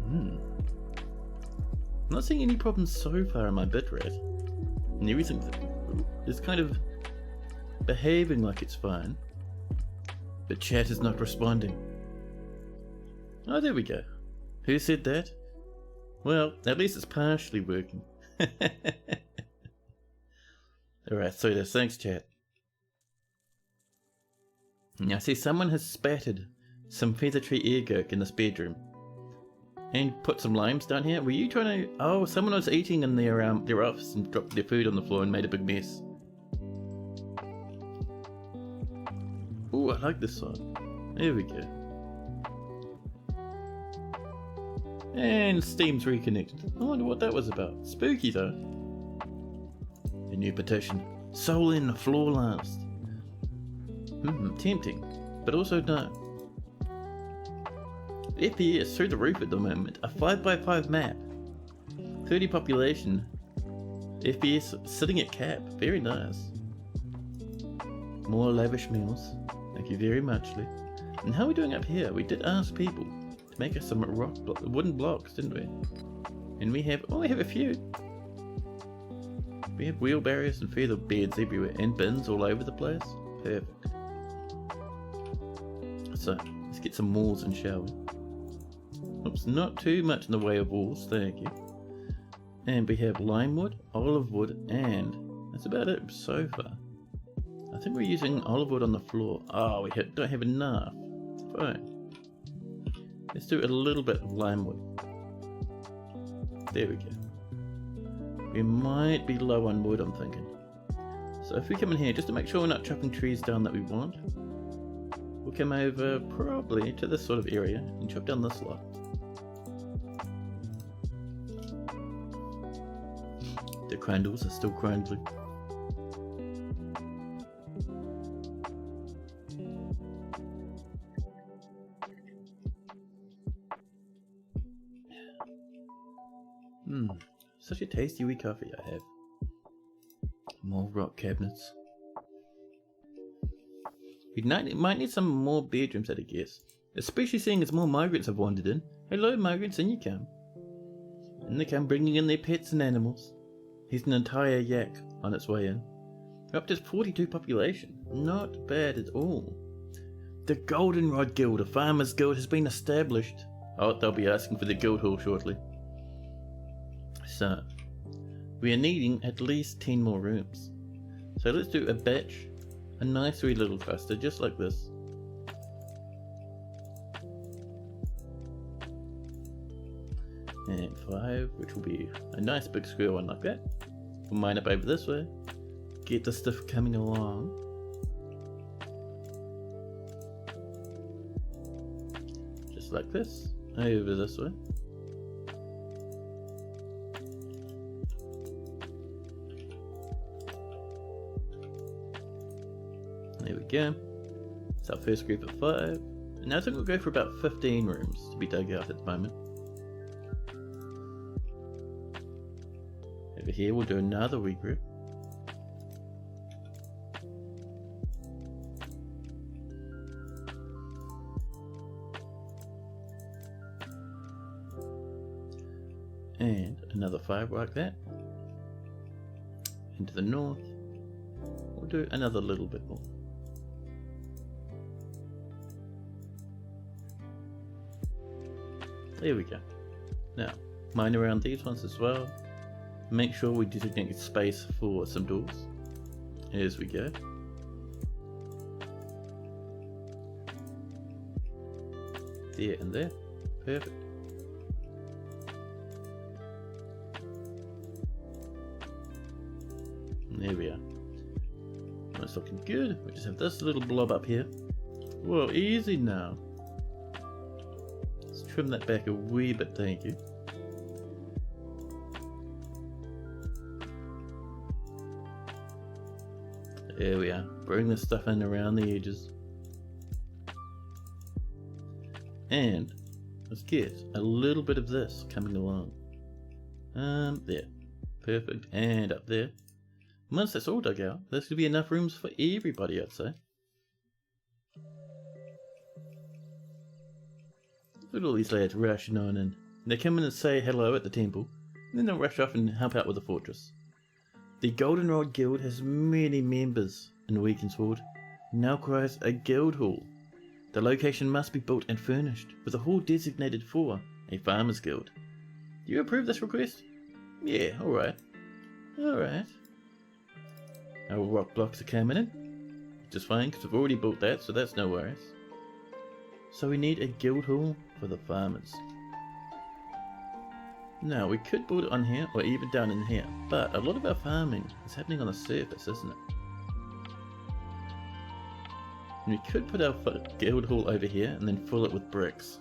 I'm not seeing any problems so far in my bitrate. And everything is kind of behaving like it's fine. But chat is not responding. Oh, there we go. Who said that? Well, at least it's partially working. Alright, so there's thanks, chat. Now, see, someone has spattered some feather tree air gurk in this bedroom. And put some limes down here. Were you trying to... Oh, someone was eating in their office and dropped their food on the floor and made a big mess. Ooh, I like this one. There we go. And Steam's reconnected. I wonder what that was about. Spooky though. A new petition. Soul in, floor last. Tempting. But also no. FPS through the roof at the moment. A 5x5 map. 30 population. FPS sitting at cap. Very nice. More lavish meals. Thank you very much, Lee. And how are we doing up here? We did ask people to make us some wooden blocks, didn't we? And we have... Oh, we have a few. We have wheelbarrows and feather beds everywhere. And bins all over the place. Perfect. So, let's get some walls in, shall we? Oops, not too much in the way of walls, thank you. And we have lime wood, olive wood, and that's about it so far. I think we're using olive wood on the floor. Oh, we don't have enough. Fine. Let's do a little bit of lime wood. There we go. We might be low on wood, I'm thinking. So if we come in here, just to make sure we're not chopping trees down that we want, we'll come over probably to this sort of area and chop down this lot. The crandles are still crandling. Such a tasty wee coffee I have. More rock cabinets. We might need some more bedrooms, I'd guess. Especially seeing as more migrants have wandered in. Hello migrants, in you come. And they come bringing in their pets and animals. Here's an entire yak on its way in. We're up to 42 population. Not bad at all. The Goldenrod Guild, a farmers guild, has been established. Oh, they'll be asking for the guild hall shortly. So, we are needing at least 10 more rooms. So let's do a batch A nice wee little cluster, just like this. And 5, which will be a nice big square one like that. We'll mine up over this way. Get the stuff coming along. Just like this. Over this way. There we go. It's our first group of 5. And I think we'll go for about 15 rooms to be dug out at the moment. Over here we'll do another wee group. And another 5 like that. Into the north. We'll do another little bit more. There we go. Now, mine around these ones as well. Make sure we designate space for some doors. As we go. There and there. Perfect. And there we are. That's looking good. We just have this little blob up here. Whoa, easy now. Trim that back a wee bit, thank you. There we are. Bring this stuff in around the edges. And let's get a little bit of this coming along. There. Perfect. And up there. Once that's all dug out, there should be enough rooms for everybody, I'd say. Look at all these lads rushing on in. They come in and say hello at the temple, and then they'll rush off and help out with the fortress. The Goldenrod Guild has many members in Weakensword, and now requires a guild hall. The location must be built and furnished, with a hall designated for a farmers guild. Do you approve this request? Yeah, alright. Alright. Our rock blocks are coming in, which is fine because we've already built that, so that's no worries. So we need a guild hall for the farmers. Now we could build it on here or even down in here, but a lot of our farming is happening on the surface, isn't it? And we could put our guild hall over here and then fill it with bricks.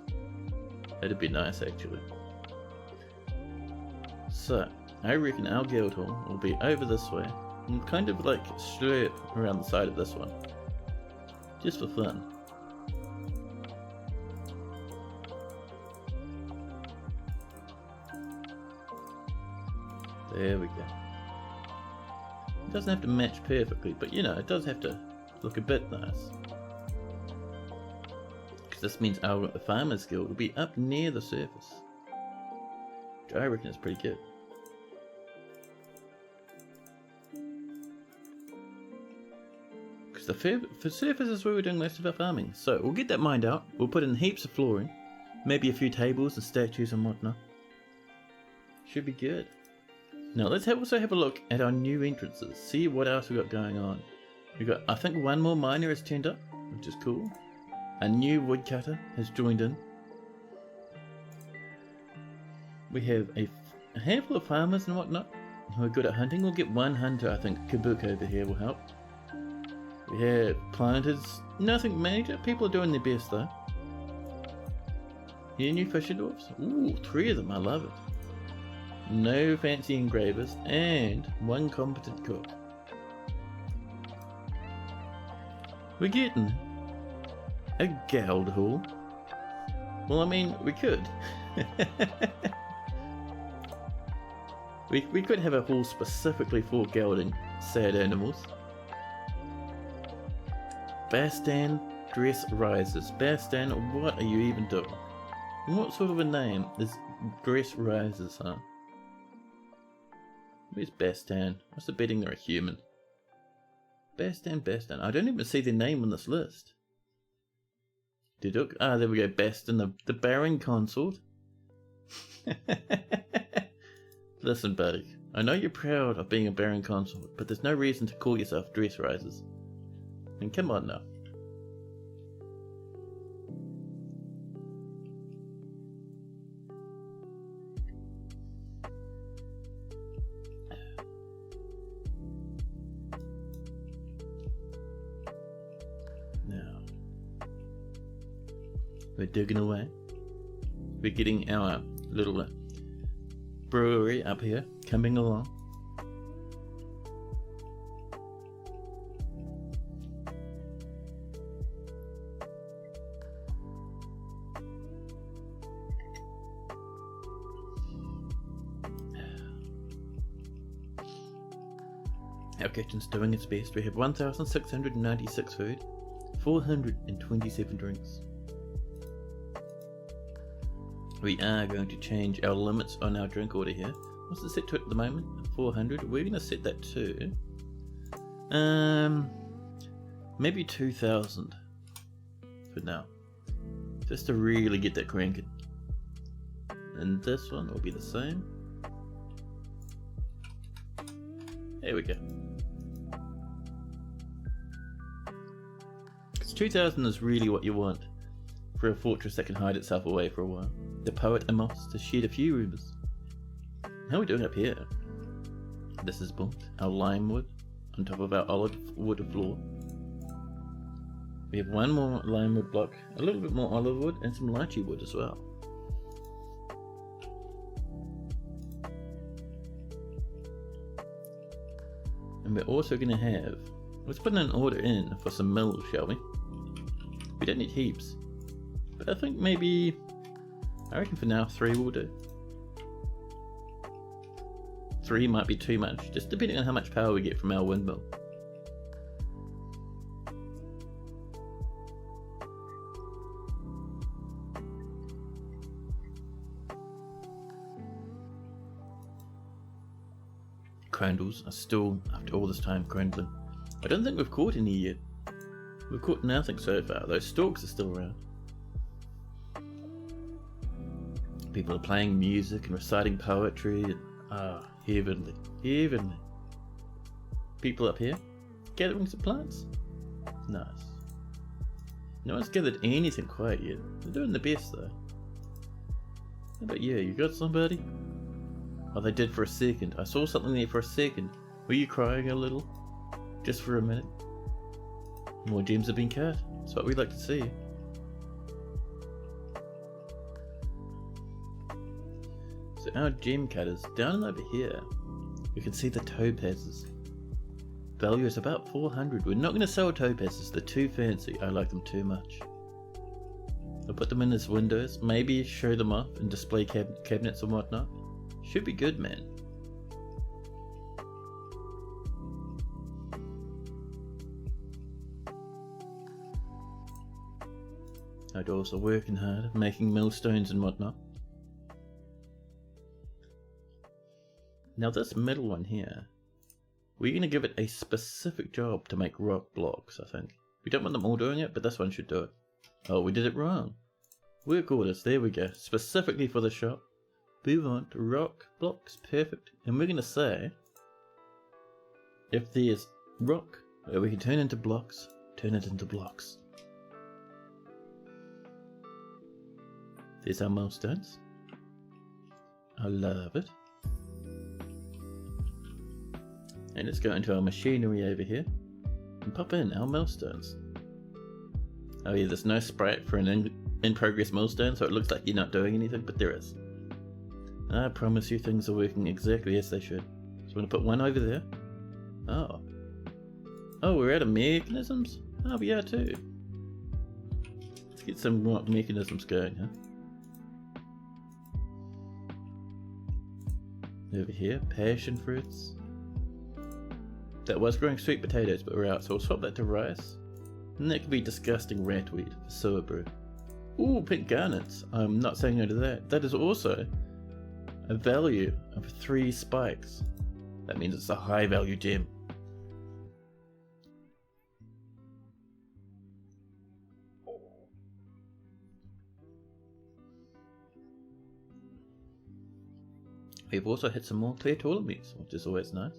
That'd be nice actually. So I reckon our guild hall will be over this way and kind of like straight around the side of this one. Just for fun. There we go. It doesn't have to match perfectly, but you know, it does have to look a bit nice. Because this means our farmers guild will be up near the surface. Which I reckon is pretty good. Because the surface is where we're doing most of our farming. So we'll get that mined out, we'll put in heaps of flooring, maybe a few tables and statues and whatnot. Should be good. Now let's also have a look at our new entrances, see what else we got going on. We got, I think, one more miner has turned up, which is cool. A new woodcutter has joined in. We have a handful of farmers and whatnot who are good at hunting. We'll get one hunter, I think. Kabuk over here will help. We have planters, nothing major. People are doing their best though. Here, new fisher dwarfs. Ooh, 3 of them, I love it. No fancy engravers, and 1 competent cook. We're getting a guild hall. Well, I mean, we could. we could have a hall specifically for gelding sad animals. Bastan Dress Rises. Bastan, what are you even doing? What sort of a name is Dress Rises, huh? Where's Bastan? What's the betting they're a human? Bastan. I don't even see their name on this list. Diduk. Ah, there we go. Bastan, the Baron Consort. Listen, buddy. I know you're proud of being a Baron Consort, but there's no reason to call yourself Dress Rises. And come on now. Now, we're digging away. We're getting our little brewery up here coming along. Our kitchen's doing its best. We have 1,696 food, 427 drinks. We are going to change our limits on our drink order here. What's it set to at the moment? 400. We're going to set that to maybe 2,000 for now, just to really get that cranking. And this one will be the same. There we go. Because 2,000 is really what you want for a fortress that can hide itself away for a while. The poet Amos has shared a few rumours. How are we doing up here? This is built, our lime wood, on top of our olive wood floor. We have one more lime wood block, a little bit more olive wood, and some lychee wood as well. And we're also going to have, let's put an order in for some mills, shall we? We don't need heaps, but I think maybe, I reckon for now 3 will do. 3 might be too much, just depending on how much power we get from our windmill. Crandles are still, after all this time, crandling. I don't think we've caught any yet. We've caught nothing so far. Those stalks are still around. People are playing music and reciting poetry. And, heavenly, heavenly. People up here gathering some plants. Nice. No one's gathered anything quite yet. They're doing the best though. How about you? You got somebody? Oh, they did for a second. I saw something there for a second. Were you crying a little? Just for a minute? More gems have been cut. That's what we like to see. So our gem cutters, down and over here, we can see the topazes. Value is about 400. We're not going to sell topazes. They're too fancy. I like them too much. I'll put them in as windows. Maybe show them off and display cabinets and whatnot. Should be good, man. Our doors are working hard, making millstones and whatnot. Now this middle one here, we're going to give it a specific job to make rock blocks, I think. We don't want them all doing it, but this one should do it. Oh, we did it wrong. Work orders, there we go. Specifically for the shop. We want rock blocks, perfect. And we're going to say, if there's rock that we can turn into blocks, turn it into blocks. There's our milestones. I love it. And let's go into our machinery over here and pop in our millstones. Oh yeah, there's no sprite for an in progress millstone, so it looks like you're not doing anything, but there is. I promise you things are working exactly as they should. So I'm going to put one over there. Oh. Oh, we're out of mechanisms? Oh, we are too. Let's get some more mechanisms going, huh? Over here, passion fruits. That was growing sweet potatoes, but we're out, so we'll swap that to rice. And that could be disgusting ratweed for sewer brew. Ooh, pink garnets. I'm not saying no to that. That is also a value of 3 spikes. That means it's a high value gem. We've also hit some more clear toilet meats, which is always nice.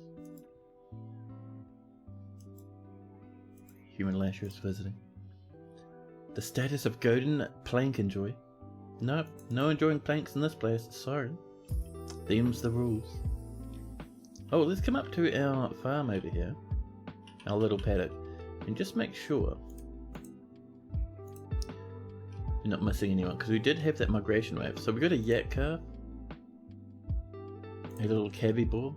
Human Lasher is visiting. The status of golden plank enjoy. Nope, no enjoying planks in this place, sorry. Them's the rules. Oh, let's come up to our farm over here. Our little paddock. And just make sure we're not missing anyone. Because we did have that migration wave. So we got a yak calf. A little cabbie bull.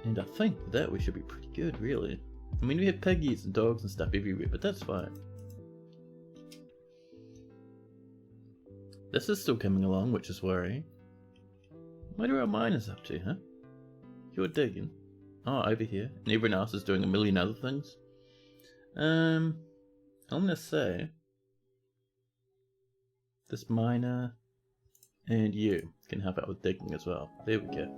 And I think that we should be pretty good, really. I mean, we have piggies and dogs and stuff everywhere, but that's fine. This is still coming along, which is worrying. What are our miners up to, huh? You're digging. Oh, over here. And everyone else is doing a million other things. I'm gonna say this miner and you can help out with digging as well. There we go.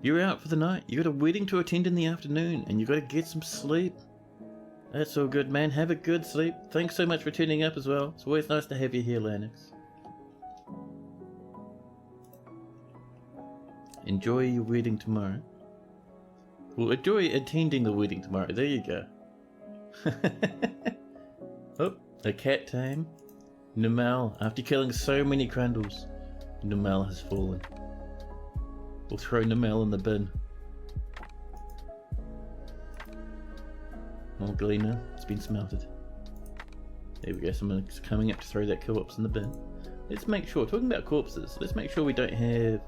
You're out for the night. You got a wedding to attend in the afternoon, and you got to get some sleep. That's all good, man. Have a good sleep. Thanks so much for tuning up as well. It's always nice to have you here, Lennox. Enjoy your wedding tomorrow. Well, enjoy attending the wedding tomorrow. There you go. Oh, a cat tame. Numel, after killing so many crandles, Numel has fallen. We'll throw Numel in the bin. More Gleaner, it's been smelted. There we go, someone's coming up to throw that corpse in the bin. Let's make sure, talking about corpses, let's make sure we don't have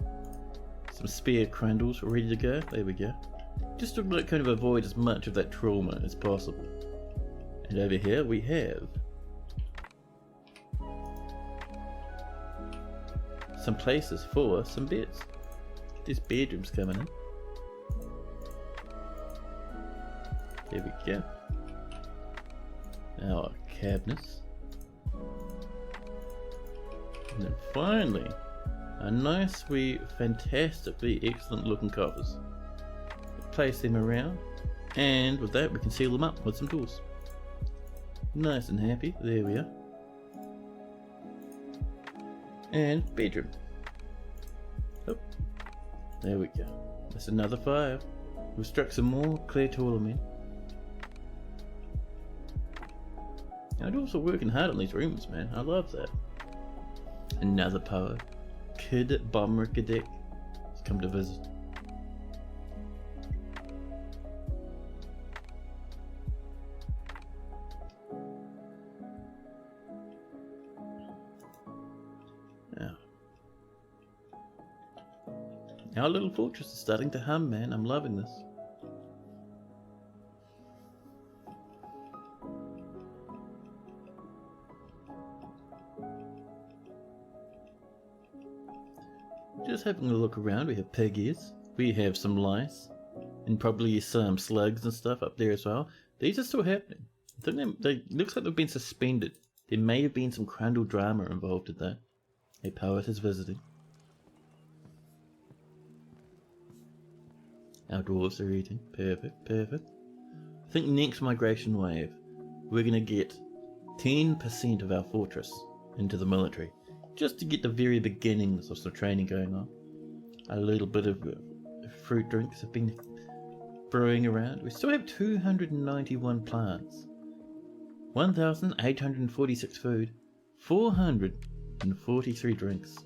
some spare crandles ready to go. There we go. Just to kind of avoid as much of that trauma as possible. And over here we have some places for some beds. There's bedrooms coming in. There we go. Our cabinets. And then finally, a nice wee, fantastically excellent looking coffers. Place them around, and with that we can seal them up with some tools. Nice and happy, there we are. And bedroom. Oh, there we go. That's another 5. We've struck some more clear taller men. I'd also working hard on these rooms, man. I love that. Another power. Kid Bomber Cadet has come to visit. Now, our little fortress is starting to hum, man. I'm loving this. Just having a look around, we have pig ears, we have some lice, and probably some slugs and stuff up there as well. These are still happening. I think they looks like they've been suspended. There may have been some crandall drama involved in that. A poet is visiting. Our dwarves are eating. Perfect, perfect. I think next migration wave, we're going to get 10% of our fortress into the military. Just to get the very beginnings of some training going on. A little bit of fruit drinks have been brewing around. We still have 291 plants, 1,846 food, 443 drinks.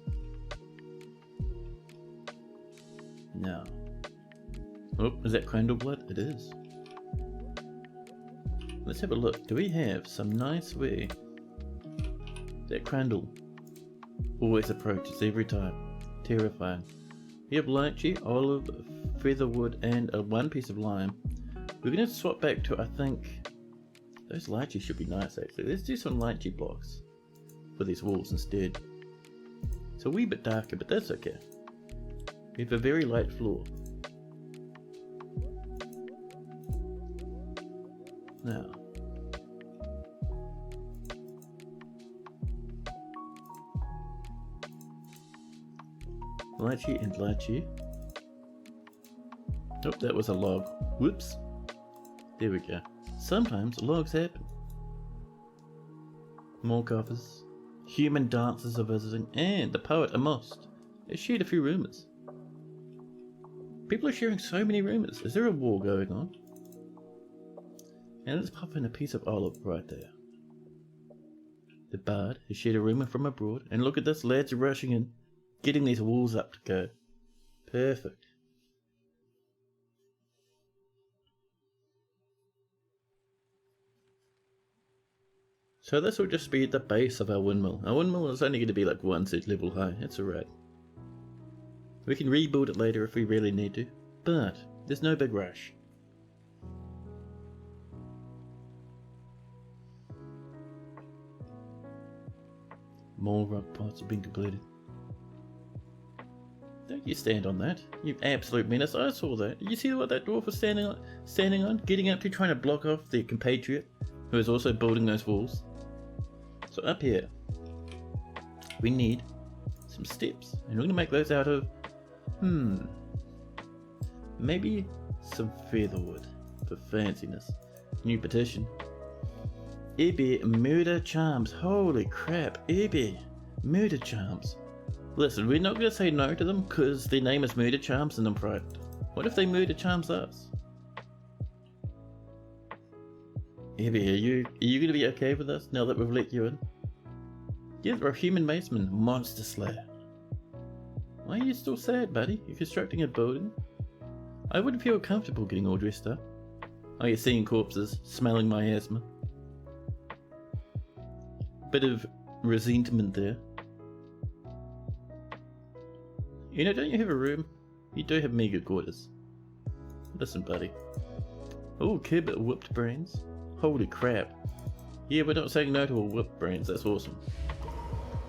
Now, oh, is that crandall blood? It is. Let's have a look. Do we have some nice way? That crandall always approaches every time. Terrifying. We have lychee, olive, featherwood, and one piece of lime. We're going to swap back to, I think, those lychee should be nice actually. Let's do some lychee blocks for these walls instead. It's a wee bit darker, but that's okay. We have a very light floor. Now, lychee and lychee. Oh, that was a log. Whoops. There we go. Sometimes logs happen. More covers. Human dancers are visiting, and the poet Amost has shared a few rumours. People are sharing so many rumours. Is there a war going on? And let's pop in a piece of olive right there. The bard has shared a rumour from abroad, and look at this, lads are rushing in, getting these walls up to go. Perfect. So this will just be at the base of our windmill. Our windmill is only going to be like 1 set level high, that's alright. We can rebuild it later if we really need to, but there's no big rush. More rock pots have been completed. Don't you stand on that, you absolute menace. I saw that. Did you see what that dwarf was standing on? Getting up to trying to block off their compatriot, who is also building those walls. So up here, we need some steps. And we're going to make those out of, maybe some featherwood for fanciness. New petition. Ibby murder charms. Holy crap, Ibby murder charms. Listen, we're not going to say no to them because their name is Murder Charms and I'm private. What if they murder charms us? Ibby, are you going to be okay with us now that we've let you in? You're a human maceman, monster slayer. Why are you still sad, buddy? You're constructing a building? I wouldn't feel comfortable getting all dressed up. Oh, you're seeing corpses, smelling my asthma. Bit of resentment there. You know, don't you have a room? You do have mega quarters. Listen, buddy. Oh, Kibbit whipped brains. Holy crap. Yeah, we're not saying no to a whipped brains, that's awesome.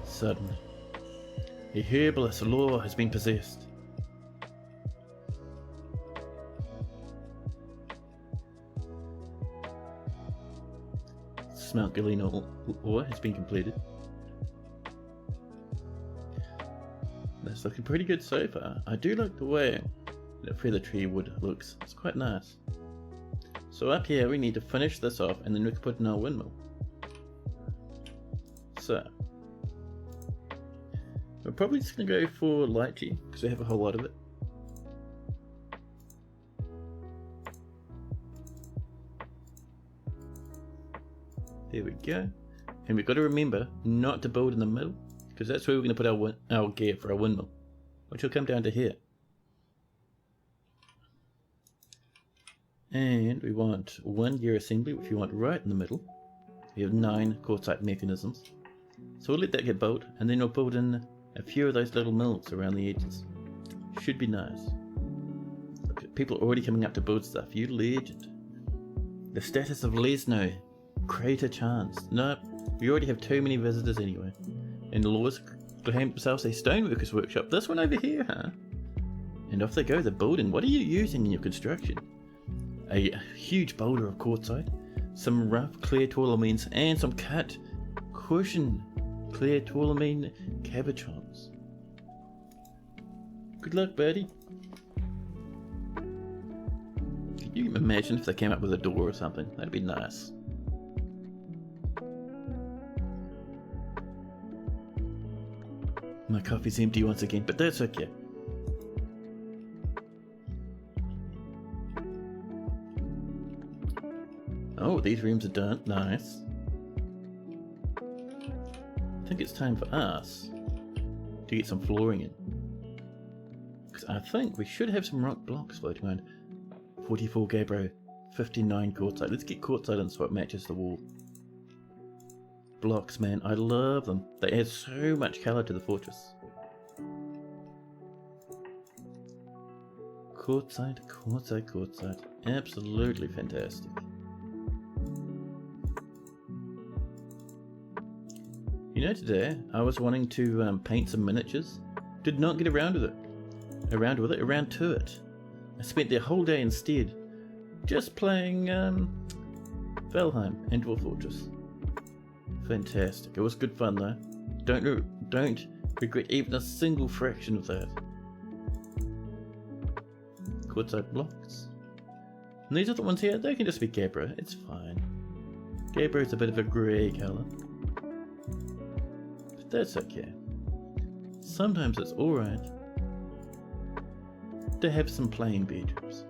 Suddenly, a herbalist lore has been possessed. Smelt Galena ore has been completed. That's looking pretty good so far. I do like the way that feather tree wood looks. It's quite nice. So up here we need to finish this off and then we can put in our windmill. So we're probably just going to go for lychee because we have a whole lot of it. There we go. And we've got to remember not to build in the middle because that's where we're going to put our gear for our windmill, which will come down to here. And we want 1 gear assembly, which we want right in the middle. We have 9 quartzite mechanisms. So we'll let that get built, and then we'll build in a few of those little mills around the edges. Should be nice. Look, people are already coming up to build stuff. You legend. The status of Lesno. Crater chance. Nope, we already have too many visitors anyway. And the laws claim themselves a stoneworkers workshop. This one over here, huh? And off they go, the building. What are you using in your construction? A huge boulder of quartzite, some rough clear tourmaline, and some cut cushion clear tourmaline cabochons. Good luck, buddy. Could you imagine if they came up with a door or something? That'd be nice. My coffee's empty once again, but that's okay. Oh, these rooms are done. Nice. I think it's time for us to get some flooring in. Because I think we should have some rock blocks floating around. 44 gabbro, 59 quartzite. Let's get quartzite in so it matches the wall. Blocks, man, I love them. They add so much colour to the fortress. Quartzite, quartzite, quartzite. Absolutely fantastic. You know, today I was wanting to paint some miniatures. Did not get around to it. I spent the whole day instead just playing Valheim and Dwarf Fortress. Fantastic. It was good fun though. Don't regret even a single fraction of that. Quartzite blocks. And these are the ones here. They can just be gabbro. It's fine. Gabbro is a bit of a grey colour. But that's okay. Sometimes it's alright. to have some plain bedrooms.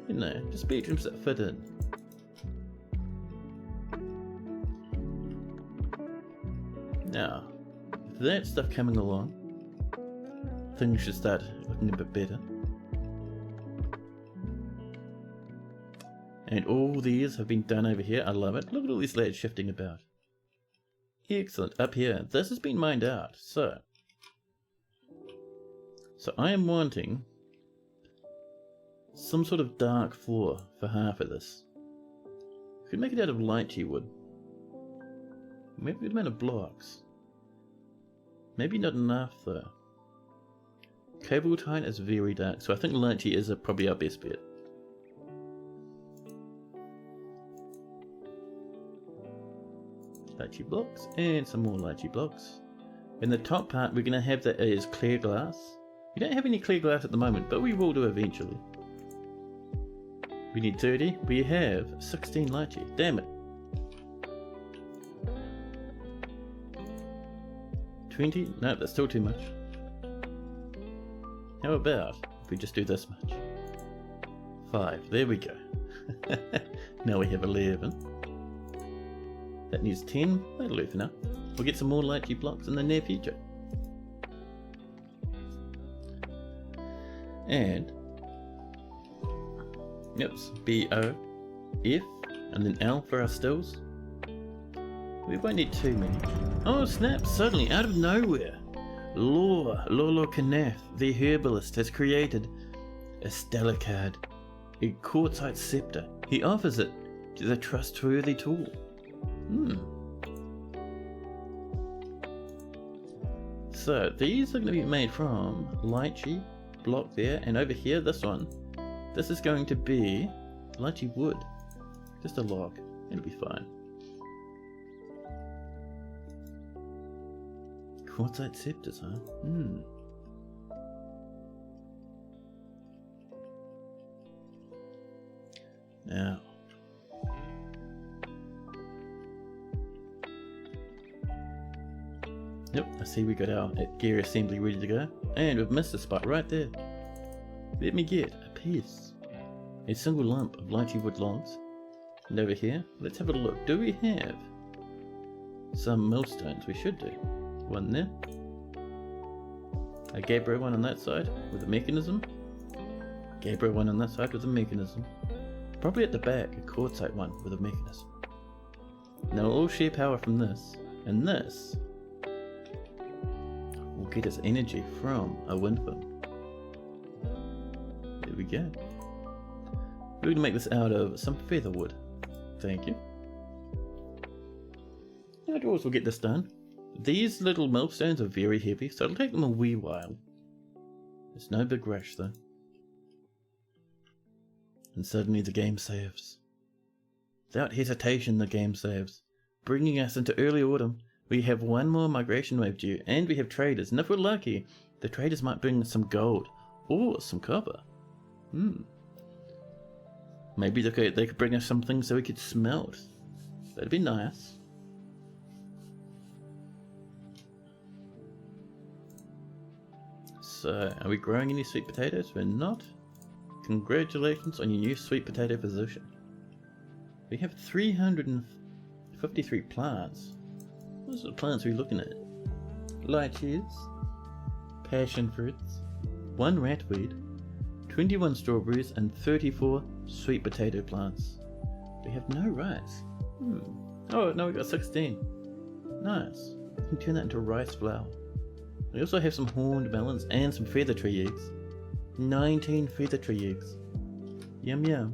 You know, just bedrooms that fit in. Now, with that stuff coming along, things should start looking a bit better. And all these have been done over here. I love it. Look at all these lads shifting about. Excellent. Up here, this has been mined out. So I am wanting some sort of dark floor for half of this. We could make it out of lychee wood. Maybe a good amount of blocks. Maybe not enough though. Cabaltine is very dark, so I think lychee is probably our best bet. Lychee blocks and some more lychee blocks. In the top part we're going to have that as clear glass. We don't have any clear glass at the moment, but we will do eventually. We need 30. We have 16 lychee. Damn it. 20? No, that's still too much. How about if we just do this much? 5. There we go. Now we have 11. That needs 10. That'll do for now. We'll get some more lychee blocks in the near future. And oops, B-O-F and then L for our stills. We won't need too many. Oh snap, suddenly out of nowhere, Lolo Knath, the herbalist, has created a stellar card, a quartzite scepter. He offers it to the trustworthy tool. So these are going to be made from lychee block there, and over here this one, this is going to be lychee wood, just a log. It'll be fine. Quartzite scepters, huh? Now yep, I see we got our gear assembly ready to go, and we've missed a spot right there. Let me get a piece, a single lump of lychee wood logs, and over here, let's have a look. Do we have some millstones? We should do. One there, a gabbro one on that side with a mechanism, gabbro one on that side with a mechanism, probably at the back a quartzite one with a mechanism. Now we'll all share power from this, and this will get us energy from a wind farm. There we go. We're going to make this out of some feather wood. Thank you. Outdoors, we'll get this done. These little millstones are very heavy, so it'll take them a wee while. It's no big rush though. And suddenly the game saves. Without hesitation the game saves, bringing us into early autumn. We have one more migration wave due, and we have traders, and if we're lucky, the traders might bring us some gold, or some copper. Maybe they could bring us some things so we could smelt. That'd be nice. So, are we growing any sweet potatoes? We're not. Congratulations on your new sweet potato position. We have 353 plants. What sort of plants are we looking at? Lychees, passion fruits, 1 ratweed, 21 strawberries, and 34 sweet potato plants. We have no rice. Oh, no, we got 16. Nice. We can turn that into rice flour. We also have some horned melons and some feather tree eggs. 19 feather tree eggs. Yum yum.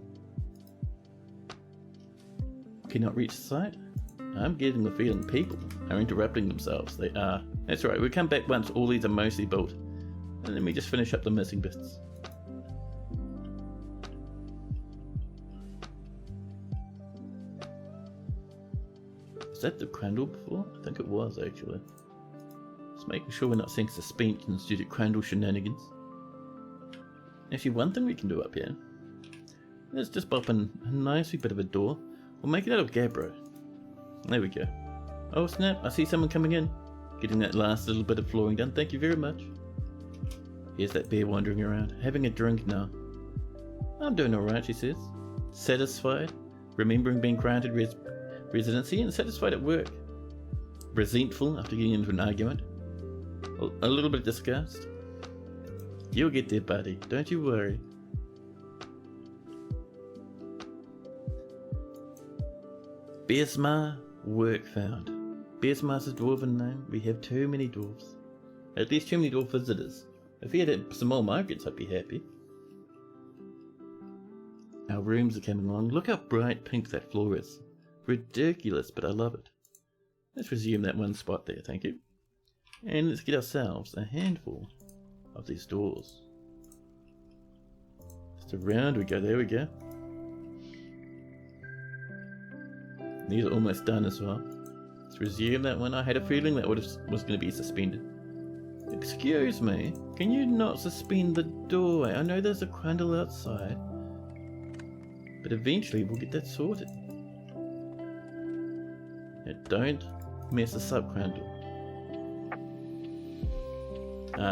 Cannot reach the site? I'm getting the feeling people are interrupting themselves. They are. That's right, we'll come back once all these are mostly built. And let me just finish up the missing bits. Was that the crandall before? I think it was actually. Just making sure we're not seeing suspensions due to crandall shenanigans. Actually, one thing we can do up here, let's just pop in a nice wee bit of a door. We'll make it out of gabbro. There we go. Oh snap, I see someone coming in. Getting that last little bit of flooring done, thank you very much. Here's that bear wandering around, having a drink now. I'm doing alright, she says. Satisfied, remembering being granted residency, and satisfied at work. Resentful after getting into an argument. A little bit of disgust. You'll get there, buddy, don't you worry. Bearsma, work found. Bearsma's a dwarven name. We have too many dwarves. At least too many dwarf visitors. If we had some more migrants, I'd be happy. Our rooms are coming along. Look how bright pink that floor is. Ridiculous, but I love it. Let's resume that one spot there, thank you. And let's get ourselves a handful of these doors. Just around we go, there we go. These are almost done as well. Let's resume that one. I had a feeling that was going to be suspended. Excuse me, can you not suspend the doorway? I know there's a crundle outside, but eventually we'll get that sorted. Now don't mess us up, crundle.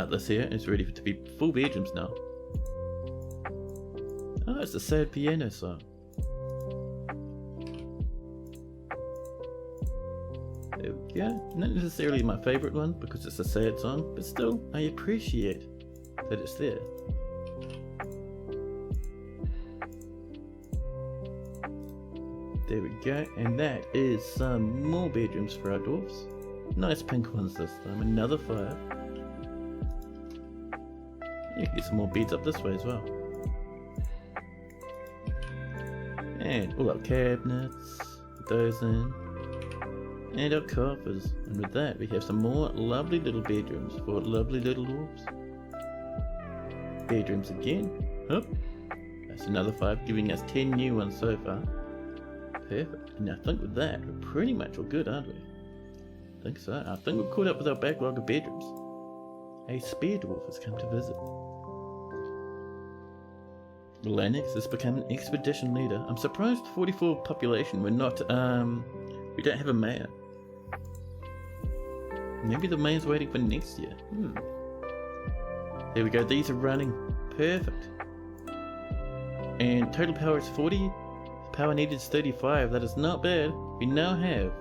This here is ready to be full bedrooms now. Oh, it's a sad piano song. There we go. Not necessarily my favourite one because it's a sad song, but still, I appreciate that it's there. There we go, and that is some more bedrooms for our dwarfs. Nice pink ones this time, another 5. You can get some more beds up this way as well. And all our cabinets, those in. And our coffers, and with that we have some more lovely little bedrooms for lovely little dwarves. Bedrooms again. Oh, that's another 5, giving us 10 new ones so far. Perfect. And I think with that we're pretty much all good, aren't we? I think so. I think we're caught up with our backlog of bedrooms. A spear dwarf has come to visit. Lennox has become an expedition leader. I'm surprised the 44 population we're not we don't have a mayor. Maybe the mayor's waiting for next year. There we go, these are running. Perfect. And total power is 40. Power needed is 35. That is not bad. We now have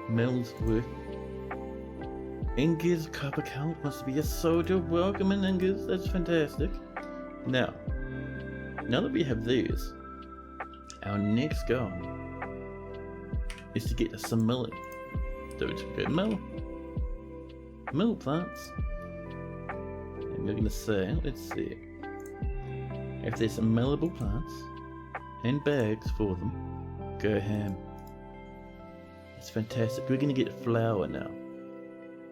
mills working. Inger's copper count wants to be a soldier. Welcome in, Inger's. That's fantastic. Now that we have these, our next goal is to get some milling. So we just go mill plants. And we're going to say, let's see, if there's some millable plants and bags for them, go ham. It's fantastic. We're going to get flour now.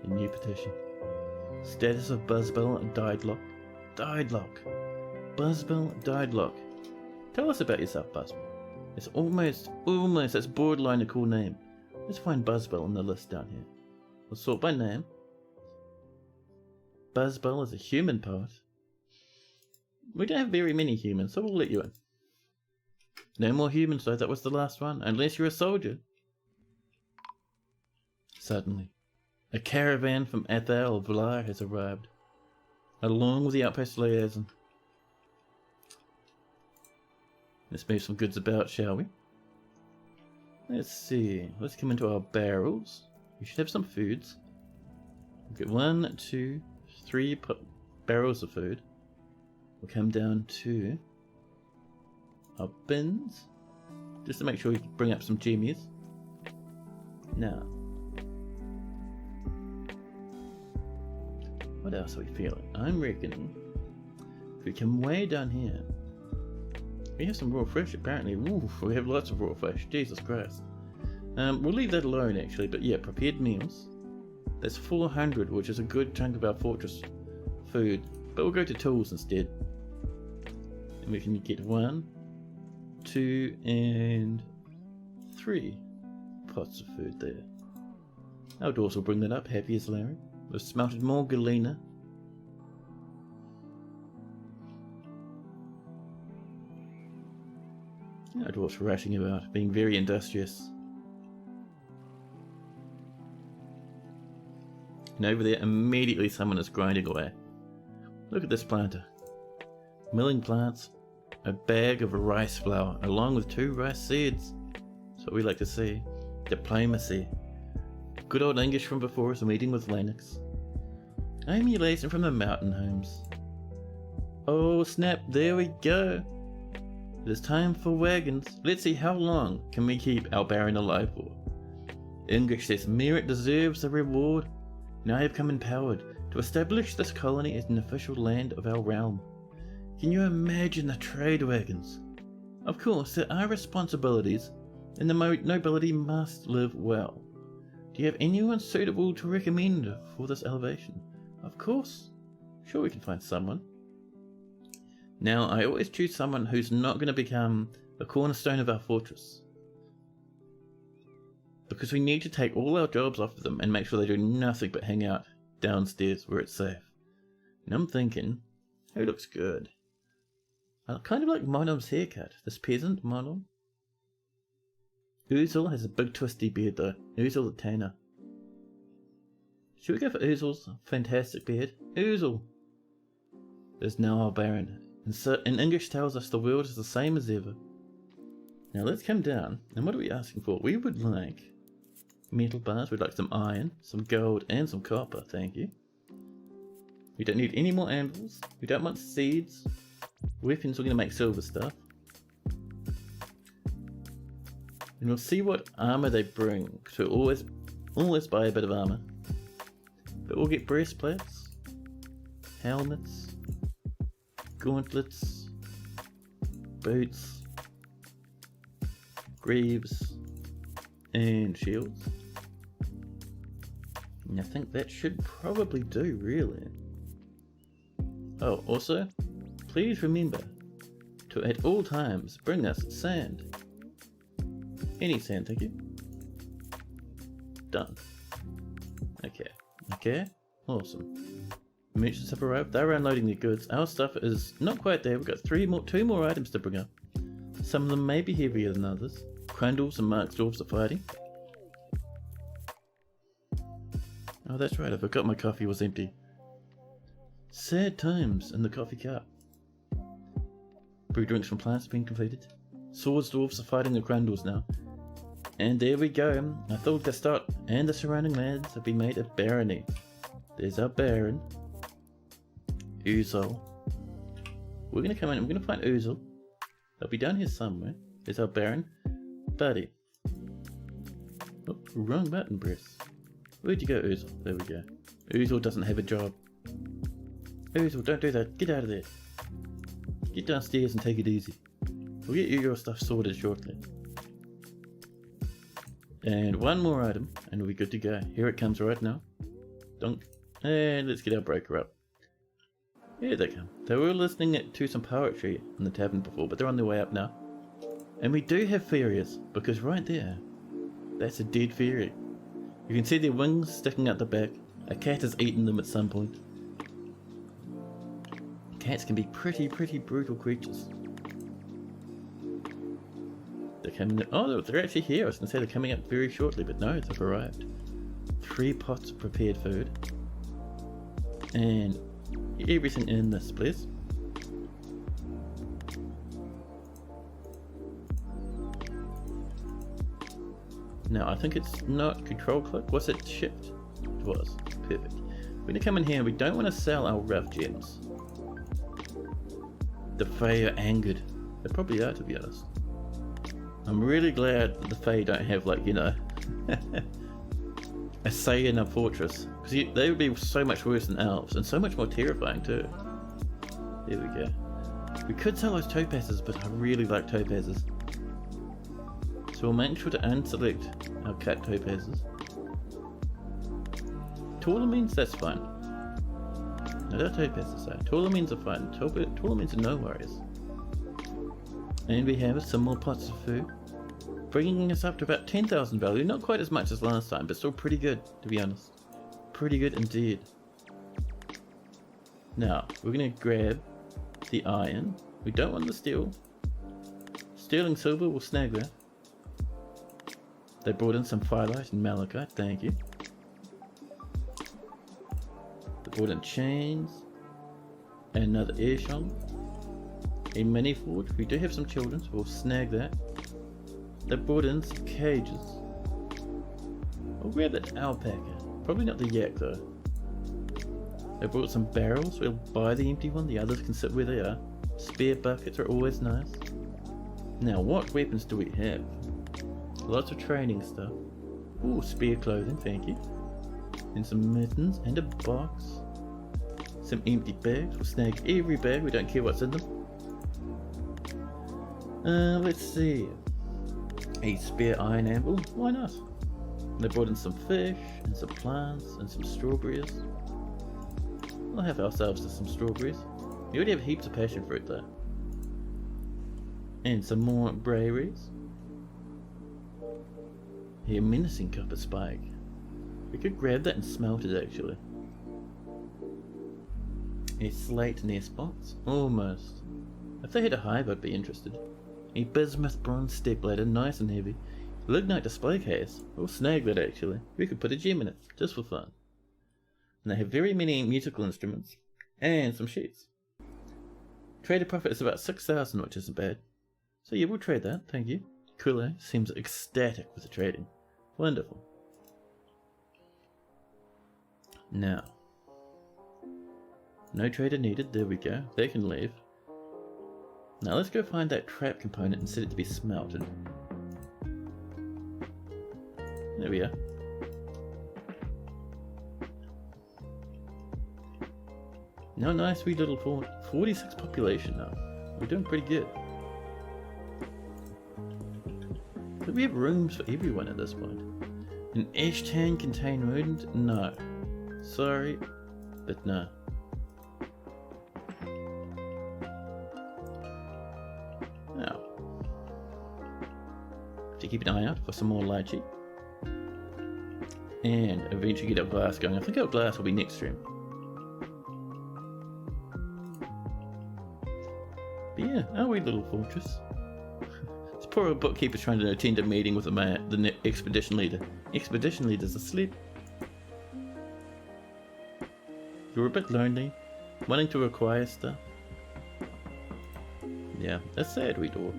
A new petition. Status of Buzzbell died lock. Buzzbell died lock. Tell us about yourself, Buzzbell. It's almost, that's borderline a cool name. Let's find Buzzbell on the list down here. We'll sort by name. Buzzbell is a human poet. We don't have very many humans, so we'll let you in. No more humans though, that was the last one, unless you're a soldier. Suddenly, a caravan from Athel Vlar has arrived, along with the outpost liaison. Let's move some goods about, shall we? Let's see, let's come into our barrels. We should have some foods. We'll get 1, 2, 3 barrels of food. We'll come down to our bins, just to make sure we bring up some jimmies. Now, what else are we feeling? I'm reckoning if we come way down here, we have some raw fish apparently. Oof, we have lots of raw fish. Jesus Christ. We'll leave that alone actually, but yeah, prepared meals. That's 400, which is a good chunk of our fortress food, but we'll go to tools instead. And we can get 1, 2, and 3 pots of food there. Our dwarves will bring that up, happy as Larry. We've smelted more galena. Our dwarves are rushing about, being very industrious. And over there, immediately someone is grinding away. Look at this planter. Milling plants, a bag of rice flour, along with 2 rice seeds. That's what we like to see. Diplomacy. Good old English from before is a meeting with Lennox. Emulation from the mountain homes. Oh snap, there we go. It is time for wagons. Let's see how long can we keep our Baron alive for. English says merit deserves a reward. Now I have come empowered to establish this colony as an official land of our realm. Can you imagine the trade wagons? Of course, there are responsibilities, and the nobility must live well. Do you have anyone suitable to recommend for this elevation? Of course. Sure, we can find someone. Now, I always choose someone who's not going to become the cornerstone of our fortress. Because we need to take all our jobs off of them and make sure they do nothing but hang out downstairs where it's safe. And I'm thinking, who looks good? I kind of like Monom's haircut, this peasant Monom. Oozle has a big twisty beard though. Oozle the tanner. Should we go for Oozle's fantastic beard? Oozle! There's now our Baron. And English tells us the world is the same as ever. Now let's come down, and what are we asking for? We would like metal bars, we'd like some iron, some gold, and some copper, thank you. We don't need any more anvils, we don't want seeds. Weapons, we're going to make silver stuff. And we'll see what armor they bring, so always buy a bit of armor. But we'll get breastplates, helmets, gauntlets, boots, greaves, and shields. And I think that should probably do, really. Oh, also, please remember to at all times bring us sand. Any sand, thank you. Done. Okay, awesome. Merchants have arrived, they're unloading their goods. Our stuff is not quite there, we've got 2 more items to bring up. Some of them may be heavier than others. Crundles and Marksdorfs are fighting. Oh, that's right, I forgot my coffee was empty. Sad times in the coffee cup. Brew drinks from plants being completed. Swords dwarfs are fighting the Crundles now. And there we go. I thought Gastot and the surrounding lands have been made a barony. There's our Baron. Oozle. We're gonna come in and we're gonna find Oozle. They'll be down here somewhere. There's our Baron. Buddy. Oh, wrong button press. Where'd you go, Oozle? There we go. Oozle doesn't have a job. Oozle, don't do that. Get out of there. Get downstairs and take it easy. We'll get you your stuff sorted shortly. And one more item, and we'll be good to go. Here it comes right now. Dunk. And let's get our breaker up. Here they come. They were listening to some poetry in the tavern before, but they're on their way up now. And we do have fairies, because right there, that's a dead fairy. You can see their wings sticking out the back. A cat has eaten them at some point. Cats can be pretty brutal creatures. They're coming. Oh, they're actually here. I was going to say they're coming up very shortly, but no, they've arrived. 3 pots of prepared food. And everything in this place. Now, I think it's not control click. Was it shift? It was. Perfect. We're going to come in here and we don't want to sell our rough gems. The Fae are angered. They probably are, to be honest. I'm really glad that the Fae don't have, like, you know, a say in a fortress. Because they would be so much worse than elves, and so much more terrifying too. There we go. We could sell those topazes, but I really like topazes. So we'll make sure to unselect our cut topazes. Tourmaline, that's fine. No, they're topazes though. Tourmalines are fine. Tourmalines are no worries. And we have some more pots of food. Bringing us up to about 10,000 value. Not quite as much as last time, but still pretty good, to be honest. Pretty good indeed. Now, we're going to grab the iron. We don't want the steel. Sterling silver, we'll snag that. They brought in some firelight and malachite, thank you. They brought in chains. Another air shell. A mini forge. We do have some children, so we'll snag that. They brought in some cages. I'll grab that alpaca. Probably not the yak though. They brought some barrels. We'll buy the empty one. The others can sit where they are. Spare buckets are always nice. Now, what weapons do we have? Lots of training stuff. Ooh, spare clothing, thank you. And some mittens and a box. Some empty bags. We'll snag every bag. We don't care what's in them. Let's see. A spare iron anvil. Why not? They brought in some fish and some plants and some strawberries. We'll have ourselves some strawberries. We already have heaps of passion fruit though. And some more berries. Here, menacing copper spike. We could grab that and smelt it actually. A slate nest box. Almost. If they had a hive I'd be interested. A bismuth bronze step ladder, nice and heavy. Lignite display case. We'll snag that actually. We could put a gem in it, just for fun. And they have very many musical instruments. And some sheets. Trader profit is about 6,000, which isn't bad. So yeah, we'll trade that, thank you. Kulo seems ecstatic with the trading. Wonderful. Now. No trader needed, there we go. They can leave. Now let's go find that trap component and set it to be smelted. There we are. Now nice wee little fort. 46 population now. We're doing pretty good. Do we have rooms for everyone at this point? An ash tan contain rodent? No. Sorry, but no. Now, to keep an eye out for some more lychee. And eventually get our glass going. I think our glass will be next stream. But yeah, our wee little fortress. This poor old bookkeeper's trying to attend a meeting with the expedition leader. Expedition leader's asleep. You're a bit lonely, wanting to acquire stuff. Yeah, that's sad, wee dwarf.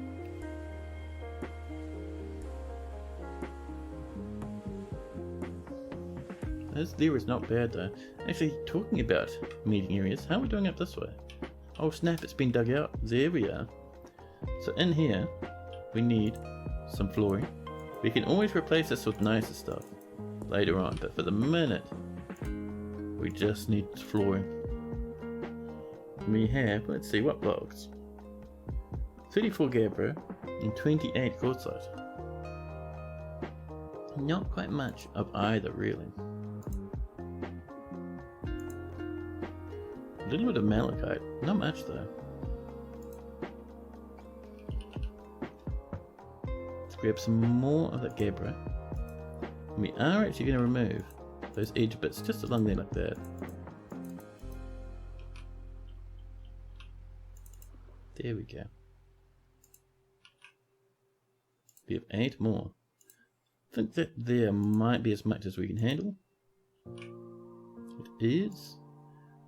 This there is not bad though. Actually, talking about meeting areas, how are we doing up this way? Oh snap, it's been dug out. There we are. So in here, we need some flooring. We can always replace this with nicer stuff later on, but for the minute, we just need flooring. We have, let's see, what blocks? 34 gabbro and 28 quartzite. Not quite much of either, really. A little bit of malachite, not much though. Let's grab some more of that gabbro. We are actually going to remove those edge bits just along there like that. There we go. We have 8 more. I think that there might be as much as we can handle. It is.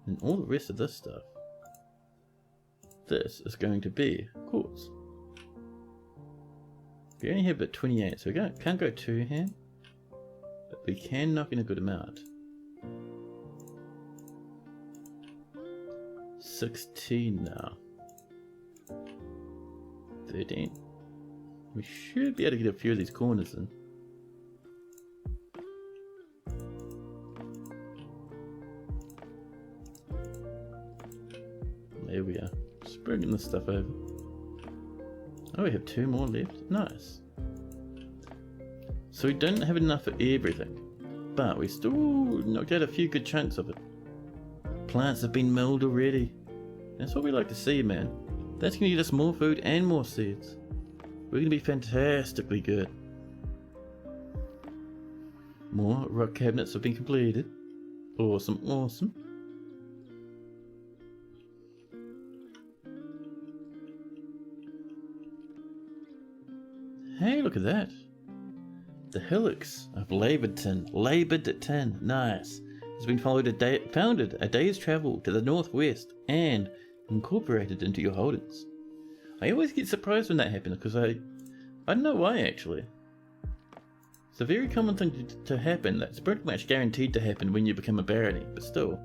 And all the rest of this stuff. This is going to be quartz. We only have about 28, so we can't go too here. But we can knock in a good amount. 16 now. 13. We should be able to get a few of these corners in. There we are. Just bringing this stuff over. Oh, we have 2 more left. Nice. So we don't have enough for everything, but we still knocked out a few good chunks of it. Plants have been milled already. That's what we like to see, man. That's going to get us more food and more seeds. We're going to be fantastically good. More rock cabinets have been completed. Awesome, awesome. Hey, look at that. The hillocks of labored tin. Labored tin. Nice. has been founded a day's travel to the northwest and incorporated into your holdings. I always get surprised when that happens because I don't know why actually. It's a very common thing to happen that's pretty much guaranteed to happen when you become a barony, but still.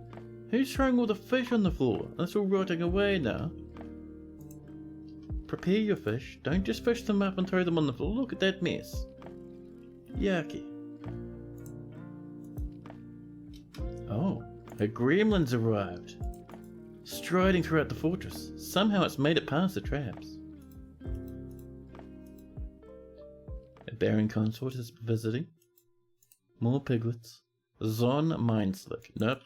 Who's throwing all the fish on the floor? That's all rotting away now. Prepare your fish. Don't just fish them up and throw them on the floor. Look at that mess. Yucky. Oh, a gremlin's arrived. Striding throughout the fortress. Somehow it's made it past the traps. A baron consort is visiting. More piglets. Zon Mindslick. Nope.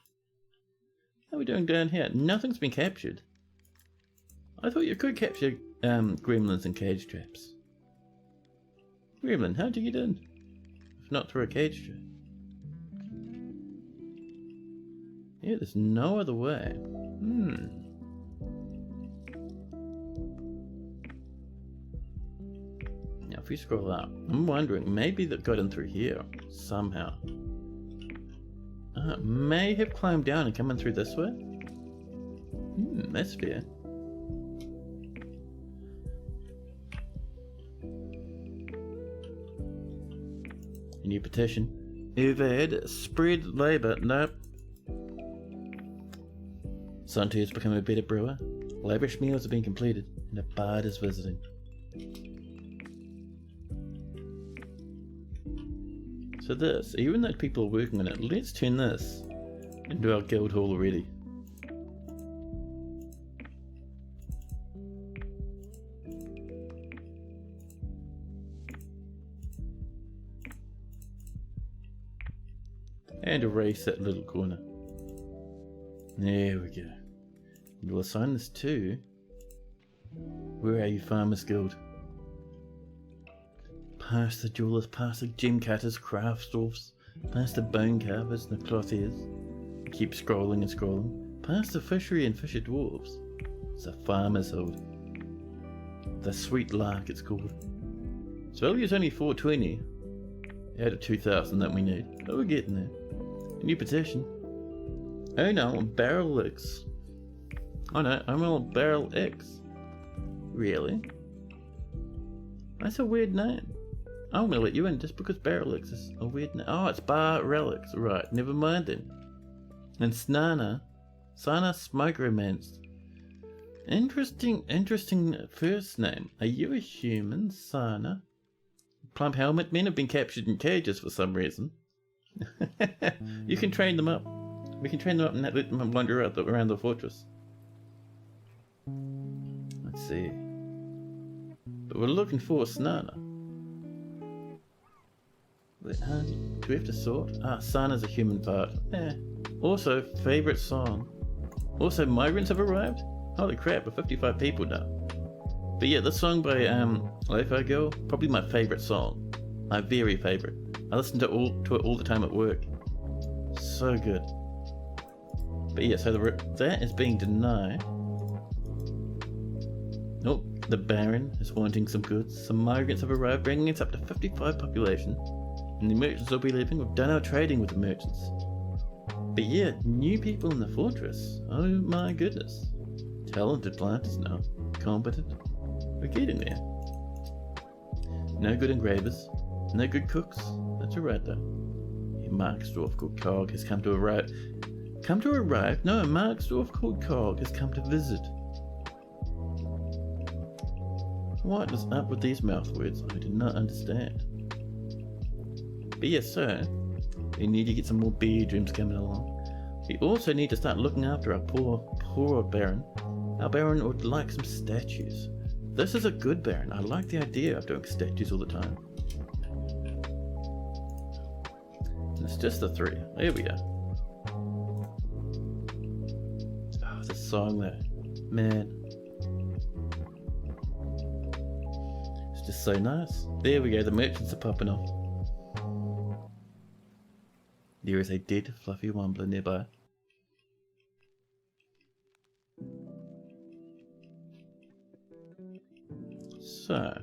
How are we doing down here? Nothing's been captured. I thought you could capture gremlins in cage traps. Gremlin, how'd you get in? If not through a cage trap. Yeah, there's no other way. Now if we scroll up, I'm wondering, maybe that got in through here, somehow. May have climbed down and come in through this way? That's fair. A new petition. Overhead, spread labour. Nope. Santi has become a better brewer. Lavish meals have been completed, and a bard is visiting. So this, even though people are working on it, let's turn this into our guild hall already. And erase that little corner. There we go. And we'll assign this to... Where are you, Farmers Guild? Past the jewelers, past the gem cutters, craft dwarfs, past the bone carvers and the clothiers. Keep scrolling and scrolling. Past the fishery and fisher dwarves. It's a farmer's hold. The Sweet Lark it's called. Its value is only 420 out of 2,000 that we need. But we're getting there. A new petition. Oh no, Barrel X. Oh no, I'm on Barrel X. Really? That's a weird name. I'm gonna let you in just because Barrel X is a weird name. Oh, it's Bar Relics. Right, never mind then. And Sana Smokeromanced. Interesting first name. Are you a human, Sana? Plump helmet men have been captured in cages for some reason. You can train them up. We can train them up and let them wander around the fortress. Let's see. But we're looking for Snana. Do we have to sort? Sana's a human part. Also, favourite song. Also, migrants have arrived? Holy crap, we're 55 people now. But yeah, this song by Lofi Girl, probably my favourite song. My very favourite. I listen to it all the time at work. So good. But yeah, so that is being denied. Nope, the Baron is wanting some goods. Some migrants have arrived, bringing us up to 55 population. And the merchants will be leaving. We've done our trading with the merchants. But yeah, new people in the fortress. Oh my goodness. Talented planters now. Competent. We're getting there. No good engravers. No good cooks. That's alright though. A Marksdorf called Cog has come to arrive. No, a Marksdorf called Cog has come to visit. What is up with these mouth words? I do not understand. But yes, so we need to get some more bedrooms coming along. We also need to start looking after our poor Baron. Our Baron would like some statues. This is a good Baron. I like the idea of doing statues all the time. And it's just the 3. There we go. Oh, this song there. Man. It's just so nice. There we go. The merchants are popping off. There is a dead fluffy Wumbler nearby. So,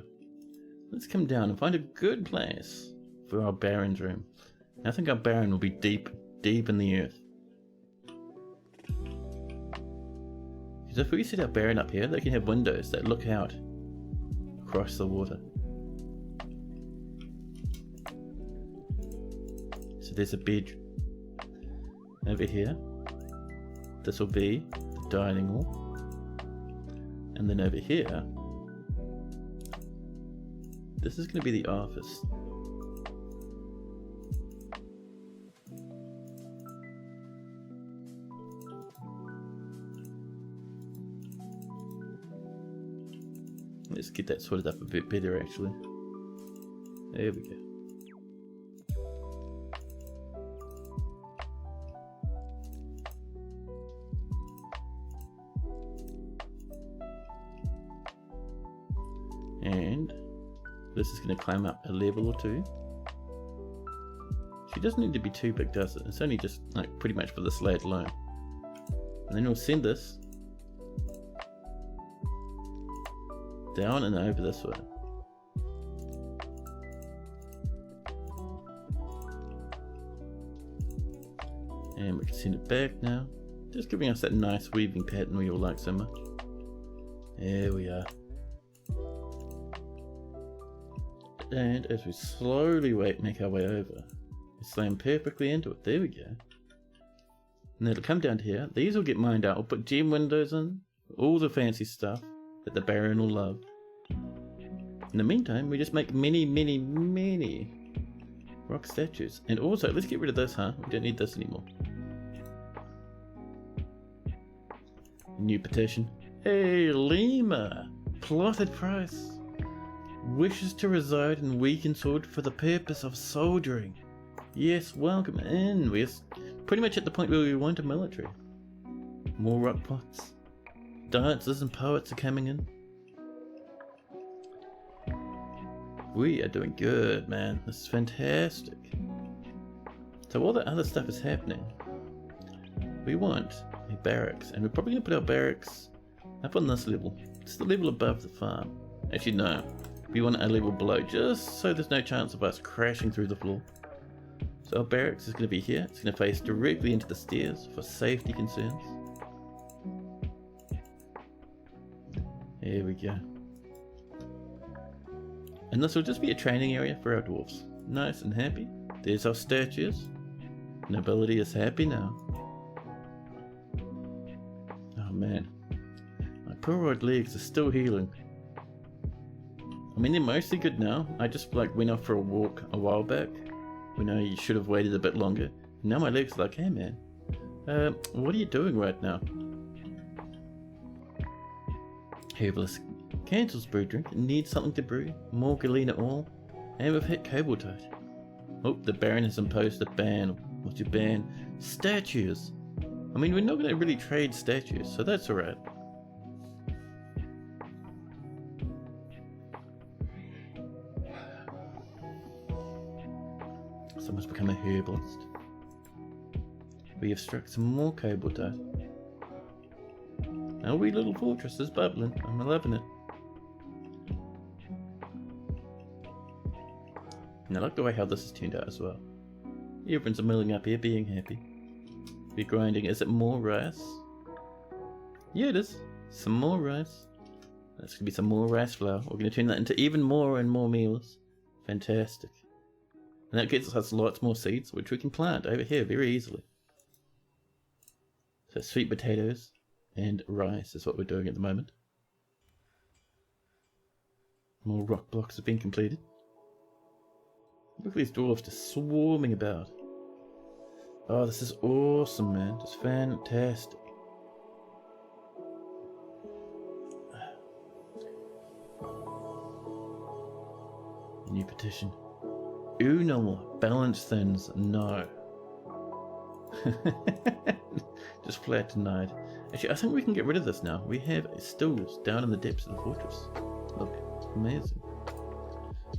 let's come down and find a good place for our Baron's room. I think our Baron will be deep in the earth. Because if we set our Baron up here, they can have windows that look out across the water. So there's a bed over here. This will be the dining hall. And then over here, this is going to be the office. Let's get that sorted up a bit better actually. There we go. And this is going to climb up a level or two. She doesn't need to be too big, does it? It's only just like pretty much for this layer alone. And then we'll send this down and over this way. And we can send it back now. Just giving us that nice weaving pattern we all like so much. There we are. And as we slowly make our way over, we slam perfectly into it. There we go. And it'll come down to here. These will get mined out. We'll put gem windows in, all the fancy stuff that the Baron will love. In the meantime, we just make many, many, many rock statues. And also, let's get rid of this, huh? We don't need this anymore. New petition. Hey, Lima! Plotted price. Wishes to reside in Weakensword for the purpose of soldiering. Yes, welcome in. We're pretty much at the point where we want a military. More rock pots. Dancers and poets are coming in. We are doing good, man. This is fantastic. So all the other stuff is happening. We want a barracks, and we're probably going to put our barracks up on this level. It's the level above the farm. Actually, no. We want a level below, just so there's no chance of us crashing through the floor. So our barracks is going to be here. It's going to face directly into the stairs for safety concerns. There we go. And this will just be a training area for our dwarves. Nice and happy. There's our statues. Nobility is happy now. Oh man. My poor old legs are still healing. I mean, they're mostly good now. I just went off for a walk a while back. We know you should have waited a bit longer. Now my legs are like, hey man, what are you doing right now? Herbalist cancels brew drink. Needs something to brew. More Galena oil. And we've hit Koboldite. Oh, the Baron has imposed a ban. What's your ban? Statues. I mean, we're not going to really trade statues, so that's alright. Someone's become a herbalist. We have struck some more Koboldite. Our wee little fortress is bubbling. I'm loving it. And I like the way how this has turned out as well. Everyone's milling up here, being happy. We're grinding. Is it more rice? Yeah, it is. Some more rice. That's going to be some more rice flour. We're going to turn that into even more and more meals. Fantastic. And that gets us lots more seeds, which we can plant over here very easily. So sweet potatoes and rice is what we're doing at the moment. More rock blocks have been completed. Look at these dwarves just swarming about. Oh, this is awesome, man. Just fantastic. New petition. Ooh, no more. Balance thins. No. Just flat denied. Actually, I think we can get rid of this now. We have stools down in the depths of the fortress. Look, amazing.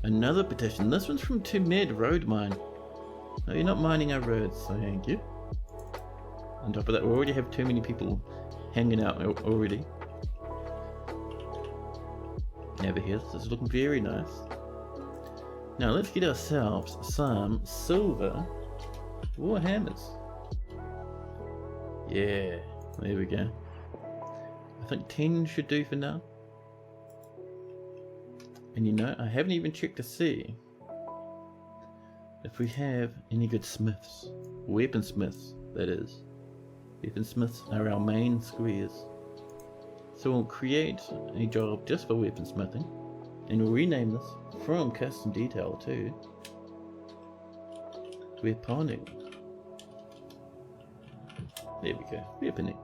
Another petition. This one's from Timid Road Mine. No, you're not mining our roads, so thank you. On top of that, we already have too many people hanging out already. Over here, this is looking very nice. Now let's get ourselves some silver war hammers. Yeah, there we go. I think 10 should do for now. And you know, I haven't even checked to see if we have any good smiths. Weaponsmiths, that is. Weaponsmiths are our main squares. So we'll create a job just for weaponsmithing. And we'll rename this from custom detail to weaponing. There we go, weaponing.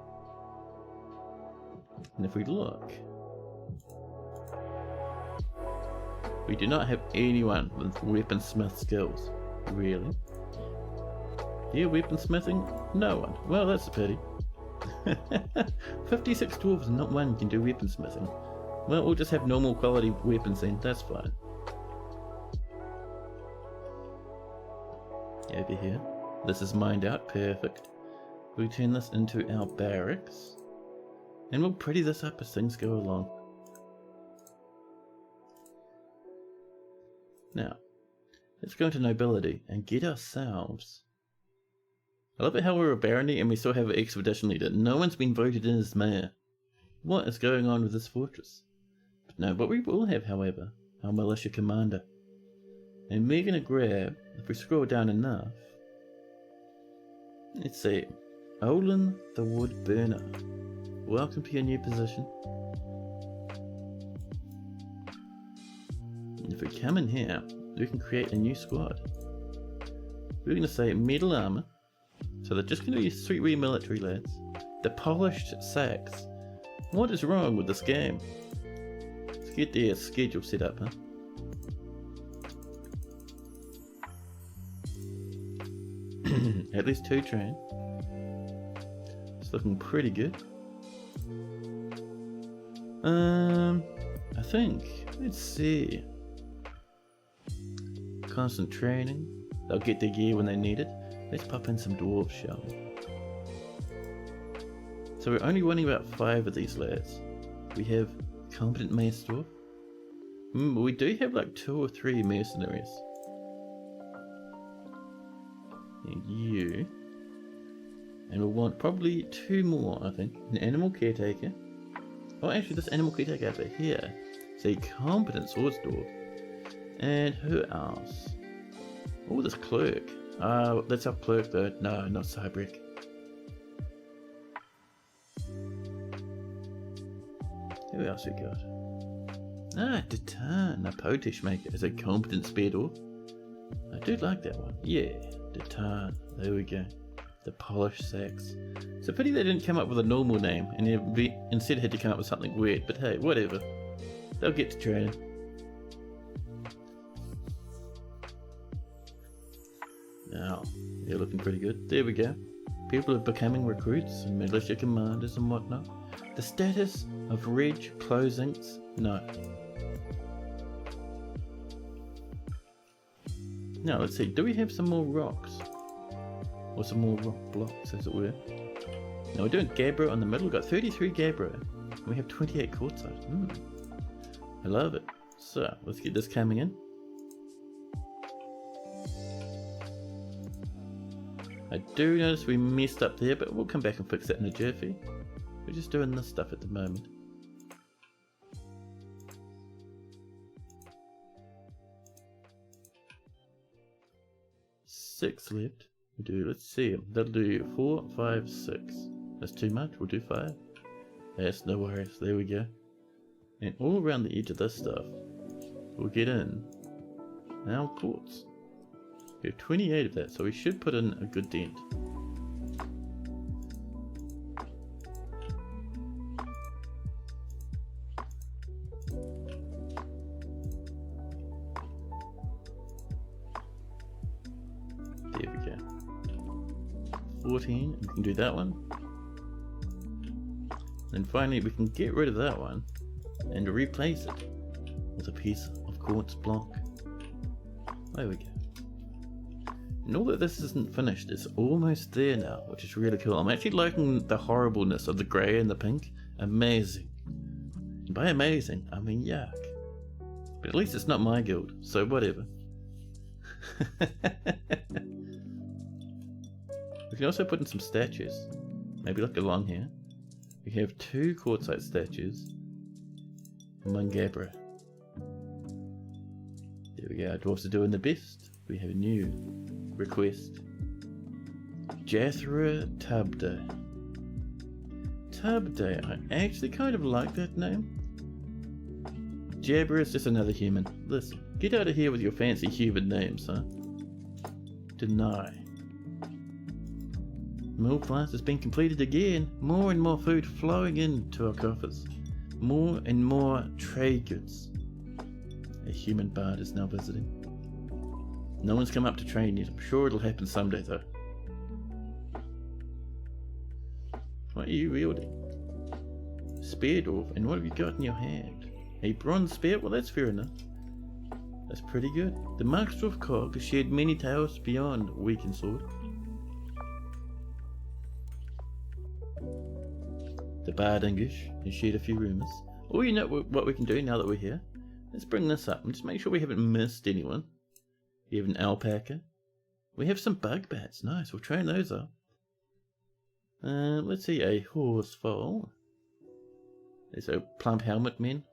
And if we look, we do not have anyone with weaponsmith skills. Really? Yeah, weaponsmithing? No one. Well, that's a pity. 56 dwarves and not one can do weaponsmithing. Well, we'll just have normal quality weapons then, that's fine. Over here. This is mined out, perfect. We turn this into our barracks. And we'll pretty this up as things go along. Now, let's go into nobility and get ourselves... I love it how we're a barony and we still have an expedition leader. No one's been voted in as mayor. What is going on with this fortress? But no, what we will have, however, our militia commander. And we're going to grab, if we scroll down enough, let's see, Olin the Wood Burner. Welcome to your new position. And if we come in here, we can create a new squad. We're going to say metal armor. So they're just going to be sweet wee military lads. The polished sacks. What is wrong with this game? Let's get their schedule set up, huh? At least 2 train. It's looking pretty good. I think, let's see. Constant training. They'll get their gear when they need it. Let's pop in some dwarves, shall we? So we're only running about 5 of these lads. We have competent mace dwarf. We do have like 2 or 3 mercenaries. And you. And we'll want probably 2 more, I think. An animal caretaker. Oh, actually, this animal caretaker over here is a competent swords dwarf. And who else? Oh, this clerk. That's our clerk though. No, not Cybrick. Who else we got? Detan, a potish maker, is a competent spear dwarf. I do like that one. Yeah, Detan. There we go. The polished sacks. It's a pity they didn't come up with a normal name and instead had to come up with something weird, but hey, whatever. They'll get to training. Now, they're looking pretty good. There we go. People are becoming recruits and militia commanders and whatnot. The status of Reg closings? No. Now, let's see. Do we have some more rocks? Or some more rock blocks, as it were? Now, we're doing Gabbro on the middle. We've got 33 Gabbro. And we have 28 quartzite. I love it. So, let's get this coming in. I do notice we messed up there, but we'll come back and fix that in a jiffy. We're just doing this stuff at the moment. Six left. We do, let's see, that'll do 4, 5, 6. That's too much, we'll do 5. That's no worries, there we go. And all around the edge of this stuff, we'll get in our quartz. We have 28 of that, so we should put in a good dent. There we go. 14, we can do that one. Then finally we can get rid of that one and replace it with a piece of quartz block. There we go. And although this isn't finished, it's almost there now, which is really cool. I'm actually liking the horribleness of the grey and the pink. Amazing. And by amazing, I mean yuck. But at least it's not my guild, so whatever. We can also put in some statues. Maybe like along here. We have 2 quartzite statues. And 1 Gabbra. There we go, our dwarves are doing the best. We have a new request. Jathra Tubday. Tubday, I actually kind of like that name. Jabra is just another human. Listen, get out of here with your fancy human names, huh? Deny. Mill plant has been completed again. More and more food flowing into our coffers. More and more trade goods. A human bard is now visiting. No one's come up to train yet. I'm sure it'll happen someday though. What are you wielding? Spear dwarf, and what have you got in your hand? A bronze spear? Well, that's fair enough. That's pretty good. The Marksdwarf cog has shared many tales beyond Weakensword. The Bard English has shared a few rumours. Oh, you know what we can do now that we're here? Let's bring this up and just make sure we haven't missed anyone. We have an alpaca. We have some bug bats. Nice, we'll train those up. Let's see, a horse foal. There's a plump helmet man.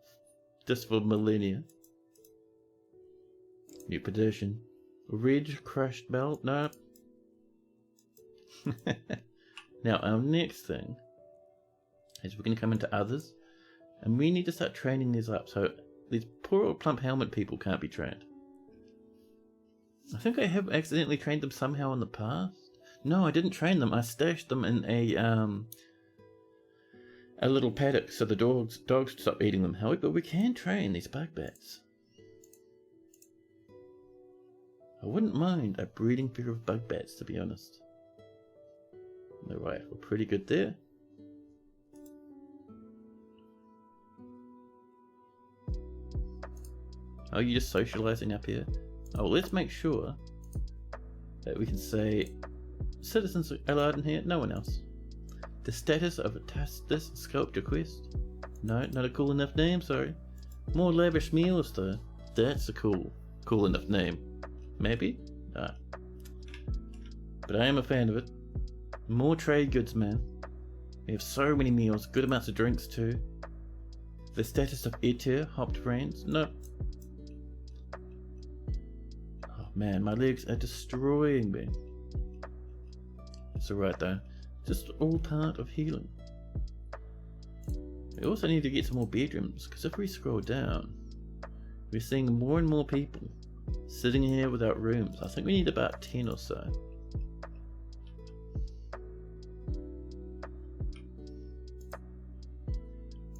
Just for millennia. New petition. Red crushed belt. No. Now our next thing is we're going to come into others, and we need to start training these up so these poor old plump helmet people can't be trained. I think I have accidentally trained them somehow in the past. No, I didn't train them. I stashed them in a little paddock so the dogs would stop eating them. However, we can train these bug bats. I wouldn't mind a breeding pair of bug bats, to be honest. Alright, we're pretty good there. Oh, you're just socialising up here? Oh, let's make sure that we can say citizens are allowed in here, no one else. The status of this sculpture quest. No, not a cool enough name, sorry. More lavish meals though. That's a cool enough name. Maybe? Ah. But I am a fan of it. More trade goods, man. We have so many meals, good amounts of drinks too. The status of Etir, hopped brains? No. Oh man, my legs are destroying me. It's alright though. Just all part of healing. We also need to get some more bedrooms, because if we scroll down, we're seeing more and more people sitting here without rooms. I think we need about 10 or so.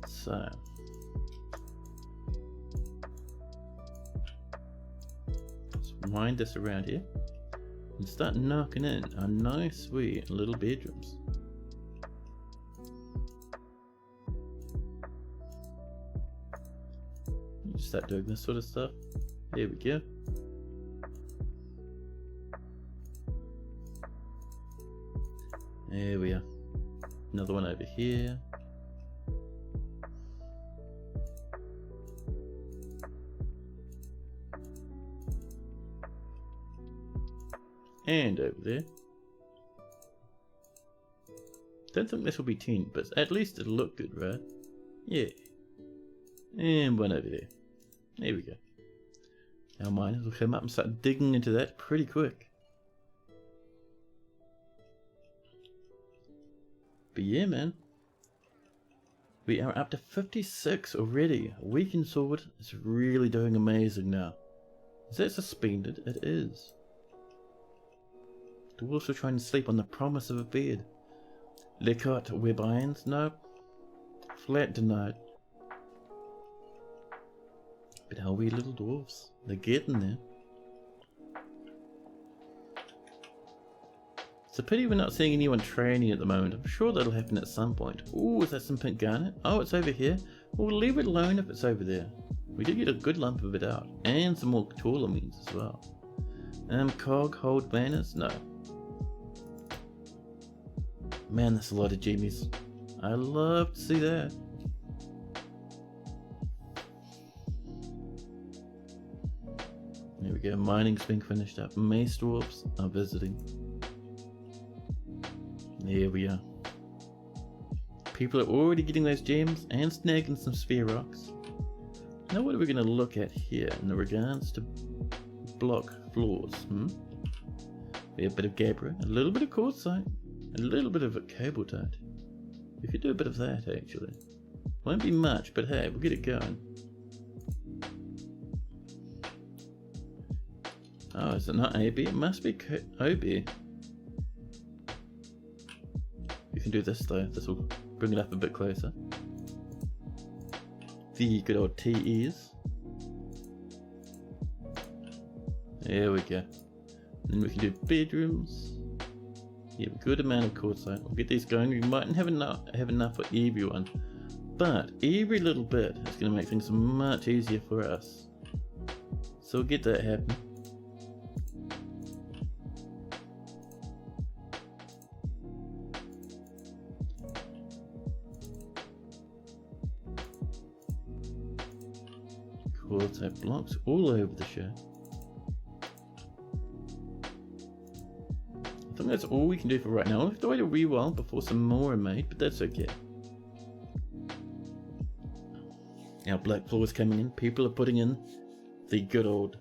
So let's wind this around here and start knocking in our nice sweet little bedrooms. Just start doing this sort of stuff. There we go. There we are. Another one over here. And over there. Don't think this will be 10, but at least it'll look good, right? Yeah. And one over there. There we go. Our miners will come up and start digging into that pretty quick. But yeah, man. We are up to 56 already. Weakensword is really doing amazing now. Is that suspended? It is. We're also trying to sleep on the promise of a bed. Lecart web irons? Nope. Flat denied. But our wee little dwarves, they're getting there. It's a pity we're not seeing anyone training at the moment. I'm sure that'll happen at some point. Ooh, is that some pink garnet? Oh, it's over here. We'll leave it alone if it's over there. We did get a good lump of it out. And some more taller means as well. Cog, hold banners? No. Man, that's a lot of jimmies. I love to see that. There we go, mining's being finished up. Mace dwarfs are visiting. There we are. People are already getting those gems and snagging some spare rocks. Now what are we going to look at here in regards to block floors? We have a bit of gabbro, a little bit of quartzite, a little bit of a cobalt. We could do a bit of that actually. Won't be much, but hey, we'll get it going. Oh, is it not AB? It must be OB. We can do this though, this will bring it up a bit closer. The good old TEs. There we go. Then we can do bedrooms. Yeah, a good amount of quartzite. We'll get these going. We mightn't have enough for everyone, but every little bit is going to make things much easier for us. So we'll get that happening. Quartzite blocks all over the show. I think that's all we can do for right now. We'll have to wait a wee while before some more are made, but that's okay. Our black floor is coming in. People are putting in the good old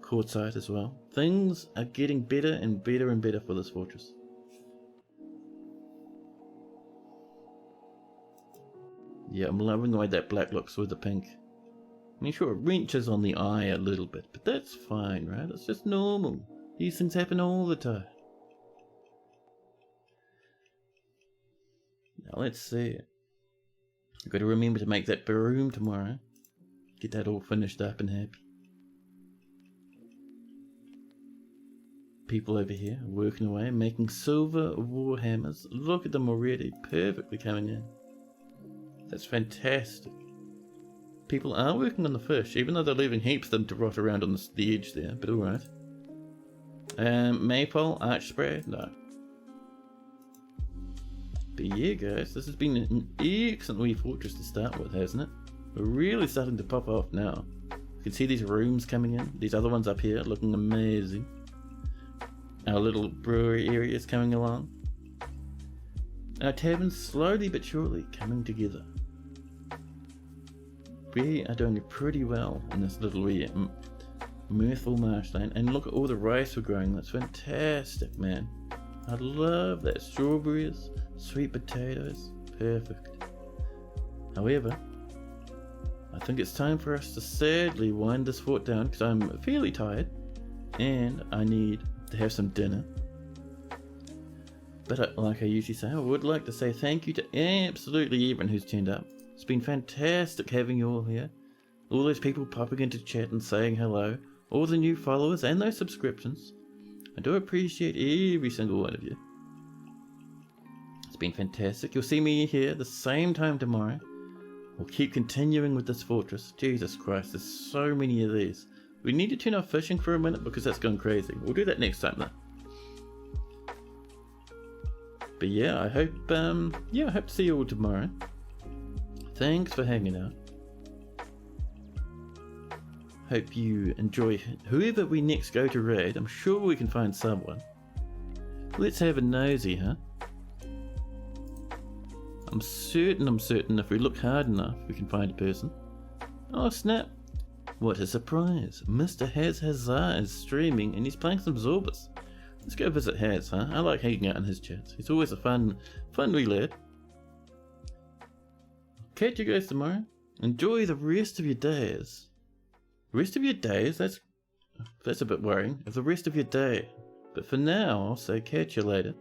quartzite as well. Things are getting better and better and better for this fortress. Yeah, I'm loving the way that black looks with the pink. I mean, sure, it wrenches on the eye a little bit, but that's fine, right? It's just normal. These things happen all the time. Now, let's see. I've got to remember to make that room tomorrow. Get that all finished up and happy. People over here are working away, making silver warhammers. Look at them already, perfectly coming in. That's fantastic. People are working on the fish, even though they're leaving heaps of them to rot around on the edge there, but alright. Maypole, arch spray? No. But yeah guys, this has been an excellent wee fortress to start with, hasn't it? We're really starting to pop off now. You can see these rooms coming in, these other ones up here looking amazing. Our little brewery area is coming along. Our taverns slowly but surely coming together. We are doing pretty well in this little wee Mirthful Marshland, and look at all the rice we're growing. That's fantastic, man. I love that. Strawberries, sweet potatoes, perfect. However, I think it's time for us to sadly wind this fort down because I'm fairly tired and I need to have some dinner. But like I usually say, I would like to say thank you to absolutely everyone who's turned up. It's been fantastic having you all here. All those people popping into chat and saying hello. All the new followers and those subscriptions. I do appreciate every single one of you. It's been fantastic. You'll see me here the same time tomorrow. We'll keep continuing with this fortress. Jesus Christ, there's so many of these. We need to turn off fishing for a minute because that's going crazy. We'll do that next time though. But yeah, I hope to see you all tomorrow. Thanks for hanging out. Hope you enjoy whoever we next go to raid. I'm sure we can find someone. Let's have a nosy, huh? I'm certain if we look hard enough, we can find a person. Oh snap! What a surprise! Mr. Haz Hazard is streaming and he's playing some Zorbus. Let's go visit Haz, huh? I like hanging out in his chats. He's always a fun wee lad. Catch you guys tomorrow. Enjoy the rest of your days. Rest of your days? That's a bit worrying. Of the rest of your day. But for now, I'll say catch you later.